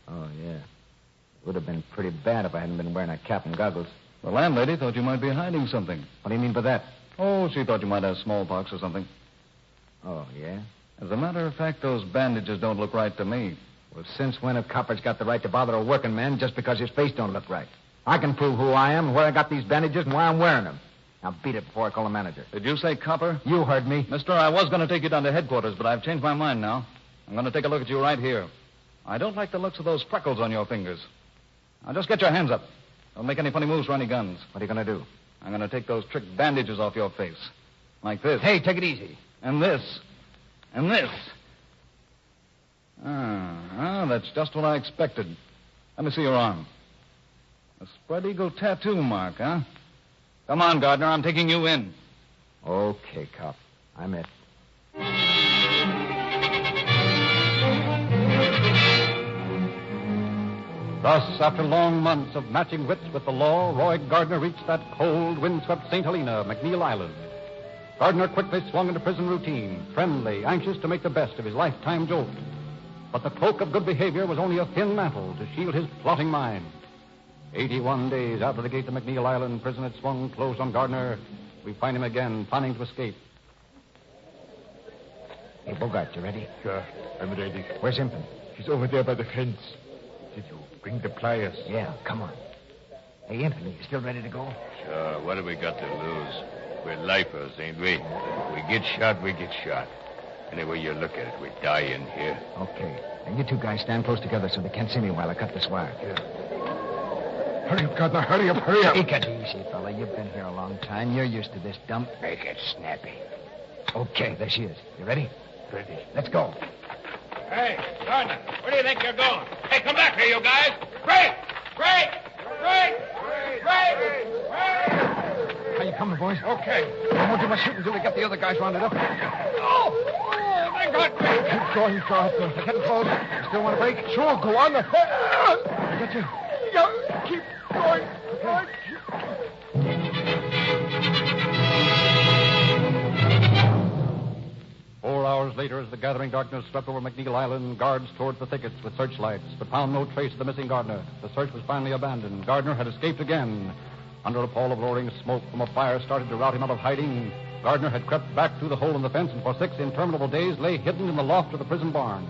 Oh, yeah. It would have been pretty bad if I hadn't been wearing a cap and goggles. The landlady thought you might be hiding something. What do you mean by that? Oh, she thought you might have smallpox or something. Oh, yeah? As a matter of fact, those bandages don't look right to me. Well, since when have coppers got the right to bother a working man just because his face don't look right? I can prove who I am and where I got these bandages and why I'm wearing them. Now, beat it before I call the manager. Did you say copper? You heard me. Mister, I was going to take you down to headquarters, but I've changed my mind now. I'm going to take a look at you right here. I don't like the looks of those freckles on your fingers. Now, just get your hands up. Don't make any funny moves for any guns. What are you going to do? I'm going to take those trick bandages off your face. Like this. Hey, take it easy. And this. And this. That's just what I expected. Let me see your arm. A spread eagle tattoo mark, huh? Come on, Gardner. I'm taking you in. Okay, cop. I'm it. Thus, after long months of matching wits with the law, Roy Gardner reached that cold, windswept St. Helena, McNeil Island. Gardner quickly swung into prison routine, friendly, anxious to make the best of his lifetime jolt. But the cloak of good behavior was only a thin mantle to shield his plotting mind. 81 days after the gates of McNeil Island prison had swung close on Gardner, we find him again, planning to escape. Hey, Bogart, you ready? Sure, I'm ready. Where's Impin? He's over there by the fence. Did you bring the pliers? Yeah, come on. Hey, Impin, you still ready to go? Sure, what have we got to lose? We're lifers, ain't we? If we get shot, we get shot. Any way you look at it, we die in here. Okay. And you two guys stand close together so they can't see me while I cut this wire. Yeah. Hurry up, Gardner. Hurry up, hurry up. Take it easy, fella. You've been here a long time. You're used to this dump. Make it snappy. Okay, there she is. You ready? Ready. Let's go. Hey, Gardner, where do you think you're going? Hey, come back here, you guys. Break! Break! Break! Break! How you coming, boys? Okay. I won't do much shooting until we get the other guys rounded up. Oh, my God. Keep going, Charles. They're getting close. You still want to break? Sure, go on. I get you. Yeah, keep going. Four hours later, as the gathering darkness swept over McNeil Island, guards toured the thickets with searchlights, but found no trace of the missing Gardner. The search was finally abandoned. Gardner had escaped again. Under a pall of lowering smoke from a fire started to rout him out of hiding, Gardner had crept back through the hole in the fence and for 6 interminable days lay hidden in the loft of the prison barn.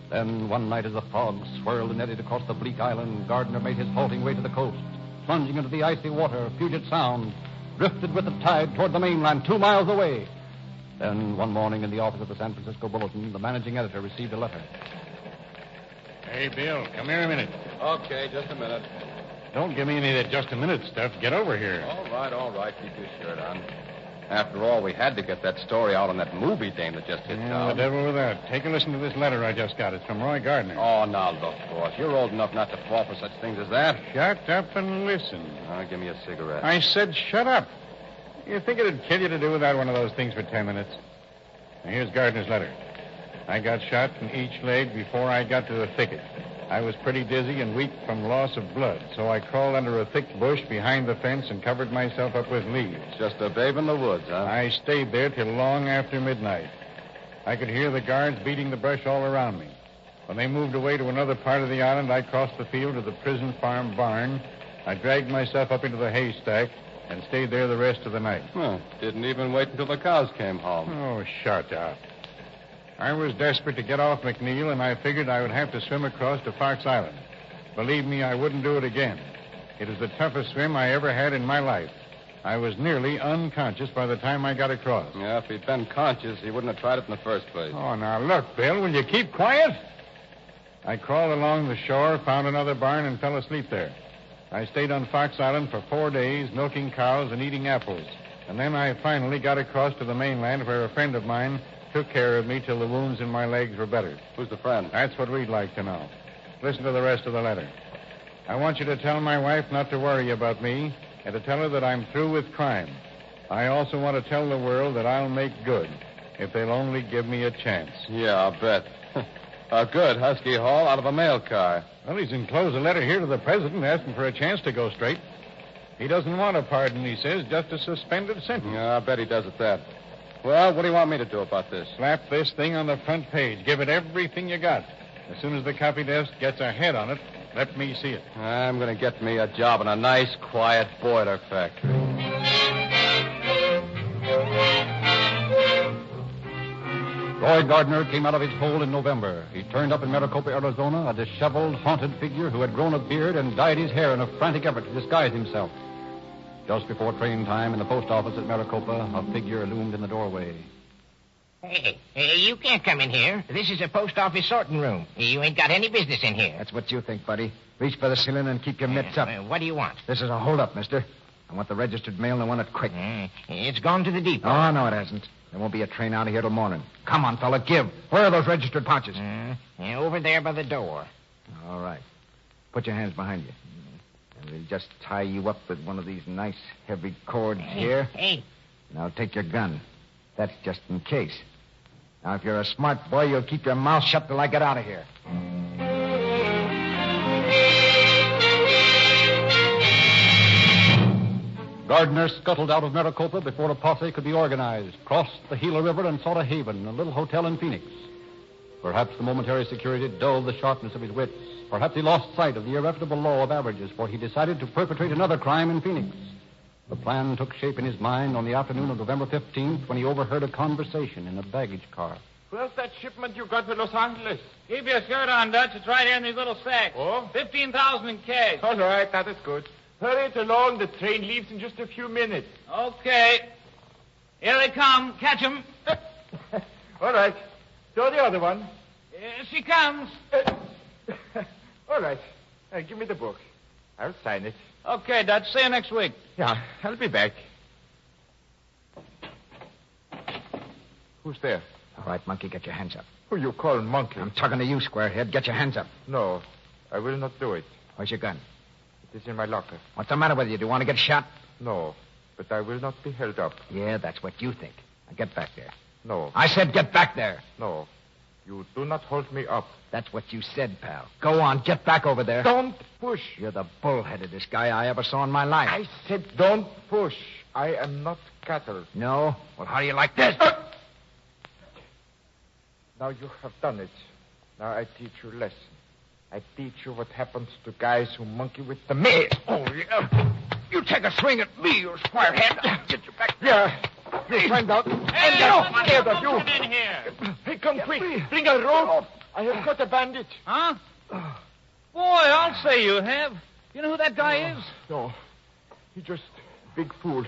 Then, one night as the fog swirled and eddied across the bleak island, Gardner made his halting way to the coast, plunging into the icy water, Puget Sound, drifted with the tide toward the mainland 2 miles away. Then, one morning in the office of the San Francisco Bulletin, the managing editor received a letter. Hey, Bill, come here a minute. Okay, just a minute. Don't give me any of that just a minute stuff. Get over here. All right. Keep your shirt on. After all, we had to get that story out on that movie dame that just hit The town. devil with that. Take a listen to this letter I just got. It's from Roy Gardner. Oh, now look, boss. You're old enough not to fall for such things as that. Shut up and listen. Give me a cigarette. I said shut up. You think it'd kill you to do without one of those things for 10 minutes? Now, here's Gardner's letter. I got shot in each leg before I got to the thicket. I was pretty dizzy and weak from loss of blood, so I crawled under a thick bush behind the fence and covered myself up with leaves. Just a babe in the woods, huh? I stayed there till long after midnight. I could hear the guards beating the brush all around me. When they moved away to another part of the island, I crossed the field to the prison farm barn. I dragged myself up into the haystack and stayed there the rest of the night. Didn't even wait until the cows came home. Oh, shut up. I was desperate to get off McNeil, and I figured I would have to swim across to Fox Island. Believe me, I wouldn't do it again. It was the toughest swim I ever had in my life. I was nearly unconscious by the time I got across. Yeah, if he'd been conscious, he wouldn't have tried it in the first place. Oh, now look, Bill, will you keep quiet? I crawled along the shore, found another barn, and fell asleep there. I stayed on Fox Island for 4 days, milking cows and eating apples. And then I finally got across to the mainland where a friend of mine took care of me till the wounds in my legs were better. Who's the friend? That's what we'd like to know. Listen to the rest of the letter. I want you to tell my wife not to worry about me and to tell her that I'm through with crime. I also want to tell the world that I'll make good if they'll only give me a chance. Yeah, I'll bet. A good husky haul out of a mail car. Well, he's enclosed a letter here to the president asking for a chance to go straight. He doesn't want a pardon, he says, just a suspended sentence. Yeah, I bet he does at that. Well, what do you want me to do about this? Slap this thing on the front page. Give it everything you got. As soon as the copy desk gets a head on it, let me see it. I'm going to get me a job in a nice, quiet boiler factory. Roy Gardner came out of his hole in November. He turned up in Maricopa, Arizona, a disheveled, haunted figure who had grown a beard and dyed his hair in a frantic effort to disguise himself. Just before train time in the post office at Maricopa, a figure loomed in the doorway. Hey, you can't come in here. This is a post office sorting room. You ain't got any business in here. That's what you think, buddy. Reach for the ceiling and keep your mitts up. What do you want? This is a holdup, mister. I want the registered mail and I want it quick. It's gone to the depot. Oh, no, it hasn't. There won't be a train out of here till morning. Come on, fella, give. Where are those registered pouches? Over there by the door. All right. Put your hands behind you. And we'll just tie you up with one of these nice, heavy cords here. Hey. Now take your gun. That's just in case. Now, if you're a smart boy, you'll keep your mouth shut till I get out of here. Gardner scuttled out of Maricopa before a posse could be organized, crossed the Gila River, and sought a haven in a little hotel in Phoenix. Perhaps the momentary security dulled the sharpness of his wits. Perhaps he lost sight of the irrefutable law of averages, for he decided to perpetrate another crime in Phoenix. The plan took shape in his mind on the afternoon of November 15th when he overheard a conversation in a baggage car. Where's that shipment you got to Los Angeles? Keep your shirt on, Dutch. It's right here in these little sacks. Oh? 15,000 in cash. All right, that is good. Hurry it along. The train leaves in just a few minutes. Okay. Here they come. Catch 'em. All right. So the other one. Here she comes. All right. Give me the book. I'll sign it. Okay, Dutch. See you next week. Yeah, I'll be back. Who's there? All right, monkey, get your hands up. Who you call monkey? I'm talking to you, squarehead. Get your hands up. No, I will not do it. Where's your gun? It is in my locker. What's the matter with you? Do you want to get shot? No, but I will not be held up. Yeah, that's what you think. Now get back there. No. I said get back there. No. You do not hold me up. That's what you said, pal. Go on, get back over there. Don't push. You're the bullheadedest guy I ever saw in my life. I said don't push. I am not cattle. No? Well, how do you like this? Now you have done it. Now I teach you a lesson. I teach you what happens to guys who monkey with the mail. Oh, yeah. You take a swing at me, you squarehead. Get you back. Yeah. You find out. Hey, I'm scared of you. In here. Hey, come quick. Bring a rope. I have got a bandit. Huh? Boy, I'll say you have. You know who that guy is? No. He just big fool.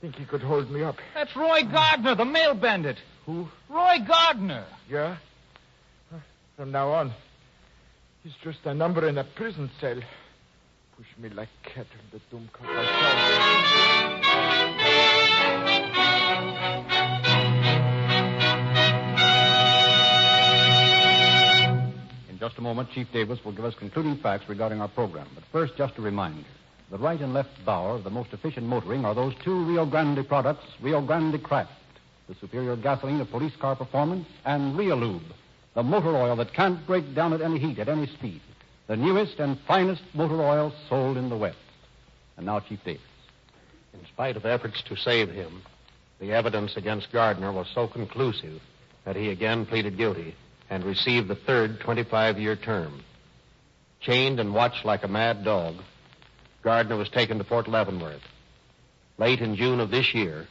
Think he could hold me up. That's Roy Gardner, the mail bandit. Who? Roy Gardner. Yeah? From now on, He's just a number in a prison cell. Push me like cat in the doom cup. I In just a moment, Chief Davis will give us concluding facts regarding our program. But first, just a reminder. The right and left bower of the most efficient motoring are those two Rio Grande products, Rio Grande Cracked, the superior gasoline of police car performance, and Rio Lube, the motor oil that can't break down at any heat, at any speed. The newest and finest motor oil sold in the West. And now, Chief Davis. In spite of efforts to save him, the evidence against Gardner was so conclusive that he again pleaded guilty and received the third 25-year term. Chained and watched like a mad dog, Gardner was taken to Fort Leavenworth. Late in June of this year,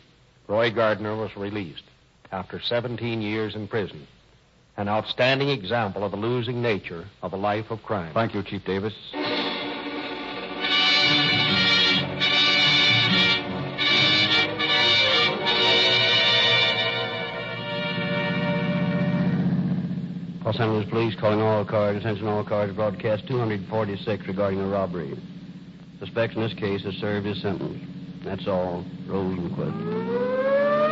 Roy Gardner was released after 17 years in prison. An outstanding example of the losing nature of a life of crime. Thank you, Chief Davis. Los Angeles Police calling all cars. Attention all cars. Broadcast 246 regarding a robbery. Suspects in this case has served his sentence. That's all. Rosenquist.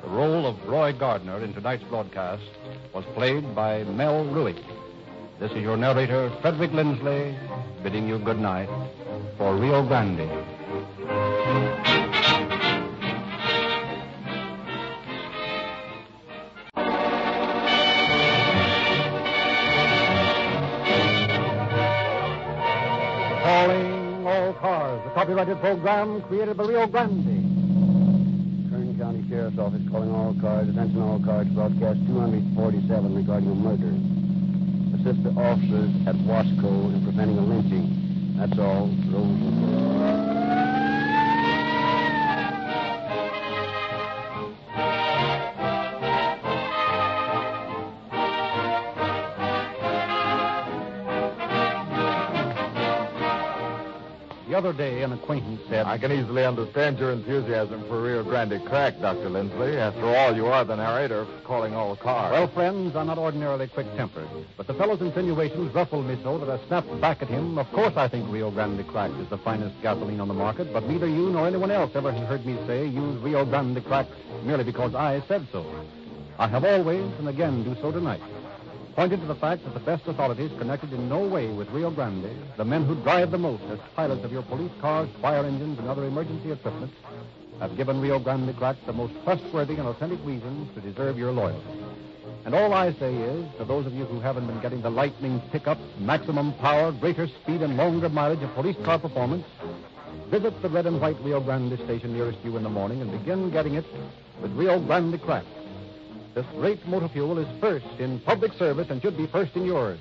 The role of Roy Gardner in tonight's broadcast was played by Mel Ruick. This is your narrator, Frederick Lindsley, bidding you good night for Rio Grande. Calling all cars, the copyrighted program created by Rio Grande. Kern County Sheriff's Office calling all cars. Attention all cars. Broadcast 247 regarding a murder. Assist the officers at Wasco in preventing a lynching. That's all. Rosenquist. The other day, an acquaintance said, I can easily understand your enthusiasm for Rio Grande Crack, Dr. Lindsley. After all, you are the narrator calling all cars. Well, friends, I'm not ordinarily quick-tempered, but the fellow's insinuations ruffled me so that I snapped back at him. Of course I think Rio Grande Cracked is the finest gasoline on the market, but neither you nor anyone else ever has heard me say use Rio Grande Cracked merely because I said so. I have always, and again do so tonight, pointed to the fact that the best authorities connected in no way with Rio Grande, the men who drive the most as pilots of your police cars, fire engines, and other emergency equipment, have given Rio Grande Crack the most trustworthy and authentic reasons to deserve your loyalty. And all I say is, to those of you who haven't been getting the lightning pickup, maximum power, greater speed, and longer mileage of police car performance, visit the red and white Rio Grande station nearest you in the morning and begin getting it with Rio Grande Crack. This great motor fuel is first in public service and should be first in yours.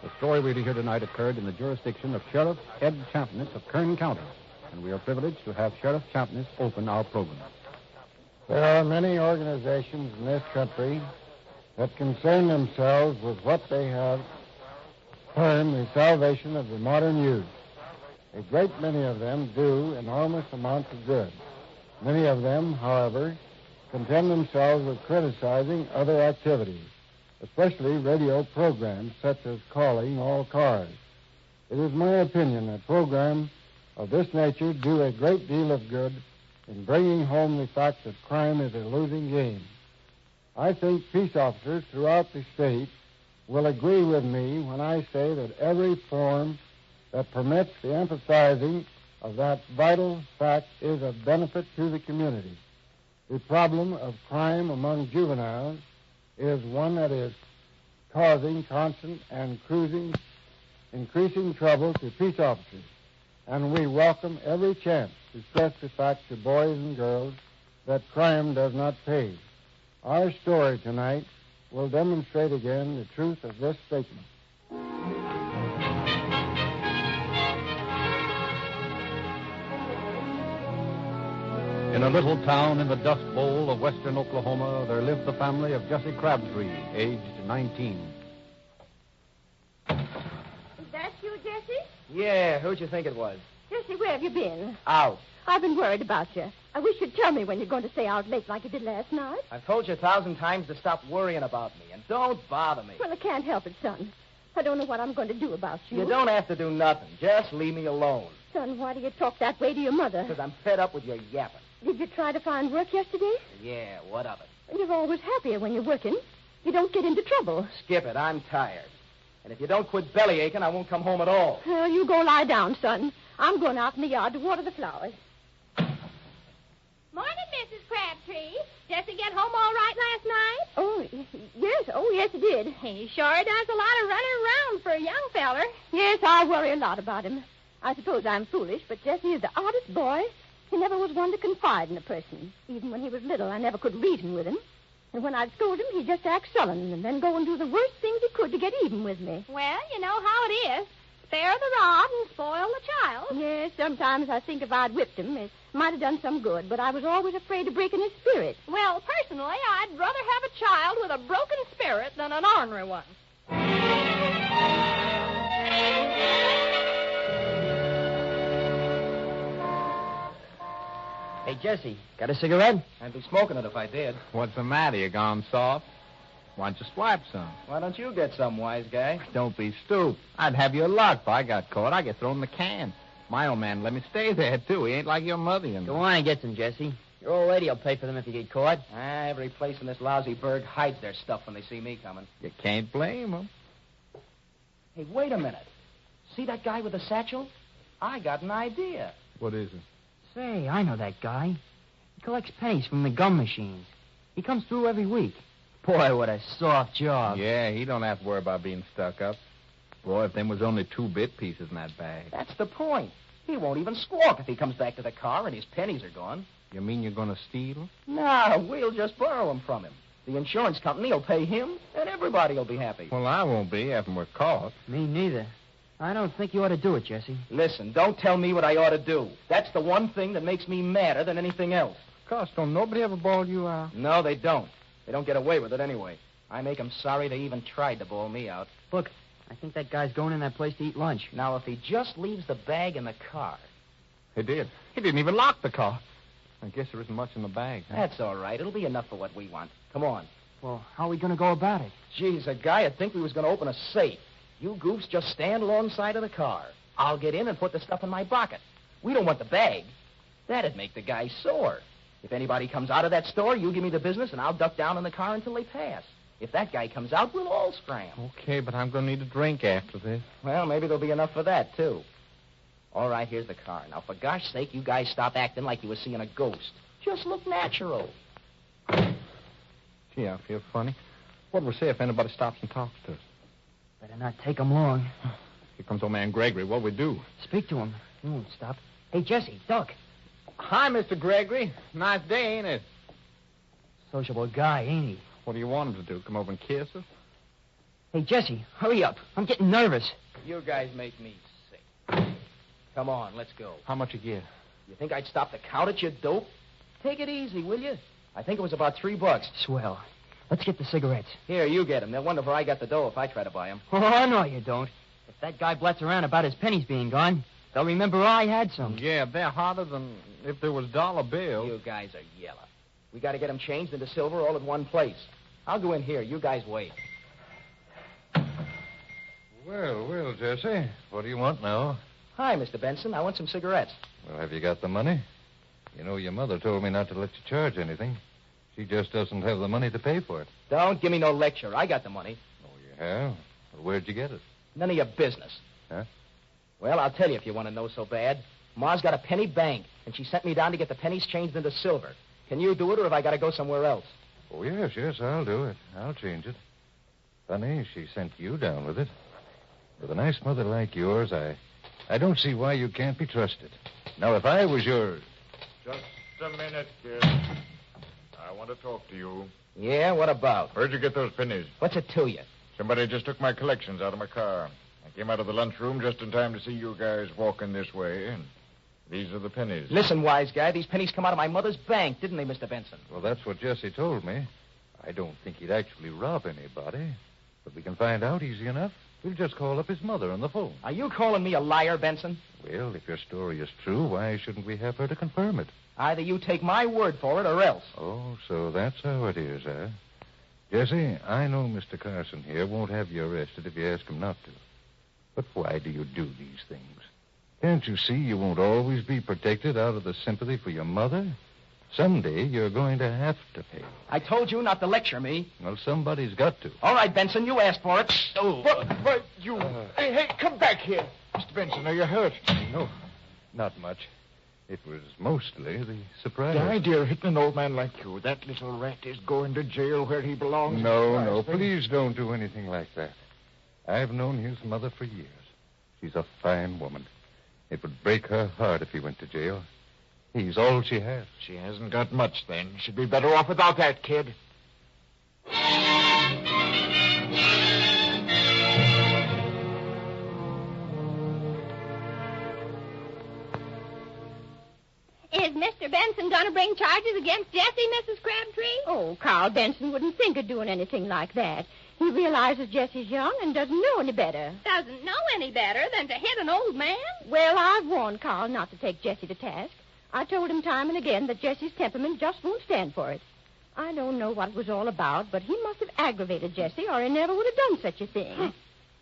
The story we're to hear tonight occurred in the jurisdiction of Sheriff Ed Champness of Kern County, and we are privileged to have Sheriff Champness open our program. There are many organizations in this country that concern themselves with what they have termed the salvation of the modern youth. A great many of them do enormous amounts of good. Many of them, however, content themselves with criticizing other activities, especially radio programs such as Calling All Cars. It is my opinion that programs of this nature do a great deal of good in bringing home the fact that crime is a losing game. I think peace officers throughout the state will agree with me when I say that every form that permits the emphasizing of that vital fact is of benefit to the community. The problem of crime among juveniles is one that is causing constant and increasing trouble to peace officers, and we welcome every chance to stress the fact to boys and girls that crime does not pay. Our story tonight will demonstrate again the truth of this statement. In a little town in the Dust Bowl of western Oklahoma, there lived the family of Jesse Crabtree, aged 19. Is that you, Jesse? Yeah, who'd you think it was? Jesse, where have you been? Out. I've been worried about you. I wish you'd tell me when you're going to stay out late like you did last night. I've told you 1,000 times to stop worrying about me, and don't bother me. Well, I can't help it, son. I don't know what I'm going to do about you. You don't have to do nothing. Just leave me alone. Son, why do you talk that way to your mother? Because I'm fed up with your yapping. Did you try to find work yesterday? Yeah, what of it? You're always happier when you're working. You don't get into trouble. Skip it. I'm tired. And if you don't quit belly aching, I won't come home at all. Well, you go lie down, son. I'm going out in the yard to water the flowers. Morning, Mrs. Crabtree. Jesse get home all right last night? Oh, yes. Oh, yes, he did. He sure does a lot of running around for a young feller. Yes, I worry a lot about him. I suppose I'm foolish, but Jesse is the oddest boy. He never was one to confide in a person. Even when he was little, I never could reason with him. And when I'd scold him, he'd just act sullen and then go and do the worst things he could to get even with me. Well, you know how it is. Spare the rod and spoil the child. Yes, sometimes I think if I'd whipped him, it might have done some good, but I was always afraid of breaking his spirit. Well, personally, I'd rather have a child with a broken spirit than an ornery one. Hey, Jesse, got a cigarette? I'd be smoking it if I did. What's the matter? You gone soft? Why don't you swipe some? Why don't you get some, wise guy? Don't be stupid. I'd have your luck. If I got caught, I'd get thrown in the can. My old man let me stay there, too. He ain't like your mother, you know. Go on and get some, Jesse. Your old lady will pay for them if you get caught. Every place in this lousy burg hides their stuff when they see me coming. You can't blame them. Hey, wait a minute. See that guy with the satchel? I got an idea. What is it? Say, I know that guy. He collects pennies from the gum machines. He comes through every week. Boy, what a soft job. Yeah, he don't have to worry about being stuck up. Boy, if them was only 2-bit pieces in that bag. That's the point. He won't even squawk if he comes back to the car and his pennies are gone. You mean you're going to steal? No, we'll just borrow them from him. The insurance company will pay him, and everybody will be happy. Well, I won't be after we're caught. Me neither. I don't think you ought to do it, Jesse. Listen, don't tell me what I ought to do. That's the one thing that makes me madder than anything else. Gosh, don't nobody ever bawl you out? No, they don't. They don't get away with it anyway. I make them sorry they even tried to bawl me out. Look, I think that guy's going in that place to eat lunch. Now, if he just leaves the bag in the car... He did. He didn't even lock the car. I guess there isn't much in the bag. Huh? That's all right. It'll be enough for what we want. Come on. Well, how are we going to go about it? Geez, a guy would think we was going to open a safe. You goofs just stand alongside of the car. I'll get in and put the stuff in my pocket. We don't want the bag. That'd make the guy sore. If anybody comes out of that store, you give me the business, and I'll duck down in the car until they pass. If that guy comes out, we'll all scram. Okay, but I'm going to need a drink after this. Well, maybe there'll be enough for that, too. All right, here's the car. Now, for gosh sake, you guys stop acting like you were seeing a ghost. Just look natural. Gee, I feel funny. What will we say if anybody stops and talks to us? Better not take them long. Here comes old man Gregory. What'll we do? Speak to him. He won't stop. Hey, Jesse, duck. Hi, Mr. Gregory. Nice day, ain't it? Sociable guy, ain't he? What do you want him to do? Come over and kiss us? Hey, Jesse, hurry up. I'm getting nervous. You guys make me sick. Come on, let's go. How much you get? You think I'd stop to count it, you dope? Take it easy, will you? I think it was about $3. Swell. Let's get the cigarettes. Here, you get them. They'll wonder where I got the dough if I try to buy them. Oh, no, you don't. If that guy blats around about his pennies being gone, they'll remember I had some. Yeah, they're harder than if there was dollar bills. You guys are yellow. We got to get them changed into silver all at one place. I'll go in here. You guys wait. Well, Jesse. What do you want now? Hi, Mr. Benson. I want some cigarettes. Well, have you got the money? You know, your mother told me not to let you charge anything. She just doesn't have the money to pay for it. Don't give me no lecture. I got the money. Oh, you have? Well, where'd you get it? None of your business. Huh? Well, I'll tell you if you want to know so bad. Ma's got a penny bank, and she sent me down to get the pennies changed into silver. Can you do it, or have I got to go somewhere else? Oh, yes, I'll do it. I'll change it. Funny, she sent you down with it. With a nice mother like yours, I don't see why you can't be trusted. Now, if I was your... Just a minute, kid. I want to talk to you. Yeah, what about? Where'd you get those pennies? What's it to you? Somebody just took my collections out of my car. I came out of the lunchroom just in time to see you guys walking this way. And These are the pennies. Listen, wise guy, these pennies come out of my mother's bank, didn't they, Mr. Benson? Well, that's what Jesse told me. I don't think he'd actually rob anybody. But we can find out easy enough. We'll just call up his mother on the phone. Are you calling me a liar, Benson? Well, if your story is true, why shouldn't we have her to confirm it? Either you take my word for it or else. Oh, so that's how it is, huh? Jesse, I know Mr. Carson here won't have you arrested if you ask him not to. But why do you do these things? Can't you see you won't always be protected out of the sympathy for your mother? Someday you're going to have to pay. I told you not to lecture me. Well, somebody's got to. All right, Benson, you asked for it. Oh. But you... Hey, come back here. Mr. Benson, are you hurt? No, not much. It was mostly the surprise. The idea of hitting an old man like you. That little rat is going to jail where he belongs. No, please don't do anything like that. I've known his mother for years. She's a fine woman. It would break her heart if he went to jail. He's all she has. She hasn't got much, then. She'd be better off without that kid. Is Mr. Benson going to bring charges against Jesse, Mrs. Crabtree? Oh, Carl Benson wouldn't think of doing anything like that. He realizes Jesse's young and doesn't know any better. Doesn't know any better than to hit an old man? Well, I've warned Carl not to take Jesse to task. I told him time and again that Jesse's temperament just won't stand for it. I don't know what it was all about, but he must have aggravated Jesse, or he never would have done such a thing.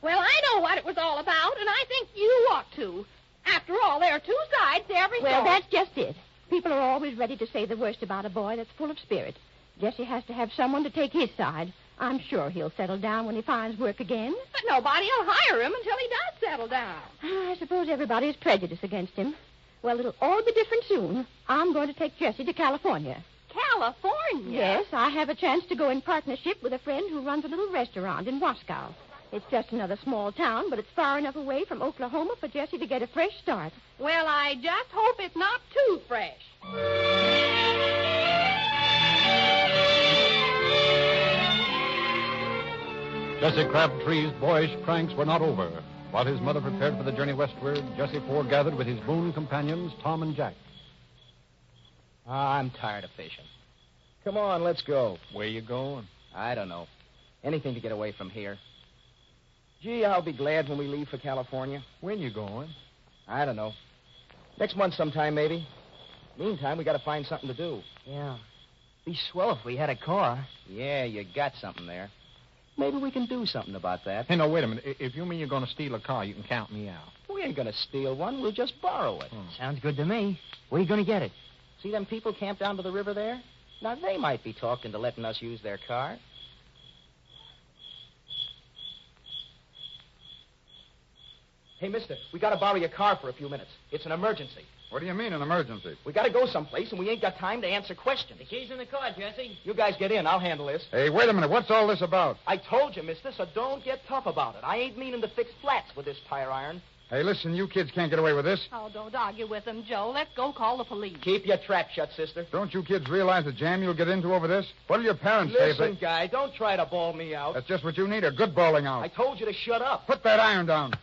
Well, I know what it was all about, and I think you ought to. After all, there are two sides to every story. Well, that's just it. People are always ready to say the worst about a boy that's full of spirit. Jesse has to have someone to take his side. I'm sure he'll settle down when he finds work again. But nobody will hire him until he does settle down. I suppose everybody's prejudiced against him. Well, it'll all be different soon. I'm going to take Jesse to California. California? Yes, I have a chance to go in partnership with a friend who runs a little restaurant in Wascow. It's just another small town, but it's far enough away from Oklahoma for Jesse to get a fresh start. Well, I just hope it's not too fresh. Jesse Crabtree's boyish pranks were not over. While his mother prepared for the journey westward, Jesse foregathered with his boon companions, Tom and Jack. I'm tired of fishing. Come on, let's go. Where you going? I don't know. Anything to get away from here. Gee, I'll be glad when we leave for California. When you going? I don't know. Next month sometime, maybe. Meantime, we got to find something to do. Yeah. Be swell if we had a car. Yeah, you got something there. Maybe we can do something about that. Hey, no, wait a minute. If you mean you're going to steal a car, you can count me out. We ain't going to steal one. We'll just borrow it. Sounds good to me. Where are you going to get it? See them people camped down to the river there? Now, they might be talking to letting us use their car. Hey, mister, we got to borrow your car for a few minutes. It's an emergency. What do you mean, an emergency? We got to go someplace, and we ain't got time to answer questions. The key's in the car, Jesse. You guys get in. I'll handle this. Hey, wait a minute. What's all this about? I told you, mister, so don't get tough about it. I ain't meaning to fix flats with this tire iron. Hey, listen, you kids can't get away with this. Oh, don't argue with him, Joe. Let's go call the police. Keep your trap shut, sister. Don't you kids realize the jam you'll get into over this? What'll your parents say? Listen, guy, don't try to bawl me out. That's just what you need, a good bawling out. I told you to shut up. Put that iron down.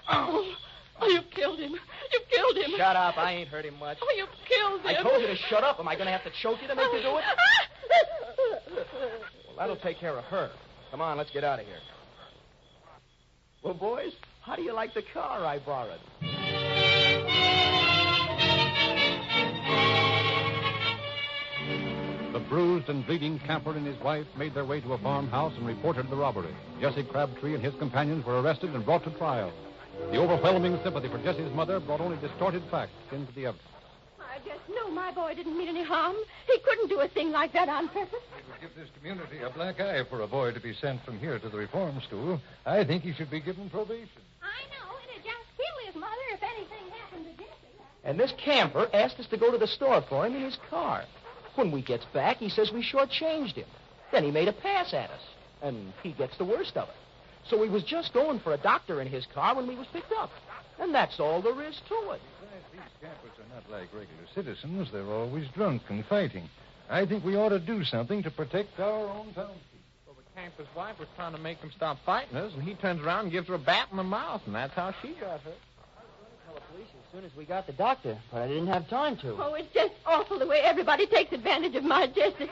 Oh, you killed him. You killed him. Shut up. I ain't hurt him much. Oh, you killed him. I told you to shut up. Am I going to have to choke you to make you do it? Well, that'll take care of her. Come on, let's get out of here. Well, boys, how do you like the car I borrowed? The bruised and bleeding camper and his wife made their way to a farmhouse and reported the robbery. Jesse Crabtree and his companions were arrested and brought to trial. The overwhelming sympathy for Jesse's mother brought only distorted facts into the evidence. I just know my boy didn't mean any harm. He couldn't do a thing like that on purpose. It would give this community a black eye for a boy to be sent from here to the reform school. I think he should be given probation. I know. It'd just kill his mother if anything happened to Jesse. And this camper asked us to go to the store for him in his car. When we gets back, he says we shortchanged him. Then he made a pass at us. And he gets the worst of it. So he was just going for a doctor in his car when we was picked up. And that's all there is to it. These campers are not like regular citizens. They're always drunk and fighting. I think we ought to do something to protect our own townspeople. Well, the camper's wife was trying to make him stop fighting us, and he turns around and gives her a bat in the mouth, and that's how she got hurt. police as soon as we got the doctor, but I didn't have time to. Oh, it's just awful the way everybody takes advantage of my justice.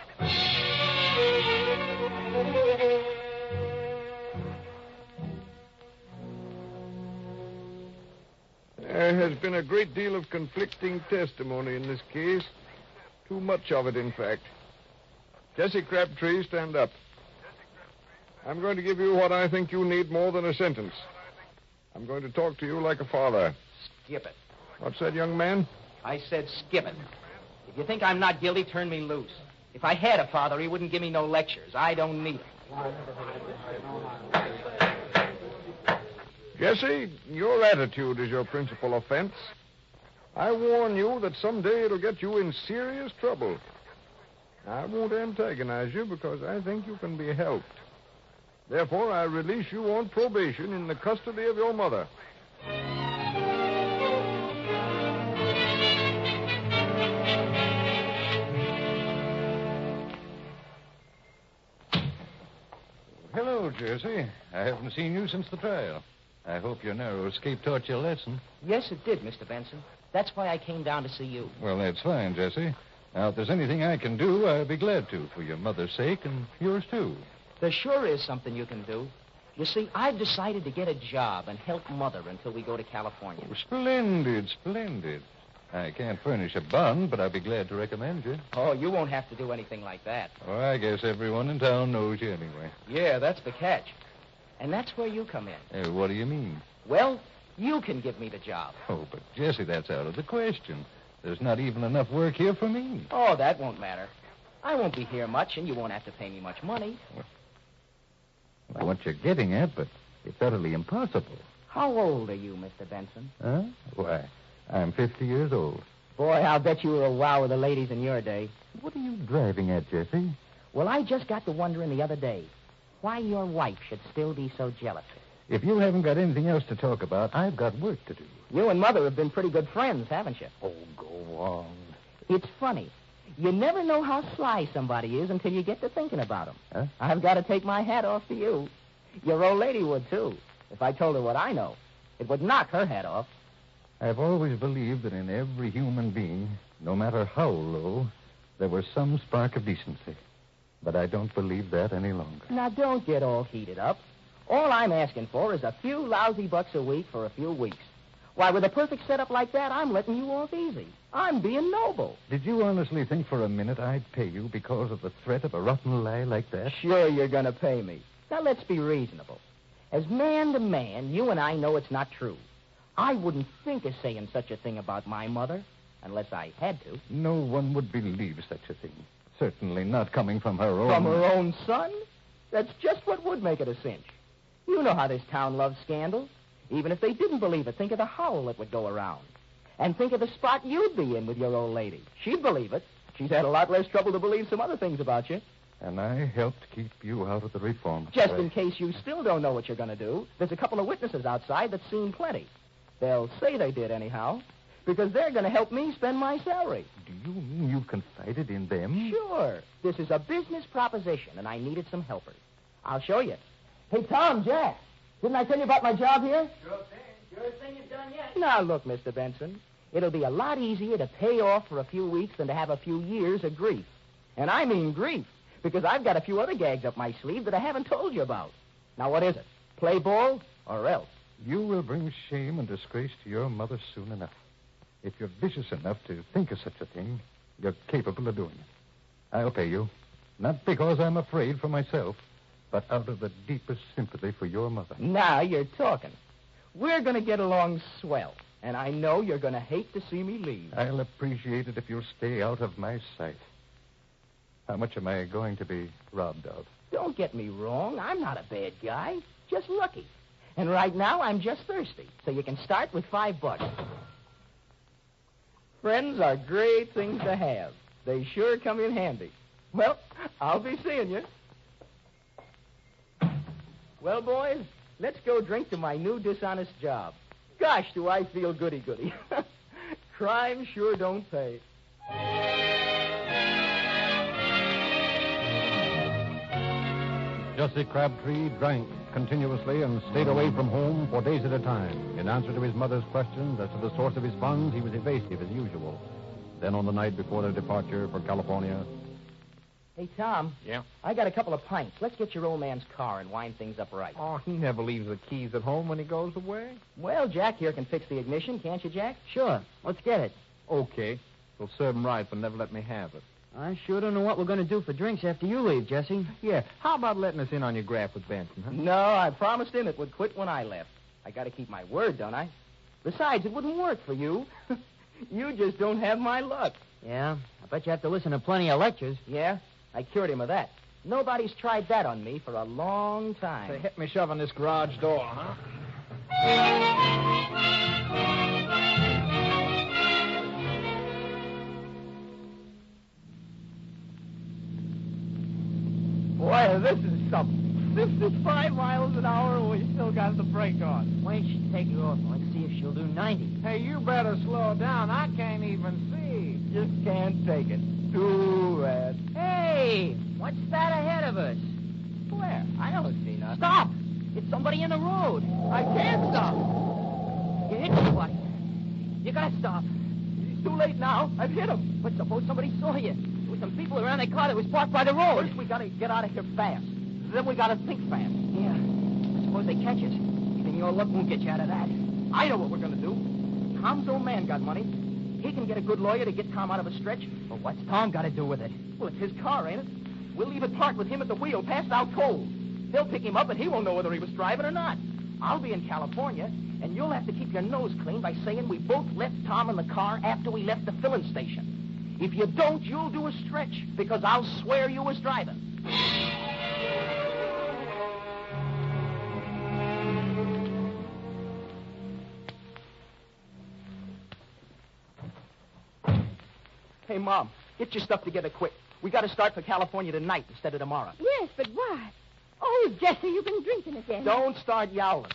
There has been a great deal of conflicting testimony in this case. Too much of it, in fact. Jesse Crabtree, stand up. I'm going to give you what I think you need more than a sentence. I'm going to talk to you like a father. Skip it. What's that, young man? I said skip it. If you think I'm not guilty, turn me loose. If I had a father, he wouldn't give me no lectures. I don't need them. Jesse, your attitude is your principal offense. I warn you that someday it'll get you in serious trouble. I won't antagonize you because I think you can be helped. Therefore, I release you on probation in the custody of your mother. Hello, Jesse. I haven't seen you since the trial. I hope your narrow escape taught you a lesson. Yes, it did, Mr. Benson. That's why I came down to see you. Well, that's fine, Jesse. Now, if there's anything I can do, I'll be glad to, for your mother's sake and yours, too. There sure is something you can do. You see, I've decided to get a job and help Mother until we go to California. Oh, splendid, splendid. I can't furnish a bond, but I'll be glad to recommend you. Oh, you won't have to do anything like that. Oh, I guess everyone in town knows you anyway. Yeah, that's the catch. And that's where you come in. What do you mean? Well, you can give me the job. Oh, but Jesse, that's out of the question. There's not even enough work here for me. Oh, that won't matter. I won't be here much, and you won't have to pay me much money. I know what you're getting at, but it's utterly impossible. How old are you, Mr. Benson? Huh? Why, I'm 50 years old. Boy, I'll bet you were a wow with the ladies in your day. What are you driving at, Jesse? Well, I just got to wondering the other day why your wife should still be so jealous. If you haven't got anything else to talk about, I've got work to do. You and Mother have been pretty good friends, haven't you? Oh, go on. It's funny. You never know how sly somebody is until you get to thinking about him. Huh? I've got to take my hat off to you. Your old lady would, too. If I told her what I know, it would knock her hat off. I've always believed that in every human being, no matter how low, there was some spark of decency. But I don't believe that any longer. Now, don't get all heated up. All I'm asking for is a few lousy bucks a week for a few weeks. Why, with a perfect setup like that, I'm letting you off easy. I'm being noble. Did you honestly think for a minute I'd pay you because of the threat of a rotten lie like that? Sure you're going to pay me. Now, let's be reasonable. As man to man, you and I know it's not true. I wouldn't think of saying such a thing about my mother unless I had to. No one would believe such a thing. Certainly not coming from her own... From her own son? That's just what would make it a cinch. You know how this town loves scandals. Even if they didn't believe it, think of the howl that would go around. And think of the spot you'd be in with your old lady. She'd believe it. She's had a lot less trouble to believe some other things about you. And I helped keep you out of the reform. Just in case you still don't know what you're going to do, there's a couple of witnesses outside that's seen plenty. They'll say they did anyhow, because they're going to help me spend my salary. Do you mean you confided in them? Sure. This is a business proposition, and I needed some helpers. I'll show you. Hey, Tom, Jack, didn't I tell you about my job here? Sure thing. Sure thing you've done yet. Now, look, Mr. Benson, it'll be a lot easier to pay off for a few weeks than to have a few years of grief. And I mean grief, because I've got a few other gags up my sleeve that I haven't told you about. Now, what is it? Play ball or else? You will bring shame and disgrace to your mother soon enough. If you're vicious enough to think of such a thing, you're capable of doing it. I'll pay you. Not because I'm afraid for myself, but out of the deepest sympathy for your mother. Now you're talking. We're going to get along swell, and I know you're going to hate to see me leave. I'll appreciate it if you'll stay out of my sight. How much am I going to be robbed of? Don't get me wrong. I'm not a bad guy. Just lucky. And right now, I'm just thirsty, so you can start with $5. Friends are great things to have. They sure come in handy. Well, I'll be seeing you. Well, boys, let's go drink to my new dishonest job. Gosh, do I feel goody-goody. Crime sure don't pay. Jesse Crabtree drank continuously and stayed away from home for days at a time. In answer to his mother's questions as to the source of his funds, he was evasive as usual. Then on the night before their departure for California... Hey, Tom. Yeah? I got a couple of pints. Let's get your old man's car and wind things up right. Oh, he never leaves the keys at home when he goes away. Well, Jack here can fix the ignition, can't you, Jack? Sure. Let's get it. Okay. We'll serve him right, but never let me have it. I sure don't know what we're going to do for drinks after you leave, Jesse. Yeah, how about letting us in on your graft with Benson, huh? No, I promised him it would quit when I left. I got to keep my word, don't I? Besides, it wouldn't work for you. You just don't have my luck. Yeah, I bet you have to listen to plenty of lectures. Yeah, I cured him of that. Nobody's tried that on me for a long time. They hit me shoving this garage door, huh? Boy, this is something. 55 miles an hour and we still got the brake on. Why don't you take her off and let's see if she'll do 90. Hey, you better slow down. I can't even see. Just can't take it. Too bad. Hey, what's that ahead of us? Where? I don't see nothing. Stop! It's somebody in the road. I can't stop. You hit somebody. You gotta stop. It's too late now. I've hit him. But suppose somebody saw you. There was some people around that car that was parked by the road. First, we gotta get out of here fast. Then we gotta think fast. Yeah. Suppose they catch us. Even your luck won't get you out of that. I know what we're gonna do. Tom's old man got money. He can get a good lawyer to get Tom out of a stretch. But what's Tom got to do with it? Well, it's his car, ain't it? We'll leave it parked with him at the wheel, passed out cold. They'll pick him up, and he won't know whether he was driving or not. I'll be in California, and you'll have to keep your nose clean by saying we both left Tom in the car after we left the filling station. If you don't, you'll do a stretch, because I'll swear you was driving. Hey, Mom, get your stuff together quick. We got to start for California tonight instead of tomorrow. Yes, but why? Oh, Jesse, you've been drinking again. Don't start yowling.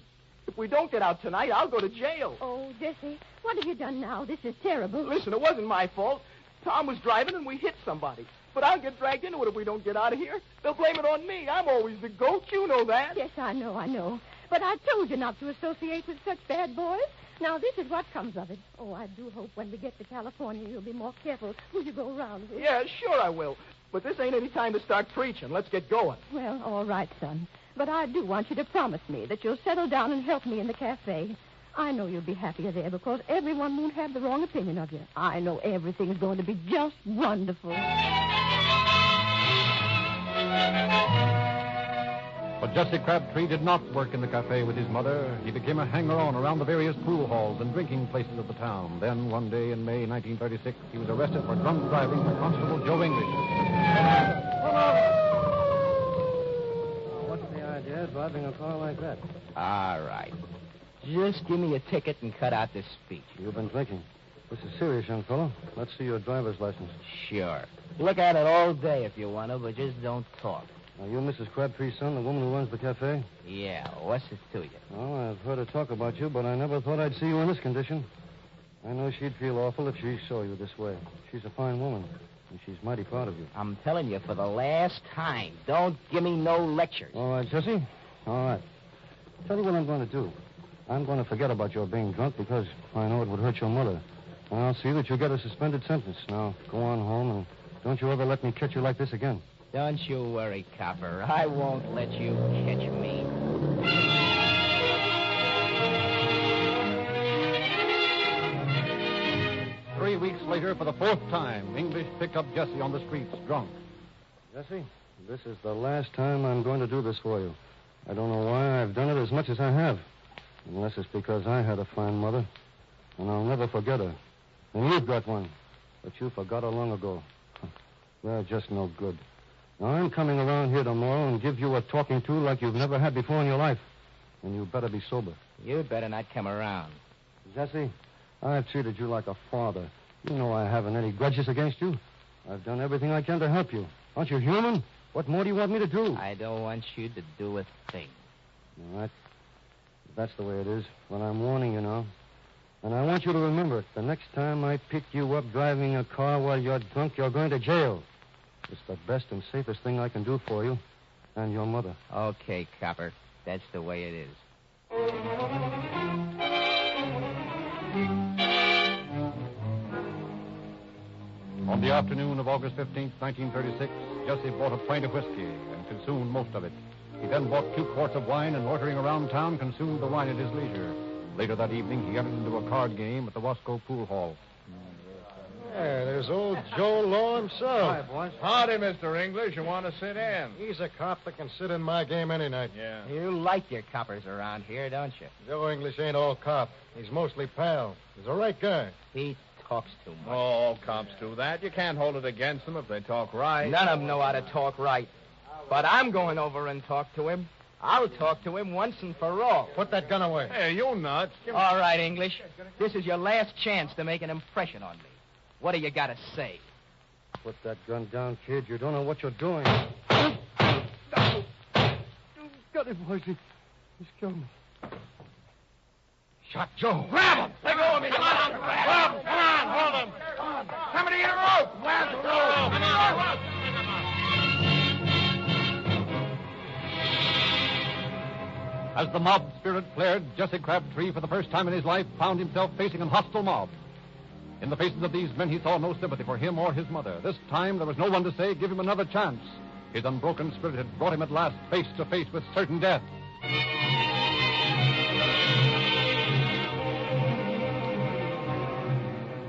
If we don't get out tonight, I'll go to jail. Oh, Jesse, what have you done now? This is terrible. Listen, it wasn't my fault. Tom was driving and we hit somebody. But I'll get dragged into it if we don't get out of here. They'll blame it on me. I'm always the goat. You know that. Yes, I know. But I told you not to associate with such bad boys. Now, this is what comes of it. Oh, I do hope when we get to California you'll be more careful who you go around with. Yeah, sure I will. But this ain't any time to start preaching. Let's get going. Well, all right, son. But I do want you to promise me that you'll settle down and help me in the cafe. I know you'll be happier there because everyone won't have the wrong opinion of you. I know everything's going to be just wonderful. But Jesse Crabtree did not work in the cafe with his mother. He became a hanger-on around the various pool halls and drinking places of the town. Then, one day in May 1936, he was arrested for drunk driving by Constable Joe English. What's the idea of driving a car like that? All right. Just give me a ticket and cut out this speech. You've been drinking. This is serious, young fellow. Let's see your driver's license. Sure. Look at it all day if you want to, but just don't talk. Are you Mrs. Crabtree's son, the woman who runs the cafe? Yeah, what's it to you? Oh, I've heard her talk about you, but I never thought I'd see you in this condition. I know she'd feel awful if she saw you this way. She's a fine woman, and she's mighty proud of you. I'm telling you for the last time, don't give me no lectures. All right, Jesse? All right. Tell you what I'm going to do. I'm going to forget about your being drunk because I know it would hurt your mother. And I'll see that you get a suspended sentence. Now, go on home, and don't you ever let me catch you like this again. Don't you worry, copper. I won't let you catch me. 3 weeks later, for the fourth time, English picked up Jesse on the streets, drunk. Jesse, this is the last time I'm going to do this for you. I don't know why I've done it as much as I have. Unless it's because I had a fine mother. And I'll never forget her. And you've got one. But you forgot her long ago. They're just no good. Now, I'm coming around here tomorrow and give you a talking to like you've never had before in your life. And you better be sober. You'd better not come around. Jesse, I've treated you like a father. You know I haven't any grudges against you. I've done everything I can to help you. Aren't you human? What more do you want me to do? I don't want you to do a thing. All right. That's the way it is. But I'm warning you now. And I want you to remember it. The next time I pick you up driving a car while you're drunk, you're going to jail. It's the best and safest thing I can do for you and your mother. Okay, copper. That's the way it is. On the afternoon of August 15th, 1936, Jesse bought a pint of whiskey and consumed most of it. He then bought 2 quarts of wine and, loitering around town, consumed the wine at his leisure. Later that evening, he entered into a card game at the Wasco Pool Hall. Yeah, there's old Joe Law himself. Hi, boys. Howdy, Mr. English. You want to sit in? He's a cop that can sit in my game any night. Yeah. You like your coppers around here, don't you? Joe English ain't all cop. He's mostly pal. He's a right guy. He talks too much. Oh, all cops do that. You can't hold it against them if they talk right. None of them know how to talk right. But I'm going over and talk to him. I'll talk to him once and for all. Put that gun away. Hey, you nuts. All right, English. This is your last chance to make an impression on me. What do you got to say? Put that gun down, kid. You don't know what you're doing. Got him, boys. He's killed me. Shot Joe. Grab him. Let go of me. Come on. Grab him. Come on. Hold him. Somebody get a rope. Grab the rope. Come on. As the mob spirit flared, Jesse Crabtree, for the first time in his life, found himself facing a hostile mob. In the faces of these men, he saw no sympathy for him or his mother. This time, there was no one to say, give him another chance. His unbroken spirit had brought him at last face to face with certain death.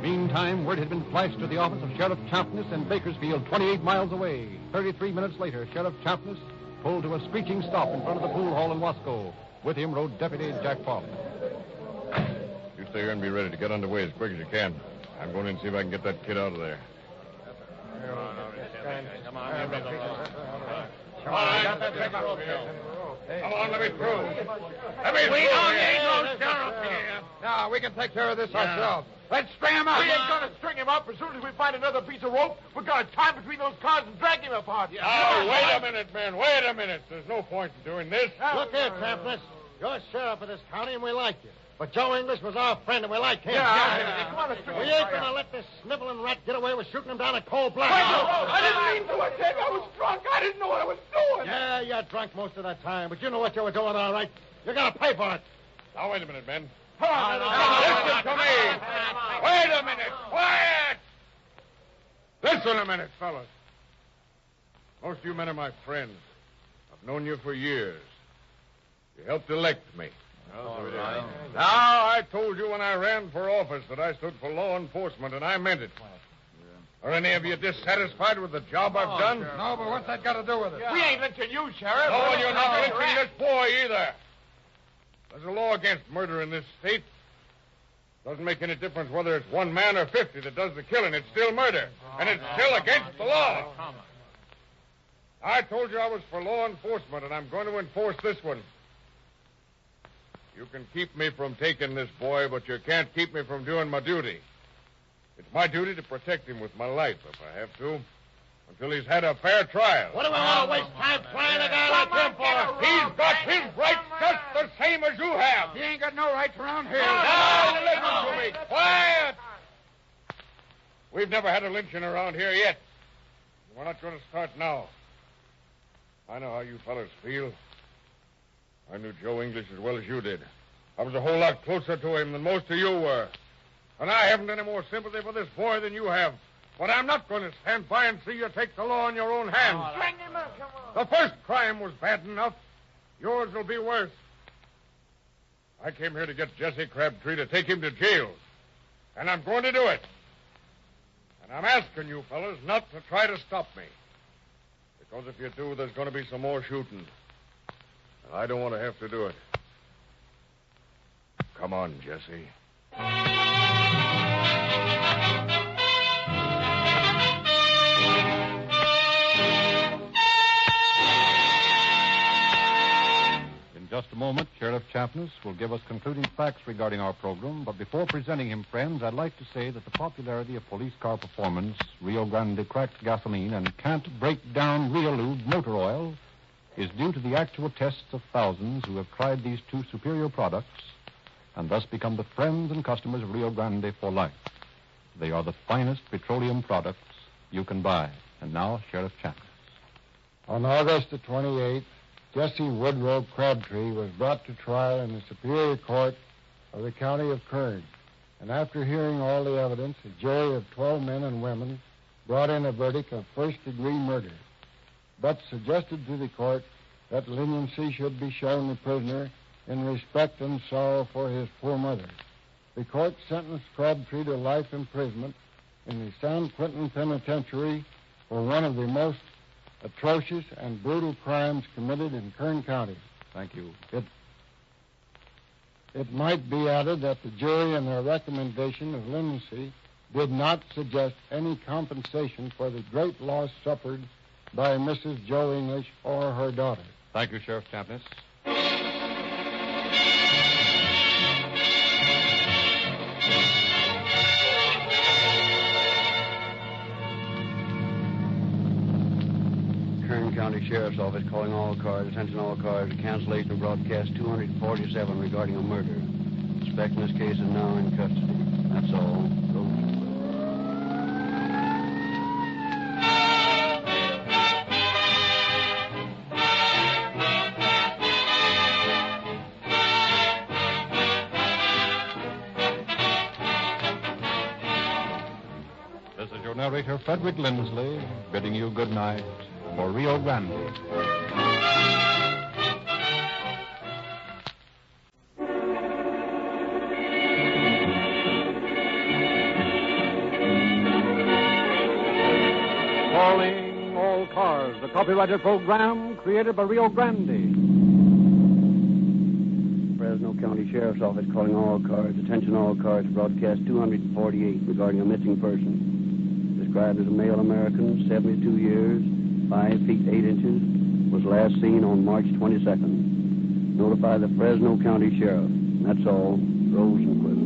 Meantime, word had been flashed to the office of Sheriff Champness in Bakersfield, 28 miles away. 33 minutes later, Sheriff Champness pulled to a screeching stop in front of the pool hall in Wasco. With him rode Deputy Jack Falk. You stay here and be ready to get underway as quick as you can. I'm going in and see if I can get that kid out of there. Come on, let me through. We don't need no sheriff here. No, we can take care of this ourselves. Let's string him up. We ain't going to string him up. As soon as we find another piece of rope, we're going to tie between those cars and drag him apart. Oh, wait a minute, man. Wait a minute. There's no point in doing this. Look here, Champness. You're sheriff of this county, and we like you. But Joe English was our friend, and we like him. Come on, We ain't going to let this sniveling rat get away with shooting him down a cold blood. I didn't mean to attack. I was drunk. I didn't know what I was doing. Yeah, you're drunk most of that time, but you know what you were doing, all right. You're going to pay for it. Now, wait a minute, men. Listen to me. Wait a minute. Quiet. Listen a minute, fellas. Most of you men are my friends. I've known you for years. You helped elect me. Now, I told you when I ran for office that I stood for law enforcement, and I meant it. Are any of you dissatisfied with the job I've done? No, but what's that got to do with it? We ain't lynching you, Sheriff. No, and you're not lynching this boy either. There's a law against murder in this state. Doesn't make any difference whether it's 1 man or 50 that does the killing. It's still murder, and it's still against the law. I told you I was for law enforcement, and I'm going to enforce this one. You can keep me from taking this boy, but you can't keep me from doing my duty. It's my duty to protect him with my life, if I have to, until he's had a fair trial. What do we want to waste time trying a guy like him for? He's got his rights just the same as you have. He ain't got no rights around here. Now, listen to me. Quiet! We've never had a lynching around here yet. We're not going to start now. I know how you fellas feel. I knew Joe English as well as you did. I was a whole lot closer to him than most of you were. And I haven't any more sympathy for this boy than you have. But I'm not going to stand by and see you take the law in your own hands. String him up, come on. The first crime was bad enough. Yours will be worse. I came here to get Jesse Crabtree to take him to jail. And I'm going to do it. And I'm asking you fellas not to try to stop me. Because if you do, there's going to be some more shooting. And I don't want to have to do it. Come on, Jesse. In just a moment, Sheriff Champness will give us concluding facts regarding our program. But before presenting him, friends, I'd like to say that the popularity of police car performance, Rio Grande cracked gasoline, and can't break down Reolube motor oil is due to the actual tests of thousands who have tried these two superior products and thus become the friends and customers of Rio Grande for life. They are the finest petroleum products you can buy. And now, Sheriff Champness. On August the 28th, Jesse Woodrow Crabtree was brought to trial in the Superior Court of the County of Kern. And after hearing all the evidence, a jury of 12 men and women brought in a verdict of first-degree murder, but suggested to the court that leniency should be shown the prisoner in respect and sorrow for his poor mother. The court sentenced Crabtree to life imprisonment in the San Quentin Penitentiary for one of the most atrocious and brutal crimes committed in Kern County. Thank you. It might be added that the jury in their recommendation of leniency did not suggest any compensation for the great loss suffered by Mrs. Joe English or her daughter. Thank you, Sheriff Champness. Kern County Sheriff's Office calling all cars, attention all cars, cancellation of broadcast 247 regarding a murder. Suspect in this case is now in custody. That's all. This is your narrator, Frederick Lindsley, bidding you good night for Rio Grande. Calling all cars, the copyrighted program created by Rio Grande. Fresno County Sheriff's Office calling all cars, attention all cars, broadcast 248 regarding a missing person. Described as a male American, 72 years, 5 feet 8 inches, was last seen on March 22nd. Notify the Fresno County Sheriff. That's all. Rosenquist.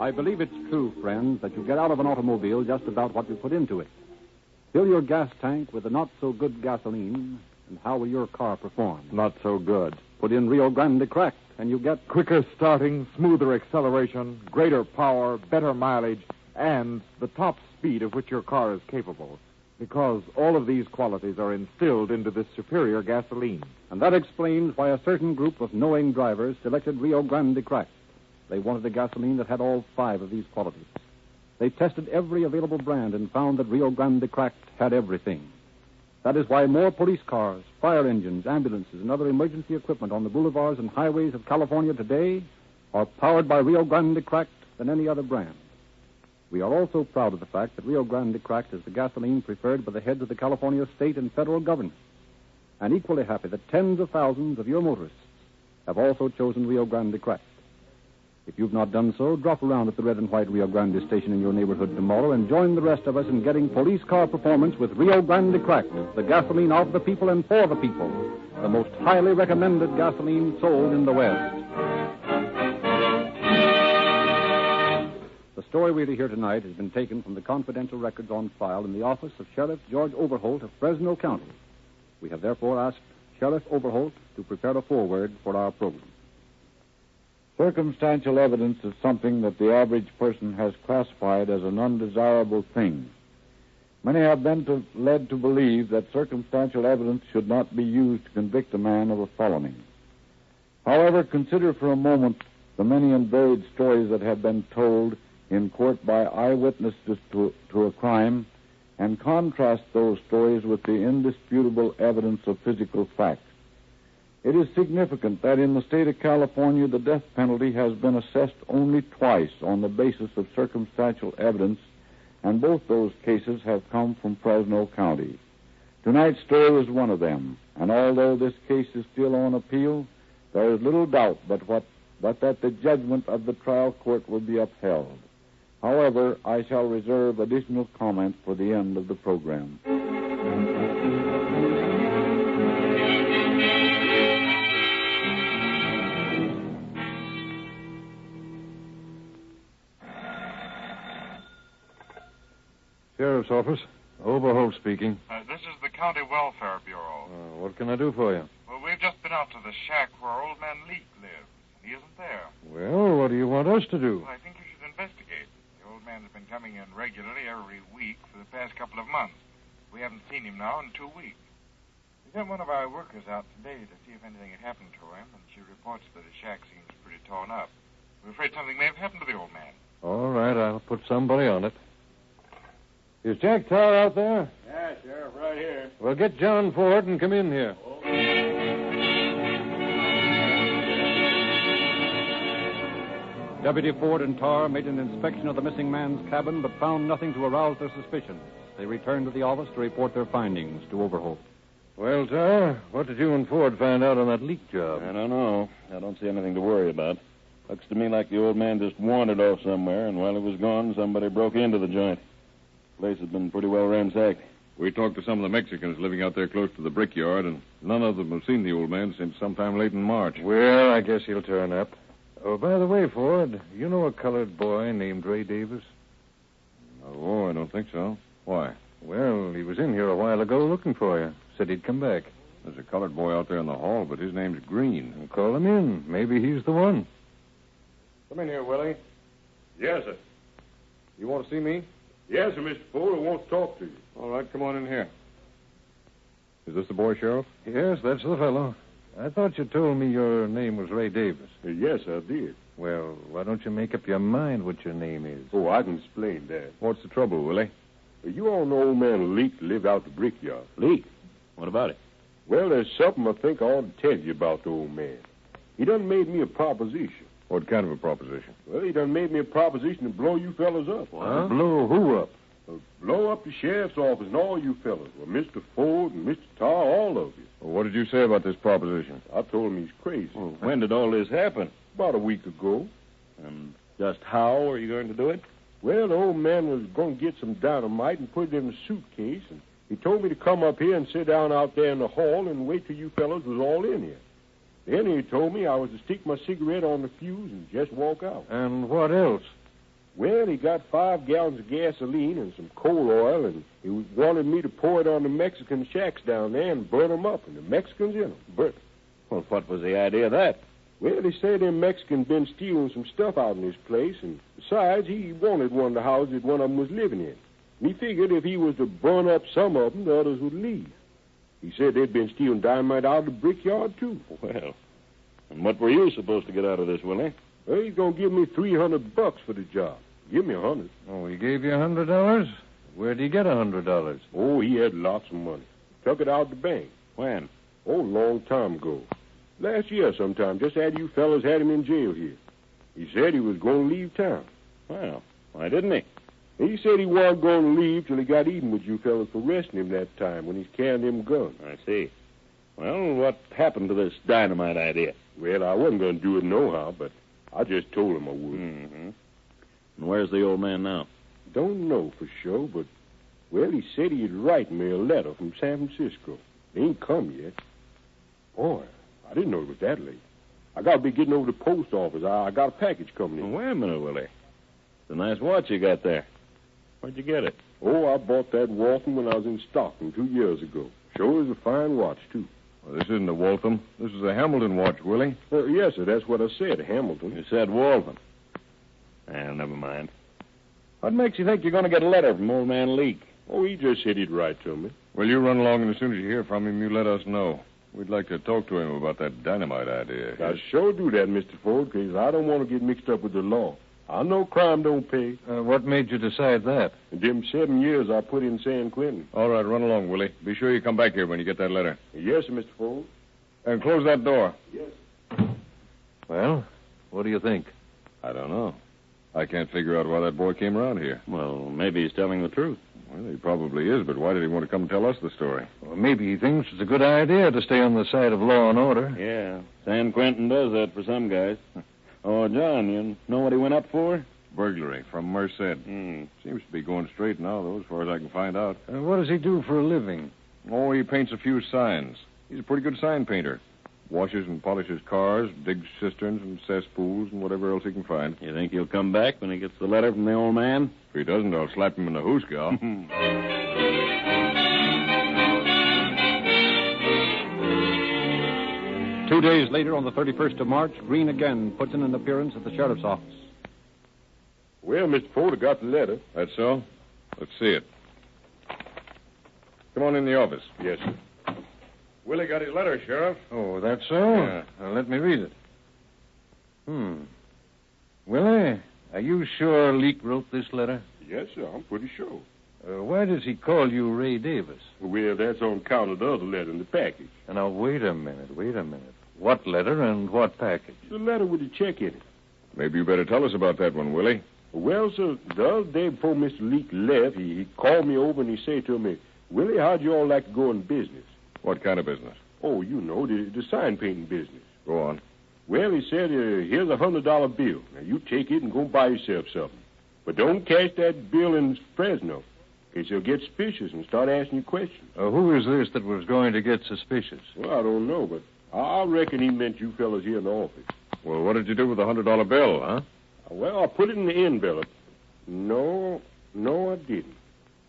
I believe it's true, friends, that you get out of an automobile just about what you put into it. Fill your gas tank with the not-so-good gasoline, and how will your car perform? Not so good. Put in Rio Grande Cracked, and you get quicker starting, smoother acceleration, greater power, better mileage, and the top speed of which your car is capable. Because all of these qualities are instilled into this superior gasoline. And that explains why a certain group of knowing drivers selected Rio Grande Cracked. They wanted a gasoline that had all 5 of these qualities. They tested every available brand and found that Rio Grande Cracked had everything. That is why more police cars, fire engines, ambulances, and other emergency equipment on the boulevards and highways of California today are powered by Rio Grande Cracked than any other brand. We are also proud of the fact that Rio Grande Cracked is the gasoline preferred by the heads of the California state and federal government, and equally happy that tens of thousands of your motorists have also chosen Rio Grande Cracked. If you've not done so, drop around at the red and white Rio Grande station in your neighborhood tomorrow and join the rest of us in getting police car performance with Rio Grande Cracked, the gasoline of the people and for the people, the most highly recommended gasoline sold in the West. The story we hear tonight has been taken from the confidential records on file in the office of Sheriff George Overholt of Fresno County. We have therefore asked Sheriff Overholt to prepare a foreword for our program. Circumstantial evidence is something that the average person has classified as an undesirable thing. Many have been led to believe that circumstantial evidence should not be used to convict a man of a felony. However, consider for a moment the many and varied stories that have been told in court by eyewitnesses to a crime, and contrast those stories with the indisputable evidence of physical facts. It is significant that in the state of California, the death penalty has been assessed only twice on the basis of circumstantial evidence, and both those cases have come from Fresno County. Tonight's story is one of them, and although this case is still on appeal, there is little doubt but that the judgment of the trial court will be upheld. However, I shall reserve additional comment for the end of the program. Sheriff's Office. Overholt speaking. This is the County Welfare Bureau. What can I do for you? Well, we've been out to the shack where Old Man Leek lives. He isn't there. Well, what do you want us to do? Well, I think you should investigate. The old man has been coming in regularly every week for the past couple of months. We haven't seen him now in 2 weeks. We sent one of our workers out today to see if anything had happened to him, and she reports that his shack seems pretty torn up. We're afraid something may have happened to the old man. All right, I'll put somebody on it. Is Jack Tar out there? Yeah, Sheriff, right here. Well, get John Ford and come in here. Deputy Ford and Tar made an inspection of the missing man's cabin, but found nothing to arouse their suspicions. They returned to the office to report their findings to Overholt. Well, Tar, what did you and Ford find out on that leak job? I don't know. I don't see anything to worry about. Looks to me like the old man just wandered off somewhere, and while he was gone, somebody broke into the joint. The place has been pretty well ransacked. We talked to some of the Mexicans living out there close to the brickyard, and none of them have seen the old man since sometime late in March. Well, I guess he'll turn up. Oh, by the way, Ford, you know a colored boy named Ray Davis? Oh, I don't think so. Why? Well, he was in here a while ago looking for you. Said he'd come back. There's a colored boy out there in the hall, but his name's Green. Well, call him in. Maybe he's the one. Come in here, Willie. Yes, sir. You want to see me? Yes, sir, Mr. Ford. I want to talk to you. All right, come on in here. Is this the boy, Sheriff? Yes, that's the fellow. I thought you told me your name was Ray Davis. Yes, I did. Well, why don't you make up your mind what your name is? Oh, I can explain that. What's the trouble, Willie? You all know old man Leek lived out the brickyard. Leek? What about it? Well, there's something I think I ought to tell you about the old man. He done made me a proposition. What kind of a proposition? Well, he done made me a proposition to blow you fellas up. Huh? Blow who up? Blow up the sheriff's office and all you fellas. Well, Mr. Ford and Mr. Tar, all of you. Well, what did you say about this proposition? I told him he's crazy. Well, when did all this happen? About a week ago. And just how are you going to do it? Well, the old man was going to get some dynamite and put it in a suitcase, and he told me to come up here and sit down out there in the hall and wait till you fellas was all in here. Then he told me I was to stick my cigarette on the fuse and just walk out. And what else? Well, he got 5 gallons of gasoline and some coal oil, and he wanted me to pour it on the Mexican shacks down there and burn them up, and the Mexicans in them. But, well, what was the idea of that? Well, they say them Mexicans been stealing some stuff out in this place, and besides, he wanted one of the houses that one of them was living in. And he figured if he was to burn up some of them, the others would leave. He said they'd been stealing dynamite out of the brickyard, too. Well, and what were you supposed to get out of this, Willie? Well, he's going to give me $300 for the job. Give me $100. Oh, he gave you $100? Where'd he get $100? Oh, he had lots of money. Took it out of the bank. When? Oh, a long time ago. Last year sometime, just after you fellas had him in jail here. He said he was going to leave town. Well, why didn't he? He said he wasn't going to leave till he got even with you fellas for arresting him that time when he's carrying them guns. I see. Well, what happened to this dynamite idea? Well, I wasn't going to do it nohow, but I just told him I would. Mm-hmm. And where's the old man now? Don't know for sure, but, well, he said he'd write me a letter from San Francisco. He ain't come yet. Boy, I didn't know it was that late. I got to be getting over to the post office. I got a package coming in. Well, wait a minute, Willie. It's a nice watch you got there. Where'd you get it? Oh, I bought that Waltham when I was in Stockton 2 years ago. Sure is a fine watch, too. Well, this isn't a Waltham. This is a Hamilton watch, Willie. Yes, sir, that's what I said, Hamilton. You said Waltham. Never mind. What makes you think you're going to get a letter from old man Leek? Oh, he just said he'd write to me. Well, you run along, and as soon as you hear from him, you let us know. We'd like to talk to him about that dynamite idea. I sure do that, Mr. Ford, because I don't want to get mixed up with the law. I know crime don't pay. What made you decide that? In them 7 years I put in San Quentin. All right, run along, Willie. Be sure you come back here when you get that letter. Yes, sir, Mr. Ford. And close that door. Yes. Well, what do you think? I don't know. I can't figure out why that boy came around here. Well, maybe he's telling the truth. Well, he probably is, but why did he want to come and tell us the story? Well, maybe he thinks it's a good idea to stay on the side of law and order. Yeah, San Quentin does that for some guys. Oh, John, you know what he went up for? Burglary from Merced. Seems to be going straight now, though, as far as I can find out. What does he do for a living? Oh, he paints a few signs. He's a pretty good sign painter. Washes and polishes cars, digs cisterns and cesspools and whatever else he can find. You think he'll come back when he gets the letter from the old man? If he doesn't, I'll slap him in the hoosgow. 2 days later, on the 31st of March, Green again puts in an appearance at the sheriff's office. Well, Mr. Ford, I got the letter. That's so? Let's see it. Come on in the office. Yes, sir. Willie got his letter, Sheriff. Oh, that's so? Yeah. Now, let me read it. Willie, are you sure Leak wrote this letter? Yes, sir, I'm pretty sure. Why does he call you Ray Davis? Well, that's on account of the other letter in the package. Now, wait a minute. What letter and what package? The letter with the check in it. Maybe you better tell us about that one, Willie. Well, sir, the other day before Mr. Leak left, he called me over and he said to me, Willie, how'd you all like to go in business? What kind of business? Oh, you know, the sign painting business. Go on. Well, he said, here's a $100 bill. Now, you take it and go buy yourself something. But don't cash that bill in Fresno, because he'll get suspicious and start asking you questions. Who is this that was going to get suspicious? Well, I don't know, but I reckon he meant you fellas here in the office. Well, what did you do with the $100 bill, huh? Well, I put it in the envelope. No, I didn't.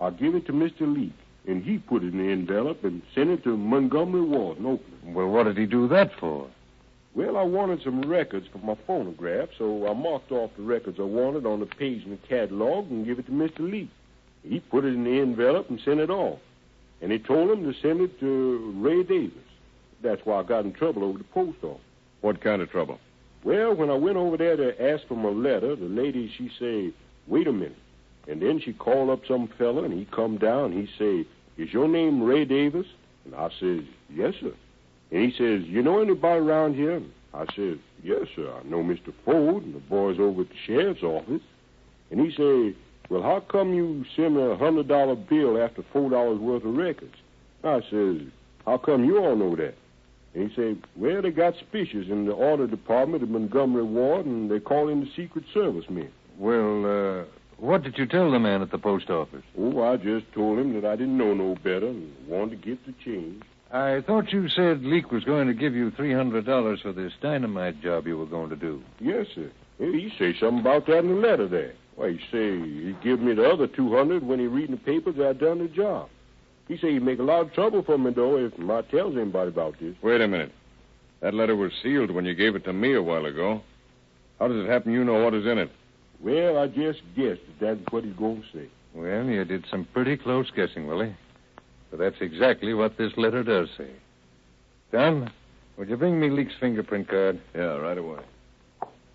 I give it to Mr. Leak, and he put it in the envelope and sent it to Montgomery Ward in Oakland. Well, what did he do that for? Well, I wanted some records for my phonograph, so I marked off the records I wanted on the page in the catalog and give it to Mr. Leak. He put it in the envelope and sent it off. And he told him to send it to Ray Davis. That's why I got in trouble over the post office. What kind of trouble? Well, when I went over there to ask for my letter, the lady, she say, wait a minute. And then she called up some fella, and he come down, and he say, is your name Ray Davis? And I says, yes, sir. And he says, you know anybody around here? And I says, yes, sir. I know Mr. Ford and the boys over at the sheriff's office. And he say, well, how come you send me a $100 bill after $4 worth of records? I says, how come you all know that? And he said, well, they got suspicious in the audit department at Montgomery Ward, and they call him the Secret Service men. Well, what did you tell the man at the post office? Oh, I just told him that I didn't know no better and wanted to get the change. I thought you said Leak was going to give you $300 for this dynamite job you were going to do. Yes, sir. He say something about that in the letter there. Why, he say he'd give me the other $200 when he reading the papers that I'd done the job. He say he'd make a lot of trouble for me, though, if I tells anybody about this. Wait a minute. That letter was sealed when you gave it to me a while ago. How does it happen you know what is in it? Well, I just guessed that's what he's going to say. Well, you did some pretty close guessing, Willie. But that's exactly what this letter does say. John, would you bring me Leak's fingerprint card? Yeah, right away.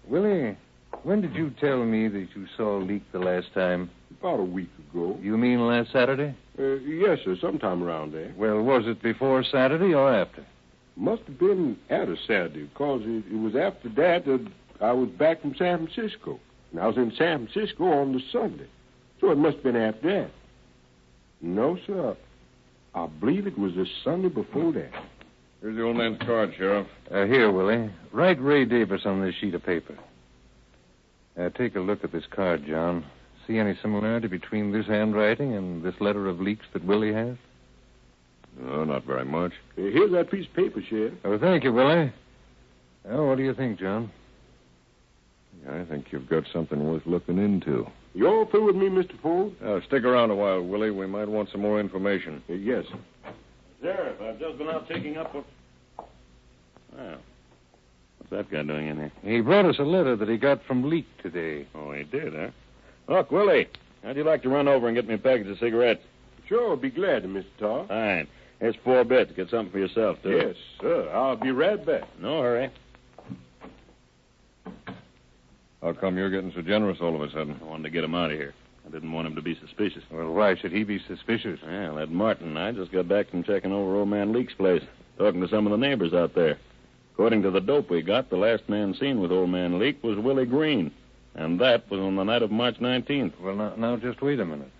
Willie, when did you tell me that you saw Leak the last time? About a week ago. You mean last Saturday? Yes, sir, sometime around there. Well, was it before Saturday or after? Must have been after Saturday, because it was after that I was back from San Francisco. And I was in San Francisco on the Sunday. So it must have been after that. No, sir. I believe it was the Sunday before that. Here's the old man's card, Sheriff. Here, Willie. Write Ray Davis on this sheet of paper. Take a look at this card, John. See any similarity between this handwriting and this letter of Leak's that Willie has? No, not very much. Here's that piece of paper, Sheriff. Oh, thank you, Willie. Oh, what do you think, John? I think you've got something worth looking into. You all through with me, Mr. Ford? Stick around a while, Willie. We might want some more information. Yes. Sheriff, I've just been out taking up what... Well, what's that guy doing in here? He brought us a letter that he got from Leak today. Oh, he did, huh? Look, Willie, how'd you like to run over and get me a package of cigarettes? Sure, I'll be glad to, Mr. Tar. Fine. Here's 4 bits. Get something for yourself, too. Yes, sir. I'll be right back. No hurry. How come you're getting so generous all of a sudden? I wanted to get him out of here. I didn't want him to be suspicious. Well, why should he be suspicious? Well, that Martin and I just got back from checking over old man Leak's place, talking to some of the neighbors out there. According to the dope we got, the last man seen with old man Leak was Willie Green. And that was on the night of March 19th. Well, now just wait a minute.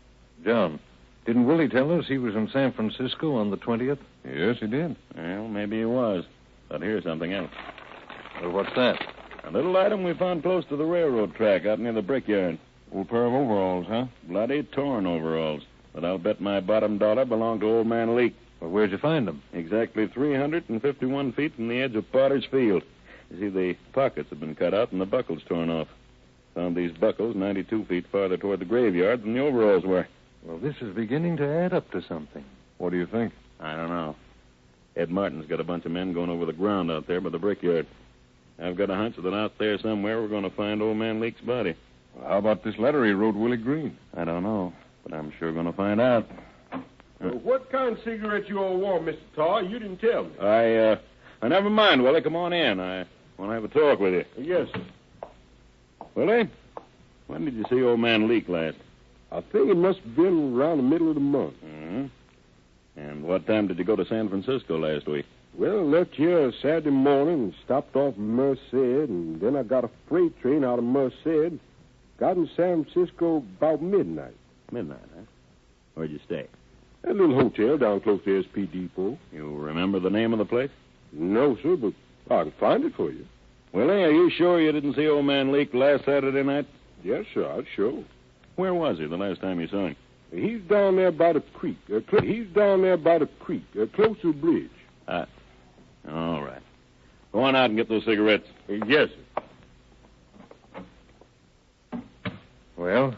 John, didn't Willie tell us he was in San Francisco on the 20th? Yes, he did. Well, maybe he was. But here's something else. Well, what's that? A little item we found close to the railroad track out near the brickyard. Old pair of overalls, huh? Bloody torn overalls. But I'll bet my bottom dollar belonged to old man Leak. Well, where'd you find them? Exactly 351 feet from the edge of Potter's Field. You see, the pockets have been cut out and the buckles torn off. Found these buckles 92 feet farther toward the graveyard than the overalls were. Well, this is beginning to add up to something. What do you think? I don't know. Ed Martin's got a bunch of men going over the ground out there by the brickyard. I've got a hunch that out there somewhere we're going to find old man Leake's body. Well, how about this letter he wrote Willie Green? I don't know, but I'm sure going to find out. Well, what kind of cigarette you all want, Mr. Tar? You didn't tell me. Never mind, Willie. Come on in. I want to have a talk with you. Yes, sir. Willie, when did you see old man Leake last? I think it must have been around the middle of the month. Mm-hmm. And what time did you go to San Francisco last week? Well, left here Saturday morning and stopped off in Merced, and then I got a freight train out of Merced. Got in San Francisco about midnight. Midnight, huh? Where'd you stay? That little hotel down close to SP Depot. You remember the name of the place? No, sir, but I can find it for you. Willie, are you sure you didn't see old man Leake last Saturday night? Yes, sir, I'll show. Where was he the last time you saw him? He's down there by the creek. Close to the bridge. All right. Go on out and get those cigarettes. Yes, sir. Well,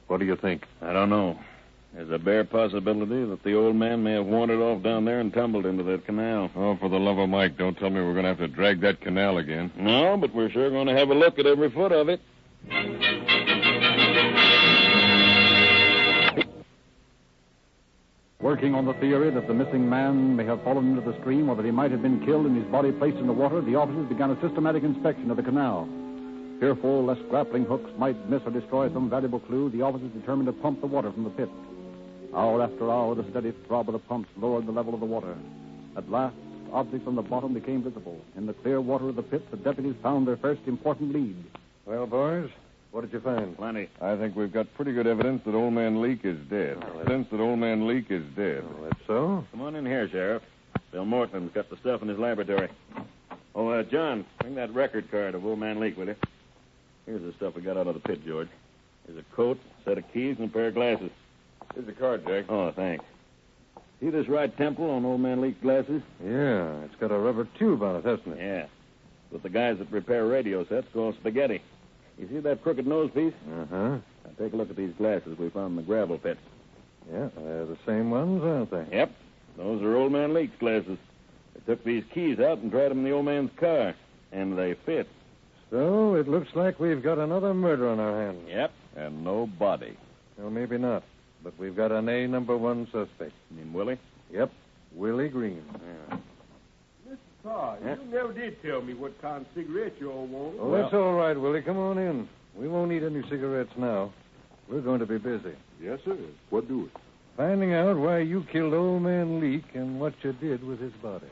what do you think? I don't know. There's a bare possibility that the old man may have wandered off down there and tumbled into that canal. Oh, for the love of Mike, don't tell me we're going to have to drag that canal again. No, but we're sure going to have a look at every foot of it. Working on the theory that the missing man may have fallen into the stream or that he might have been killed and his body placed in the water, the officers began a systematic inspection of the canal. Fearful lest grappling hooks might miss or destroy some valuable clue, the officers determined to pump the water from the pit. Hour after hour, the steady throb of the pumps lowered the level of the water. At last, objects on the bottom became visible. In the clear water of the pit, the deputies found their first important lead. Well, boys, what did you find? Plenty. I think we've got pretty good evidence that old man Leake is dead. That's so? Come on in here, Sheriff. Bill Morton's got the stuff in his laboratory. Oh, John, bring that record card of old man Leake, will you? Here's the stuff we got out of the pit, George. Here's a coat, a set of keys, and a pair of glasses. Here's the card, Jack. Oh, thanks. See this right temple on old man Leake's glasses? Yeah, it's got a rubber tube on it, hasn't it? Yeah. What the guys that repair radio sets call spaghetti. You see that crooked nose piece? Uh-huh. Now, take a look at these glasses we found in the gravel pit. Yeah, they're the same ones, aren't they? Yep. Those are old man Leake's glasses. They took these keys out and tried them in the old man's car. And they fit. So it looks like we've got another murder on our hands. Yep. And no body. Well, maybe not. But we've got an A number one suspect. You mean Willie? Yep. Willie Green. Yeah. Mr. Carr, you never did tell me what kind of cigarette you all want. Oh, that's all right, Willie. Come on in. We won't need any cigarettes now. We're going to be busy. Yes, sir. What do it? Finding out why you killed old man Leake and what you did with his body.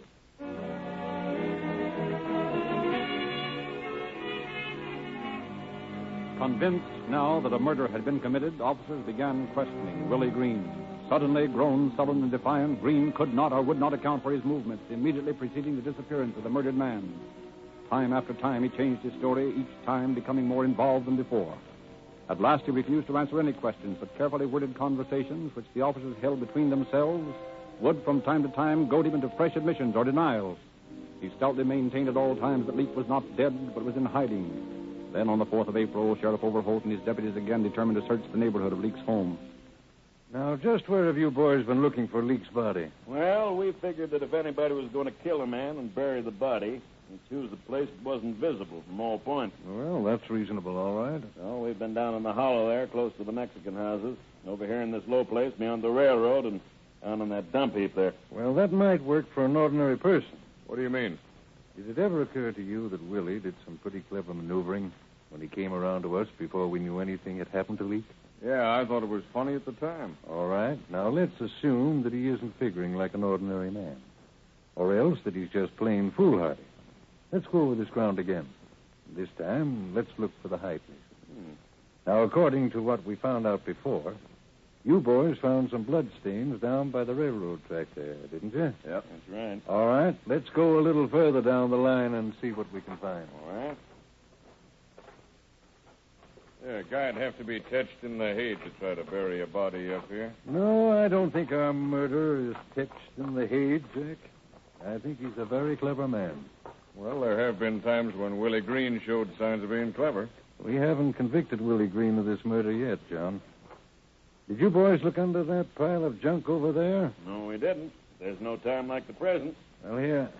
Convinced now that a murder had been committed, officers began questioning Willie Green. Suddenly grown sullen and defiant, Green could not or would not account for his movements immediately preceding the disappearance of the murdered man. Time after time, he changed his story, each time becoming more involved than before. At last, he refused to answer any questions, but carefully worded conversations which the officers held between themselves would from time to time goad him into fresh admissions or denials. He stoutly maintained at all times that Leake was not dead, but was in hiding. Then, on the 4th of April, Sheriff Overholt and his deputies again determined to search the neighborhood of Leake's home. Now, just where have you boys been looking for Leake's body? Well, we figured that if anybody was going to kill a man and bury the body, he'd choose a place that wasn't visible from all points. Well, that's reasonable, all right. So we've been down in the hollow there, close to the Mexican houses, over here in this low place beyond the railroad, and down in that dump heap there. Well, that might work for an ordinary person. What do you mean? Did it ever occur to you that Willie did some pretty clever maneuvering when he came around to us before we knew anything had happened to Leake? Yeah, I thought it was funny at the time. All right. Now, let's assume that he isn't figuring like an ordinary man. Or else that he's just plain foolhardy. Let's go over this ground again. This time, let's look for the high places. Now, according to what we found out before, you boys found some bloodstains down by the railroad track there, didn't you? Yep, that's right. All right. Let's go a little further down the line and see what we can find. All right. Yeah, a guy'd have to be touched in the head to try to bury a body up here. No, I don't think our murderer is touched in the head, Jack. I think he's a very clever man. Well, there have been times when Willie Green showed signs of being clever. We haven't convicted Willie Green of this murder yet, John. Did you boys look under that pile of junk over there? No, we didn't. There's no time like the present. Well, here,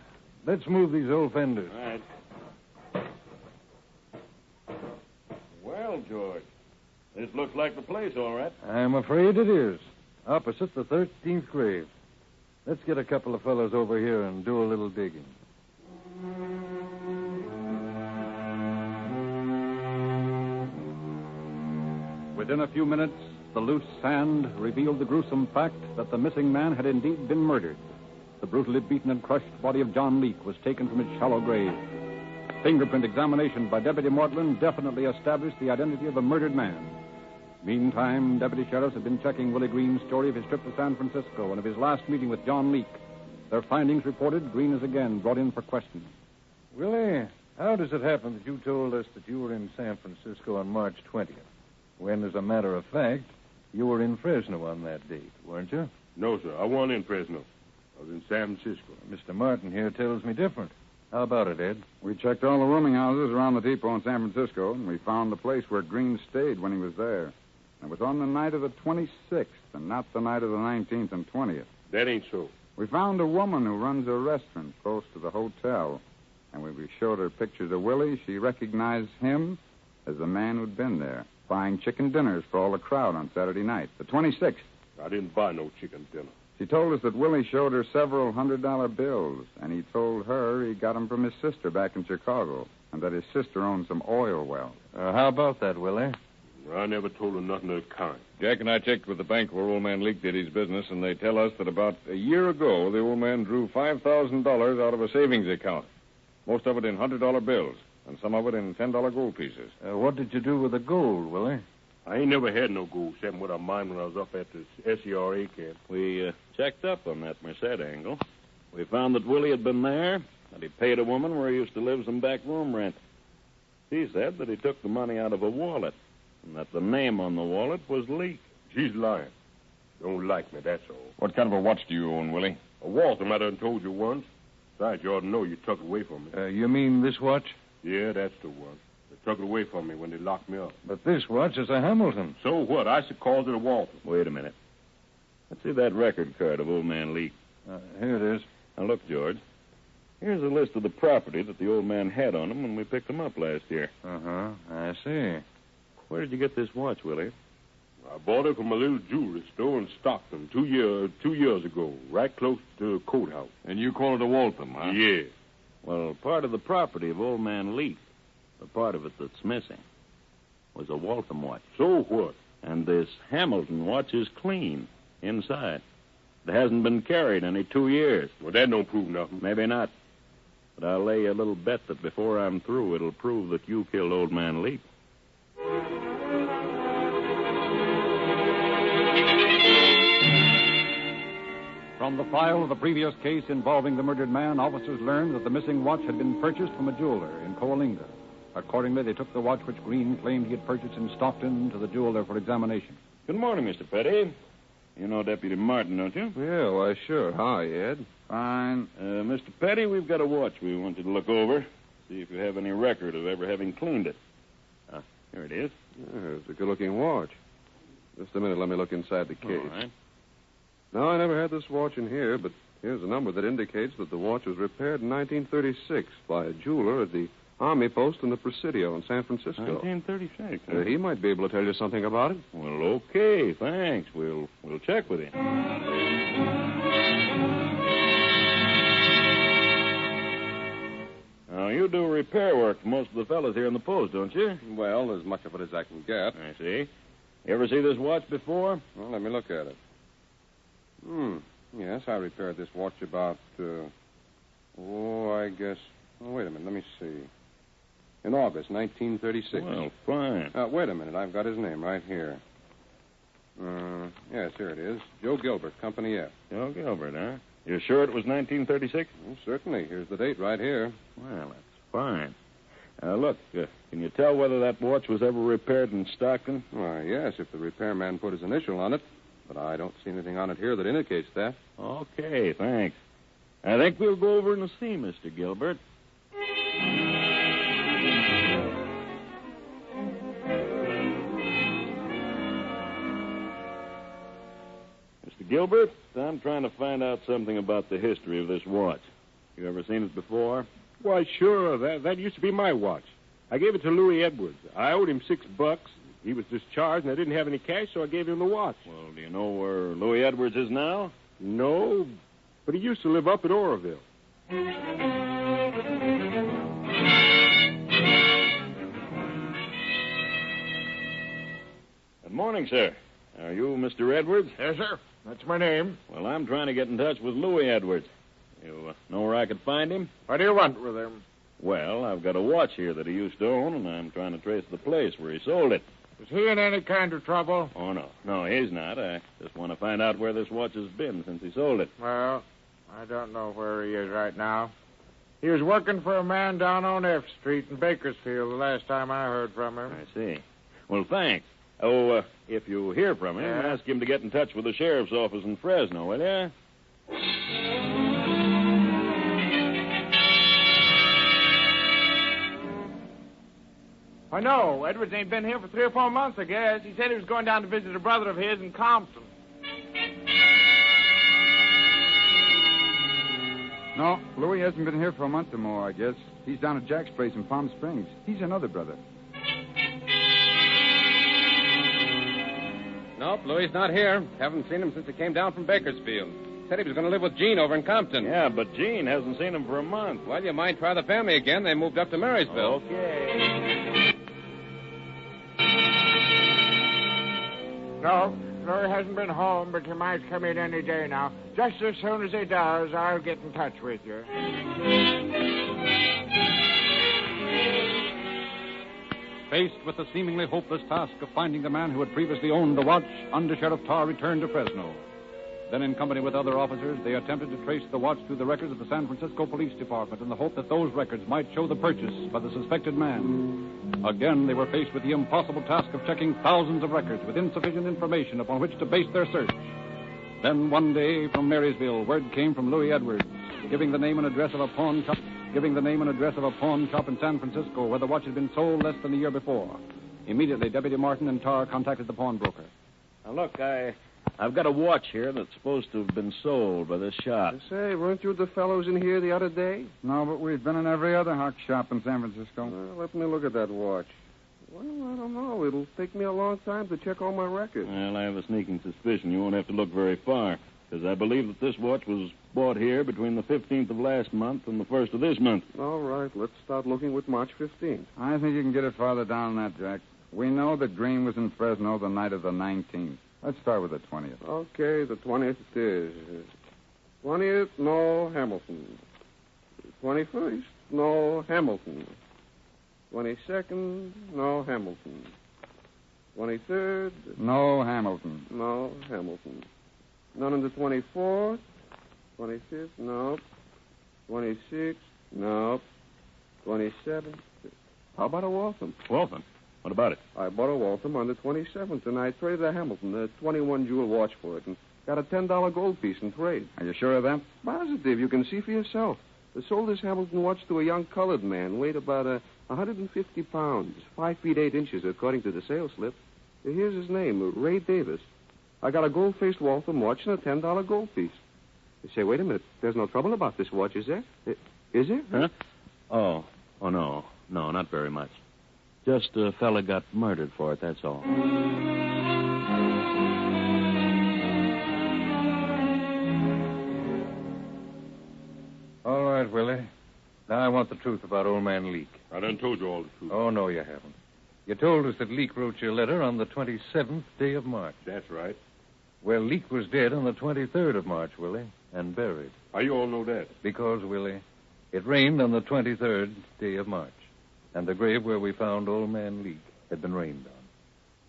let's move these old fenders. All right. Well, George, this looks like the place, all right. I'm afraid it is. Opposite the 13th Grve. Let's get a couple of fellows over here and do a little digging. Within a few minutes, the loose sand revealed the gruesome fact that the missing man had indeed been murdered. The brutally beaten and crushed body of John Leake was taken from its shallow grave. Fingerprint examination by Deputy Mortland definitely established the identity of the murdered man. Meantime, deputy sheriffs had been checking Willie Green's story of his trip to San Francisco and of his last meeting with John Leake. Their findings reported, Green is again brought in for questioning. Willie, how does it happen that you told us that you were in San Francisco on March 20th, when, as a matter of fact, you were in Fresno on that date, weren't you? No, sir. I wasn't in Fresno. I was in San Francisco. Mr. Martin here tells me different. How about it, Ed? We checked all the rooming houses around the depot in San Francisco, and we found the place where Green stayed when he was there. It was on the night of the 26th, and not the night of the 19th and 20th. That ain't so. We found a woman who runs a restaurant close to the hotel. And when we showed her pictures of Willie, she recognized him as the man who'd been there, buying chicken dinners for all the crowd on Saturday night, the 26th. I didn't buy no chicken dinner. She told us that Willie showed her several $100 bills, and he told her he got them from his sister back in Chicago, and that his sister owned some oil wells. How about that, Willie? I never told her nothing of the kind. Jack and I checked with the bank where old man Leake did his business, and they tell us that about a year ago, the old man drew $5,000 out of a savings account. Most of it in $100 bills, and some of it in $10 gold pieces. What did you do with the gold, Willie? I ain't never had no gold, except what I mined when I was up at the SERA camp. We checked up on that Merced angle. We found that Willie had been there, that he paid a woman where he used to live some back room rent. She said that he took the money out of a wallet, and that the name on the wallet was Leake. She's lying. Don't like me, that's all. What kind of a watch do you own, Willie? A Waltham, I done told you once. Besides, you ought to know you took it away from me. You mean this watch? Yeah, that's the one. They took it away from me when they locked me up. But this watch is a Hamilton. So what? I should call it a Waltham. Wait a minute. Let's see that record card of old man Leake. Here it is. Now, look, George. Here's a list of the property that the old man had on him when we picked him up last year. Uh-huh. I see. Where did you get this watch, Willie? I bought it from a little jewelry store in Stockton 2 years ago, right close to the courthouse. And you call it a Waltham, huh? Yeah. Well, part of the property of old man Leake, the part of it that's missing, was a Waltham watch. So what? And this Hamilton watch is clean inside. It hasn't been carried any 2 years. Well, that don't prove nothing. Maybe not. But I'll lay you a little bet that before I'm through, it'll prove that you killed old man Leake. From the file of the previous case involving the murdered man, officers learned that the missing watch had been purchased from a jeweler in Coalinga. Accordingly, they took the watch which Green claimed he had purchased in Stockton to the jeweler for examination. Good morning, Mr. Petty. You know Deputy Martin, don't you? Yeah, why, sure. Hi, Ed. Fine. Mr. Petty, we've got a watch we want you to look over. See if you have any record of ever having cleaned it. Here it is. Yeah, it's a good-looking watch. Just a minute, let me look inside the case. All right. No, I never had this watch in here, but here's a number that indicates that the watch was repaired in 1936 by a jeweler at the Army post in the Presidio in San Francisco. 1936. Huh? He might be able to tell you something about it. Well, okay, thanks. We'll check with him. Now, you do repair work for most of the fellas here in the post, don't you? Well, as much of it as I can get. I see. You ever see this watch before? Well, let me look at it. Yes, I repaired this watch about, I guess... Oh, wait a minute, let me see. In August 1936. Well, fine. Wait a minute, I've got his name right here. Yes, here it is. Joe Gilbert, Company F. Joe Gilbert, huh? You're sure it was 1936? Well, certainly. Here's the date right here. Well, that's fine. Look, can you tell whether that watch was ever repaired in Stockton? Why, yes, if the repairman put his initial on it. But I don't see anything on it here that indicates that. Okay, thanks. I think we'll go over and see Mr. Gilbert. Mr. Gilbert, I'm trying to find out something about the history of this watch. You ever seen it before? Why, sure. That used to be my watch. I gave it to Louis Edwards. I owed him $6. He was discharged, and I didn't have any cash, so I gave him the watch. Well, do you know where Louis Edwards is now? No, but he used to live up at Oroville. Good morning, sir. Are you Mr. Edwards? Yes, sir. That's my name. Well, I'm trying to get in touch with Louis Edwards. You know where I could find him? What do you want with him? Well, I've got a watch here that he used to own, and I'm trying to trace the place where he sold it. Is he in any kind of trouble? Oh, no. No, he's not. I just want to find out where this watch has been since he sold it. Well, I don't know where he is right now. He was working for a man down on F Street in Bakersfield the last time I heard from him. I see. Well, thanks. Oh, if you hear from him, ask him to get in touch with the sheriff's office in Fresno, will you? I know. Edwards ain't been here for 3 or 4 months, I guess. He said he was going down to visit a brother of his in Compton. No, Louis hasn't been here for a month or more, I guess. He's down at Jack's place in Palm Springs. He's another brother. Nope, Louis's not here. Haven't seen him since he came down from Bakersfield. Said he was going to live with Gene over in Compton. Yeah, but Gene hasn't seen him for a month. Well, you might try the family again. They moved up to Marysville. Okay. No, Louis hasn't been home, but he might come in any day now. Just as soon as he does, I'll get in touch with you. Faced with the seemingly hopeless task of finding the man who had previously owned the watch, Under Sheriff Tarr returned to Fresno. Then, in company with other officers, they attempted to trace the watch through the records of the San Francisco Police Department in the hope that those records might show the purchase by the suspected man. Again, they were faced with the impossible task of checking thousands of records with insufficient information upon which to base their search. Then, one day, from Marysville, word came from Louis Edwards, giving the name and address of a pawn shop in San Francisco where the watch had been sold less than a year before. Immediately, Deputy Martin and Tarr contacted the pawnbroker. Now, look, I've got a watch here that's supposed to have been sold by this shop. Say, weren't you the fellows in here the other day? No, but we've been in every other hock shop in San Francisco. Well, let me look at that watch. Well, I don't know. It'll take me a long time to check all my records. Well, I have a sneaking suspicion you won't have to look very far, because I believe that this watch was bought here between the 15th of last month and the 1st of this month. All right, let's start looking with March 15th. I think you can get it farther down than that, Jack. We know that Green was in Fresno the night of the 19th. Let's start with the 20th. Okay, the 20th it is. 20th, no Hamilton. 21st, no Hamilton. 22nd, no Hamilton. 23rd, no Hamilton. No Hamilton. None on the 24th. 25th, no. 26th, no. 27th. How about a Waltham? Waltham? What about it? I bought a Waltham on the 27th, and I traded a Hamilton, a 21-jewel watch for it, and got a $10 gold piece in trade. Are you sure of that? Positive. You can see for yourself. I sold this Hamilton watch to a young colored man, weighed about 150 pounds, 5 feet 8 inches, according to the sales slip. Here's his name, Ray Davis. I got a gold-faced Waltham watch and a $10 gold piece. You say, wait a minute. There's no trouble about this watch, is there? Is there? Huh? Oh, no. No, not very much. Just a fella got murdered for it, that's all. All right, Willie. Now I want the truth about old man Leake. I done told you all the truth. Oh, no, you haven't. You told us that Leake wrote you a letter on the 27th day of March. That's right. Well, Leake was dead on the 23rd of March, Willie, and buried. How you all know that? Because, Willie, it rained on the 23rd day of March, and the grave where we found old man Leake had been rained on.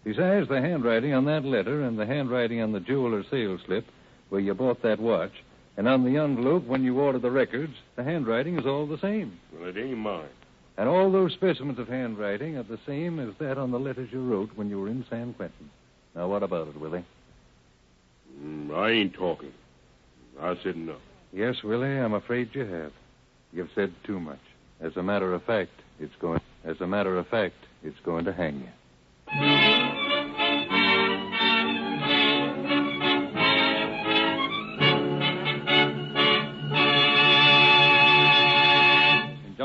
Besides, the handwriting on that letter and the handwriting on the jeweler's sales slip where you bought that watch, and on the envelope when you ordered the records, the handwriting is all the same. Well, it ain't mine. And all those specimens of handwriting are the same as that on the letters you wrote when you were in San Quentin. Now, what about it, Willie? I ain't talking. I said no. Yes, Willie, I'm afraid you have. You've said too much. As a matter of fact, it's going to hang you.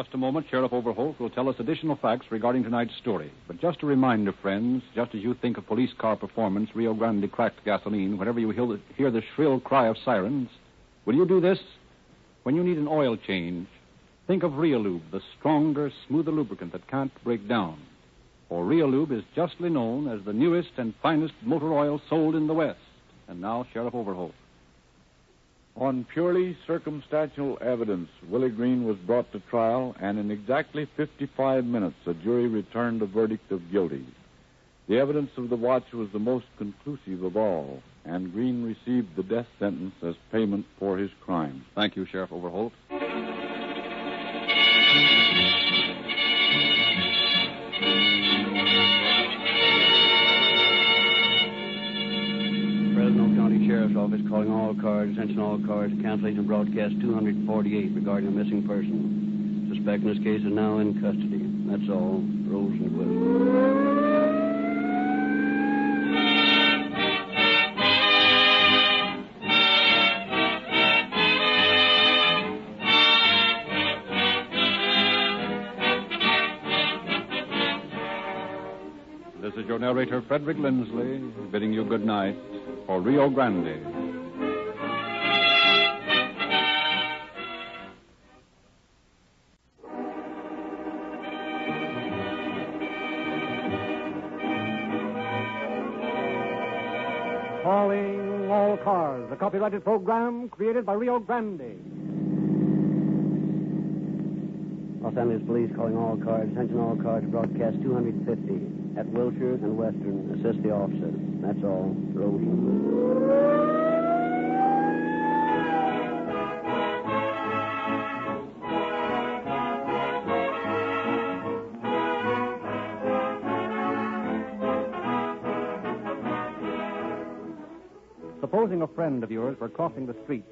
just a moment, Sheriff Overholt will tell us additional facts regarding tonight's story. But just a reminder, friends, just as you think of police car performance, Rio Grande cracked gasoline, whenever you hear the shrill cry of sirens, will you do this? When you need an oil change, think of Reolube, the stronger, smoother lubricant that can't break down. For Reolube is justly known as the newest and finest motor oil sold in the West. And now, Sheriff Overholt. On purely circumstantial evidence, Willie Green was brought to trial, and in exactly 55 minutes, a jury returned a verdict of guilty. The evidence of the watch was the most conclusive of all, and Green received the death sentence as payment for his crimes. Thank you, Sheriff Overholt. Sheriff's Office calling all cars, attention all cars, cancellation broadcast 248 regarding a missing person. Suspect in this case is now in custody. That's all. Rosenquist. This is your narrator, Frederick Lindsley, bidding you good night for Rio Grande. Calling all cars, a copyrighted program created by Rio Grande. Los Angeles Police calling all cars, attention all cars, broadcast 250 at Wilshire and Western. Assist the officer. That's all. Rosen. Supposing a friend of yours were crossing the street,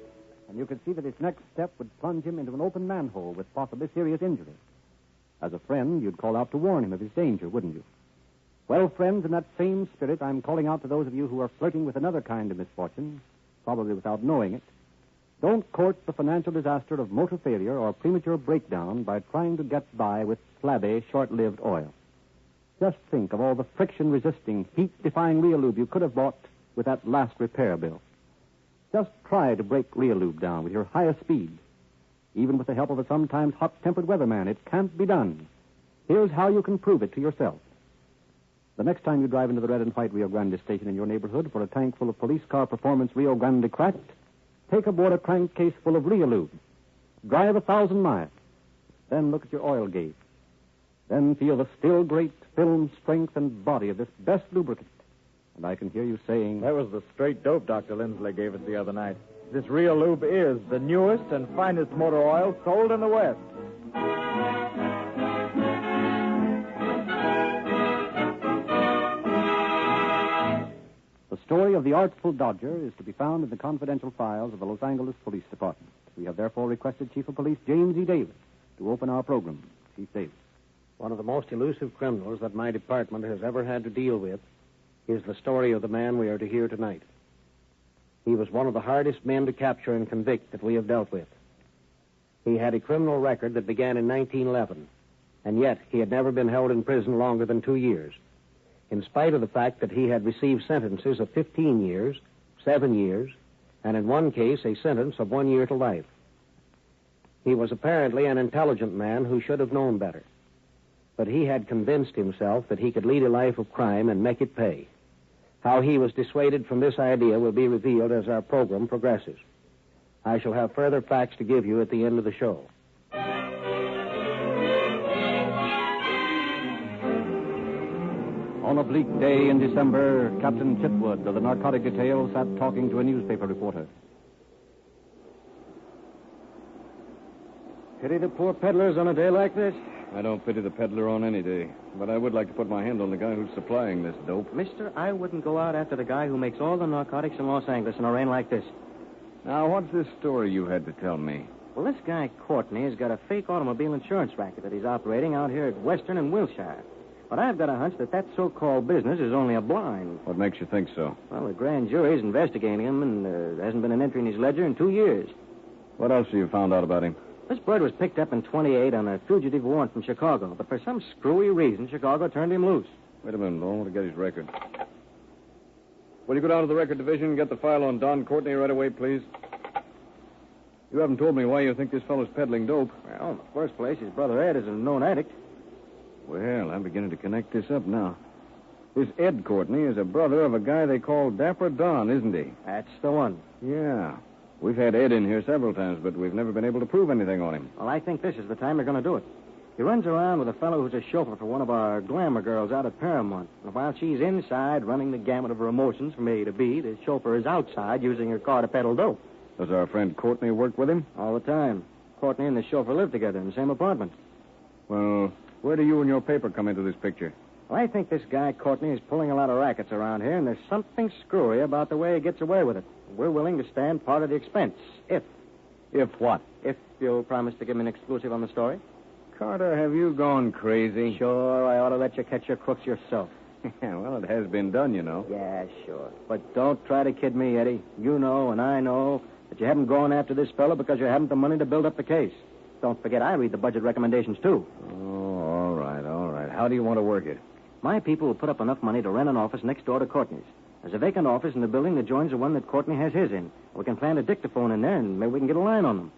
and you could see that his next step would plunge him into an open manhole with possibly serious injury. As a friend, you'd call out to warn him of his danger, wouldn't you? Well, friends, in that same spirit, I'm calling out to those of you who are flirting with another kind of misfortune, probably without knowing it. Don't court the financial disaster of motor failure or premature breakdown by trying to get by with flabby, short-lived oil. Just think of all the friction-resisting, heat-defying Reolube you could have bought with that last repair bill. Just try to break Reolube down with your highest speed. Even with the help of a sometimes hot-tempered weatherman, it can't be done. Here's how you can prove it to yourself. The next time you drive into the red and white Rio Grande station in your neighborhood for a tank full of police car performance Rio Grande cracked, take aboard a crankcase full of Reolube. Drive 1,000 miles. Then look at your oil gauge. Then feel the still great film strength and body of this best lubricant. And I can hear you saying... That was the straight dope Dr. Lindsley gave us the other night. This Reolube is the newest and finest motor oil sold in the West. The story of the Artful Dodger is to be found in the confidential files of the Los Angeles Police Department. We have therefore requested Chief of Police James E. Davis to open our program. Chief Davis. One of the most elusive criminals that my department has ever had to deal with is the story of the man we are to hear tonight. He was one of the hardest men to capture and convict that we have dealt with. He had a criminal record that began in 1911, and yet he had never been held in prison longer than 2 years, in spite of the fact that he had received sentences of 15 years, 7 years, and in one case a sentence of 1 year to life. He was apparently an intelligent man who should have known better, but he had convinced himself that he could lead a life of crime and make it pay. How he was dissuaded from this idea will be revealed as our program progresses. I shall have further facts to give you at the end of the show. On a bleak day in December, Captain Chitwood of the narcotic detail sat talking to a newspaper reporter. Pity the poor peddlers on a day like this? I don't pity the peddler on any day, but I would like to put my hand on the guy who's supplying this dope. Mister, I wouldn't go out after the guy who makes all the narcotics in Los Angeles in a rain like this. Now, what's this story you had to tell me? Well, this guy Courtney has got a fake automobile insurance racket that he's operating out here at Western and Wilshire. But I've got a hunch that so-called business is only a blind. What makes you think so? Well, the grand jury's investigating him, and there hasn't been an entry in his ledger in 2 years. What else have you found out about him? This bird was picked up in 28 on a fugitive warrant from Chicago, but for some screwy reason, Chicago turned him loose. Wait a minute, I want to get his record. Will you go down to the record division and get the file on Don Courtney right away, please? You haven't told me why you think this fellow's peddling dope. Well, in the first place, his brother Ed is a known addict. Well, I'm beginning to connect this up now. This Ed Courtney is a brother of a guy they call Dapper Don, isn't he? That's the one. Yeah. We've had Ed in here several times, but we've never been able to prove anything on him. Well, I think this is the time they're going to do it. He runs around with a fellow who's a chauffeur for one of our glamour girls out at Paramount. And while she's inside running the gamut of her emotions from A to B, the chauffeur is outside using her car to peddle dope. Does our friend Courtney work with him? All the time. Courtney and the chauffeur live together in the same apartment. Well, where do you and your paper come into this picture? Well, I think this guy Courtney is pulling a lot of rackets around here, and there's something screwy about the way he gets away with it. We're willing to stand part of the expense. If what? If you'll promise to give me an exclusive on the story. Carter, have you gone crazy? Sure, I ought to let you catch your crooks yourself. Well, it has been done, you know. Yeah, sure. But don't try to kid me, Eddie. You know and I know that you haven't gone after this fellow because you haven't the money to build up the case. Don't forget, I read the budget recommendations, too. Oh, all right, all right. How do you want to work it? My people will put up enough money to rent an office next door to Courtney's. There's a vacant office in the building that joins the one that Courtney has his in. We can plant a dictaphone in there, and maybe we can get a line on them.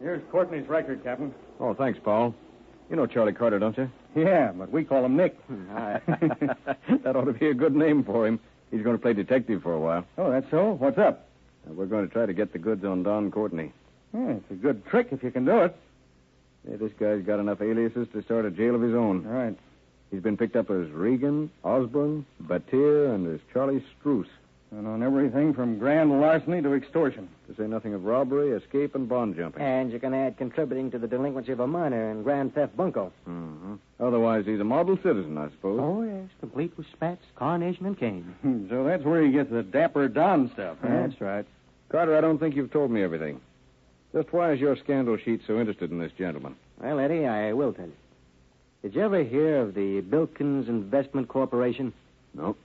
Here's Courtney's record, Captain. Oh, thanks, Paul. You know Charlie Carter, don't you? Yeah, but we call him Nick. That ought to be a good name for him. He's going to play detective for a while. Oh, that's so? What's up? We're going to try to get the goods on Don Courtney. Yeah, it's a good trick if you can do it. Yeah, this guy's got enough aliases to start a jail of his own. All right. He's been picked up as Regan, Osborne, Batir, and as Charlie Struce. And on everything from grand larceny to extortion. To say nothing of robbery, escape, and bond jumping. And you can add contributing to the delinquency of a minor and grand theft bunco. Mm-hmm. Otherwise, he's a model citizen, I suppose. Oh, yes. Complete with spats, carnation, and cane. So that's where he gets the Dapper Don stuff, huh? That's right. Carter, I don't think you've told me everything. Just why is your scandal sheet so interested in this gentleman? Well, Eddie, I will tell you. Did you ever hear of the Bilkins Investment Corporation? No.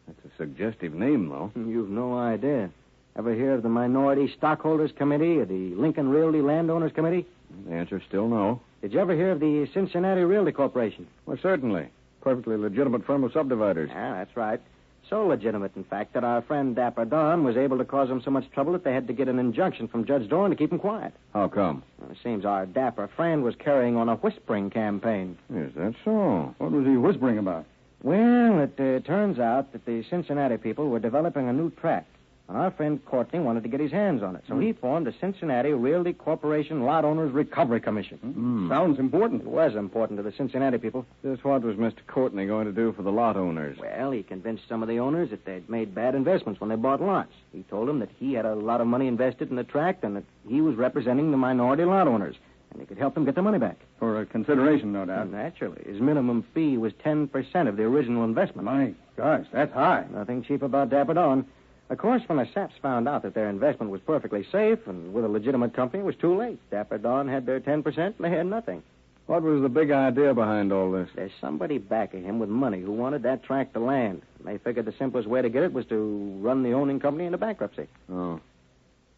That's a suggestive name, though. You've no idea. Ever hear of the Minority Stockholders Committee or the Lincoln Realty Landowners Committee? The answer's still no. Did you ever hear of the Cincinnati Realty Corporation? Well, certainly. Perfectly legitimate firm of subdividers. Yeah, that's right. So legitimate, in fact, that our friend Dapper Don was able to cause them so much trouble that they had to get an injunction from Judge Dorn to keep him quiet. How come? Well, it seems our dapper friend was carrying on a whispering campaign. Is that so? What was he whispering about? Well, it turns out that the Cincinnati people were developing a new tract. And our friend Courtney wanted to get his hands on it, so he formed the Cincinnati Realty Corporation Lot Owners Recovery Commission. Sounds important. It was important to the Cincinnati people. Just what was Mr. Courtney going to do for the lot owners? Well, he convinced some of the owners that they'd made bad investments when they bought lots. He told them that he had a lot of money invested in the tract and that he was representing the minority lot owners, and he could help them get their money back. For a consideration, no doubt. Naturally. His minimum fee was 10% of the original investment. My gosh, that's high. Nothing cheap about Dapper Don. Of course, when the saps found out that their investment was perfectly safe and with a legitimate company, it was too late. Dapper Don had their 10% and they had nothing. What was the big idea behind all this? There's somebody backing him with money who wanted that tract of land. And they figured the simplest way to get it was to run the owning company into bankruptcy. Oh.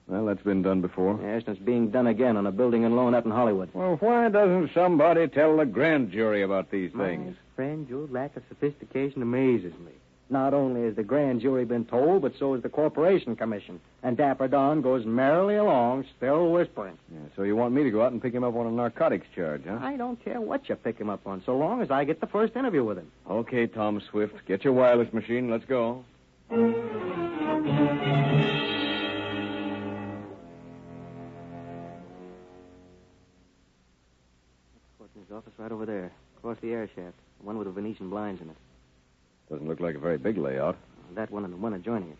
Well, that's been done before. Yes, and it's being done again on a building and loan out in Hollywood. Well, why doesn't somebody tell the grand jury about these things? My friend, your lack of sophistication amazes me. Not only has the grand jury been told, but so has the Corporation Commission. And Dapper Don goes merrily along, still whispering. Yeah, so you want me to go out and pick him up on a narcotics charge, huh? I don't care what you pick him up on, so long as I get the first interview with him. Okay, Tom Swift. Get your wireless machine. Let's go. Courtney's office right over there, across the air shaft. The one with the Venetian blinds in it. Doesn't look like a very big layout. That one and the one adjoining it.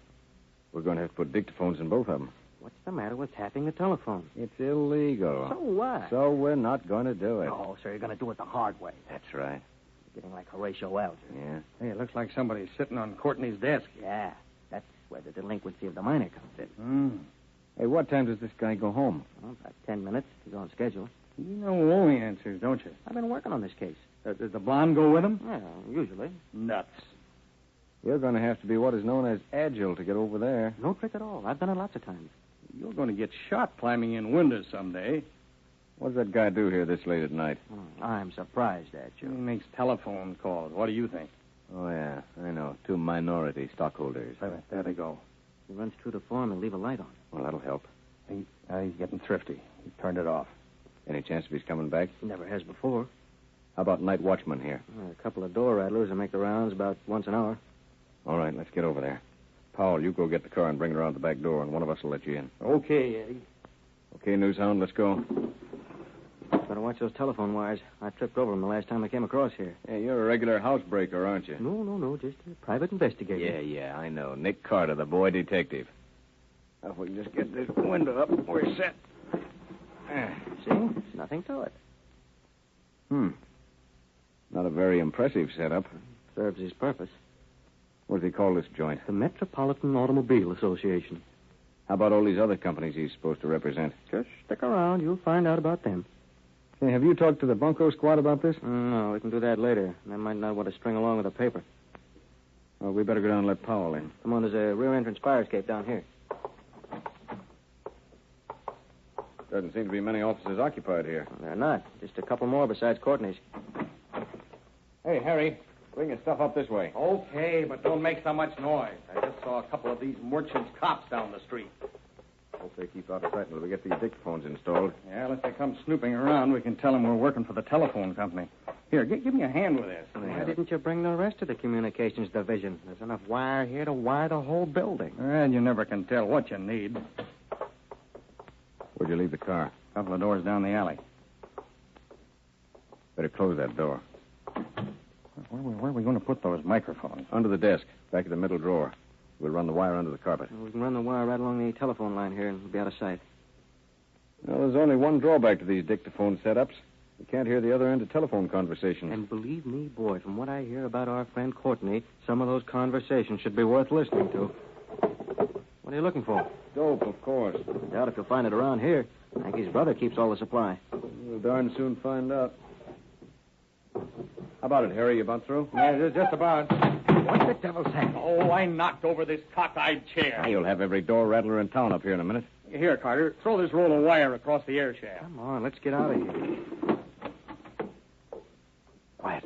We're going to have to put dictaphones in both of them. What's the matter with tapping the telephone? It's illegal. So what? So we're not going to do it. Oh, so you're going to do it the hard way. That's right. You're getting like Horatio Alger. Yeah. Hey, it looks like somebody's sitting on Courtney's desk. Yeah, that's where the delinquency of the minor comes in. Hey, what time does this guy go home? Well, about 10 minutes. He's on schedule. You know all the answers, don't you? I've been working on this case. Does the blonde go with him? Yeah, usually. Nuts. You're going to have to be what is known as agile to get over there. No trick at all. I've done it lots of times. You're going to get shot climbing in windows someday. What does that guy do here this late at night? I'm surprised at you. He makes telephone calls. What do you think? Oh, yeah, I know. 2 minority stockholders. There they go. He runs true to form and leave a light on. Well, that'll help. He's getting thrifty. He turned it off. Any chance of he's coming back? Never has before. How about night watchman here? A couple of door rattlers that make the rounds about once an hour. All right, let's get over there. Powell, you go get the car and bring it around the back door, and one of us will let you in. Okay, Eddie. Okay, Newshound, let's go. Better watch those telephone wires. I tripped over them the last time I came across here. Hey, you're a regular housebreaker, aren't you? No, just a private investigator. Yeah, I know. Nick Carter, the boy detective. Now, if we can just get this window up, we're set. See? There's nothing to it. Not a very impressive setup. Serves his purpose. What does he call this joint? The Metropolitan Automobile Association. How about all these other companies he's supposed to represent? Just stick around. You'll find out about them. Hey, have you talked to the Bunko squad about this? No, we can do that later. They might not want to string along with the paper. Well, we better go down and let Powell in. Come on, there's a rear entrance fire escape down here. Doesn't seem to be many offices occupied here. Well, they're not. Just a couple more besides Courtney's. Hey, Harry, bring your stuff up this way. Okay, but don't make so much noise. I just saw a couple of these merchants' cops down the street. Hope they keep out of sight until we get these dictaphones installed. Yeah, unless they come snooping around, we can tell them we're working for the telephone company. Here, give me a hand with this. Why didn't you bring the rest of the communications division? There's enough wire here to wire the whole building. Well, you never can tell what you need. Where'd you leave the car? A couple of doors down the alley. Better close that door. Where are we going to put those microphones? Under the desk, back in the middle drawer. We'll run the wire under the carpet. We can run the wire right along the telephone line here and we'll be out of sight. Well, there's only one drawback to these dictaphone setups. You can't hear the other end of telephone conversations. And believe me, boy, from what I hear about our friend Courtney, some of those conversations should be worth listening to. What are you looking for? Dope, of course. I doubt if you'll find it around here. Hankey's brother keeps all the supply. We'll darn soon find out. How about it, Harry? You about through? Yeah, just about. What the devil's that? Oh, I knocked over this cockeyed chair. You'll have every door rattler in town up here in a minute. Here, Carter, throw this roll of wire across the air shaft. Come on, let's get out of here. Quiet.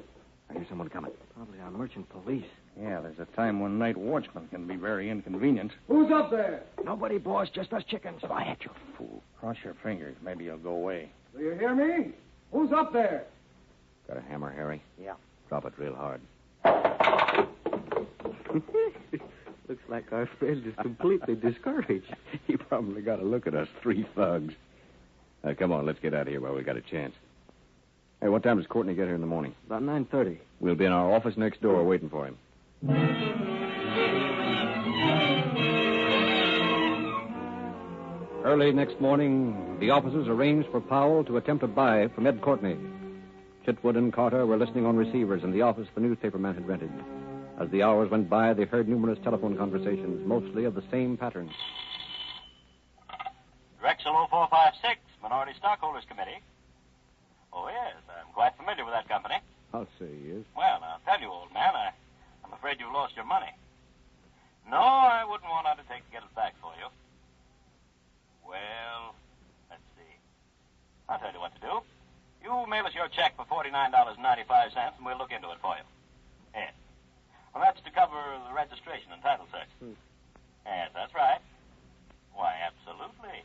I hear someone coming. Probably our merchant police. Yeah, there's a time when night watchmen can be very inconvenient. Who's up there? Nobody, boss, just us chickens. Quiet, you fool. Cross your fingers. Maybe you'll go away. Do you hear me? Who's up there? Got a hammer, Harry? Yeah. Drop it real hard. Looks like our friend is completely discouraged. He probably got a look at us, 3 thugs. Come on, let's get out of here while we got a chance. Hey, what time does Courtney get here in the morning? About 9:30. We'll be in our office next door waiting for him. Early next morning, the officers arranged for Powell to attempt a buy from Ed Courtney. Chitwood and Carter were listening on receivers in the office the newspaper man had rented. As the hours went by, they heard numerous telephone conversations, mostly of the same pattern. Drexel 0456, Minority Stockholders Committee. Oh, yes, I'm quite familiar with that company. I'll say he is. Well, I'll tell you, old man, I'm afraid you've lost your money. No, I wouldn't want to undertake to get it back for you. Well, let's see. I'll tell you what to do. You mail us your check for $49.95, and we'll look into it for you. Yes. Well, that's to cover the registration and title search. Yes, that's right. Why, absolutely.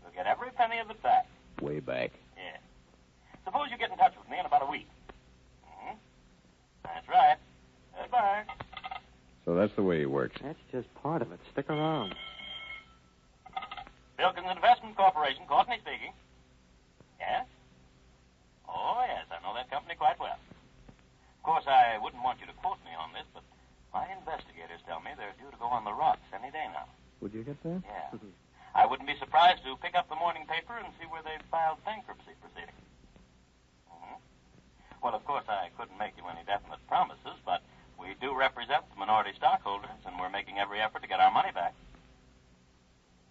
We'll get every penny of it back. Way back. Yes. Suppose you get in touch with me in about a week. That's right. Goodbye. So that's the way he works. That's just part of it. Stick around. Wilkins Investment Corporation, Courtney speaking. Yes? Oh, yes, I know that company quite well. Of course, I wouldn't want you to quote me on this, but my investigators tell me they're due to go on the rocks any day now. Would you get that? Yeah. I wouldn't be surprised to pick up the morning paper and see where they've filed bankruptcy proceedings. Well, of course, I couldn't make you any definite promises, but we do represent the minority stockholders, and we're making every effort to get our money back.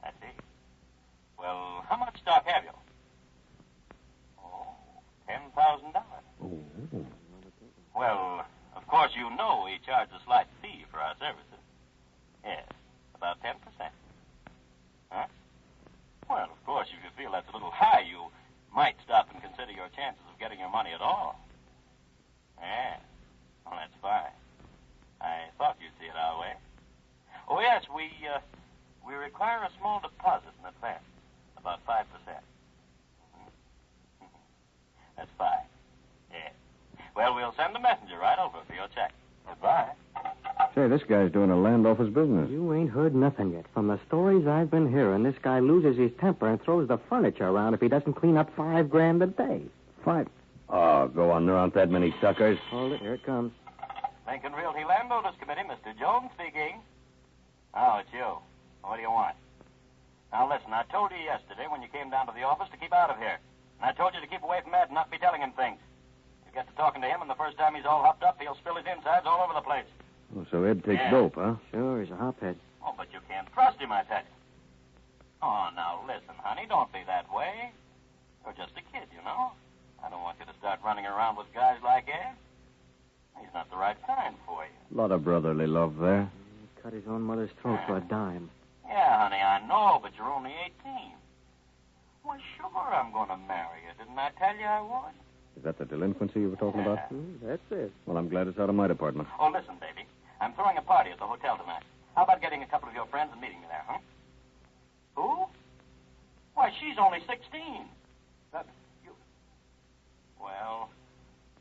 I see. Well, how much stock have you? Oh, $10,000. Oh. Well, of course, you know we charge a slight fee for our services. Yes, about 10%. Huh? a little high, you might stop and consider your chances of getting your money at all. Yeah. Well, that's fine. I thought you'd see it our way. Oh, yes, we require a small deposit in advance, about 5%. That's fine. Yeah. Well, we'll send a messenger right over for your check. Goodbye. Say, this guy's doing a land office business. You ain't heard nothing yet. From the stories I've been hearing, this guy loses his temper and throws the furniture around if he doesn't clean up $5,000 a day. $5? Oh, go on. There aren't that many suckers. Hold it. Here it comes. Lincoln Realty Landowners Committee, Mr. Jones speaking. Oh, it's you. What do you want? Now, listen, I told you yesterday when you came down to the office to keep out of here. And I told you to keep away from Ed and not be telling him things. You get to talking to him, and the first time he's all hopped up, he'll spill his insides all over the place. Oh, so Ed takes dope, huh? Sure, he's a hophead. Oh, but you can't trust him, I tell you. Oh, now, listen, honey, don't be that way. You're just a kid, you know. I don't want you to start running around with guys like Ed. He's not the right kind for you. A lot of brotherly love there. He cut his own mother's throat for a dime. Yeah, honey, I know, but you're only 18. Well, sure, I'm going to marry you. Didn't I tell you I would? Is that the delinquency you were talking about? That's it. Well, I'm glad it's out of my department. Oh, listen, baby. I'm throwing a party at the hotel tonight. How about getting a couple of your friends and meeting me there, huh? Who? Why, she's only 16. Well,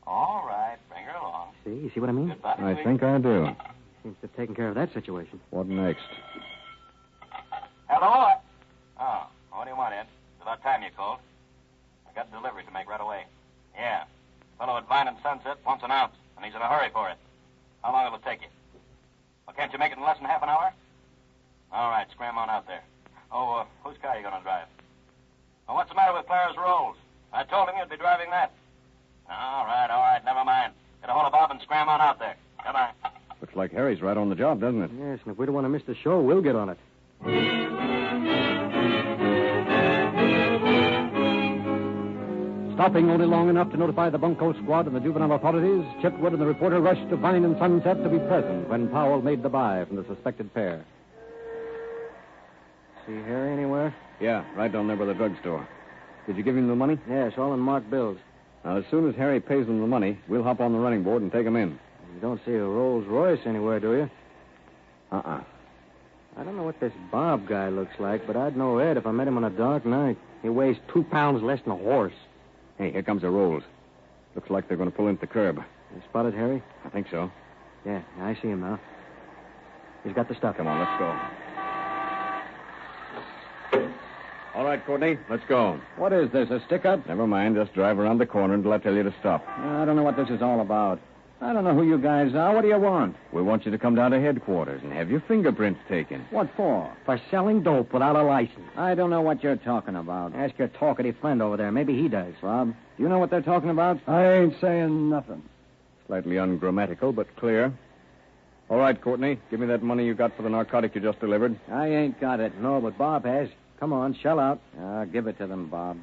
all right. Bring her along. See? You see what I mean? Goodbye, I sweetie. think I do. Seems to have taken care of that situation. What next? Hello? Oh, what do you want, Ed? It's about time you called. I got a delivery to make right away. Yeah. Fellow at Vine and Sunset wants an ounce, and he's in a hurry for it. How long will it take you? Well, can't you make it in less than half an hour? All right, scram on out there. Oh, whose car are you going to drive? Well, what's the matter with Clara's Rolls? I told him you'd be driving that. All right, never mind. Get a hold of Bob and scram on out there. Goodbye. Looks like Harry's right on the job, doesn't it? Yes, and if we don't want to miss the show, we'll get on it. Stopping only long enough to notify the bunco squad and the juvenile authorities, Chipwood and the reporter rushed to Vine and Sunset to be present when Powell made the buy from the suspected pair. See Harry anywhere? Yeah, right down there by the drugstore. Did you give him the money? Yes, all in marked bills. Now, as soon as Harry pays them the money, we'll hop on the running board and take him in. You don't see a Rolls Royce anywhere, do you? Uh-uh. I don't know what this Bob guy looks like, but I'd know Ed if I met him on a dark night. He weighs 2 pounds less than a horse. Hey, here comes the Rolls. Looks like they're going to pull into the curb. You spotted Harry? I think so. Yeah, I see him now. He's got the stuff. Come on, let's go. All right, Courtney, let's go. What is this, a stick-up? Never mind, just drive around the corner until I tell you to stop. I don't know what this is all about. I don't know who you guys are. What do you want? We want you to come down to headquarters and have your fingerprints taken. What for? For selling dope without a license. I don't know what you're talking about. Ask your talkative friend over there. Maybe he does. Bob, do you know what they're talking about? I ain't saying nothing. Slightly ungrammatical, but clear. All right, Courtney, give me that money you got for the narcotic you just delivered. I ain't got it. No, but Bob has. Come on, shell out. Give it to them, Bob.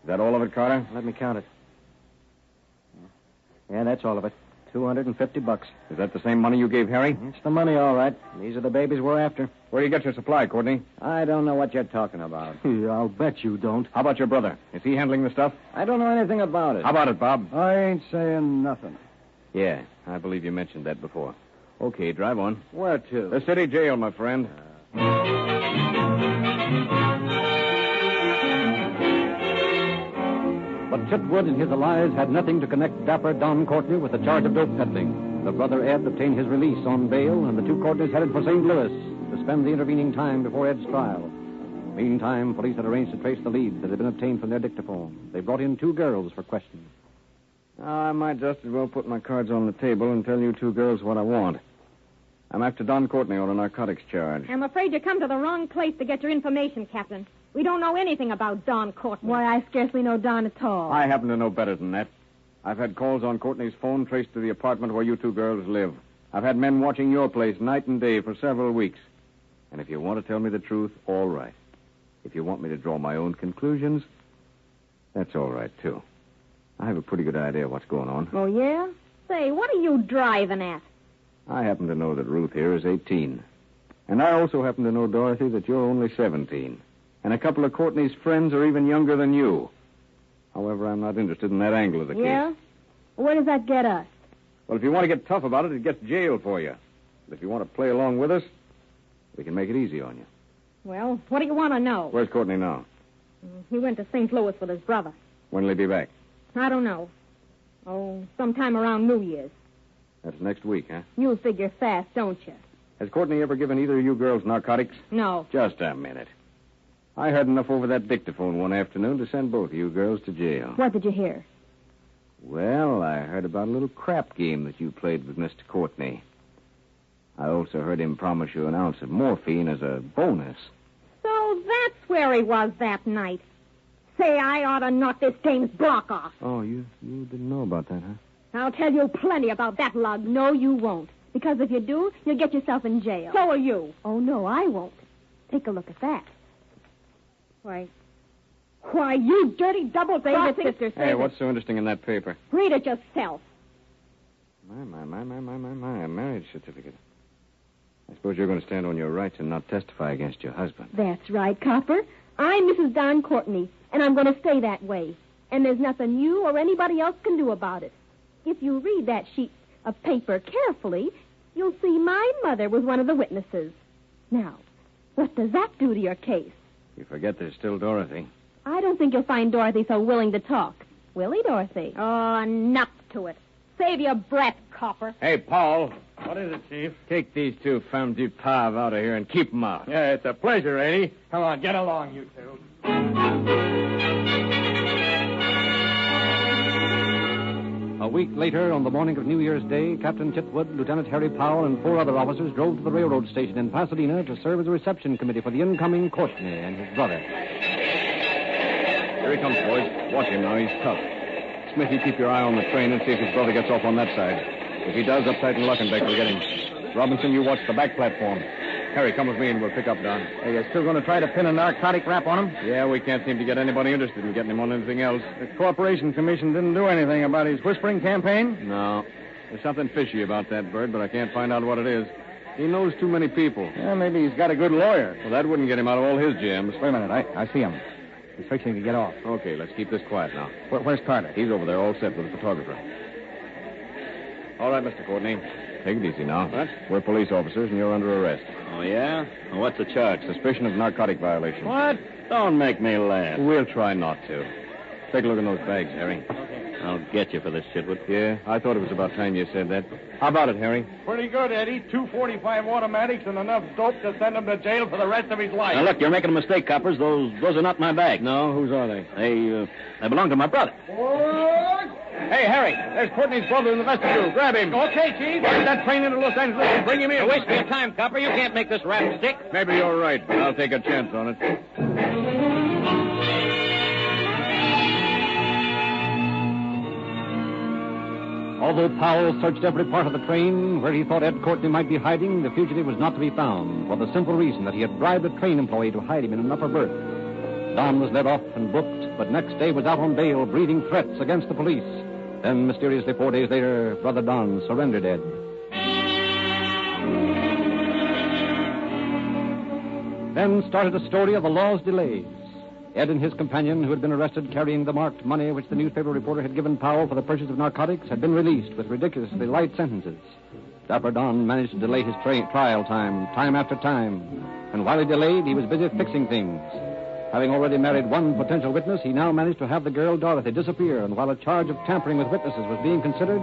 Is that all of it, Carter? Let me count it. Yeah, that's all of it. $250. Is that the same money you gave Harry? It's the money, all right. These are the babies we're after. Where do you get your supply, Courtney? I don't know what you're talking about. I'll bet you don't. How about your brother? Is he handling the stuff? I don't know anything about it. How about it, Bob? I ain't saying nothing. Yeah, I believe you mentioned that before. Okay, drive on. Where to? The city jail, my friend. But Chitwood and his allies had nothing to connect dapper Don Courtney with the charge of dope peddling. The brother Ed obtained his release on bail, and the two Courtneys headed for St. Louis to spend the intervening time before Ed's trial. Meantime, police had arranged to trace the leads that had been obtained from their dictaphone. They brought in 2 girls for questioning. I might just as well put my cards on the table and tell you 2 girls what I want. I'm after Don Courtney on a narcotics charge. I'm afraid you come to the wrong place to get your information, Captain. We don't know anything about Don Courtney. Why, I scarcely know Don at all. I happen to know better than that. I've had calls on Courtney's phone traced to the apartment where you 2 girls live. I've had men watching your place night and day for several weeks. And if you want to tell me the truth, all right. If you want me to draw my own conclusions, that's all right, too. I have a pretty good idea what's going on. Oh, yeah? Say, what are you driving at? I happen to know that Ruth here is 18. And I also happen to know, Dorothy, that you're only 17. And a couple of Courtney's friends are even younger than you. However, I'm not interested in that angle of the case. Yeah? Where does that get us? Well, if you want to get tough about it, it gets jail for you. But if you want to play along with us, we can make it easy on you. Well, what do you want to know? Where's Courtney now? He went to St. Louis with his brother. When will he be back? I don't know. Oh, sometime around New Year's. That's next week, huh? You figure fast, don't you? Has Courtney ever given either of you girls narcotics? No. Just a minute. I heard enough over that dictaphone one afternoon to send both of you girls to jail. What did you hear? Well, I heard about a little crap game that you played with Mr. Courtney. I also heard him promise you an ounce of morphine as a bonus. So that's where he was that night. Say, I ought to knock this dame's block off. Oh, you didn't know about that, huh? I'll tell you plenty about that, Lug. No, you won't. Because if you do, you'll get yourself in jail. So will you. Oh, no, I won't. Take a look at that. Why, you dirty double-crossing... Sister, hey, what's so interesting in that paper? Read it yourself. My, a marriage certificate. I suppose you're going to stand on your rights and not testify against your husband. That's right, Copper. I'm Mrs. Don Courtney, and I'm going to stay that way. And there's nothing you or anybody else can do about it. If you read that sheet of paper carefully, you'll see my mother was one of the witnesses. Now, what does that do to your case? You forget there's still Dorothy. I don't think you'll find Dorothy so willing to talk. Will he, Dorothy? Oh, enough to it. Save your breath, Copper. Hey, Paul. What is it, Chief? Take these two femmes du pave out of here and keep them out. Yeah, it's a pleasure, Eddy. Come on, get along, you two. A week later, on the morning of New Year's Day, Captain Chitwood, Lieutenant Harry Powell, and 4 other officers drove to the railroad station in Pasadena to serve as a reception committee for the incoming Courtney and his brother. Here he comes, boys. Watch him now. He's tough. Smithy, keep your eye on the train and see if his brother gets off on that side. If he does, uptight and Luckenbeck will get him. Robinson, you watch the back platform. Harry, come with me and we'll pick up Don. Hey, you're still going to try to pin a narcotic rap on him? Yeah, we can't seem to get anybody interested in getting him on anything else. The Corporation Commission didn't do anything about his whispering campaign? No. There's something fishy about that bird, but I can't find out what it is. He knows too many people. Yeah, maybe he's got a good lawyer. Well, that wouldn't get him out of all his jams. Wait a minute. I see him. He's fixing to get off. Okay, let's keep this quiet now. Where's Carter? He's over there all set with the photographer. All right, Mr. Courtney. Take it easy now. What? We're police officers, and you're under arrest. Oh, yeah? Well, what's the charge? Suspicion of narcotic violation. What? Don't make me laugh. We'll try not to. Take a look in those bags, Harry. I'll get you for this, Chitwood. Yeah, I thought it was about time you said that. How about it, Harry? Pretty good, Eddy. 245 automatics and enough dope to send him to jail for the rest of his life. Now, look, you're making a mistake, coppers. Those are not my bags. No, whose are they? They belong to my brother. Hey, Harry, there's Courtney's brother in the vestibule. Grab him. Okay, Chief. Get that train into Los Angeles and bring him in. You're wasting your time, copper. You can't make this rap stick. Maybe you're right, but I'll take a chance on it. Although Powell searched every part of the train where he thought Ed Courtney might be hiding, the fugitive was not to be found for the simple reason that he had bribed a train employee to hide him in an upper berth. Don was let off and booked, but next day was out on bail, breathing threats against the police. Then, mysteriously, 4 days later, Brother Don surrendered Ed. Then started a story of the law's delays. Ed and his companion, who had been arrested carrying the marked money which the newspaper reporter had given Powell for the purchase of narcotics, had been released with ridiculously light sentences. Dapper Don managed to delay his trial time after time. And while he delayed, he was busy fixing things. Having already married one potential witness, he now managed to have the girl Dorothy disappear, and while a charge of tampering with witnesses was being considered,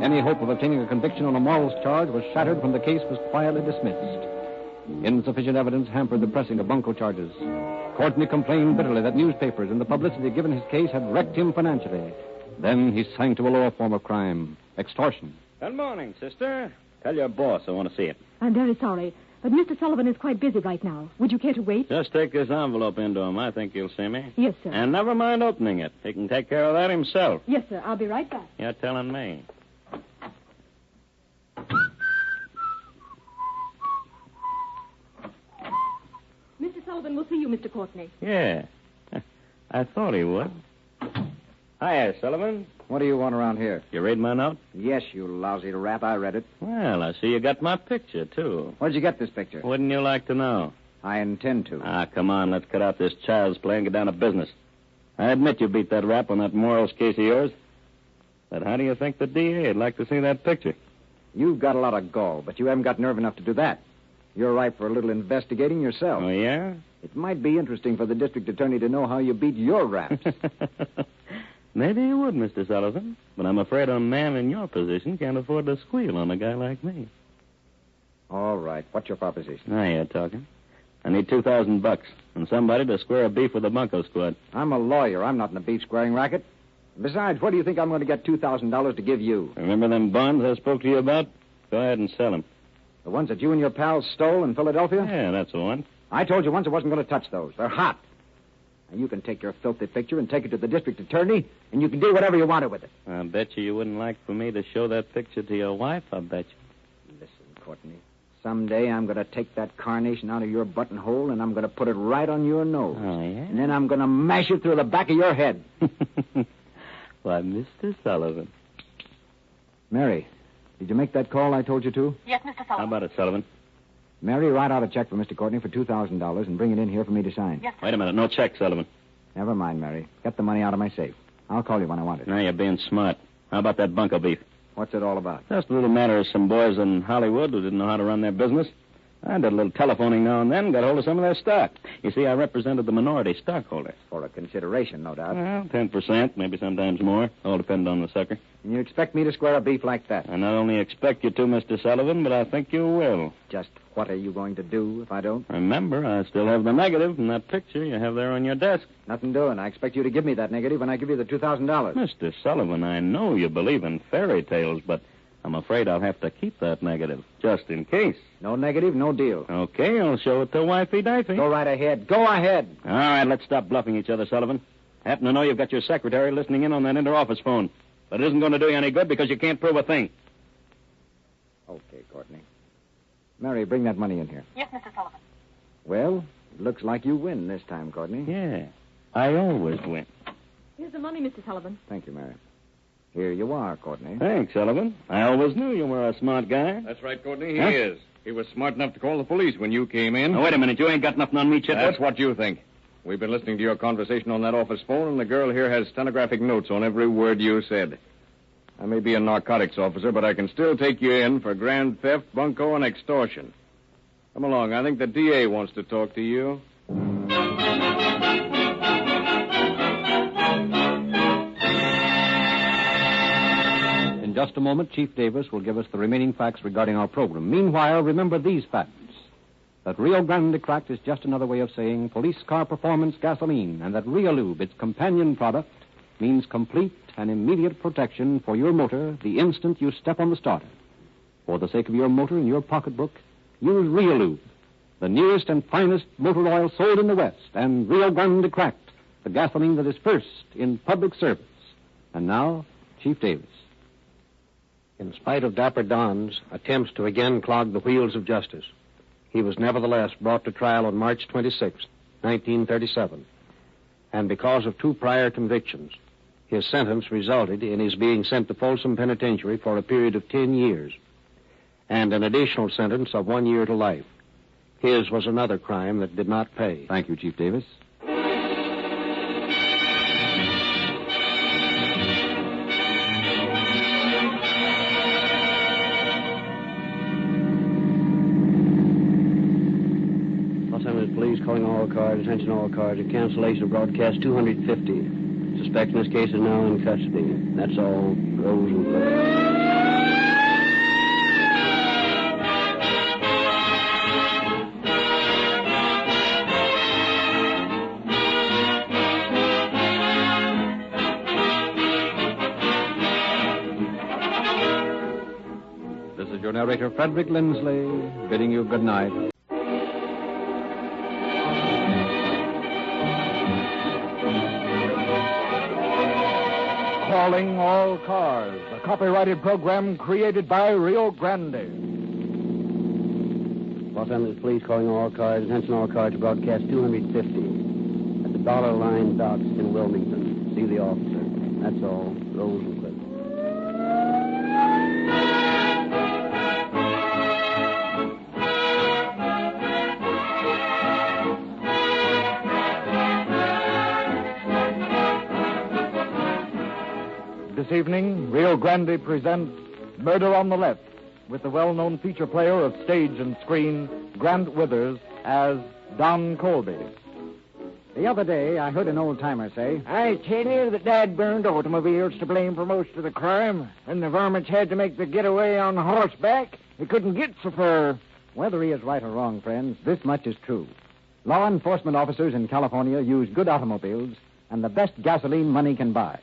any hope of obtaining a conviction on a morals charge was shattered when the case was quietly dismissed. Insufficient evidence hampered the pressing of bunco charges. Courtney complained bitterly that newspapers and the publicity given his case had wrecked him financially. Then he sank to a lower form of crime, extortion. Good morning, sister. Tell your boss I want to see it. I'm very sorry, but Mr. Sullivan is quite busy right now. Would you care to wait? Just take this envelope into him. I think he'll see me. Yes, sir. And never mind opening it. He can take care of that himself. Yes, sir. I'll be right back. You're telling me. Mr. Sullivan will see you, Mr. Courtney. Yeah. I thought he would. Hiya, Sullivan. What do you want around here? You read my note? Yes, you lousy rat. I read it. Well, I see you got my picture, too. Where'd you get this picture? Wouldn't you like to know? I intend to. Ah, come on. Let's cut out this child's play and get down to business. I admit you beat that rap on that morals case of yours. But how do you think the DA would like to see that picture? You've got a lot of gall, but you haven't got nerve enough to do that. You're ripe for a little investigating yourself. Oh, yeah? It might be interesting for the district attorney to know how you beat your raps. Maybe you would, Mr. Sullivan. But I'm afraid a man in your position can't afford to squeal on a guy like me. All right. What's your proposition? Now you're talking. I need $2,000 and somebody to square a beef with the Bunko Squad. I'm a lawyer. I'm not in a beef squaring racket. Besides, where do you think I'm going to get $2,000 to give you? Remember them bonds I spoke to you about? Go ahead and sell them. The ones that you and your pals stole in Philadelphia? Yeah, that's the one. I told you once I wasn't going to touch those. They're hot. Now, you can take your filthy picture and take it to the district attorney, and you can do whatever you want with it. I bet you wouldn't like for me to show that picture to your wife, I bet you. Listen, Courtney. Someday I'm going to take that carnation out of your buttonhole, and I'm going to put it right on your nose. Oh, yeah? And then I'm going to mash it through the back of your head. Why, Mr. Sullivan. Mary, did you make that call I told you to? Yes, Mr. Sullivan. How about it, Sullivan? Mary, write out a check for Mr. Courtney for $2,000 and bring it in here for me to sign. Yes, sir. Wait a minute. No check, Sullivan. Never mind, Mary. Get the money out of my safe. I'll call you when I want it. Now you're being smart. How about that bunco beef? What's it all about? Just a little matter of some boys in Hollywood who didn't know how to run their business. I did a little telephoning now and then, got hold of some of their stock. You see, I represented the minority stockholders. For a consideration, no doubt. Well, 10%, maybe sometimes more. All depends on the sucker. And you expect me to square a beef like that? I not only expect you to, Mr. Sullivan, but I think you will. Just what are you going to do if I don't? Remember, I still have the negative from that picture you have there on your desk. Nothing doing. I expect you to give me that negative when I give you the $2,000. Mr. Sullivan, I know you believe in fairy tales, but I'm afraid I'll have to keep that negative, just in case. No negative, no deal. Okay, I'll show it to Wifey Difey. Go right ahead. Go ahead. All right, let's stop bluffing each other, Sullivan. I happen to know you've got your secretary listening in on that inter-office phone. But it isn't going to do you any good because you can't prove a thing. Okay, Courtney. Mary, bring that money in here. Yes, Mr. Sullivan. Well, it looks like you win this time, Courtney. Yeah, I always win. Here's the money, Mr. Sullivan. Thank you, Mary. Here you are, Courtney. Thanks, Sullivan. I always knew you were a smart guy. That's right, Courtney. He Huh? is. He was smart enough to call the police when you came in. Now, wait a minute. You ain't got nothing on me, Chitwood. That's what you think. We've been listening to your conversation on that office phone, and the girl here has stenographic notes on every word you said. I may be a narcotics officer, but I can still take you in for grand theft, bunco, and extortion. Come along. I think the DA wants to talk to you. In just a moment, Chief Davis will give us the remaining facts regarding our program. Meanwhile, remember these facts. That Rio Grande Cracked is just another way of saying police car performance gasoline, and that Realube, its companion product, means complete and immediate protection for your motor the instant you step on the starter. For the sake of your motor and your pocketbook, use Realube, the newest and finest motor oil sold in the West, and Rio Grande Cracked, the gasoline that is first in public service. And now, Chief Davis. In spite of Dapper Don's attempts to again clog the wheels of justice, he was nevertheless brought to trial on March 26, 1937. And because of 2 prior convictions, his sentence resulted in his being sent to Folsom Penitentiary for a period of 10 years, and an additional sentence of 1 year to life. His was another crime that did not pay. Thank you, Chief Davis. Police calling all cars, attention all cars, a cancellation of broadcast 250. Suspect in this case is now in custody. That's all. Rose and This is your narrator, Frederick Lindsley, bidding you good night. Calling all cars, a copyrighted program created by Rio Grande. Los Angeles Police calling all cars, attention all cars to broadcast 250 at the Dollar Line docks in Wilmington. See the officer. That's all. Rose and Cliff. This evening, Rio Grande presents Murder on the Left, with the well-known feature player of stage and screen, Grant Withers, as Don Colby. The other day, I heard an old-timer say, I tell you, the dad-burned automobile's to blame for most of the crime. When the varmints had to make the getaway on horseback, they couldn't get so far. Whether he is right or wrong, friends, this much is true. Law enforcement officers in California use good automobiles and the best gasoline money can buy.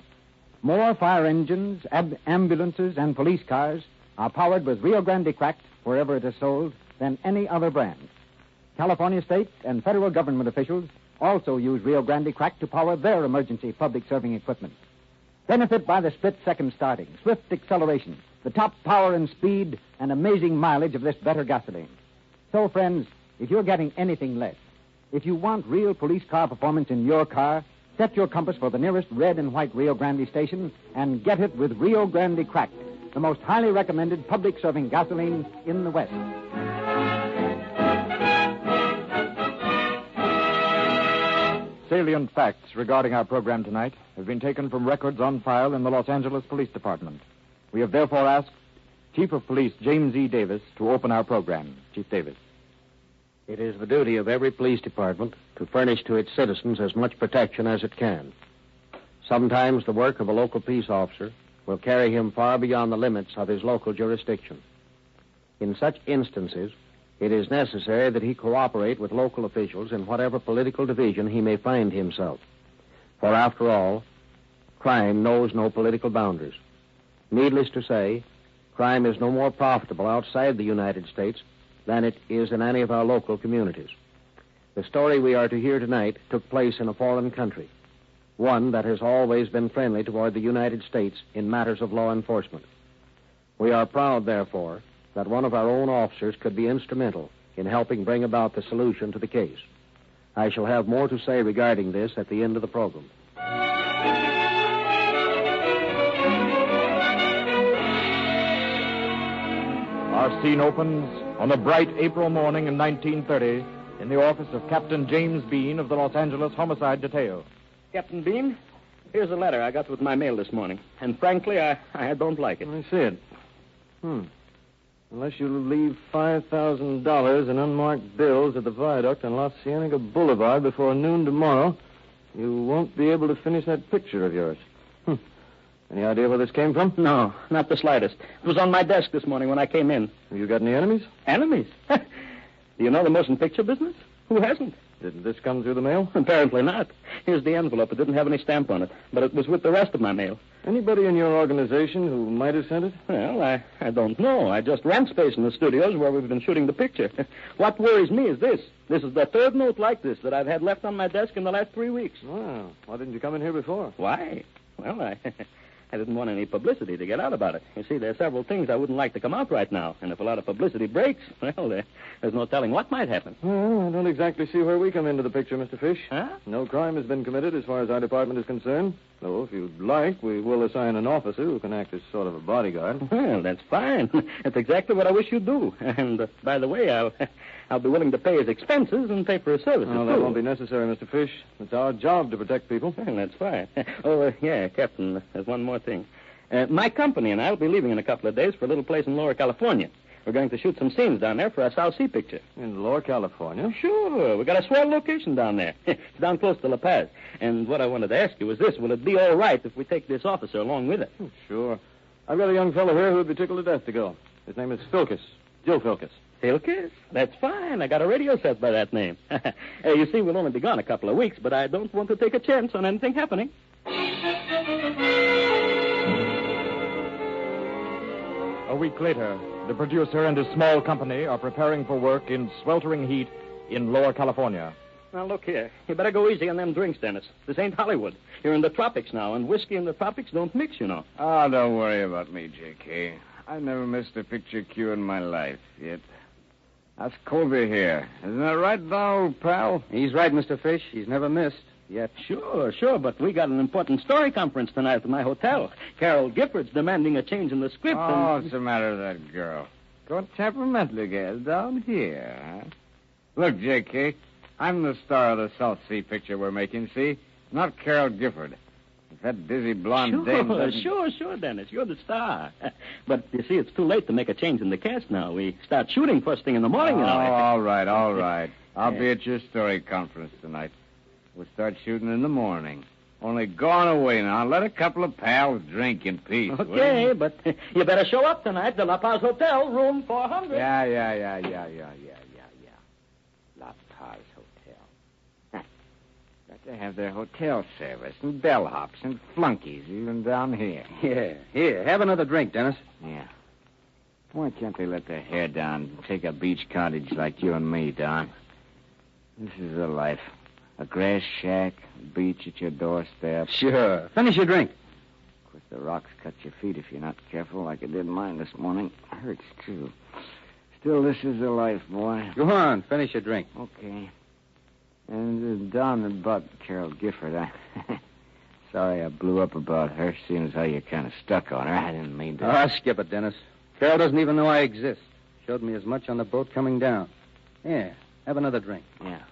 More fire engines, ambulances, and police cars are powered with Rio Grande cracked wherever it is sold than any other brand. California state and federal government officials also use Rio Grande cracked to power their emergency public serving equipment. Benefit by the split-second starting, swift acceleration, the top power and speed, and amazing mileage of this better gasoline. So, friends, if you're getting anything less, if you want real police car performance in your car, set your compass for the nearest red and white Rio Grande station and get it with Rio Grande Cracked, the most highly recommended public serving gasoline in the West. Salient facts regarding our program tonight have been taken from records on file in the Los Angeles Police Department. We have therefore asked Chief of Police James E. Davis to open our program. Chief Davis. It is the duty of every police department to furnish to its citizens as much protection as it can. Sometimes the work of a local peace officer will carry him far beyond the limits of his local jurisdiction. In such instances, it is necessary that he cooperate with local officials in whatever political division he may find himself. For after all, crime knows no political boundaries. Needless to say, crime is no more profitable outside the United States than it is in any of our local communities. The story we are to hear tonight took place in a foreign country, one that has always been friendly toward the United States in matters of law enforcement. We are proud, therefore, that one of our own officers could be instrumental in helping bring about the solution to the case. I shall have more to say regarding this at the end of the program. Our scene opens on a bright April morning in 1930 in the office of Captain James Bean of the Los Angeles Homicide Detail. Captain Bean, here's a letter I got with my mail this morning. And frankly, I don't like it. I see it. Unless you leave $5,000 in unmarked bills at the viaduct on La Cienega Boulevard before noon tomorrow, you won't be able to finish that picture of yours. Any idea where this came from? No, not the slightest. It was on my desk this morning when I came in. Have you got any enemies? Enemies? Do you know the motion picture business? Who hasn't? Didn't this come through the mail? Apparently not. Here's the envelope. It didn't have any stamp on it, but it was with the rest of my mail. Anybody in your organization who might have sent it? Well, I don't know. I just rent space in the studios where we've been shooting the picture. What worries me is this. This is the third note like this that I've had left on my desk in the last 3 weeks. Wow. Why didn't you come in here before? Why? Well, I didn't want any publicity to get out about it. You see, there are several things I wouldn't like to come out right now. And if a lot of publicity breaks, well, there's no telling what might happen. Well, I don't exactly see where we come into the picture, Mr. Fish. Huh? No crime has been committed as far as our department is concerned. Though, if you'd like, we will assign an officer who can act as sort of a bodyguard. Well, that's fine. That's exactly what I wish you'd do. And, by the way, I'll be willing to pay his expenses and pay for his services, No, that won't be necessary, Mr. Fish. It's our job to protect people. Well, that's fine. Yeah, Captain, there's one more thing. My company and I will be leaving in a couple of days for a little place in Lower California. We're going to shoot some scenes down there for our South Sea picture. In Lower California? Sure. We got a swell location down there. It's down close to La Paz. And what I wanted to ask you was this. Will it be all right if we take this officer along with us? Sure. I've got a young fellow here who would be tickled to death to go. His name is Philkis. Joe Philkis. Philkis? That's fine. I got a radio set by that name. You see, we'll only be gone a couple of weeks, but I don't want to take a chance on anything happening. A week later, the producer and his small company are preparing for work in sweltering heat in Lower California. Now, look here. You better go easy on them drinks, Dennis. This ain't Hollywood. You're in the tropics now, and whiskey and the tropics don't mix, you know. Oh, don't worry about me, J.K. I've never missed a picture cue in my life yet. That's Colby here. Isn't that right, thou, pal? He's right, Mr. Fish. He's never missed. Yet. Sure, but we got an important story conference tonight at my hotel. Carol Gifford's demanding a change in the script. What's the matter with that girl? Got temperamental again down here, huh? Look, J.K., I'm the star of the South Sea picture we're making, see? Not Carol Gifford. In That dizzy blonde dame doesn't... Sure, Dennis. You're the star. But, you see, it's too late to make a change in the cast now. We start shooting first thing in the morning, you know. all right. I'll be at your story conference tonight. We'll start shooting in the morning. Only go on away now. Let a couple of pals drink in peace. Okay, but you better show up tonight. The La Paz Hotel, room 400. Yeah. La Paz Hotel. Got to have their hotel service and bellhops and flunkies even down here. Yeah. Here, have another drink, Dennis. Yeah. Why can't they let their hair down and take a beach cottage like you and me, Don? This is the life. A grass shack, a beach at your doorstep. Sure. Finish your drink. Of course, the rocks cut your feet if you're not careful, like it did mine this morning. It hurts, too. Still, this is the life, boy. Go on, finish your drink. Okay. And Don about Carol Gifford. Sorry I blew up about her, seeing as how you kind of stuck on her. I didn't mean to. Skip it, Dennis. Carol doesn't even know I exist. Showed me as much on the boat coming down. Yeah, have another drink. Yeah.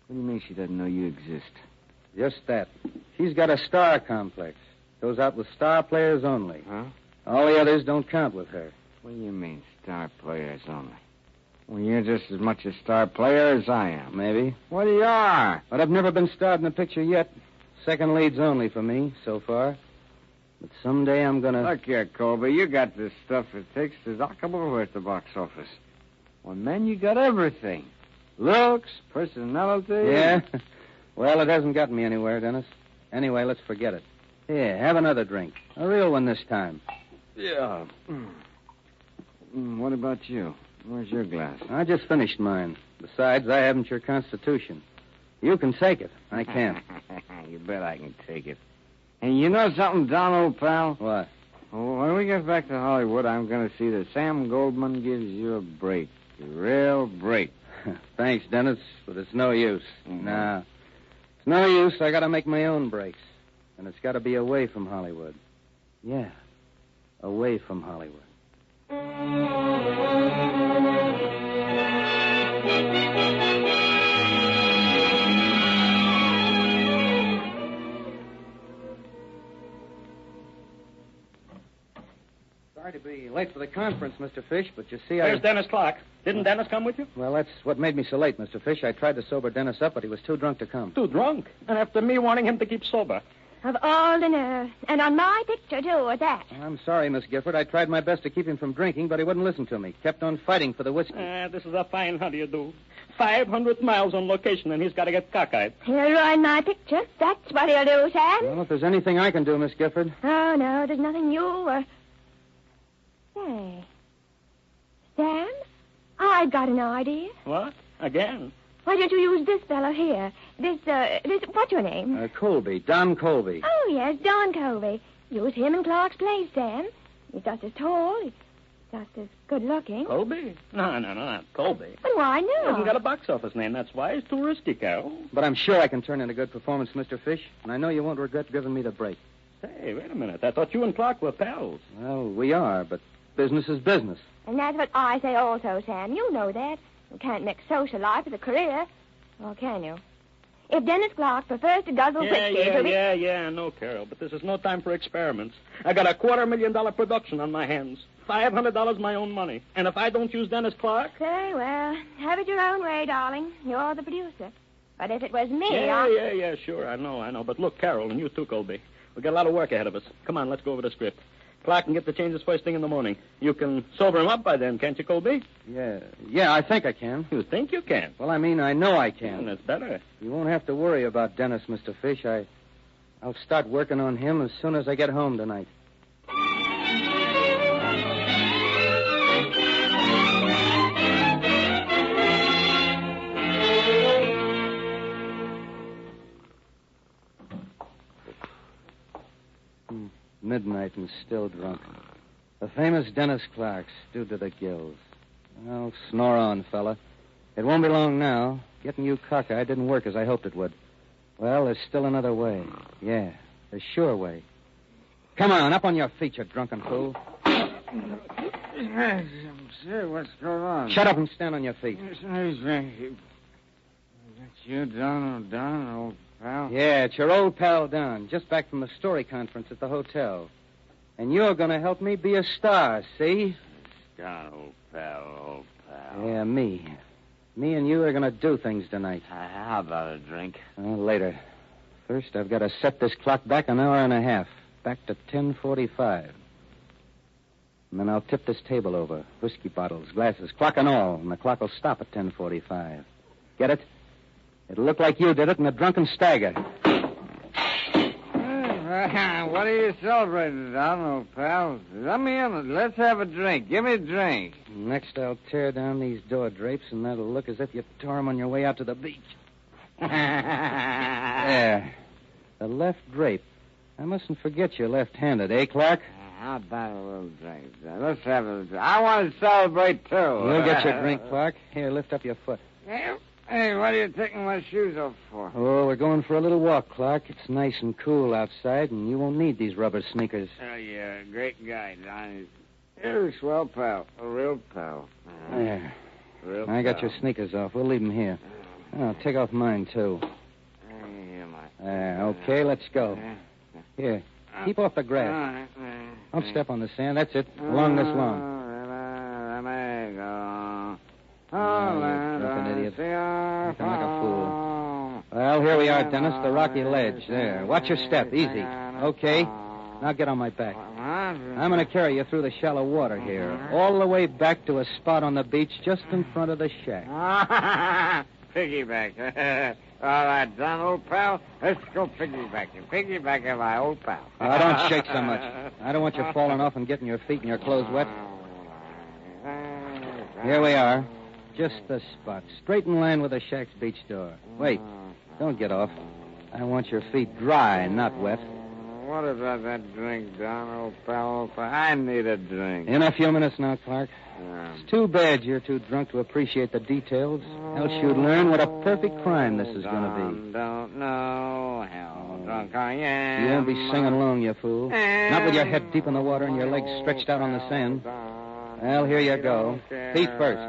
What do you mean she doesn't know you exist? Just that. She's got a star complex. Goes out with star players only. Huh? All the others don't count with her. What do you mean, star players only? Well, you're just as much a star player as I am. Maybe. Well, you are. But I've never been starred in a picture yet. Second leads only for me, so far. But someday I'm gonna... Look here, Colby, you got the stuff it takes to knock 'em over at the box office. Well, man, you got everything. Looks, personality. Yeah? Well, it hasn't gotten me anywhere, Dennis. Anyway, let's forget it. Here, have another drink. A real one this time. Yeah. What about you? Where's your glass? I just finished mine. Besides, I haven't your constitution. You can take it. I can't. You bet I can take it. And you know something, Don, old pal? What? Oh, when we get back to Hollywood, I'm going to see that Sam Goldman gives you a break. A real break. Thanks, Dennis, but it's no use. Mm-hmm. No. It's no use. I got to make my own breaks. And it's got to be away from Hollywood. Yeah, away from Hollywood. Sorry to be late for the conference, Mr. Fish, but you see, Where's Dennis Clark? Didn't Dennis come with you? Well, that's what made me so late, Mr. Fish. I tried to sober Dennis up, but he was too drunk to come. Too drunk? And after me warning him to keep sober. Of all the nerve. And on my picture, too, at that. I'm sorry, Miss Gifford. I tried my best to keep him from drinking, but he wouldn't listen to me. Kept on fighting for the whiskey. This is a fine how do you do. 500 miles on location, and he's got to get cockeyed. He'll ruin my picture. That's what he'll do, Sam. Well, if there's anything I can do, Miss Gifford. Oh, no, there's nothing you Say, Sam, I've got an idea. What? Again? Why don't you use this fellow here? This, what's your name? Colby, Don Colby. Oh, yes, Don Colby. Use him in Clark's place, Sam. He's just as tall. He's just as good-looking. Colby? No, not Colby. But why not? He hasn't got a box office name, that's why. He's too risky, Carol. But I'm sure I can turn in a good performance, Mr. Fish, and I know you won't regret giving me the break. Say, wait a minute. I thought you and Clark were pals. Well, we are, but business is business. And that's what I say also, Sam. You know that. You can't mix social life with a career. Or can you? If Dennis Clark prefers to guzzle whiskey... Yeah, I know, Carol, but this is no time for experiments. I got a $250,000 production on my hands. $500 my own money. And if I don't use Dennis Clark... Very well. Have it your own way, darling. You're the producer. But if it was me, Yeah, sure, I know. But look, Carol, and you too, Colby. We've got a lot of work ahead of us. Come on, let's go over the script. Clark can get the changes first thing in the morning. You can sober him up by then, can't you, Colby? Yeah, I think I can. You think you can? Well, I mean, I know I can. That's better. You won't have to worry about Dennis, Mr. Fish. I'll start working on him as soon as I get home tonight. Midnight and still drunk. The famous Dennis Clark, stewed to the gills. Well, snore on, fella. It won't be long now. Getting you cockeyed didn't work as I hoped it would. Well, there's still another way. Yeah, a sure way. Come on, up on your feet, you drunken fool. Yes, sir, what's going on? Shut up and stand on your feet. That's you, Don O'Donnell, old pal? Yeah, it's your old pal, Don, just back from the story conference at the hotel. And you're going to help me be a star, see? Star, old pal. Yeah, me. Me and you are going to do things tonight. How about a drink? Later. First, I've got to set this clock back an hour and a half. Back to 10:45. And then I'll tip this table over. Whiskey bottles, glasses, clock and all. And the clock will stop at 10:45. Get it? It'll look like you did it in a drunken stagger. What are you celebrating, Don, old pal? Let me in. Let's have a drink. Give me a drink. Next, I'll tear down these door drapes, and that'll look as if you tore them on your way out to the beach. There. The left drape. I mustn't forget you're left-handed, eh, Clark? How about a little drink? Let's have a drink. I want to celebrate, too. You'll get your drink, Clark. Here, lift up your foot. Hey, what are you taking my shoes off for? Oh, we're going for a little walk, Clark. It's nice and cool outside, and you won't need these rubber sneakers. Oh, yeah, great guy, Don. You're a swell pal. A real pal. There. Real I got pal. your sneakers off. We'll leave them here. Oh, take off mine, too. Okay, let's go. Here, keep off the grass. Don't step on the sand. That's it. Along this lawn. You drunken idiot. Looking like a fool. Well, here we are, Dennis, the rocky ledge. There. Watch your step. Easy. Okay. Now get on my back. I'm going to carry you through the shallow water here, all the way back to a spot on the beach just in front of the shack. Piggyback. All right, Don, old pal. Let's go piggybacking. Piggybacking my old pal. Oh, don't shake so much. I don't want you falling off and getting your feet and your clothes wet. Here we are. Just the spot. Straight in line with the shack's beach door. Wait. Don't get off. I want your feet dry, not wet. What about that drink, Don, old pal? I need a drink. In a few minutes now, Clark. It's too bad you're too drunk to appreciate the details. Else you'd learn what a perfect crime this is going to be. Don't know how drunk I am. You won't be singing along, you fool. Not with your head deep in the water and your legs stretched out on the sand. Well, here you go. Feet first.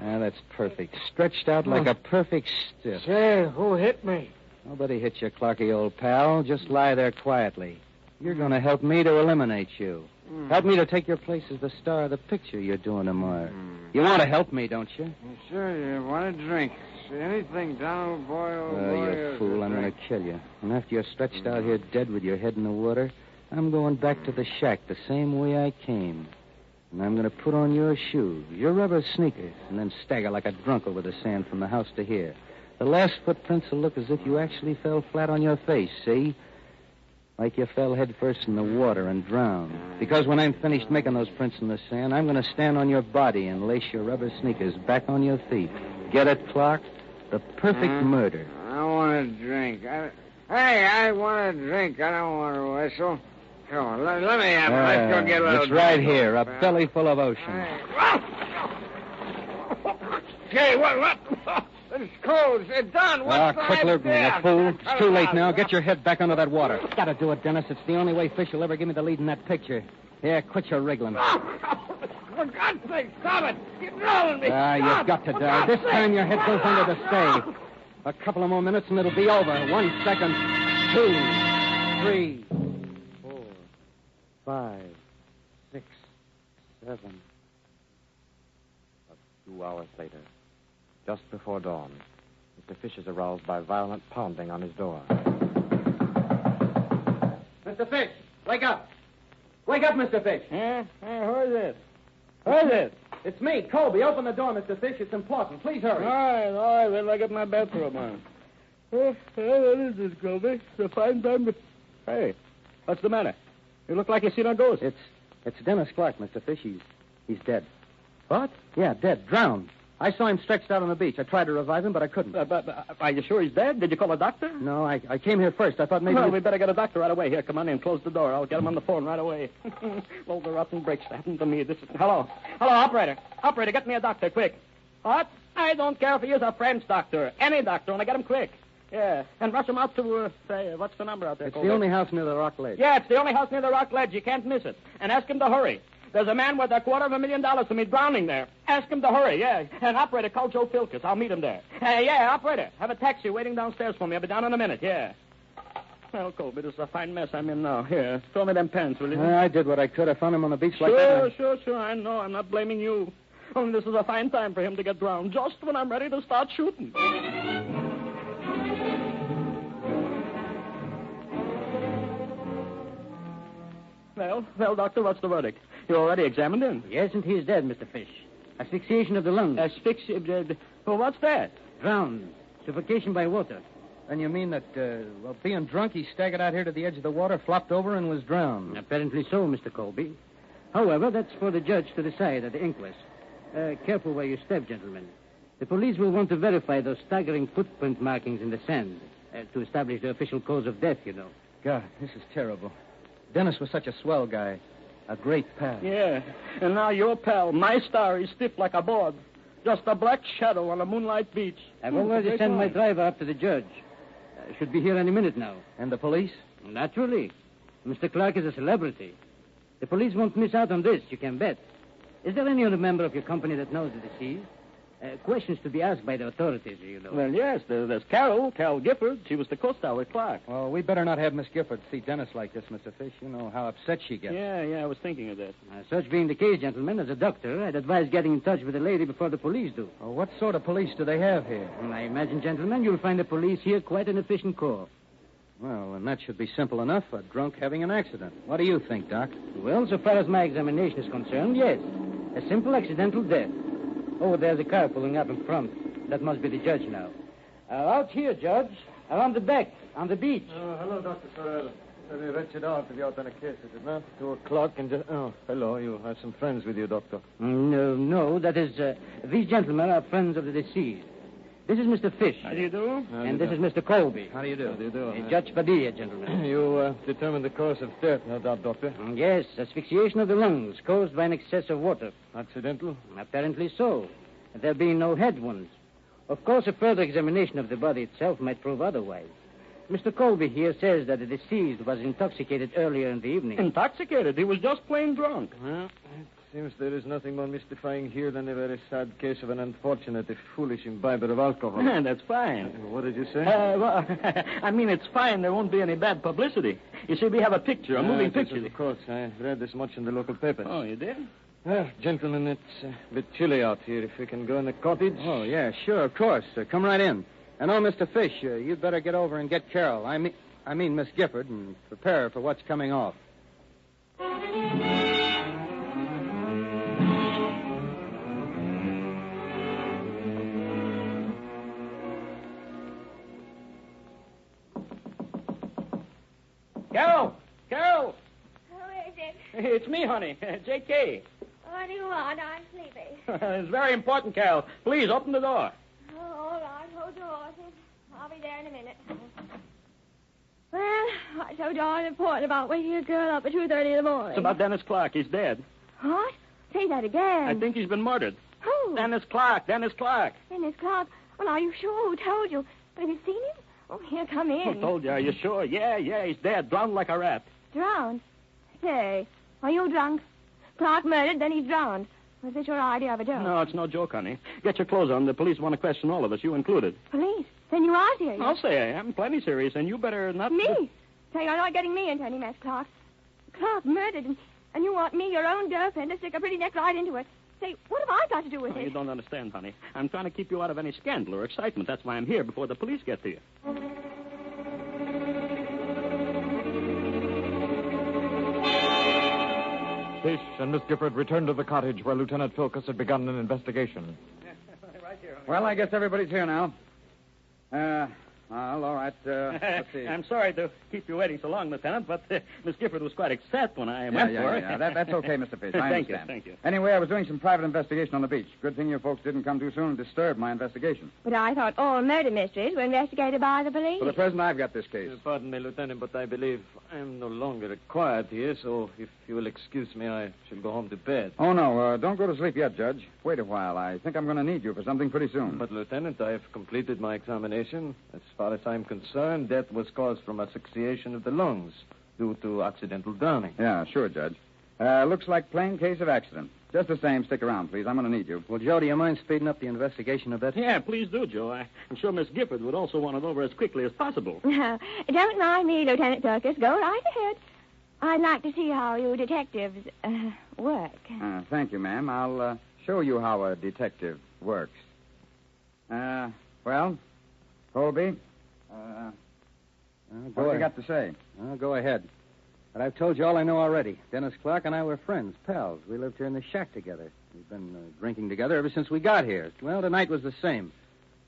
That's perfect. Stretched out like a perfect stiff. Say, who hit me? Nobody hit you, Clarky, old pal. Just lie there quietly. You're going to help me to eliminate you. Help me to take your place as the star of the picture you're doing tomorrow. You want to help me, don't you? Sure, you want a drink. Anything, Don, old boy, old boy. You fool, I'm going to kill you. And after you're stretched out here dead with your head in the water, I'm going back to the shack the same way I came. And I'm going to put on your shoes, your rubber sneakers, and then stagger like a drunk over the sand from the house to here. The last footprints will look as if you actually fell flat on your face, see? Like you fell head first in the water and drowned. Because when I'm finished making those prints in the sand, I'm going to stand on your body and lace your rubber sneakers back on your feet. Get it, Clark? The perfect murder. I want a drink. I want a drink. I don't want to whistle. Come on, let me have it. Let's go get a little It's right drink. here, a belly full of ocean. Hey, what? It's cold. Don, what's the Quit lurking, you idea? fool. It's too late now. Get your head back under that water. Gotta do it, Dennis. It's the only way fish will ever give me the lead in that picture. Here, quit your wriggling. For God's sake, stop it. You're drowning me. You've got to die. This time your head goes under the stay. A couple of more minutes and it'll be over. 1 second. 2, 3, 4, 5, 6, 7. 2 hours later, just before dawn, Mr. Fish is aroused by violent pounding on his door. Mr. Fish, wake up. Wake up, Mr. Fish. Who is it? Who is it? It's me, Colby. Open the door, Mr. Fish. It's important. Please hurry. All right. Wait till I get my bathrobe on. What is this, Colby? It's a fine time to... Hey, what's the matter? You look like you seen a ghost. It's Dennis Clark, Mr. Fish. He's dead. What? Yeah, dead. Drowned. I saw him stretched out on the beach. I tried to revive him, but I couldn't. Are you sure he's dead? Did you call a doctor? No, I came here first. I thought maybe... Well, we better get a doctor right away. Here, come on in. Close the door. I'll get him on the phone right away. Well, the rotten breaks happened to me. Hello, operator. Operator, get me a doctor, quick. What? I don't care if he is a French doctor. Any doctor, only get him quick. Yeah, and rush him out to, what's the number out there? It's the only house near the rock ledge. Yeah, it's the only house near the rock ledge. You can't miss it. And ask him to hurry. There's a man worth $250,000 to me drowning there. Ask him to hurry, yeah. And operator, call Joe Filkis. I'll meet him there. Hey, yeah, operator, have a taxi waiting downstairs for me. I'll be down in a minute, yeah. Well, Colby, this is a fine mess I'm in now. Here, throw me them pants, will you? I did what I could. I found him on the beach like that. Sure. I know. I'm not blaming you. Only this is a fine time for him to get drowned, just when I'm ready to start shooting. Well, Doctor, what's the verdict? You already examined him? Yes, and he is dead, Mr. Fish. Asphyxiation of the lungs. Well, what's that? Drowned. Suffocation by water. Then you mean that, being drunk, he staggered out here to the edge of the water, flopped over, and was drowned? Apparently so, Mr. Colby. However, that's for the judge to decide at the inquest. Careful where you step, gentlemen. The police will want to verify those staggering footprint markings in the sand to establish the official cause of death, you know. God, this is terrible. Dennis was such a swell guy. A great pal. Yeah, and now your pal, my star, is stiff like a board. Just a black shadow on a moonlight beach. I've already sent my driver up to the judge. Should be here any minute now. And the police? Naturally. Mr. Clark is a celebrity. The police won't miss out on this, you can bet. Is there any other member of your company that knows the deceased? Questions to be asked by the authorities, you know. Well, yes, there's Carol Gifford. She was the co-star with Clark. Well, we better not have Miss Gifford see Dennis like this, Mr. Fish. You know how upset she gets. Yeah, I was thinking of that. Such being the case, gentlemen, as a doctor, I'd advise getting in touch with the lady before the police do. Well, what sort of police do they have here? I imagine, gentlemen, you'll find the police here quite an efficient corps. Well, and that should be simple enough, a drunk having an accident. What do you think, Doc? Well, so far as my examination is concerned, yes. A simple accidental death. Oh, there's a car pulling up in front. That must be the judge now. Out here, Judge. Around the back, on the beach. Oh, hello, Dr. Sorrell. Very wretched hour to be out on a case, is it not? 2 o'clock and just... Oh, hello. You have some friends with you, Doctor. No. That is, these gentlemen are friends of the deceased. This is Mr. Fish. How do you do? And this is Mr. Colby. How do you do? How do you do? Judge Padilla, gentlemen. You determined the cause of death, no doubt, Doctor? Yes, asphyxiation of the lungs caused by an excess of water. Accidental? Apparently so. There being no head wounds. Of course, a further examination of the body itself might prove otherwise. Mr. Colby here says that the deceased was intoxicated earlier in the evening. Intoxicated? He was just plain drunk. Well, it seems there is nothing more mystifying here than a very sad case of an unfortunate, if foolish imbiber of alcohol. That's fine. What did you say? Well, I mean, it's fine. There won't be any bad publicity. You see, we have a picture, a moving picture. Of course. I read this much in the local papers. Oh, you did? Well, gentlemen, it's a bit chilly out here. If we can go in the cottage. Oh, yeah, sure, of course. Come right in. And, Mr. Fish, you'd better get over and get Carol. I mean Miss Gifford, and prepare her for what's coming off. Carol! Who is it? It's me, honey. J.K. What do you want? I'm sleepy. It's very important, Carol. Please, open the door. Oh, all right. Hold your horses. I'll be there in a minute. Well, what's so darn important about waking a girl up at 2:30 in the morning? It's about Dennis Clark. He's dead. What? Say that again. I think he's been murdered. Who? Dennis Clark. Dennis Clark? Well, are you sure? Who told you? Have you seen him? Oh, here, come in. Who told you? Are you sure? Yeah, he's dead. Drowned like a rat. Drowned? Say, are you drunk? Clark murdered, then he's drowned. Was this your idea of a joke? No, it's no joke, honey. Get your clothes on. The police want to question all of us, you included. Police? Then you are serious. I'll say I am. Plenty serious, and you better not... Me? Say, you're not getting me into any mess, Clark. Clark murdered, and you want me, your own girlfriend, to stick a pretty neck right into it. Say, what have I got to do with it? You don't understand, honey. I'm trying to keep you out of any scandal or excitement. That's why I'm here before the police get to you. Fish and Miss Gifford returned to the cottage where Lieutenant Filkis had begun an investigation. Right here. Well, I guess everybody's here now. Well, all right. Let's see. I'm sorry to keep you waiting so long, Lieutenant, but Miss Gifford was quite upset when I went for her. Yeah. That's okay, Mr. Fish. I Thank understand. you. Anyway, I was doing some private investigation on the beach. Good thing you folks didn't come too soon and disturb my investigation. But I thought all murder mysteries were investigated by the police. For the present, I've got this case. Pardon me, Lieutenant, but I believe I'm no longer required here, so if you will excuse me, I shall go home to bed. Oh, no. Don't go to sleep yet, Judge. Wait a while. I think I'm going to need you for something pretty soon. But, Lieutenant, I have completed my examination. As far as I'm concerned, death was caused from asphyxiation of the lungs due to accidental drowning. Yeah, sure, Judge. Looks like plain case of accident. Just the same, stick around, please. I'm going to need you. Well, Joe, do you mind speeding up the investigation a bit? Yeah, please do, Joe. I'm sure Miss Gifford would also want it over as quickly as possible. Don't mind me, Lieutenant Filkins. Go right ahead. I'd like to see how you detectives work. Thank you, ma'am. I'll show you how a detective works. Well, Colby, what have you got to say? Go ahead. But I've told you all I know already. Dennis Clark and I were friends, pals. We lived here in the shack together. We've been drinking together ever since we got here. Well, tonight was the same.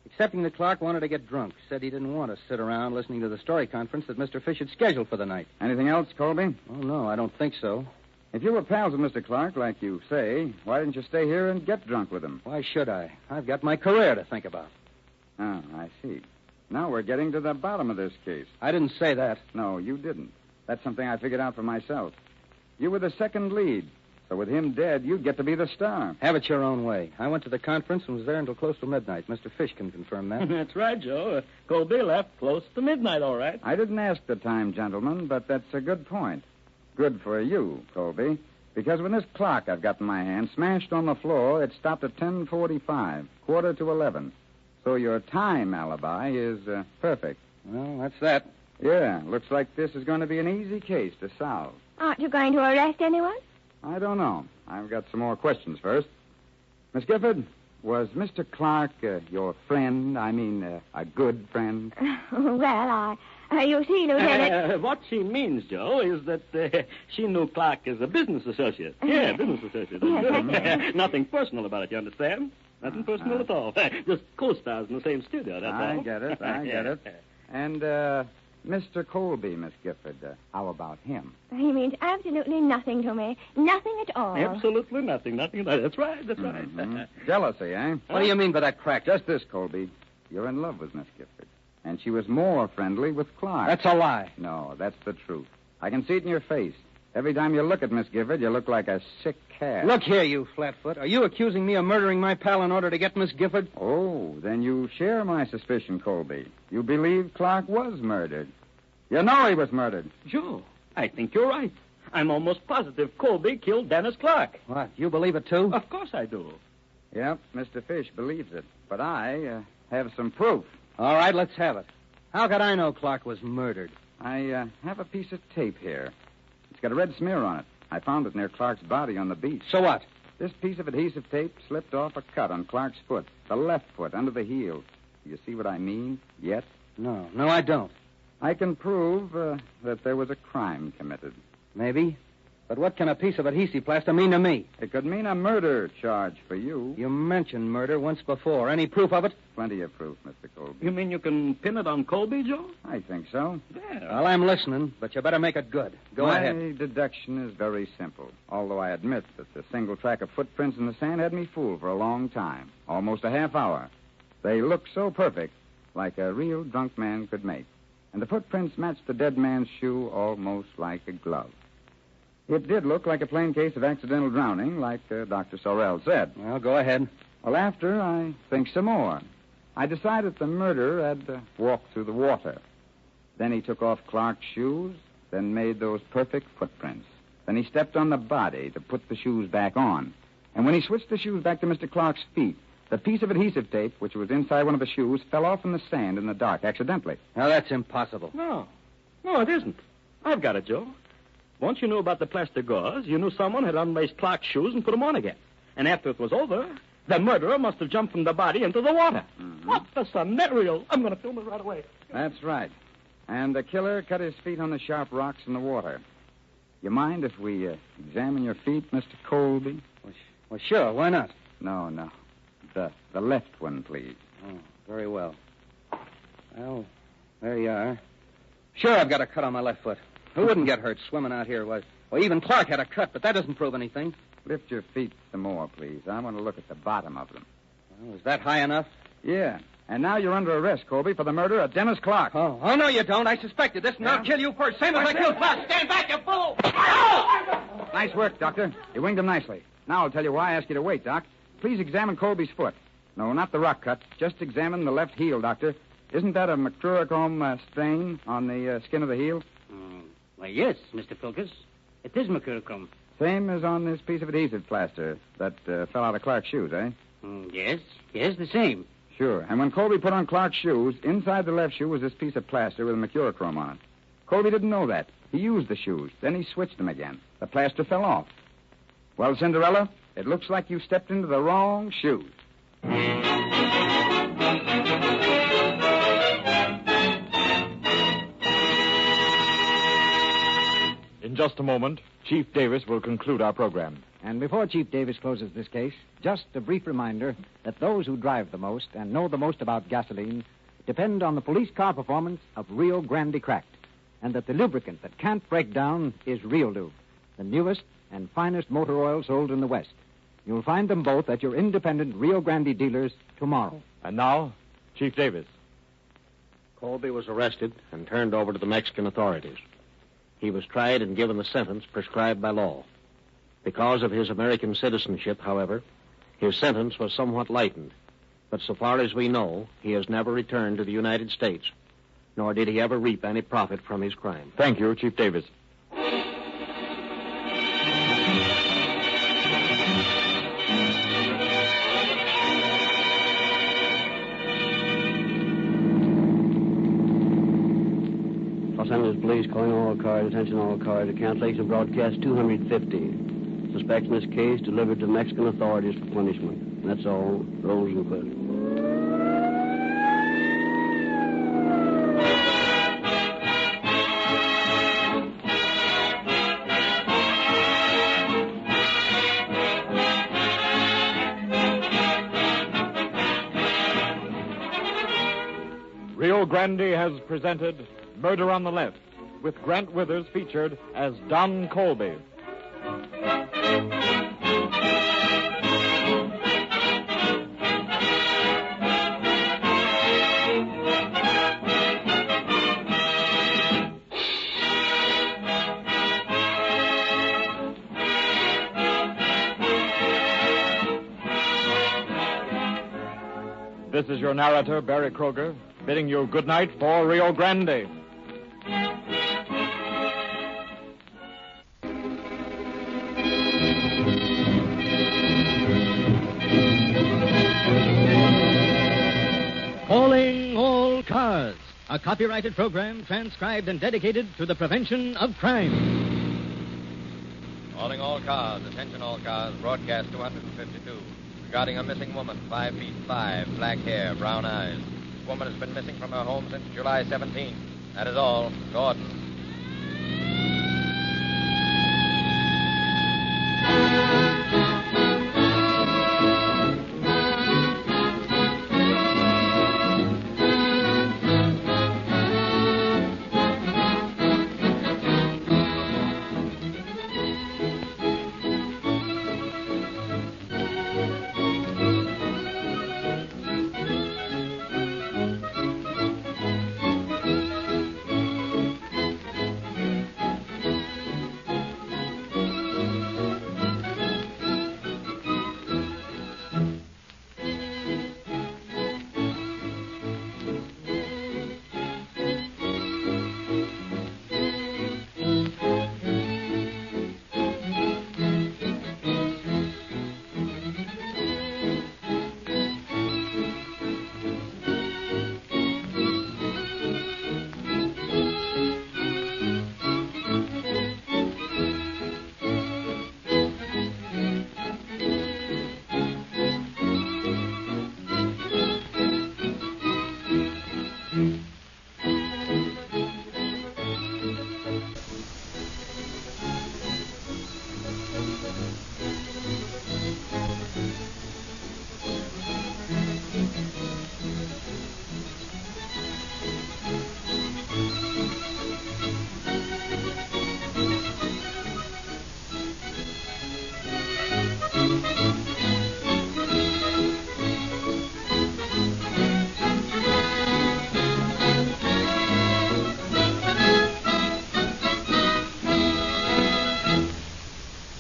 Excepting that Clark wanted to get drunk. Said he didn't want to sit around listening to the story conference that Mr. Fish had scheduled for the night. Anything else, Colby? Oh, no, I don't think so. If you were pals with Mr. Clark, like you say, why didn't you stay here and get drunk with him? Why should I? I've got my career to think about. Oh, I see. Now we're getting to the bottom of this case. I didn't say that. No, you didn't. That's something I figured out for myself. You were the second lead. So with him dead, you'd get to be the star. Have it your own way. I went to the conference and was there until close to midnight. Mr. Fish can confirm that. That's right, Joe. Colby left close to midnight, all right. I didn't ask the time, gentlemen, but that's a good point. Good for you, Colby. Because when this clock I've got in my hand smashed on the floor, it stopped at 10:45, quarter to 11. So your time alibi is perfect. Well, that's that. Yeah, looks like this is going to be an easy case to solve. Aren't you going to arrest anyone? I don't know. I've got some more questions first. Miss Gifford, was Mr. Clark your friend? I mean, a good friend? Well, you see, Lieutenant... what she means, Joe, is that she knew Clark as a business associate. Yeah, business associate. Nothing personal about it, you understand? Nothing personal at all. Just co-stars in the same studio, that's all. I get it. And, Mr. Colby, Miss Gifford, how about him? He means absolutely nothing to me. Nothing at all. Absolutely nothing. That's right. Mm-hmm. Jealousy, eh? What do you mean by that crack? Just this, Colby. You're in love with Miss Gifford. And she was more friendly with Clark. That's a lie. No, that's the truth. I can see it in your face. Every time you look at Miss Gifford, you look like a sick cat. Look here, you flatfoot. Are you accusing me of murdering my pal in order to get Miss Gifford? Oh, then you share my suspicion, Colby. You believe Clark was murdered. You know he was murdered. Joe, I think you're right. I'm almost positive Colby killed Dennis Clark. What, you believe it too? Of course I do. Yep, Mr. Fish believes it. But I have some proof. All right, let's have it. How could I know Clark was murdered? I have a piece of tape here. It's got a red smear on it. I found it near Clark's body on the beach. So what? This piece of adhesive tape slipped off a cut on Clark's foot, the left foot, under the heel. You see what I mean yet? No, I don't. I can prove that there was a crime committed. Maybe. But what can a piece of adhesive plaster mean to me? It could mean a murder charge for you. You mentioned murder once before. Any proof of it? Plenty of proof, Mr. Colby. You mean you can pin it on Colby, Joe? I think so. Yeah. Well, I'm listening, but you better make it good. Go ahead. My deduction is very simple, although I admit that the single track of footprints in the sand had me fooled for a long time, almost a half hour. They look so perfect, like a real drunk man could make. And the footprints matched the dead man's shoe almost like a glove. It did look like a plain case of accidental drowning, like Dr. Sorrell said. Well, go ahead. Well, after I think some more. I decided the murderer had walked through the water. Then he took off Clark's shoes, then made those perfect footprints. Then he stepped on the body to put the shoes back on. And when he switched the shoes back to Mr. Clark's feet, the piece of adhesive tape, which was inside one of the shoes, fell off in the sand in the dark, accidentally. Now, that's impossible. No, it isn't. I've got it, Joe. Once you knew about the plaster gauze, you knew someone had unlaced Clark's shoes and put them on again. And after it was over, the murderer must have jumped from the body into the water. Mm-hmm. What the scenario? I'm going to film it right away. That's right. And the killer cut his feet on the sharp rocks in the water. You mind if we examine your feet, Mr. Colby? Well, sure. Why not? No. The left one, please. Oh, very well. Well, there you are. Sure, I've got a cut on my left foot. Who wouldn't get hurt swimming out here? Well, even Clark had a cut, but that doesn't prove anything. Lift your feet some more, please. I want to look at the bottom of them. Well, is that high enough? Yeah. And now you're under arrest, Colby, for the murder of Dennis Clark. Oh, no, you don't. I suspected this, and I'll kill you first, same as I killed Clark. Stand back, you fool! Nice work, Doctor. You winged him nicely. Now I'll tell you why I asked you to wait, Doc. Please examine Colby's foot. No, not the rock cut. Just examine the left heel, Doctor. Isn't that a mercurochrome stain on the skin of the heel? Why, yes, Mr. Filkins. It is mercurochrome. Same as on this piece of adhesive plaster that fell out of Clark's shoes, eh? Yes, the same. Sure. And when Colby put on Clark's shoes, inside the left shoe was this piece of plaster with a mercurochrome on it. Colby didn't know that. He used the shoes. Then he switched them again. The plaster fell off. Well, Cinderella, it looks like you stepped into the wrong shoes. In just a moment, Chief Davis will conclude our program. And before Chief Davis closes this case, just a brief reminder that those who drive the most and know the most about gasoline depend on the police car performance of Rio Grande Cracked, and that the lubricant that can't break down is Real Lube, the newest and finest motor oil sold in the West. You'll find them both at your independent Rio Grande dealers tomorrow. And now, Chief Davis. Colby was arrested and turned over to the Mexican authorities. He was tried and given the sentence prescribed by law. Because of his American citizenship, however, his sentence was somewhat lightened. But so far as we know, he has never returned to the United States, nor did he ever reap any profit from his crime. Thank you, Chief Davis. Los Angeles Police calling all cars, attention all cars, cancellation broadcast 250. Suspects in this case delivered to Mexican authorities for punishment. That's all. Rolls and quit. Rio Grande has presented Murder on the Left, with Grant Withers featured as Don Colby. This is your narrator, Barry Kroger, bidding you good night for Rio Grande. Calling All Cars, a copyrighted program transcribed and dedicated to the prevention of crime. Calling all cars, attention all cars, broadcast 252. Regarding a missing woman, 5 feet 5, black hair, brown eyes. This woman has been missing from her home since July 17th. That is all. Gordon.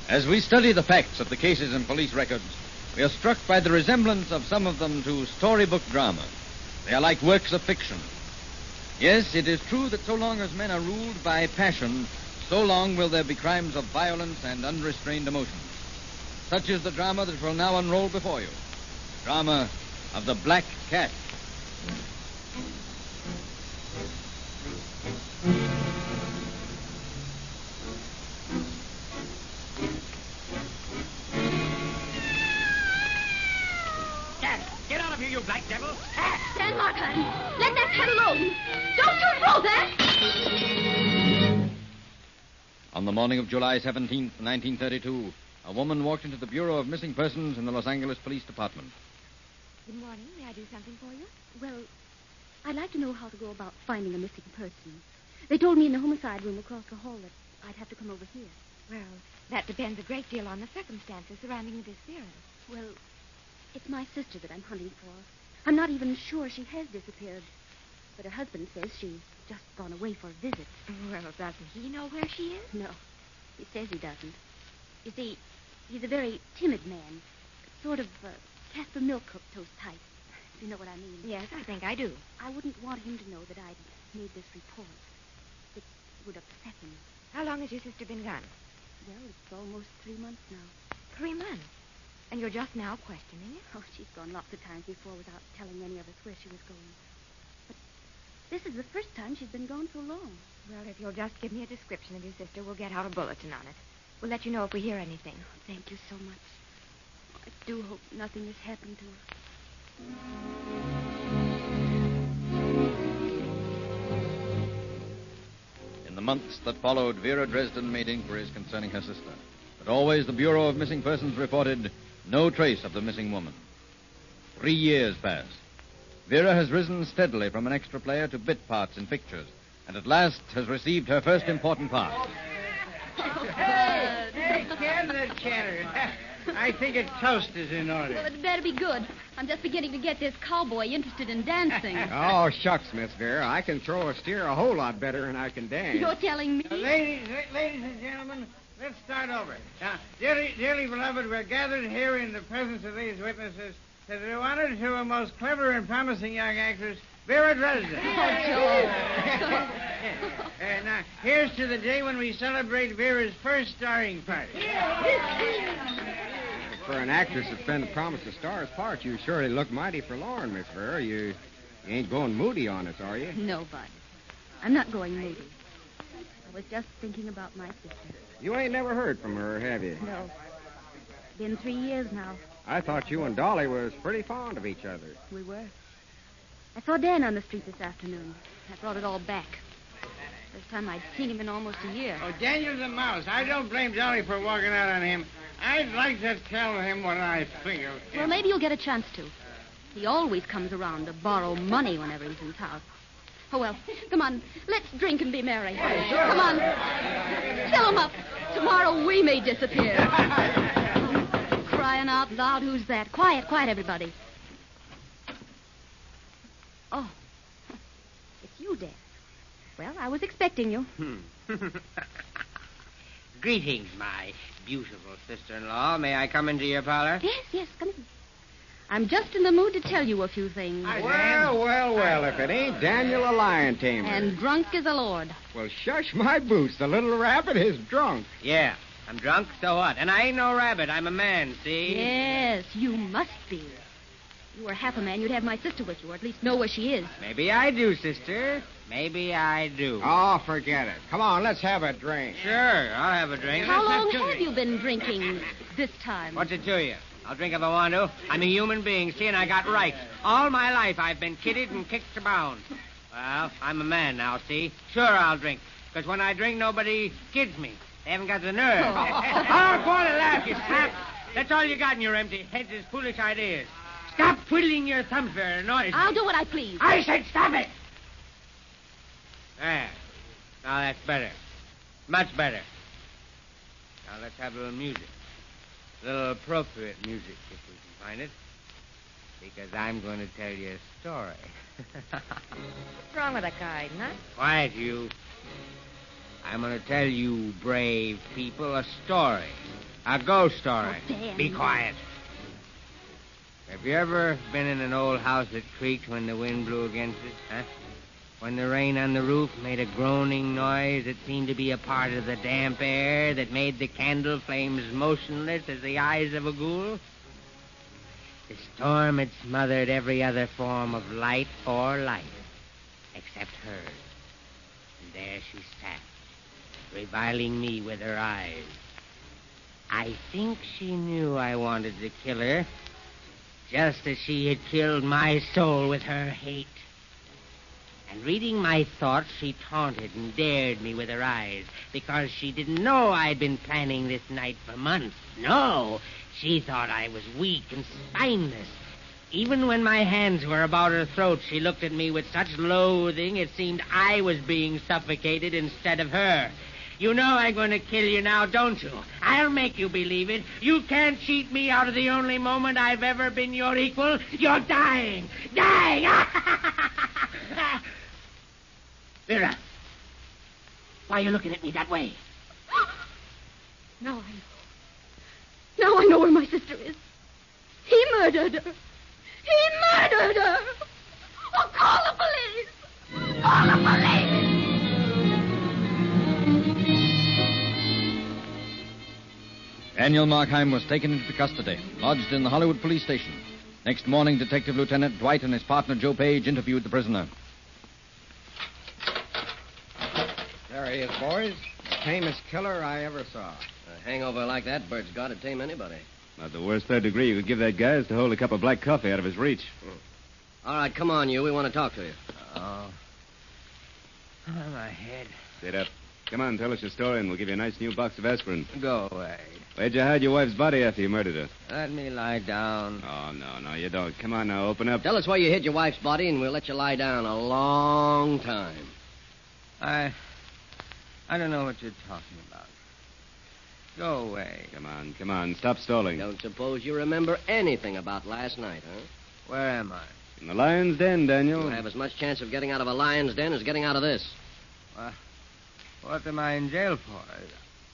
As we study the facts of the cases in police records, we are struck by the resemblance of some of them to storybook drama. They are like works of fiction. Yes, it is true that so long as men are ruled by passion, so long will there be crimes of violence and unrestrained emotion. Such is the drama that will now unroll before you. Drama of the Black Cat. Get out of here, you black devil! Stand back, honey. Let that cat alone. Don't you throw that! On the morning of July 17th, 1932, a woman walked into the Bureau of Missing Persons in the Los Angeles Police Department. Good morning. May I do something for you? Well, I'd like to know how to go about finding a missing person. They told me in the homicide room across the hall that I'd have to come over here. Well, that depends a great deal on the circumstances surrounding the disappearance. Well, it's my sister that I'm hunting for. I'm not even sure she has disappeared. But her husband says she's just gone away for a visit. Well, doesn't he know where she is? No, he says he doesn't. You see, he's a very timid man. Sort of Casper Milk Toast type. You know what I mean? Yes, I think I do. I wouldn't want him to know that I'd made this report. It would upset him. How long has your sister been gone? Well, it's almost 3 months now. 3 months? And you're just now questioning it? Oh, she's gone lots of times before without telling any of us where she was going. But this is the first time she's been gone so long. Well, if you'll just give me a description of your sister, we'll get out a bulletin on it. We'll let you know if we hear anything. Oh, thank you so much. I do hope nothing has happened to her. In the months that followed, Vera Dresden made inquiries concerning her sister. But always the Bureau of Missing Persons reported no trace of the missing woman. 3 years passed. Vera has risen steadily from an extra player to bit parts in pictures, and at last has received her first important part. Hey, can the chatter. I think a toast is in order. Well, it better be good. I'm just beginning to get this cowboy interested in dancing. Oh, shucks, Miss Vera. I can throw a steer a whole lot better than I can dance. You're telling me? Ladies and gentlemen, let's start over. Now, dearly beloved, we're gathered here in the presence of these witnesses to do honor to a most clever and promising young actress, Vera Dresden. Now, here's to the day when we celebrate Vera's first starring party. For an actress that's been promised a star's part, you surely look mighty forlorn, Miss Vera. You ain't going moody on us, are you? No, Bud. I'm not going moody. I was just thinking about my sister. You ain't never heard from her, have you? No. Been 3 years now. I thought you and Dolly was pretty fond of each other. We were. I saw Dan on the street this afternoon. I brought it all back. First time I'd seen him in almost a year. Oh, Daniel's a mouse. I don't blame Dolly for walking out on him. I'd like to tell him what I think of him. Well, maybe you'll get a chance to. He always comes around to borrow money whenever he's in town. Oh, well, come on. Let's drink and be merry. Come on. Fill him up. Tomorrow we may disappear. Crying out loud, who's that? Quiet, everybody. Oh, it's you, Dan. Well, I was expecting you. Greetings, my beautiful sister-in-law. May I come into your parlor? Yes, come in. I'm just in the mood to tell you a few things. Well, if it ain't Daniel a lion tamer. And drunk as a lord. Well, shush my boots. The little rabbit is drunk. Yeah, I'm drunk, so what? And I ain't no rabbit. I'm a man, see? Yes, you must be. If you were half a man, you'd have my sister with you, or at least know where she is. Maybe I do, sister. Maybe I do. Oh, forget it. Come on, let's have a drink. Sure, I'll have a drink. How long have you been drinking this time? What's it to you? I'll drink if I want to. I'm a human being, see, and I got rights. All my life I've been kidded and kicked around. Well, I'm a man now, see? Sure, I'll drink. Because when I drink, nobody kids me. They haven't got the nerve. Oh, go on and laugh, you sap. That's all you got in your empty heads is foolish ideas. Stop twiddling your thumbs very annoys me. I'll do what I please. I said stop it! There. Now that's better. Much better. Now let's have a little music. A little appropriate music, if we can find it. Because I'm going to tell you a story. What's wrong with that guy, Nut? Quiet, you. I'm going to tell you, brave people, a story. A ghost story. Oh, Dan. Be quiet. Have you ever been in an old house that creaked when the wind blew against it, huh? When the rain on the roof made a groaning noise that seemed to be a part of the damp air that made the candle flames motionless as the eyes of a ghoul? The storm had smothered every other form of light or life except hers. And there she sat, reviling me with her eyes. I think she knew I wanted to kill her, just as she had killed my soul with her hate. And reading my thoughts, she taunted and dared me with her eyes because she didn't know I'd been planning this night for months. No, she thought I was weak and spineless. Even when my hands were about her throat, she looked at me with such loathing it seemed I was being suffocated instead of her. You know I'm going to kill you now, don't you? I'll make you believe it. You can't cheat me out of the only moment I've ever been your equal. You're dying. Dying! Vera, why are you looking at me that way? Now I know. Now I know where my sister is. He murdered her. He murdered her. Oh, call the police. Call the police. Daniel Markheim was taken into custody, lodged in the Hollywood police station. Next morning, Detective Lieutenant Dwight and his partner Joe Page interviewed the prisoner. There he is, boys. The tamest killer I ever saw. A hangover like that, bird's got to tame anybody. Not the worst third degree you could give that guy is to hold a cup of black coffee out of his reach. All right, come on, you. We want to talk to you. Oh, my head. Sit up. Come on, tell us your story, and we'll give you a nice new box of aspirin. Go away. Where'd you hide your wife's body after you murdered her? Let me lie down. Oh, no, you don't. Come on now, open up. Tell us where you hid your wife's body, and we'll let you lie down a long time. I don't know what you're talking about. Go away. Come on. Stop stalling. Don't suppose you remember anything about last night, huh? Where am I? In the lion's den, Daniel. You'll have as much chance of getting out of a lion's den as getting out of this. What am I in jail for?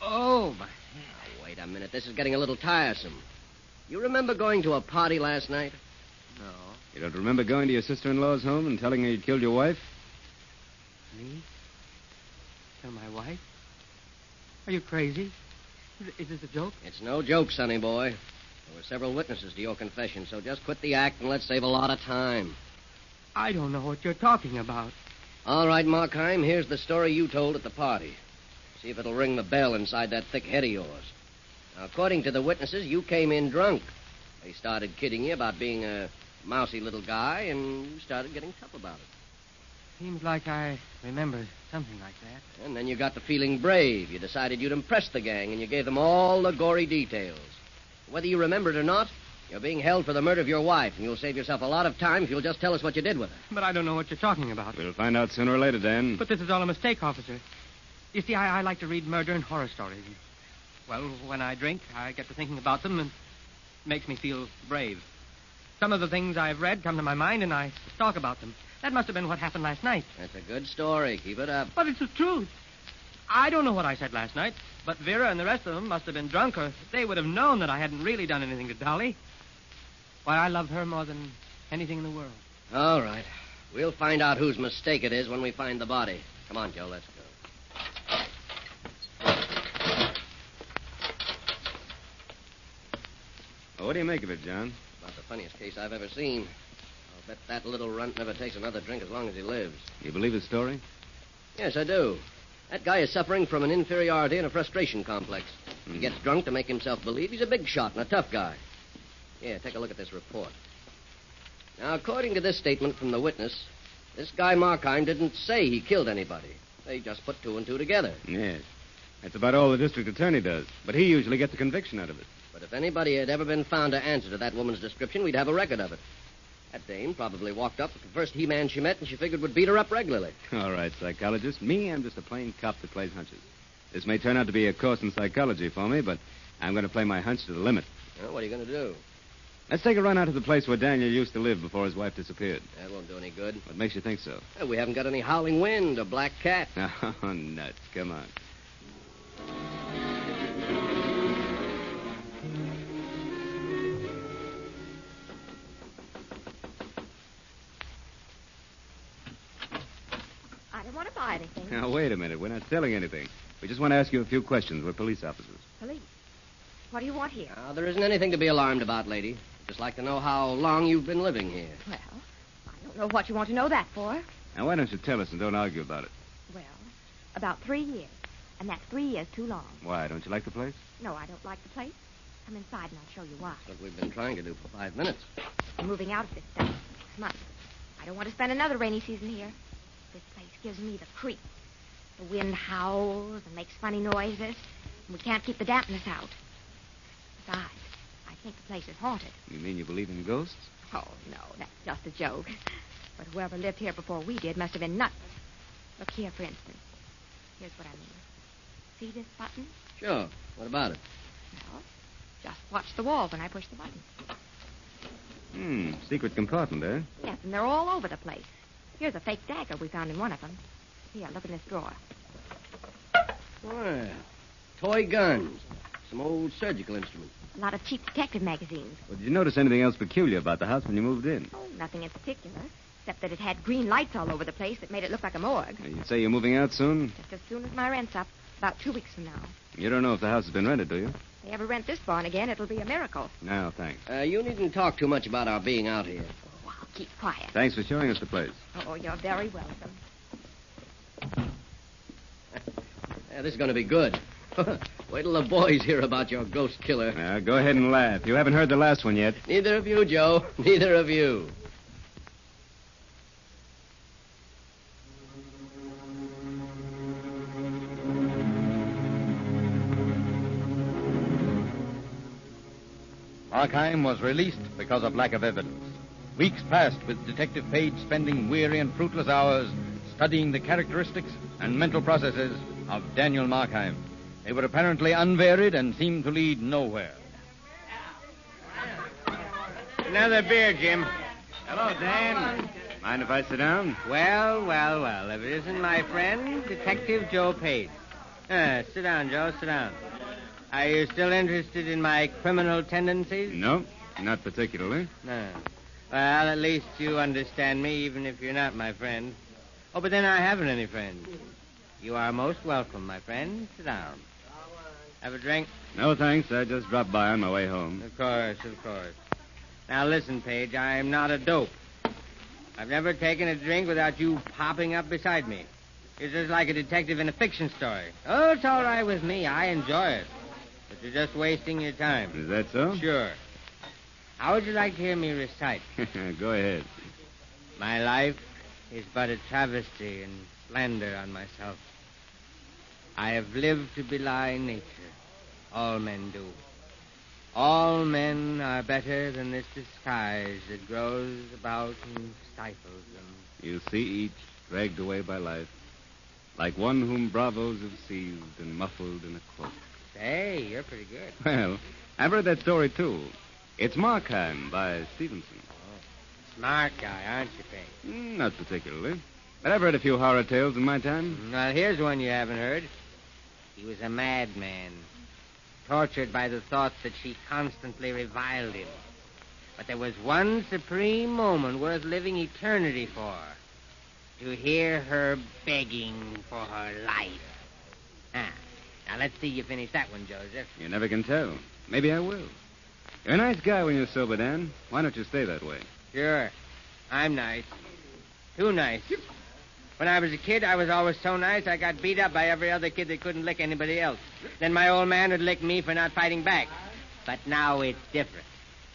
Oh, my... Now, wait a minute. This is getting a little tiresome. You remember going to a party last night? No. You don't remember going to your sister-in-law's home and telling her you'd killed your wife? Me? Tell my wife? Are you crazy? Is this a joke? It's no joke, sonny boy. There were several witnesses to your confession, so just quit the act and let's save a lot of time. I don't know what you're talking about. All right, Markheim, here's the story you told at the party. See if it'll ring the bell inside that thick head of yours. Now, according to the witnesses, you came in drunk. They started kidding you about being a mousy little guy, and you started getting tough about it. Seems like I remember something like that. And then you got to feeling brave. You decided you'd impress the gang, and you gave them all the gory details. Whether you remember it or not, you're being held for the murder of your wife, and you'll save yourself a lot of time if you'll just tell us what you did with her. But I don't know what you're talking about. We'll find out sooner or later, Dan. But this is all a mistake, officer. You see, I like to read murder and horror stories. Well, when I drink, I get to thinking about them, and it makes me feel brave. Some of the things I've read come to my mind, and I talk about them. That must have been what happened last night. That's a good story. Keep it up. But it's the truth. I don't know what I said last night, but Vera and the rest of them must have been drunk, or they would have known that I hadn't really done anything to Dolly. Why, I love her more than anything in the world. All right. We'll find out whose mistake it is when we find the body. Come on, Joe, let's go. Well, what do you make of it, John? About the funniest case I've ever seen. I'll bet that little runt never takes another drink as long as he lives. You believe his story? Yes, I do. That guy is suffering from an inferiority and a frustration complex. He gets drunk to make himself believe he's a big shot and a tough guy. Yeah, take a look at this report. Now, according to this statement from the witness, this guy Markheim didn't say he killed anybody. They just put two and two together. Yes. That's about all the district attorney does. But he usually gets a conviction out of it. But if anybody had ever been found to answer to that woman's description, we'd have a record of it. That dame probably walked up with the first he-man she met, and she figured would beat her up regularly. All right, psychologist. Me, I'm just a plain cop that plays hunches. This may turn out to be a course in psychology for me, but I'm going to play my hunch to the limit. Well, what are you going to do? Let's take a run out to the place where Daniel used to live before his wife disappeared. That won't do any good. What makes you think so? Well, we haven't got any howling wind or black cat. Oh, nuts. Come on. Now, wait a minute. We're not selling anything. We just want to ask you a few questions. We're police officers. Police? What do you want here? There isn't anything to be alarmed about, lady. I'd just like to know how long you've been living here. Well, I don't know what you want to know that for. Now, why don't you tell us and don't argue about it? Well, about 3 years. And that's 3 years too long. Why? Don't you like the place? No, I don't like the place. Come inside and I'll show you why. That's what we've been trying to do for 5 minutes. I'm moving out of this stuff. 6 months. I don't want to spend another rainy season here. This place gives me the creeps. The wind howls and makes funny noises, and we can't keep the dampness out. Besides, I think the place is haunted. You mean you believe in ghosts? Oh, no, that's just a joke. But whoever lived here before we did must have been nuts. Look here, for instance. Here's what I mean. See this button? Sure. What about it? Well, just watch the wall when I push the button. Secret compartment, eh? Yes, and they're all over the place. Here's a fake dagger we found in one of them. Here, look in this drawer. Well, toy guns. Some old surgical instruments. A lot of cheap detective magazines. Well, did you notice anything else peculiar about the house when you moved in? Oh, nothing in particular, except that it had green lights all over the place that made it look like a morgue. You say you're moving out soon? Just as soon as my rent's up, about 2 weeks from now. You don't know if the house has been rented, do you? If they ever rent this barn again, it'll be a miracle. No, thanks. You needn't talk too much about our being out here. Oh, I'll keep quiet. Thanks for showing us the place. Oh, you're very welcome. Yeah, this is going to be good. Wait till the boys hear about your ghost killer. Now, go ahead and laugh. You haven't heard the last one yet. Neither of you, Joe. Neither of you. Markheim was released because of lack of evidence. Weeks passed with Detective Page spending weary and fruitless hours studying the characteristics and mental processes of Daniel Markheim. They were apparently unvaried and seemed to lead nowhere. Another beer, Jim. Hello, Dan. Mind if I sit down? Well, well, well. If it isn't my friend, Detective Joe Page. Sit down, Joe. Sit down. Are you still interested in my criminal tendencies? No, not particularly. No. Well, at least you understand me, even if you're not my friend. Oh, but then I haven't any friends. You are most welcome, my friend. Sit down. Have a drink? No, thanks. I just dropped by on my way home. Of course, of course. Now, listen, Page, I'm not a dope. I've never taken a drink without you popping up beside me. You're just like a detective in a fiction story. Oh, it's all right with me. I enjoy it. But you're just wasting your time. Is that so? Sure. How would you like to hear me recite? Go ahead. My life is but a travesty and slander on myself. I have lived to belie nature. All men do. All men are better than this disguise that grows about and stifles them. You see each dragged away by life, like one whom bravos have seized and muffled in a cloak. Say, you're pretty good. Well, I've read that story, too. It's Markheim by Stevenson. Oh, smart guy, aren't you, Page? Not particularly. But I've read a few horror tales in my time. Well, here's one you haven't heard. He was a madman, tortured by the thought that she constantly reviled him. But there was one supreme moment worth living eternity for. To hear her begging for her life. Now, let's see you finish that one, Joseph. You never can tell. Maybe I will. You're a nice guy when you're sober, Dan. Why don't you stay that way? Sure. I'm nice. Too nice. When I was a kid, I was always so nice I got beat up by every other kid that couldn't lick anybody else. Then my old man would lick me for not fighting back. But now it's different.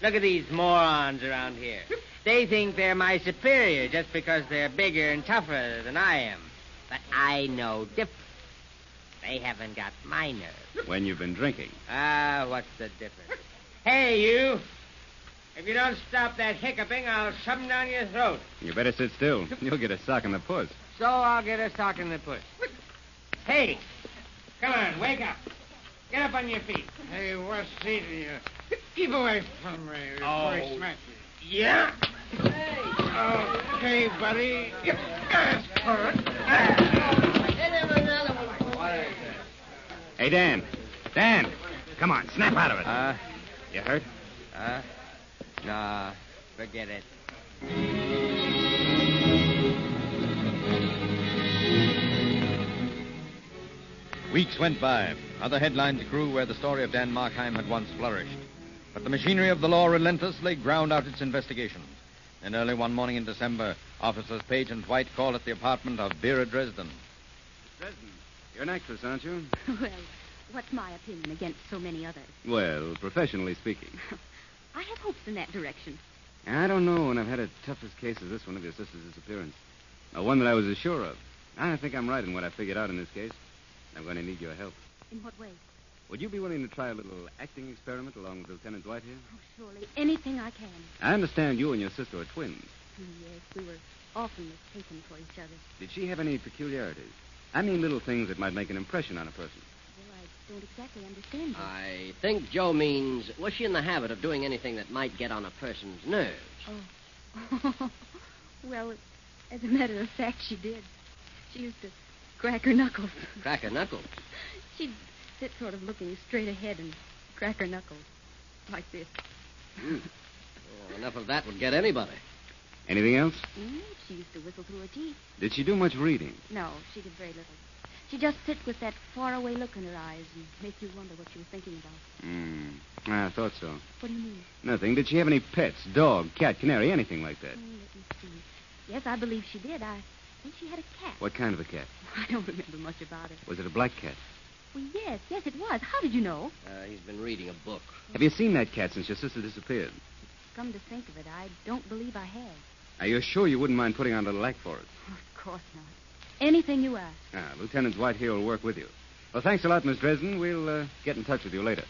Look at these morons around here. They think they're my superior just because they're bigger and tougher than I am. But I know different. They haven't got my nerve. When you've been drinking. What's the difference? Hey, you. If you don't stop that hiccuping, I'll shove 'em down your throat. You better sit still. You'll get a sock in the puss. So I'll get a sock in the puss. Hey, come on, wake up. Get up on your feet. Hey, what's eating you? Keep away from me before he smacks you. Yeah? Okay, buddy. Ask for it. Hey, Dan. Dan, come on, snap out of it. You hurt? Nah, forget it. Weeks went by. Other headlines grew where the story of Dan Markheim had once flourished. But the machinery of the law relentlessly ground out its investigations. And early one morning in December, officers Page and White called at the apartment of Vera Dresden. Dresden, you're an actress, aren't you? Well, what's my opinion against so many others? Well, professionally speaking. I have hopes in that direction. I don't know when I've had a toughest case as this one of your sister's disappearance. One that I was as sure of. I think I'm right in what I figured out in this case. I'm going to need your help. In what way? Would you be willing to try a little acting experiment along with Lieutenant Dwight here? Oh, surely. Anything I can. I understand you and your sister are twins. Yes, we were often mistaken for each other. Did she have any peculiarities? I mean little things that might make an impression on a person. Well, I don't exactly understand you. I think Joe means, was she in the habit of doing anything that might get on a person's nerves? Oh. Well, as a matter of fact, she did. She used to crack her knuckles. Crack her knuckles? She'd sit sort of looking straight ahead and crack her knuckles. Like this. Well, enough of that would get anybody. Anything else? She used to whistle through her teeth. Did she do much reading? No, she did very little. She just sit with that faraway look in her eyes and make you wonder what she was thinking about. I thought so. What do you mean? Nothing. Did she have any pets? Dog, cat, canary, anything like that? Let me see. Yes, I believe she did. I think she had a cat. What kind of a cat? I don't remember much about it. Was it a black cat? Well, yes, it was. How did you know? He's been reading a book. Have you seen that cat since your sister disappeared? Come to think of it, I don't believe I have. Are you sure you wouldn't mind putting on a little act for us? Of course not. Anything you ask. Lieutenant Dwight here will work with you. Well, thanks a lot, Miss Dresden. We'll get in touch with you later.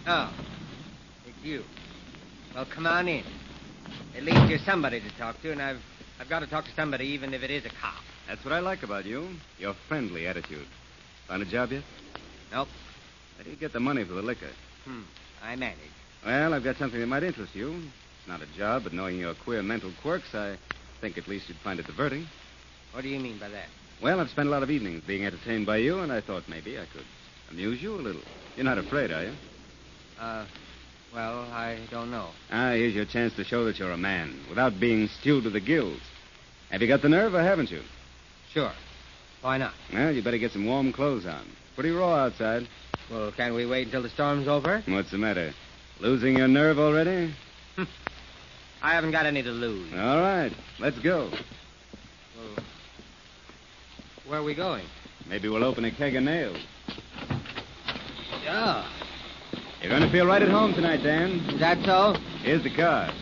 Oh, it's you. Well, come on in. At least you're somebody to talk to, and I've got to talk to somebody, even if it is a cop. That's what I like about you. Your friendly attitude. Found a job yet? Nope. Where do you get the money for the liquor? I manage. Well, I've got something that might interest you. It's not a job, but knowing your queer mental quirks, I think at least you'd find it diverting. What do you mean by that? Well, I've spent a lot of evenings being entertained by you, and I thought maybe I could amuse you a little. You're not afraid, are you? Well, I don't know. Here's your chance to show that you're a man, without being stewed to the gills. Have you got the nerve, or haven't you? Sure. Why not? Well, you better get some warm clothes on. Pretty raw outside. Well, can't we wait until the storm's over? What's the matter? Losing your nerve already? I haven't got any to lose. All right. Let's go. Well, where are we going? Maybe we'll open a keg of nails. Yeah. You're going to feel right at home tonight, Dan. Is that so? Here's the car.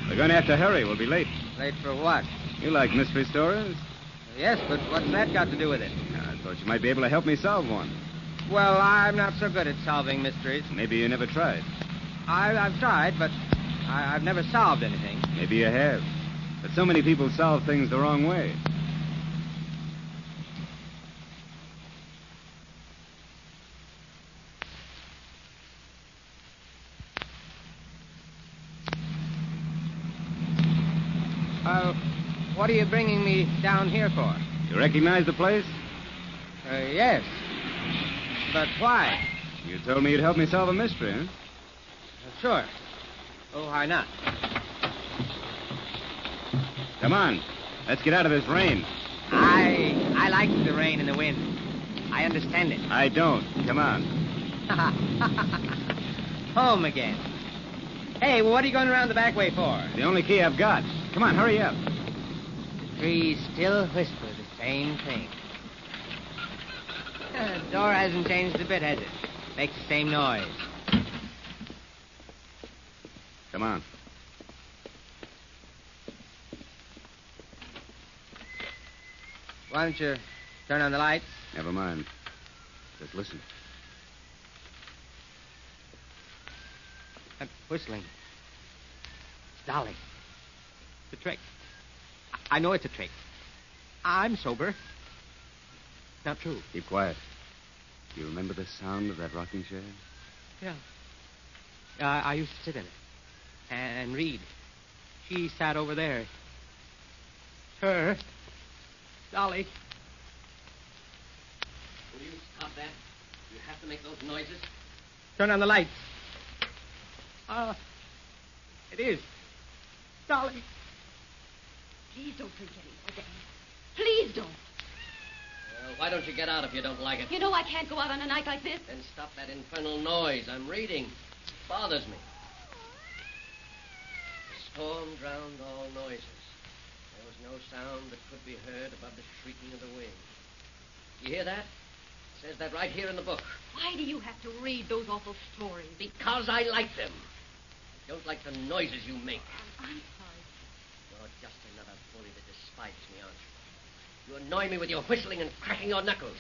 We're going to have to hurry. We'll be late. Late for what? You like mystery stories? Yes, but what's that got to do with it? I thought you might be able to help me solve one. Well, I'm not so good at solving mysteries. Maybe you never tried. I've tried, but I've never solved anything. Maybe you have. But so many people solve things the wrong way. What are you bringing me down here for? You recognize the place? Yes. But why? You told me you'd help me solve a mystery, huh? Sure. Oh, why not? Come on. Let's get out of this rain. I like the rain and the wind. I understand it. I don't. Come on. Home again. Hey, well, what are you going around the back way for? The only key I've got. Come on, hurry up. The trees still whisper the same thing. The door hasn't changed a bit, has it? Makes the same noise. Come on. Why don't you turn on the lights? Never mind. Just listen. That whistling. It's Dolly. It's a trick. I know it's a trick. I'm sober. Not true. Keep quiet. Do you remember the sound of that rocking chair? Yeah. I used to sit in it. and read. She sat over there. Her. Dolly. Will you stop that? You have to make those noises. Turn on the lights. It is. Dolly. Please don't drink any more, Dan. Please don't. Well, why don't you get out if you don't like it? You know I can't go out on a night like this. Then stop that infernal noise. I'm reading. It bothers me. The storm drowned all noises. There was no sound that could be heard above the shrieking of the wind. You hear that? It says that right here in the book. Why do you have to read those awful stories? Because I like them. I don't like the noises you make. I'm sorry. You're just another bully that despises me, aren't you? You annoy me with your whistling and cracking your knuckles.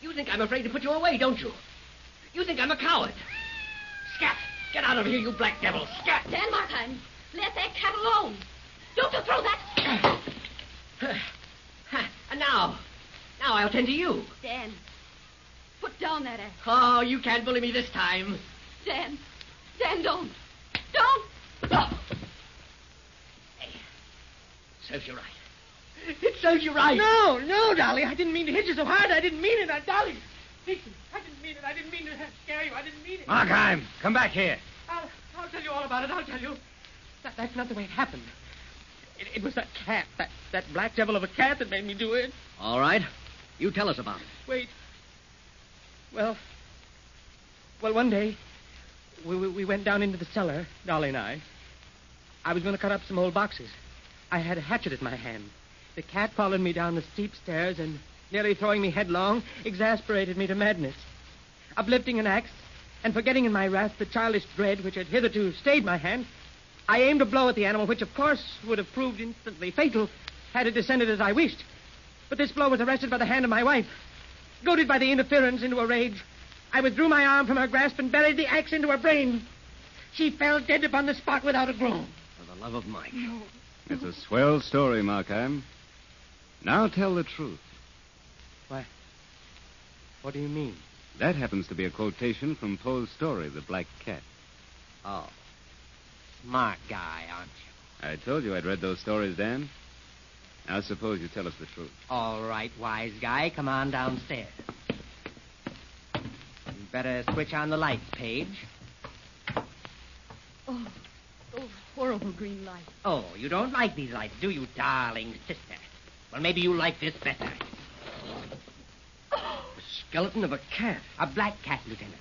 You think I'm afraid to put you away, don't you? You think I'm a coward. Scat! Get out of here, you black devil! Scat! Dan Markheim, let that cat alone. Don't you throw that... And now I'll tend to you. Dan, put down that axe. Oh, you can't bully me this time. Dan, don't. Don't. Hey, serves you right. It serves you right. No, Dolly. I didn't mean to hit you so hard. I didn't mean it. Dolly. Listen, I didn't mean it. I didn't mean to scare you. I didn't mean it. Markheim, come back here. I'll tell you all about it. I'll tell you. That's not the way it happened. It was that cat, that black devil of a cat that made me do it. All right. You tell us about it. Wait. Well, one day, we went down into the cellar, Dolly and I. I was going to cut up some old boxes. I had a hatchet in my hand. The cat followed me down the steep stairs and, nearly throwing me headlong, exasperated me to madness. Uplifting an axe and forgetting in my wrath the childish dread which had hitherto stayed my hand, I aimed a blow at the animal, which, of course, would have proved instantly fatal had it descended as I wished. But this blow was arrested by the hand of my wife. Goaded by the interference into a rage, I withdrew my arm from her grasp and buried the axe into her brain. She fell dead upon the spot without a groan. For the love of Mike. No. It's a swell story, Markheim. Now tell the truth. Why? What do you mean? That happens to be a quotation from Poe's story, The Black Cat. Oh. Smart guy, aren't you? I told you I'd read those stories, Dan. Now suppose you tell us the truth. All right, wise guy. Come on downstairs. You better switch on the lights, Paige. Oh, those horrible green lights. Oh, you don't like these lights, do you, darling sister? Well, maybe you like this better. The skeleton of a cat. A black cat, Lieutenant.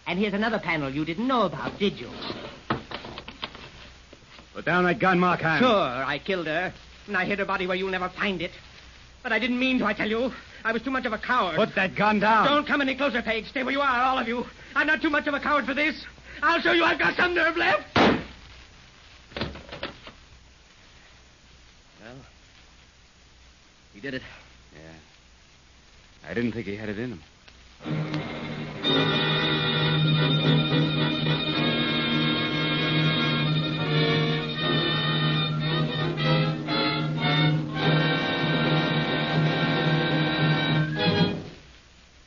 And here's another panel you didn't know about, did you? Put down that gun, Markheim. Sure, I killed her. And I hid her body where you'll never find it. But I didn't mean to, I tell you. I was too much of a coward. Put that gun down. Don't come any closer, Paige. Stay where you are, all of you. I'm not too much of a coward for this. I'll show you I've got some nerve left. Well, he did it. Yeah. I didn't think he had it in him.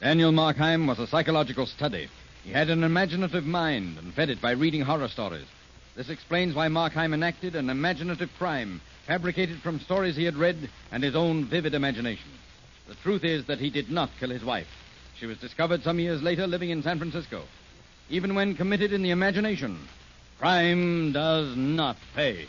Daniel Markheim was a psychological study. He had an imaginative mind and fed it by reading horror stories. This explains why Markheim enacted an imaginative crime fabricated from stories he had read and his own vivid imagination. The truth is that he did not kill his wife. She was discovered some years later living in San Francisco. Even when committed in the imagination, crime does not pay.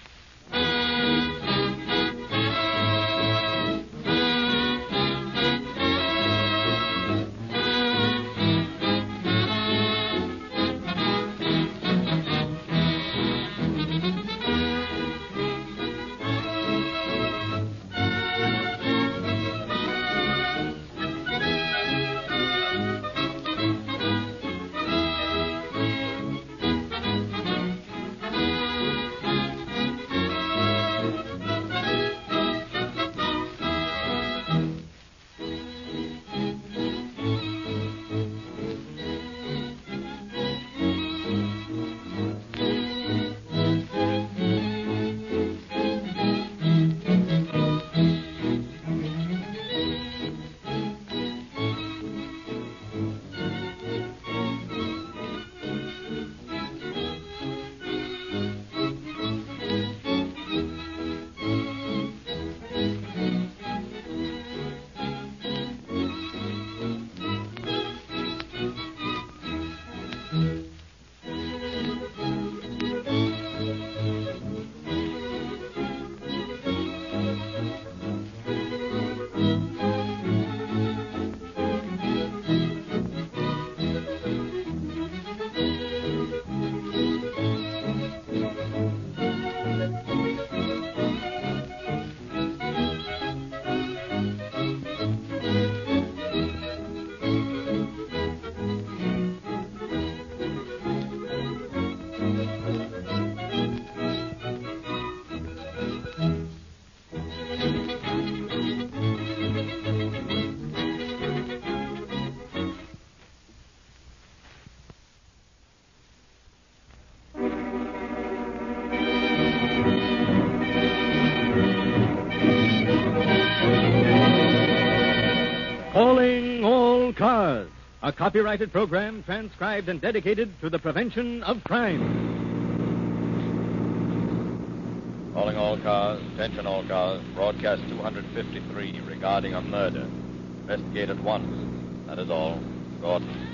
Old Cars, a copyrighted program transcribed and dedicated to the prevention of crime. Calling all cars, attention all cars, broadcast 253 regarding a murder. Investigate at once. That is all. Gordon.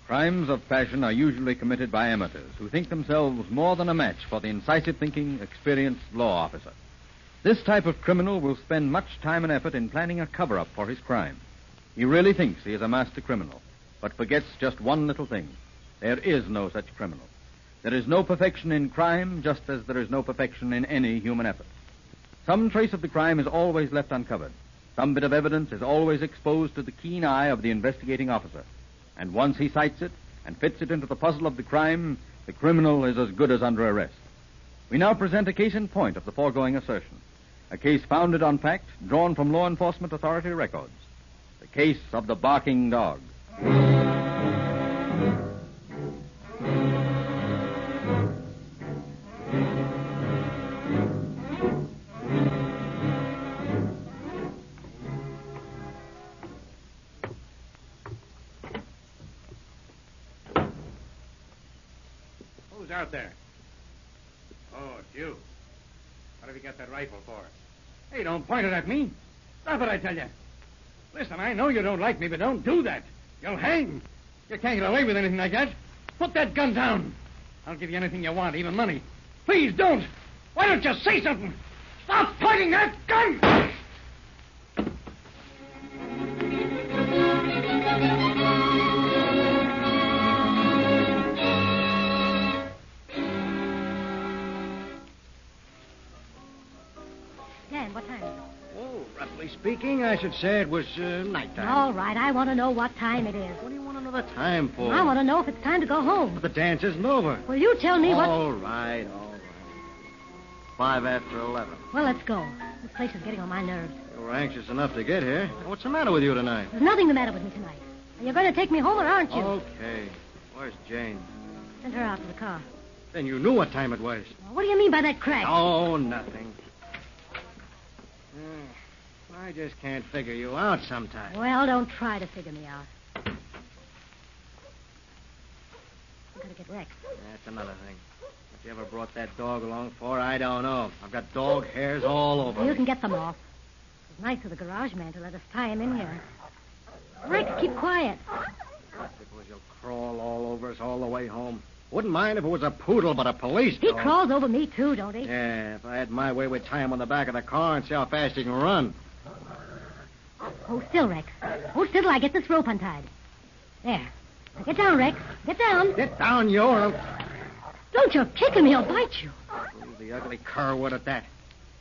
Crimes of passion are usually committed by amateurs who think themselves more than a match for the incisive thinking, experienced law officer. This type of criminal will spend much time and effort in planning a cover-up for his crime. He really thinks he is a master criminal, but forgets just one little thing. There is no such criminal. There is no perfection in crime, just as there is no perfection in any human effort. Some trace of the crime is always left uncovered. Some bit of evidence is always exposed to the keen eye of the investigating officer. And once he sights it and fits it into the puzzle of the crime, the criminal is as good as under arrest. We now present a case in point of the foregoing assertion. A case founded on fact, drawn from law enforcement authority records. The case of the barking dog. Who's out there? Oh, it's you. What have you got that rifle for? Hey, don't point it at me. Stop it, I tell you. Listen, I know you don't like me, but don't do that. You'll hang. You can't get away with anything like that. Put that gun down. I'll give you anything you want, even money. Please don't. Why don't you say something? Stop pointing that gun! Dan, what time is it? Oh, roughly speaking, I should say it was nighttime. All right, I want to know what time it is. What do you want another time for? I want to know if it's time to go home. But the dance isn't over. Will you tell me what... All right. 5 after 11. Well, let's go. This place is getting on my nerves. You were anxious enough to get here. What's the matter with you tonight? There's nothing the matter with me tonight. You're going to take me home, or aren't you? Okay. Where's Jane? Send her out to the car. Then you knew what time it was. Well, what do you mean by that crack? Oh, nothing. I just can't figure you out sometimes. Well, don't try to figure me out. I'm going to get wrecked. That's another thing. What you ever brought that dog along for, I don't know. I've got dog hairs all over. You can get them off. It was nice of the garage man to let us tie him in here. Rick, keep quiet. Suppose you'll crawl all over us all the way home. Wouldn't mind if it was a poodle, but a police dog. He crawls over me, too, don't he? Yeah, if I had my way, we'd tie him on the back of the car and see how fast he can run. Hold still, Rex. Hold still till I get this rope untied. There. Now get down, Rex. Get down. Get down, you. Don't you kick him, he'll bite you. The ugly cur would at that.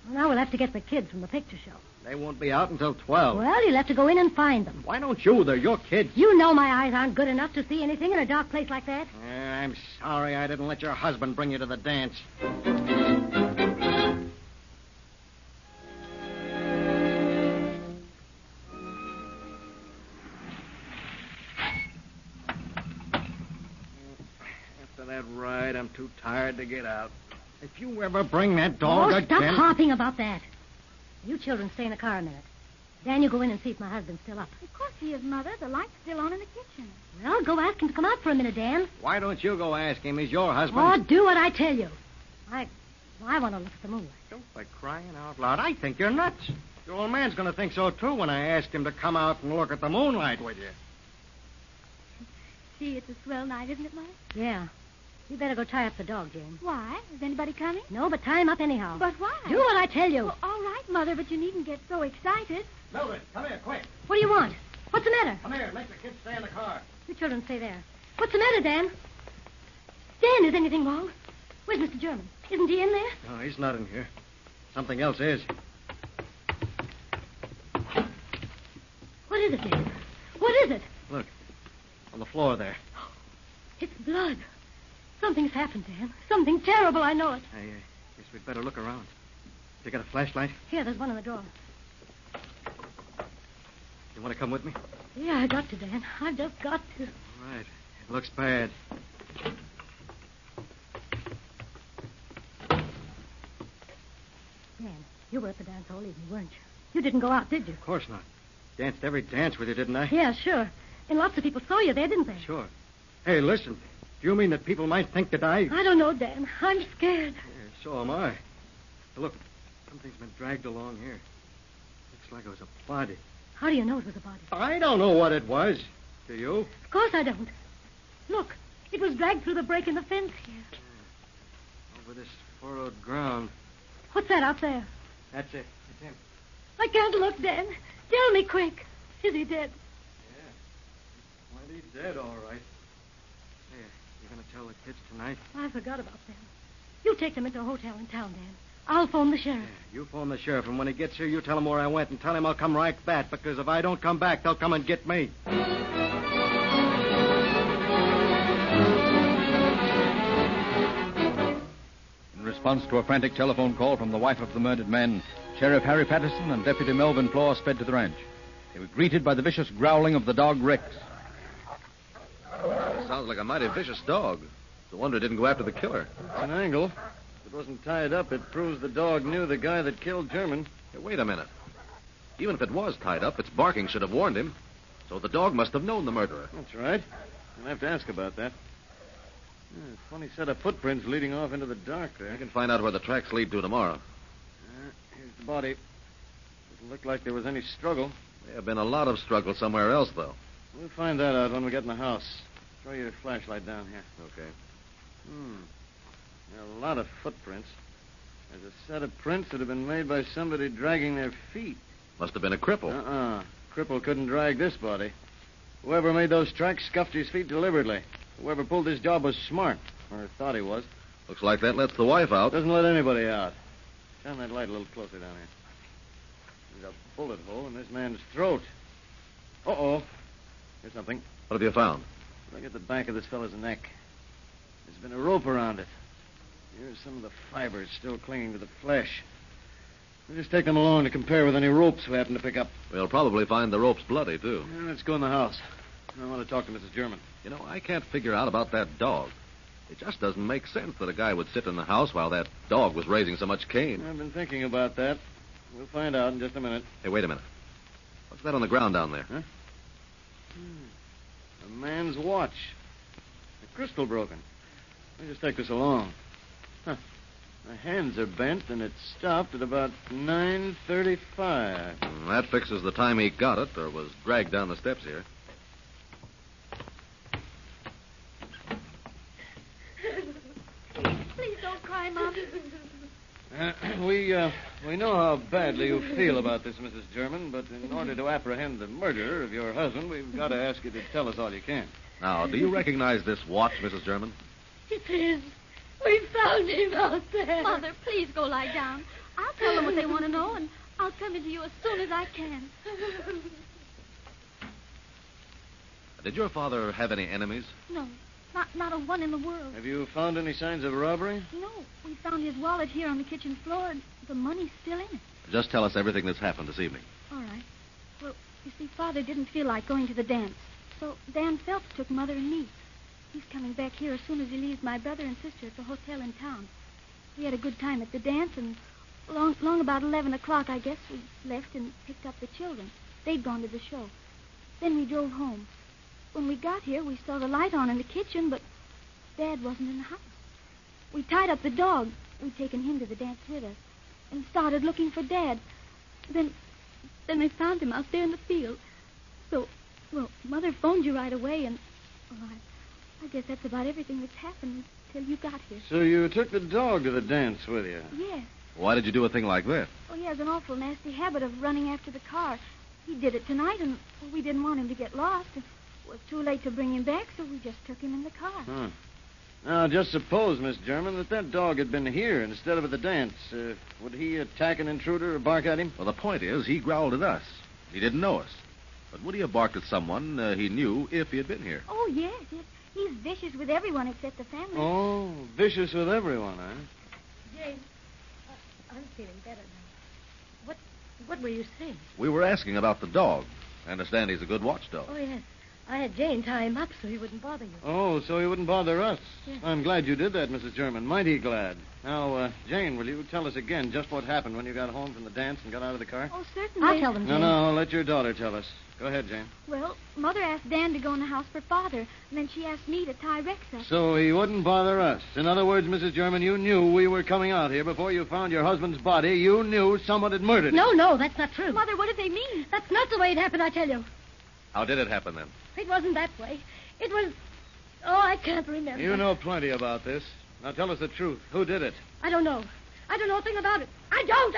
Well, now we'll have to get the kids from the picture show. They won't be out until 12. Well, you'll have to go in and find them. Why don't you? They're your kids. You know my eyes aren't good enough to see anything in a dark place like that. I'm sorry I didn't let your husband bring you to the dance. After that ride, I'm too tired to get out. If you ever bring that dog again... Stop harping about that. You children stay in the car a minute. Dan, you go in and see if my husband's still up. Of course he is, Mother. The light's still on in the kitchen. Well, go ask him to come out for a minute, Dan. Why don't you go ask him? He's your husband. Oh, do what I tell you. I want to look at the moonlight. Don't by crying out loud. I think you're nuts. Your old man's going to think so, too, when I ask him to come out and look at the moonlight with you. Gee, it's a swell night, isn't it, Mother? Yeah. You better go tie up the dog, Jane. Why? Is anybody coming? No, but tie him up anyhow. But why? Do what I tell you. Well, all right, Mother, but you needn't get so excited. Mildred, come here, quick. What do you want? What's the matter? Come here, make the kids stay in the car. You children stay there. What's the matter, Dan? Dan, is anything wrong? Where's Mr. German? Isn't he in there? No, he's not in here. Something else is. What is it, Dan? What is it? Look, on the floor there. It's blood. Something's happened, Dan. Something terrible, I know it. I guess we'd better look around. You got a flashlight? Here, there's one in the drawer. You want to come with me? Yeah, I got to, Dan. I've just got to. All right. It looks bad. Dan, you were at the dance all evening, weren't you? You didn't go out, did you? Of course not. Danced every dance with you, didn't I? Yeah, sure. And lots of people saw you there, didn't they? Sure. Hey, listen. Do you mean that people might think that I don't know, Dan. I'm scared. Yeah, so am I. Look, something's been dragged along here. Looks like it was a body. How do you know it was a body? I don't know what it was. Do you? Of course I don't. Look, it was dragged through the break in the fence here. Yeah. Over this furrowed ground. What's that out there? That's it. It's him. I can't look, Dan. Tell me quick. Is he dead? Yeah. Plenty dead, all right. Hey, you going to tell the kids tonight? I forgot about them. You take them into a hotel in town, Dan. I'll phone the sheriff. Yeah, you phone the sheriff, and when he gets here, you tell him where I went and tell him I'll come right back, because if I don't come back, they'll come and get me. In response to a frantic telephone call from the wife of the murdered man, Sheriff Harry Patterson and Deputy Melvin Plaw sped to the ranch. They were greeted by the vicious growling of the dog Rex. Sounds like a mighty vicious dog. No wonder it didn't go after the killer. An angle. If it wasn't tied up, it proves the dog knew the guy that killed German. Hey, wait a minute. Even if it was tied up, its barking should have warned him. So the dog must have known the murderer. That's right. I'll have to ask about that. Yeah, funny set of footprints leading off into the dark there. We can find out where the tracks lead to tomorrow. Here's the body. Doesn't look like there was any struggle. There have been a lot of struggle somewhere else, though. We'll find that out when we get in the house. Throw your flashlight down here. Okay. There are a lot of footprints. There's a set of prints that have been made by somebody dragging their feet. Must have been a cripple. Cripple couldn't drag this body. Whoever made those tracks scuffed his feet deliberately. Whoever pulled this job was smart, or thought he was. Looks like that lets the wife out. Doesn't let anybody out. Shine that light a little closer down here. There's a bullet hole in this man's throat. Uh-oh. Here's something. What have you found? Look at the back of this fellow's neck. There's been a rope around it. Here's some of the fibers still clinging to the flesh. We'll just take them along to compare with any ropes we happen to pick up. We'll probably find the ropes bloody, too. Yeah, let's go in the house. I want to talk to Mrs. German. You know, I can't figure out about that dog. It just doesn't make sense that a guy would sit in the house while that dog was raising so much cane. I've been thinking about that. We'll find out in just a minute. Hey, wait a minute. What's that on the ground down there? Huh? A man's watch. The crystal broken. Let me just take this along. Huh. The hands are bent, and it stopped at about 9:35. That fixes the time he got it, or was dragged down the steps here. Please don't cry, Mom. We know how badly you feel about this, Mrs. German, but in order to apprehend the murderer of your husband, we've got to ask you to tell us all you can. Now, do you recognize this watch, Mrs. German? It's his. We found him out there. Mother, please go lie down. I'll tell them what they want to know, and I'll come into you as soon as I can. Did your father have any enemies? No, not a one in the world. Have you found any signs of robbery? No, we found his wallet here on the kitchen floor, and the money's still in it. Just tell us everything that's happened this evening. All right. Well, you see, Father didn't feel like going to the dance, so Dan Phelps took Mother and me. He's coming back here as soon as he leaves my brother and sister at the hotel in town. We had a good time at the dance, and long about 11 o'clock, I guess, we left and picked up the children. They'd gone to the show. Then we drove home. When we got here, we saw the light on in the kitchen, but Dad wasn't in the house. We tied up the dog. We'd taken him to the dance with us and started looking for Dad. Then we found him out there in the field. So, well, Mother phoned you right away, and I guess that's about everything that's happened till you got here. So you took the dog to the dance with you? Yes. Why did you do a thing like that? Well, he has an awful nasty habit of running after the car. He did it tonight, and we didn't want him to get lost. It was too late to bring him back, so we just took him in the car. Huh. Now, just suppose, Miss German, that dog had been here instead of at the dance. Would he attack an intruder or bark at him? Well, the point is, he growled at us. He didn't know us. But would he have barked at someone he knew if he had been here? Oh, yes. He's vicious with everyone except the family. Oh, vicious with everyone, huh? Jane, I'm feeling better now. What were you saying? We were asking about the dog. I understand he's a good watchdog. Oh, yes. I had Jane tie him up so he wouldn't bother you. Oh, so he wouldn't bother us. Yes. I'm glad you did that, Mrs. German. Mighty glad. Now, Jane, will you tell us again just what happened when you got home from the dance and got out of the car? Oh, certainly. I'll tell them, Jane. No, let your daughter tell us. Go ahead, Jane. Well, Mother asked Dan to go in the house for Father, and then she asked me to tie Rex up. So he wouldn't bother us. In other words, Mrs. German, you knew we were coming out here before you found your husband's body. You knew someone had murdered him. No, that's not true. Mother, what did they mean? That's not the way it happened, I tell you. How did it happen, then? It wasn't that way. It was... Oh, I can't remember. You know plenty about this. Now tell us the truth. Who did it? I don't know. I don't know a thing about it. I don't.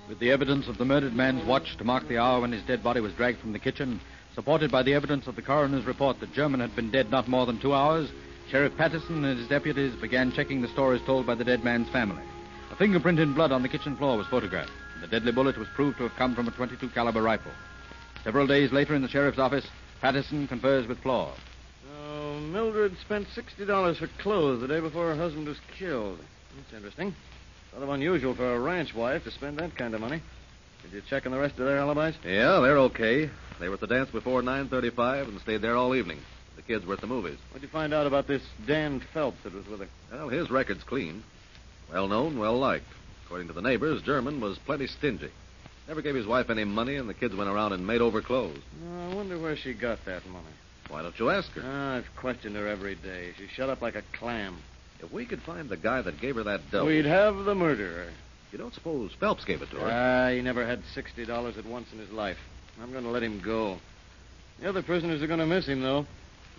With the evidence of the murdered man's watch to mark the hour when his dead body was dragged from the kitchen, supported by the evidence of the coroner's report that German had been dead not more than 2 hours, Sheriff Patterson and his deputies began checking the stories told by the dead man's family. A fingerprint in blood on the kitchen floor was photographed. The deadly bullet was proved to have come from a .22 caliber rifle. Several days later in the sheriff's office, Patterson confers with Flore. Oh, Mildred spent $60 for clothes the day before her husband was killed. That's interesting. Rather unusual for a ranch wife to spend that kind of money. Did you check on the rest of their alibis? Yeah, they're okay. They were at the dance before 9:35 and stayed there all evening. The kids were at the movies. What'd you find out about this Dan Phelps that was with her? Well, his record's clean. Well known, well liked. According to the neighbors, German was plenty stingy. Never gave his wife any money, and the kids went around and made over clothes. I wonder where she got that money. Why don't you ask her? I've questioned her every day. She's shut up like a clam. If we could find the guy that gave her that dough... We'd have the murderer. You don't suppose Phelps gave it to her? He never had $60 at once in his life. I'm going to let him go. The other prisoners are going to miss him, though.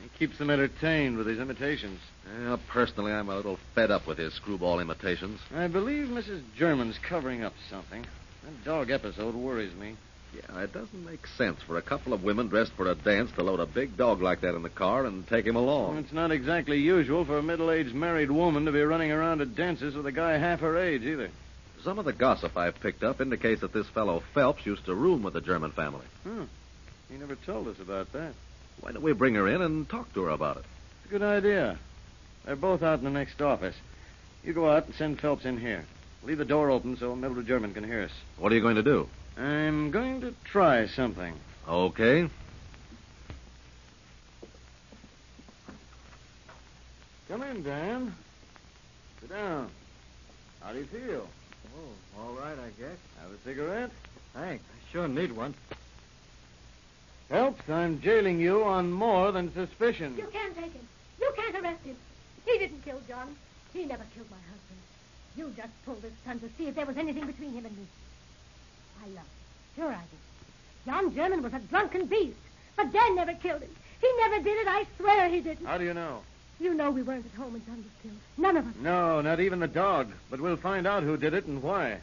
He keeps them entertained with his imitations. Well, personally, I'm a little fed up with his screwball imitations. I believe Mrs. German's covering up something. That dog episode worries me. Yeah, it doesn't make sense for a couple of women dressed for a dance to load a big dog like that in the car and take him along. Well, it's not exactly usual for a middle-aged married woman to be running around at dances with a guy half her age, either. Some of the gossip I've picked up indicates that this fellow Phelps used to room with the German family. He never told us about that. Why don't we bring her in and talk to her about it? It's a good idea. They're both out in the next office. You go out and send Phelps in here. Leave the door open so Mildred German can hear us. What are you going to do? I'm going to try something. Okay. Come in, Dan. Sit down. How do you feel? Oh, all right, I guess. Have a cigarette? Thanks. I sure need one. Phelps, I'm jailing you on more than suspicion. You can't take him. You can't arrest him. He didn't kill John. He never killed my husband. You just pulled his son to see if there was anything between him and me. I love him. Sure I did. John German was a drunken beast. But Dan never killed him. He never did it. I swear he didn't. How do you know? You know we weren't at home when John was killed. None of us. No, not even the dog. But we'll find out who did it and why.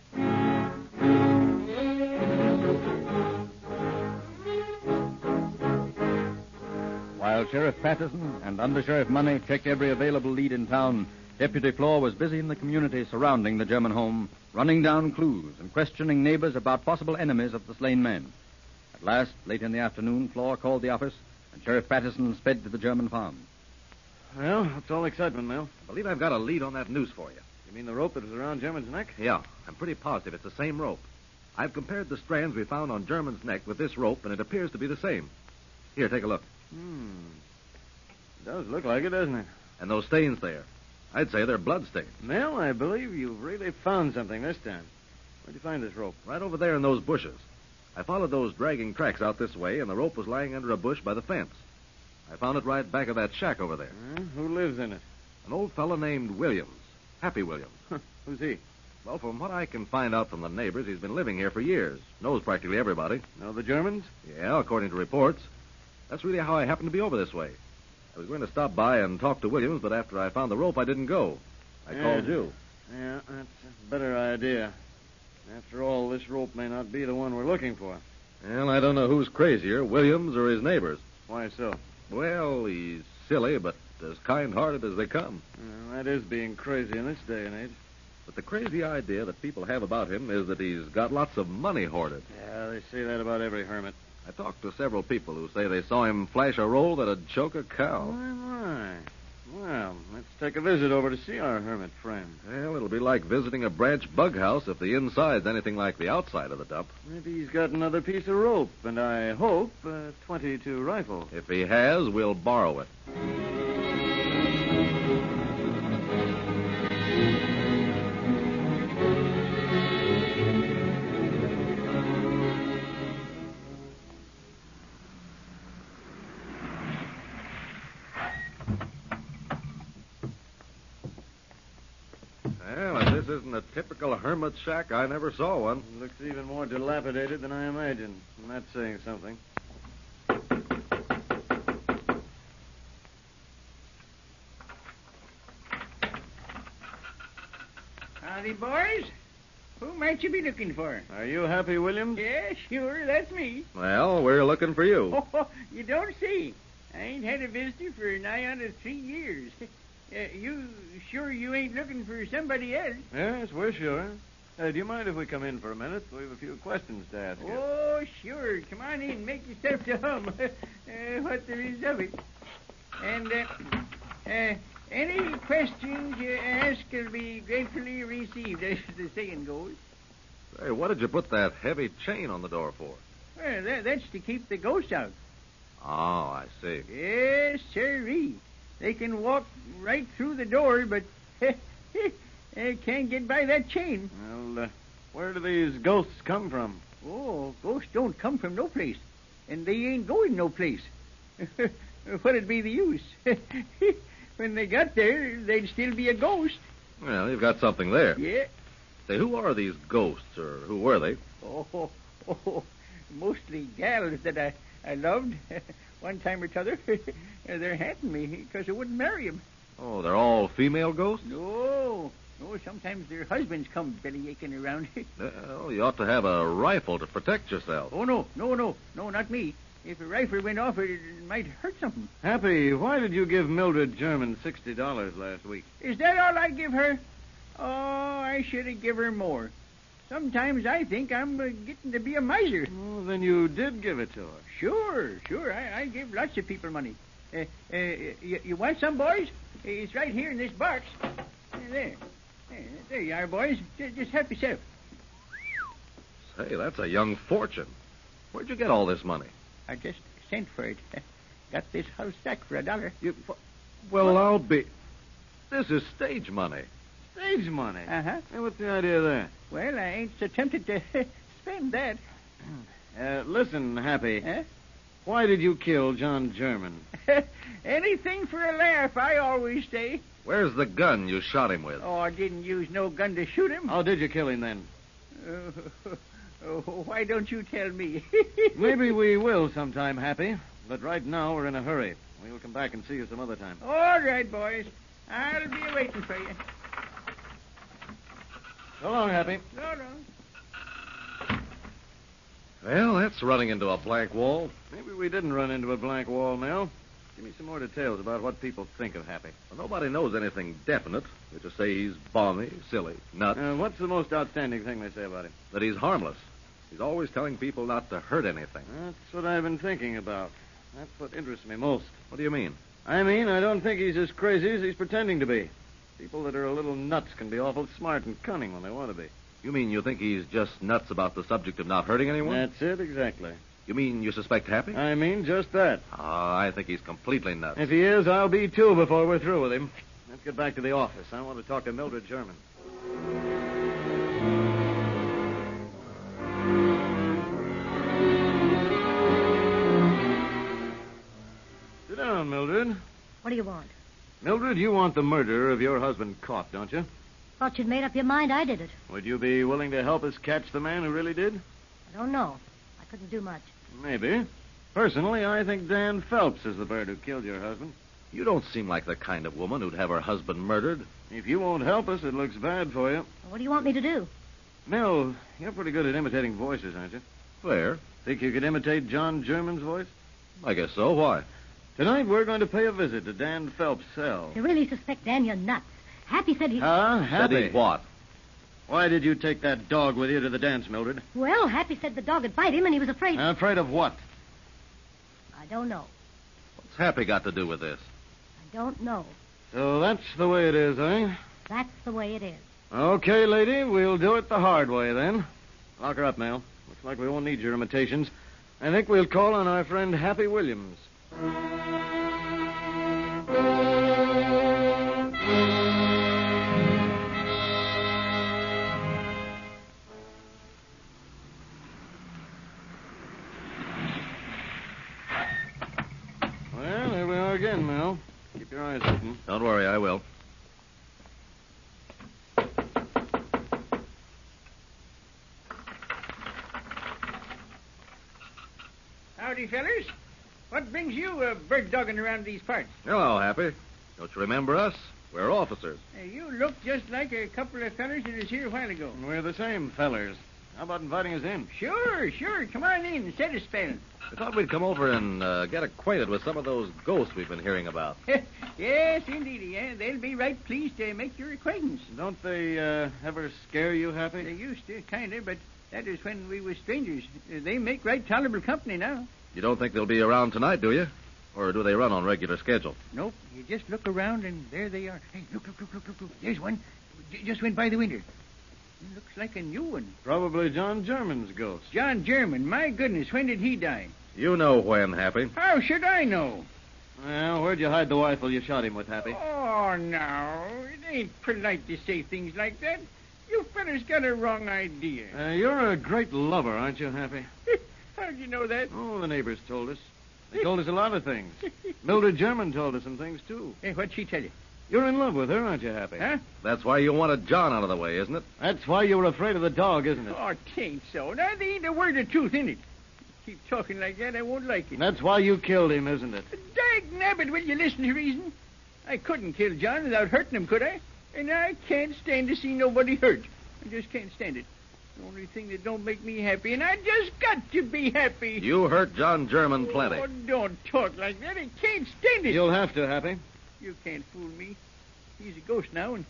While While Sheriff Patterson and Under Sheriff Money checked every available lead in town, Deputy Floor was busy in the community surrounding the German home, running down clues and questioning neighbors about possible enemies of the slain men. At last, late in the afternoon, Floor called the office, and Sheriff Patterson sped to the German farm. Well, that's all excitement, Mel. I believe I've got a lead on that noose for you. You mean the rope that was around German's neck? Yeah, I'm pretty positive it's the same rope. I've compared the strands we found on German's neck with this rope, and it appears to be the same. Here, take a look. It does look like it, doesn't it? And those stains there. I'd say they're blood stains. Mel, I believe you've really found something this time. Where'd you find this rope? Right over there in those bushes. I followed those dragging tracks out this way, and the rope was lying under a bush by the fence. I found it right back of that shack over there. Who lives in it? An old fellow named Williams. Happy Williams. Who's he? Well, from what I can find out from the neighbors, he's been living here for years. Knows practically everybody. Know the Germans? Yeah, according to reports. That's really how I happened to be over this way. I was going to stop by and talk to Williams, but after I found the rope, I didn't go. I called you. Yeah, that's a better idea. After all, this rope may not be the one we're looking for. Well, I don't know who's crazier, Williams or his neighbors. Why so? Well, he's silly, but as kind-hearted as they come. Well, that is being crazy in this day and age. But the crazy idea that people have about him is that he's got lots of money hoarded. Yeah, they say that about every hermit. I talked to several people who say they saw him flash a roll that'd choke a cow. My. Well, let's take a visit over to see our hermit friend. Well, it'll be like visiting a branch bug house if the inside's anything like the outside of the dump. Maybe he's got another piece of rope, and I hope a .22 rifle. If he has, we'll borrow it. Well, if this isn't a typical hermit shack, I never saw one. It looks even more dilapidated than I imagined, and that's saying something. Howdy, boys. Who might you be looking for? Are you Happy Williams? Yeah, sure, that's me. Well, we're looking for you. Oh, you don't see. I ain't had a visitor for nigh on to 3 years. You sure you ain't looking for somebody else? Yes, we're sure. Do you mind if we come in for a minute? We have a few questions to ask you. Oh, sure. Come on in. Make yourself to hum. What there is of it. And any questions you ask will be gratefully received, as the saying goes. Hey, what did you put that heavy chain on the door for? Well, that's to keep the ghosts out. Oh, I see. Yes, sirree. They can walk right through the door, but they can't get by that chain. Well, where do these ghosts come from? Oh, ghosts don't come from no place, and they ain't going no place. What'd be the use? When they got there, they'd still be a ghost. Well, you've got something there. Yeah. Say, who are these ghosts, or who were they? Oh, mostly gals that I loved. One time or t'other, they're hating me because I wouldn't marry 'em. Oh, they're all female ghosts? No, sometimes their husbands come belly-aching around. Well, you ought to have a rifle to protect yourself. Oh, no, not me. If a rifle went off, it might hurt something. Happy, why did you give Mildred German $60 last week? Is that all I give her? Oh, I should have given her more. Sometimes I think I'm getting to be a miser. Oh, then you did give it to her. Sure. I give lots of people money. You want some, boys? It's right here in this box. There you are, boys. Just help yourself. Say, that's a young fortune. Where'd you get all this money? I just sent for it. Got this whole sack for $1. Well, I'll be... This is stage money. Stage money? Uh-huh. Hey, what's the idea there? Well, I ain't so tempted to spend that. Listen, Happy. Huh? Why did you kill John German? Anything for a laugh, I always say. Where's the gun you shot him with? Oh, I didn't use no gun to shoot him. How did you kill him, then? Why don't you tell me? Maybe we will sometime, Happy. But right now we're in a hurry. We'll come back and see you some other time. All right, boys. I'll be waiting for you. So long, Happy. So long. Well, that's running into a blank wall. Maybe we didn't run into a blank wall, Mel. Give me some more details about what people think of Happy. Well, nobody knows anything definite. They just say he's balmy, silly, nuts. What's the most outstanding thing they say about him? That he's harmless. He's always telling people not to hurt anything. That's what I've been thinking about. That's what interests me most. What do you mean? I mean, I don't think he's as crazy as he's pretending to be. People that are a little nuts can be awful smart and cunning when they want to be. You mean you think he's just nuts about the subject of not hurting anyone? That's it, exactly. You mean you suspect Happy? I mean just that. I think he's completely nuts. If he is, I'll be too before we're through with him. Let's get back to the office. I want to talk to Mildred German. Sit down, Mildred. What do you want? Mildred, you want the murderer of your husband caught, don't you? Thought you'd made up your mind I did it. Would you be willing to help us catch the man who really did? I don't know. I couldn't do much. Maybe. Personally, I think Dan Phelps is the bird who killed your husband. You don't seem like the kind of woman who'd have her husband murdered. If you won't help us, it looks bad for you. What do you want me to do? Mel, you're pretty good at imitating voices, aren't you? Fair. Think you could imitate John German's voice? I guess so. Why? Tonight, we're going to pay a visit to Dan Phelps' cell. You really suspect Dan, you're nuts. Happy said he... Happy? Said he what? Why did you take that dog with you to the dance, Mildred? Well, Happy said the dog would bite him, and he was afraid... Afraid of what? I don't know. What's Happy got to do with this? I don't know. So that's the way it is, eh? That's the way it is. Okay, lady, we'll do it the hard way, then. Lock her up, Mel. Looks like we won't need your imitations. I think we'll call on our friend Happy Williams. Well, there we are again, Mel. Keep your eyes open. Don't worry, I will. Howdy, fellers. What brings you bird dogging around these parts? Hello, Happy. Don't you remember us? We're officers. Hey, you look just like a couple of fellers that was here a while ago. We're the same fellers. How about inviting us in? Sure. Come on in. Set a spell. I thought we'd come over and get acquainted with some of those ghosts we've been hearing about. Yes, indeed. Yeah, they'll be right pleased to make your acquaintance. Don't they ever scare you, Happy? They used to, kind of, but that was when we were strangers. They make right tolerable company now. You don't think they'll be around tonight, do you? Or do they run on regular schedule? Nope. You just look around, and there they are. Hey, look. There's one. Just went by the window. Looks like a new one. Probably John German's ghost. John German. My goodness, when did he die? You know when, Happy. How should I know? Well, where'd you hide the rifle you shot him with, Happy? Oh, no. It ain't polite to say things like that. You fellas got a wrong idea. You're a great lover, aren't you, Happy? How'd you know that? Oh, the neighbors told us. They told us a lot of things. Mildred German told us some things, too. Hey, what'd she tell you? You're in love with her, aren't you, Happy? Huh? That's why you wanted John out of the way, isn't it? That's why you were afraid of the dog, isn't it? Oh, 'tain't so. Now, there ain't a word of truth in it. Keep talking like that, I won't like it. That's why you killed him, isn't it? Dag nabbit, will you listen to reason? I couldn't kill John without hurting him, could I? And I can't stand to see nobody hurt. I just can't stand it. The only thing that don't make me happy, and I just got to be happy. You hurt John German plenty. Oh, don't talk like that. I can't stand it. You'll have to, Happy. You can't fool me. He's a ghost now, and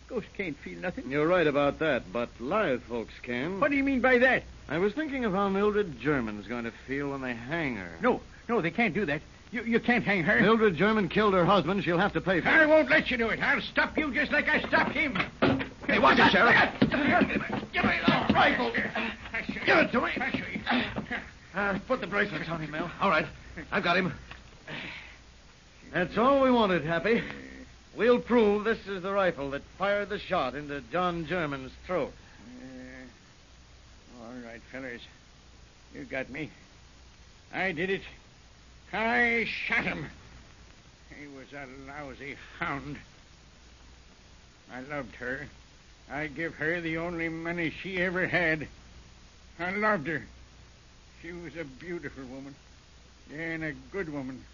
ghosts can't feel nothing. You're right about that, but live folks can. What do you mean by that? I was thinking of how Mildred German's going to feel when they hang her. No, they can't do that. You can't hang her. Mildred German killed her husband. She'll have to pay for it. I won't let you do it. I'll stop you just like I stopped him. Hey, watch it, Sheriff. Give me the rifle. Give it to me. Put the bracelets on him, Mel. All right. I've got him. That's all we wanted, Happy. We'll prove this is the rifle that fired the shot into John German's throat. All right, fellas. You got me. I did it. I shot him. He was a lousy hound. I loved her. I give her the only money she ever had. I loved her. She was a beautiful woman. Yeah, and a good woman.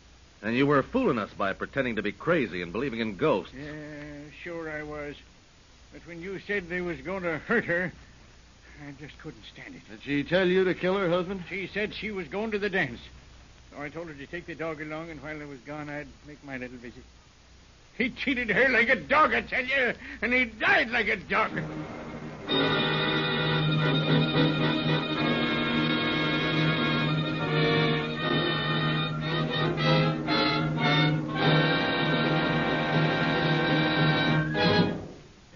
And you were fooling us by pretending to be crazy and believing in ghosts. Yeah, sure I was. But when you said they was going to hurt her, I just couldn't stand it. Did she tell you to kill her husband? She said she was going to the dance. So I told her to take the dog along, and while I was gone, I'd make my little visit. He treated her like a dog, I tell you, and he died like a dog.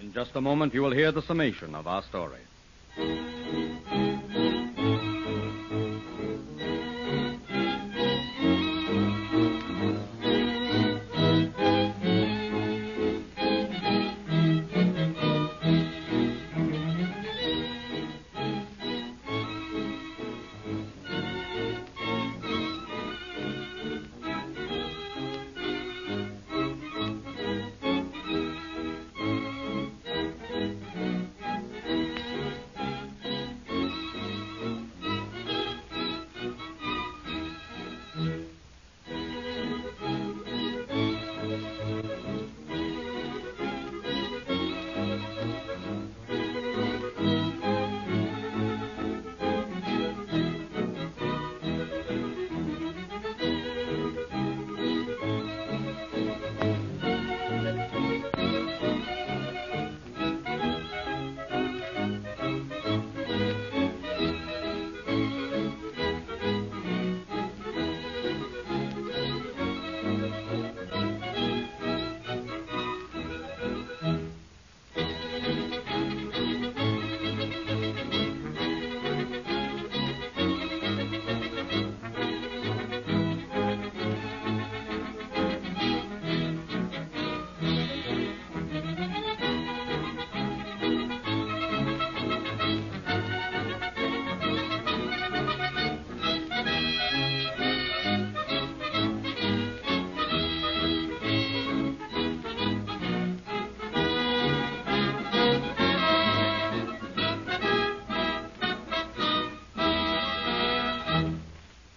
In just a moment, you will hear the summation of our story.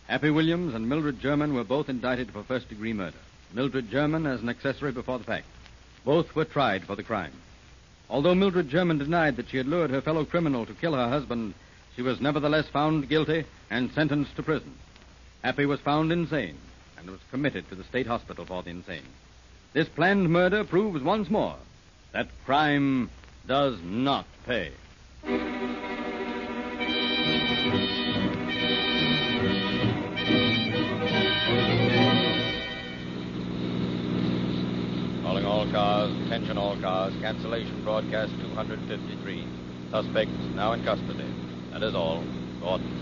Happy Williams and Mildred German were both indicted for first-degree murder. Mildred German as an accessory before the fact. Both were tried for the crime. Although Mildred German denied that she had lured her fellow criminal to kill her husband, she was nevertheless found guilty and sentenced to prison. Happy was found insane and was committed to the state hospital for the insane. This planned murder proves once more that crime does not pay. Calling all cars, attention all cars, cancellation broadcast 253. Suspect now in custody. That is all. Gordon.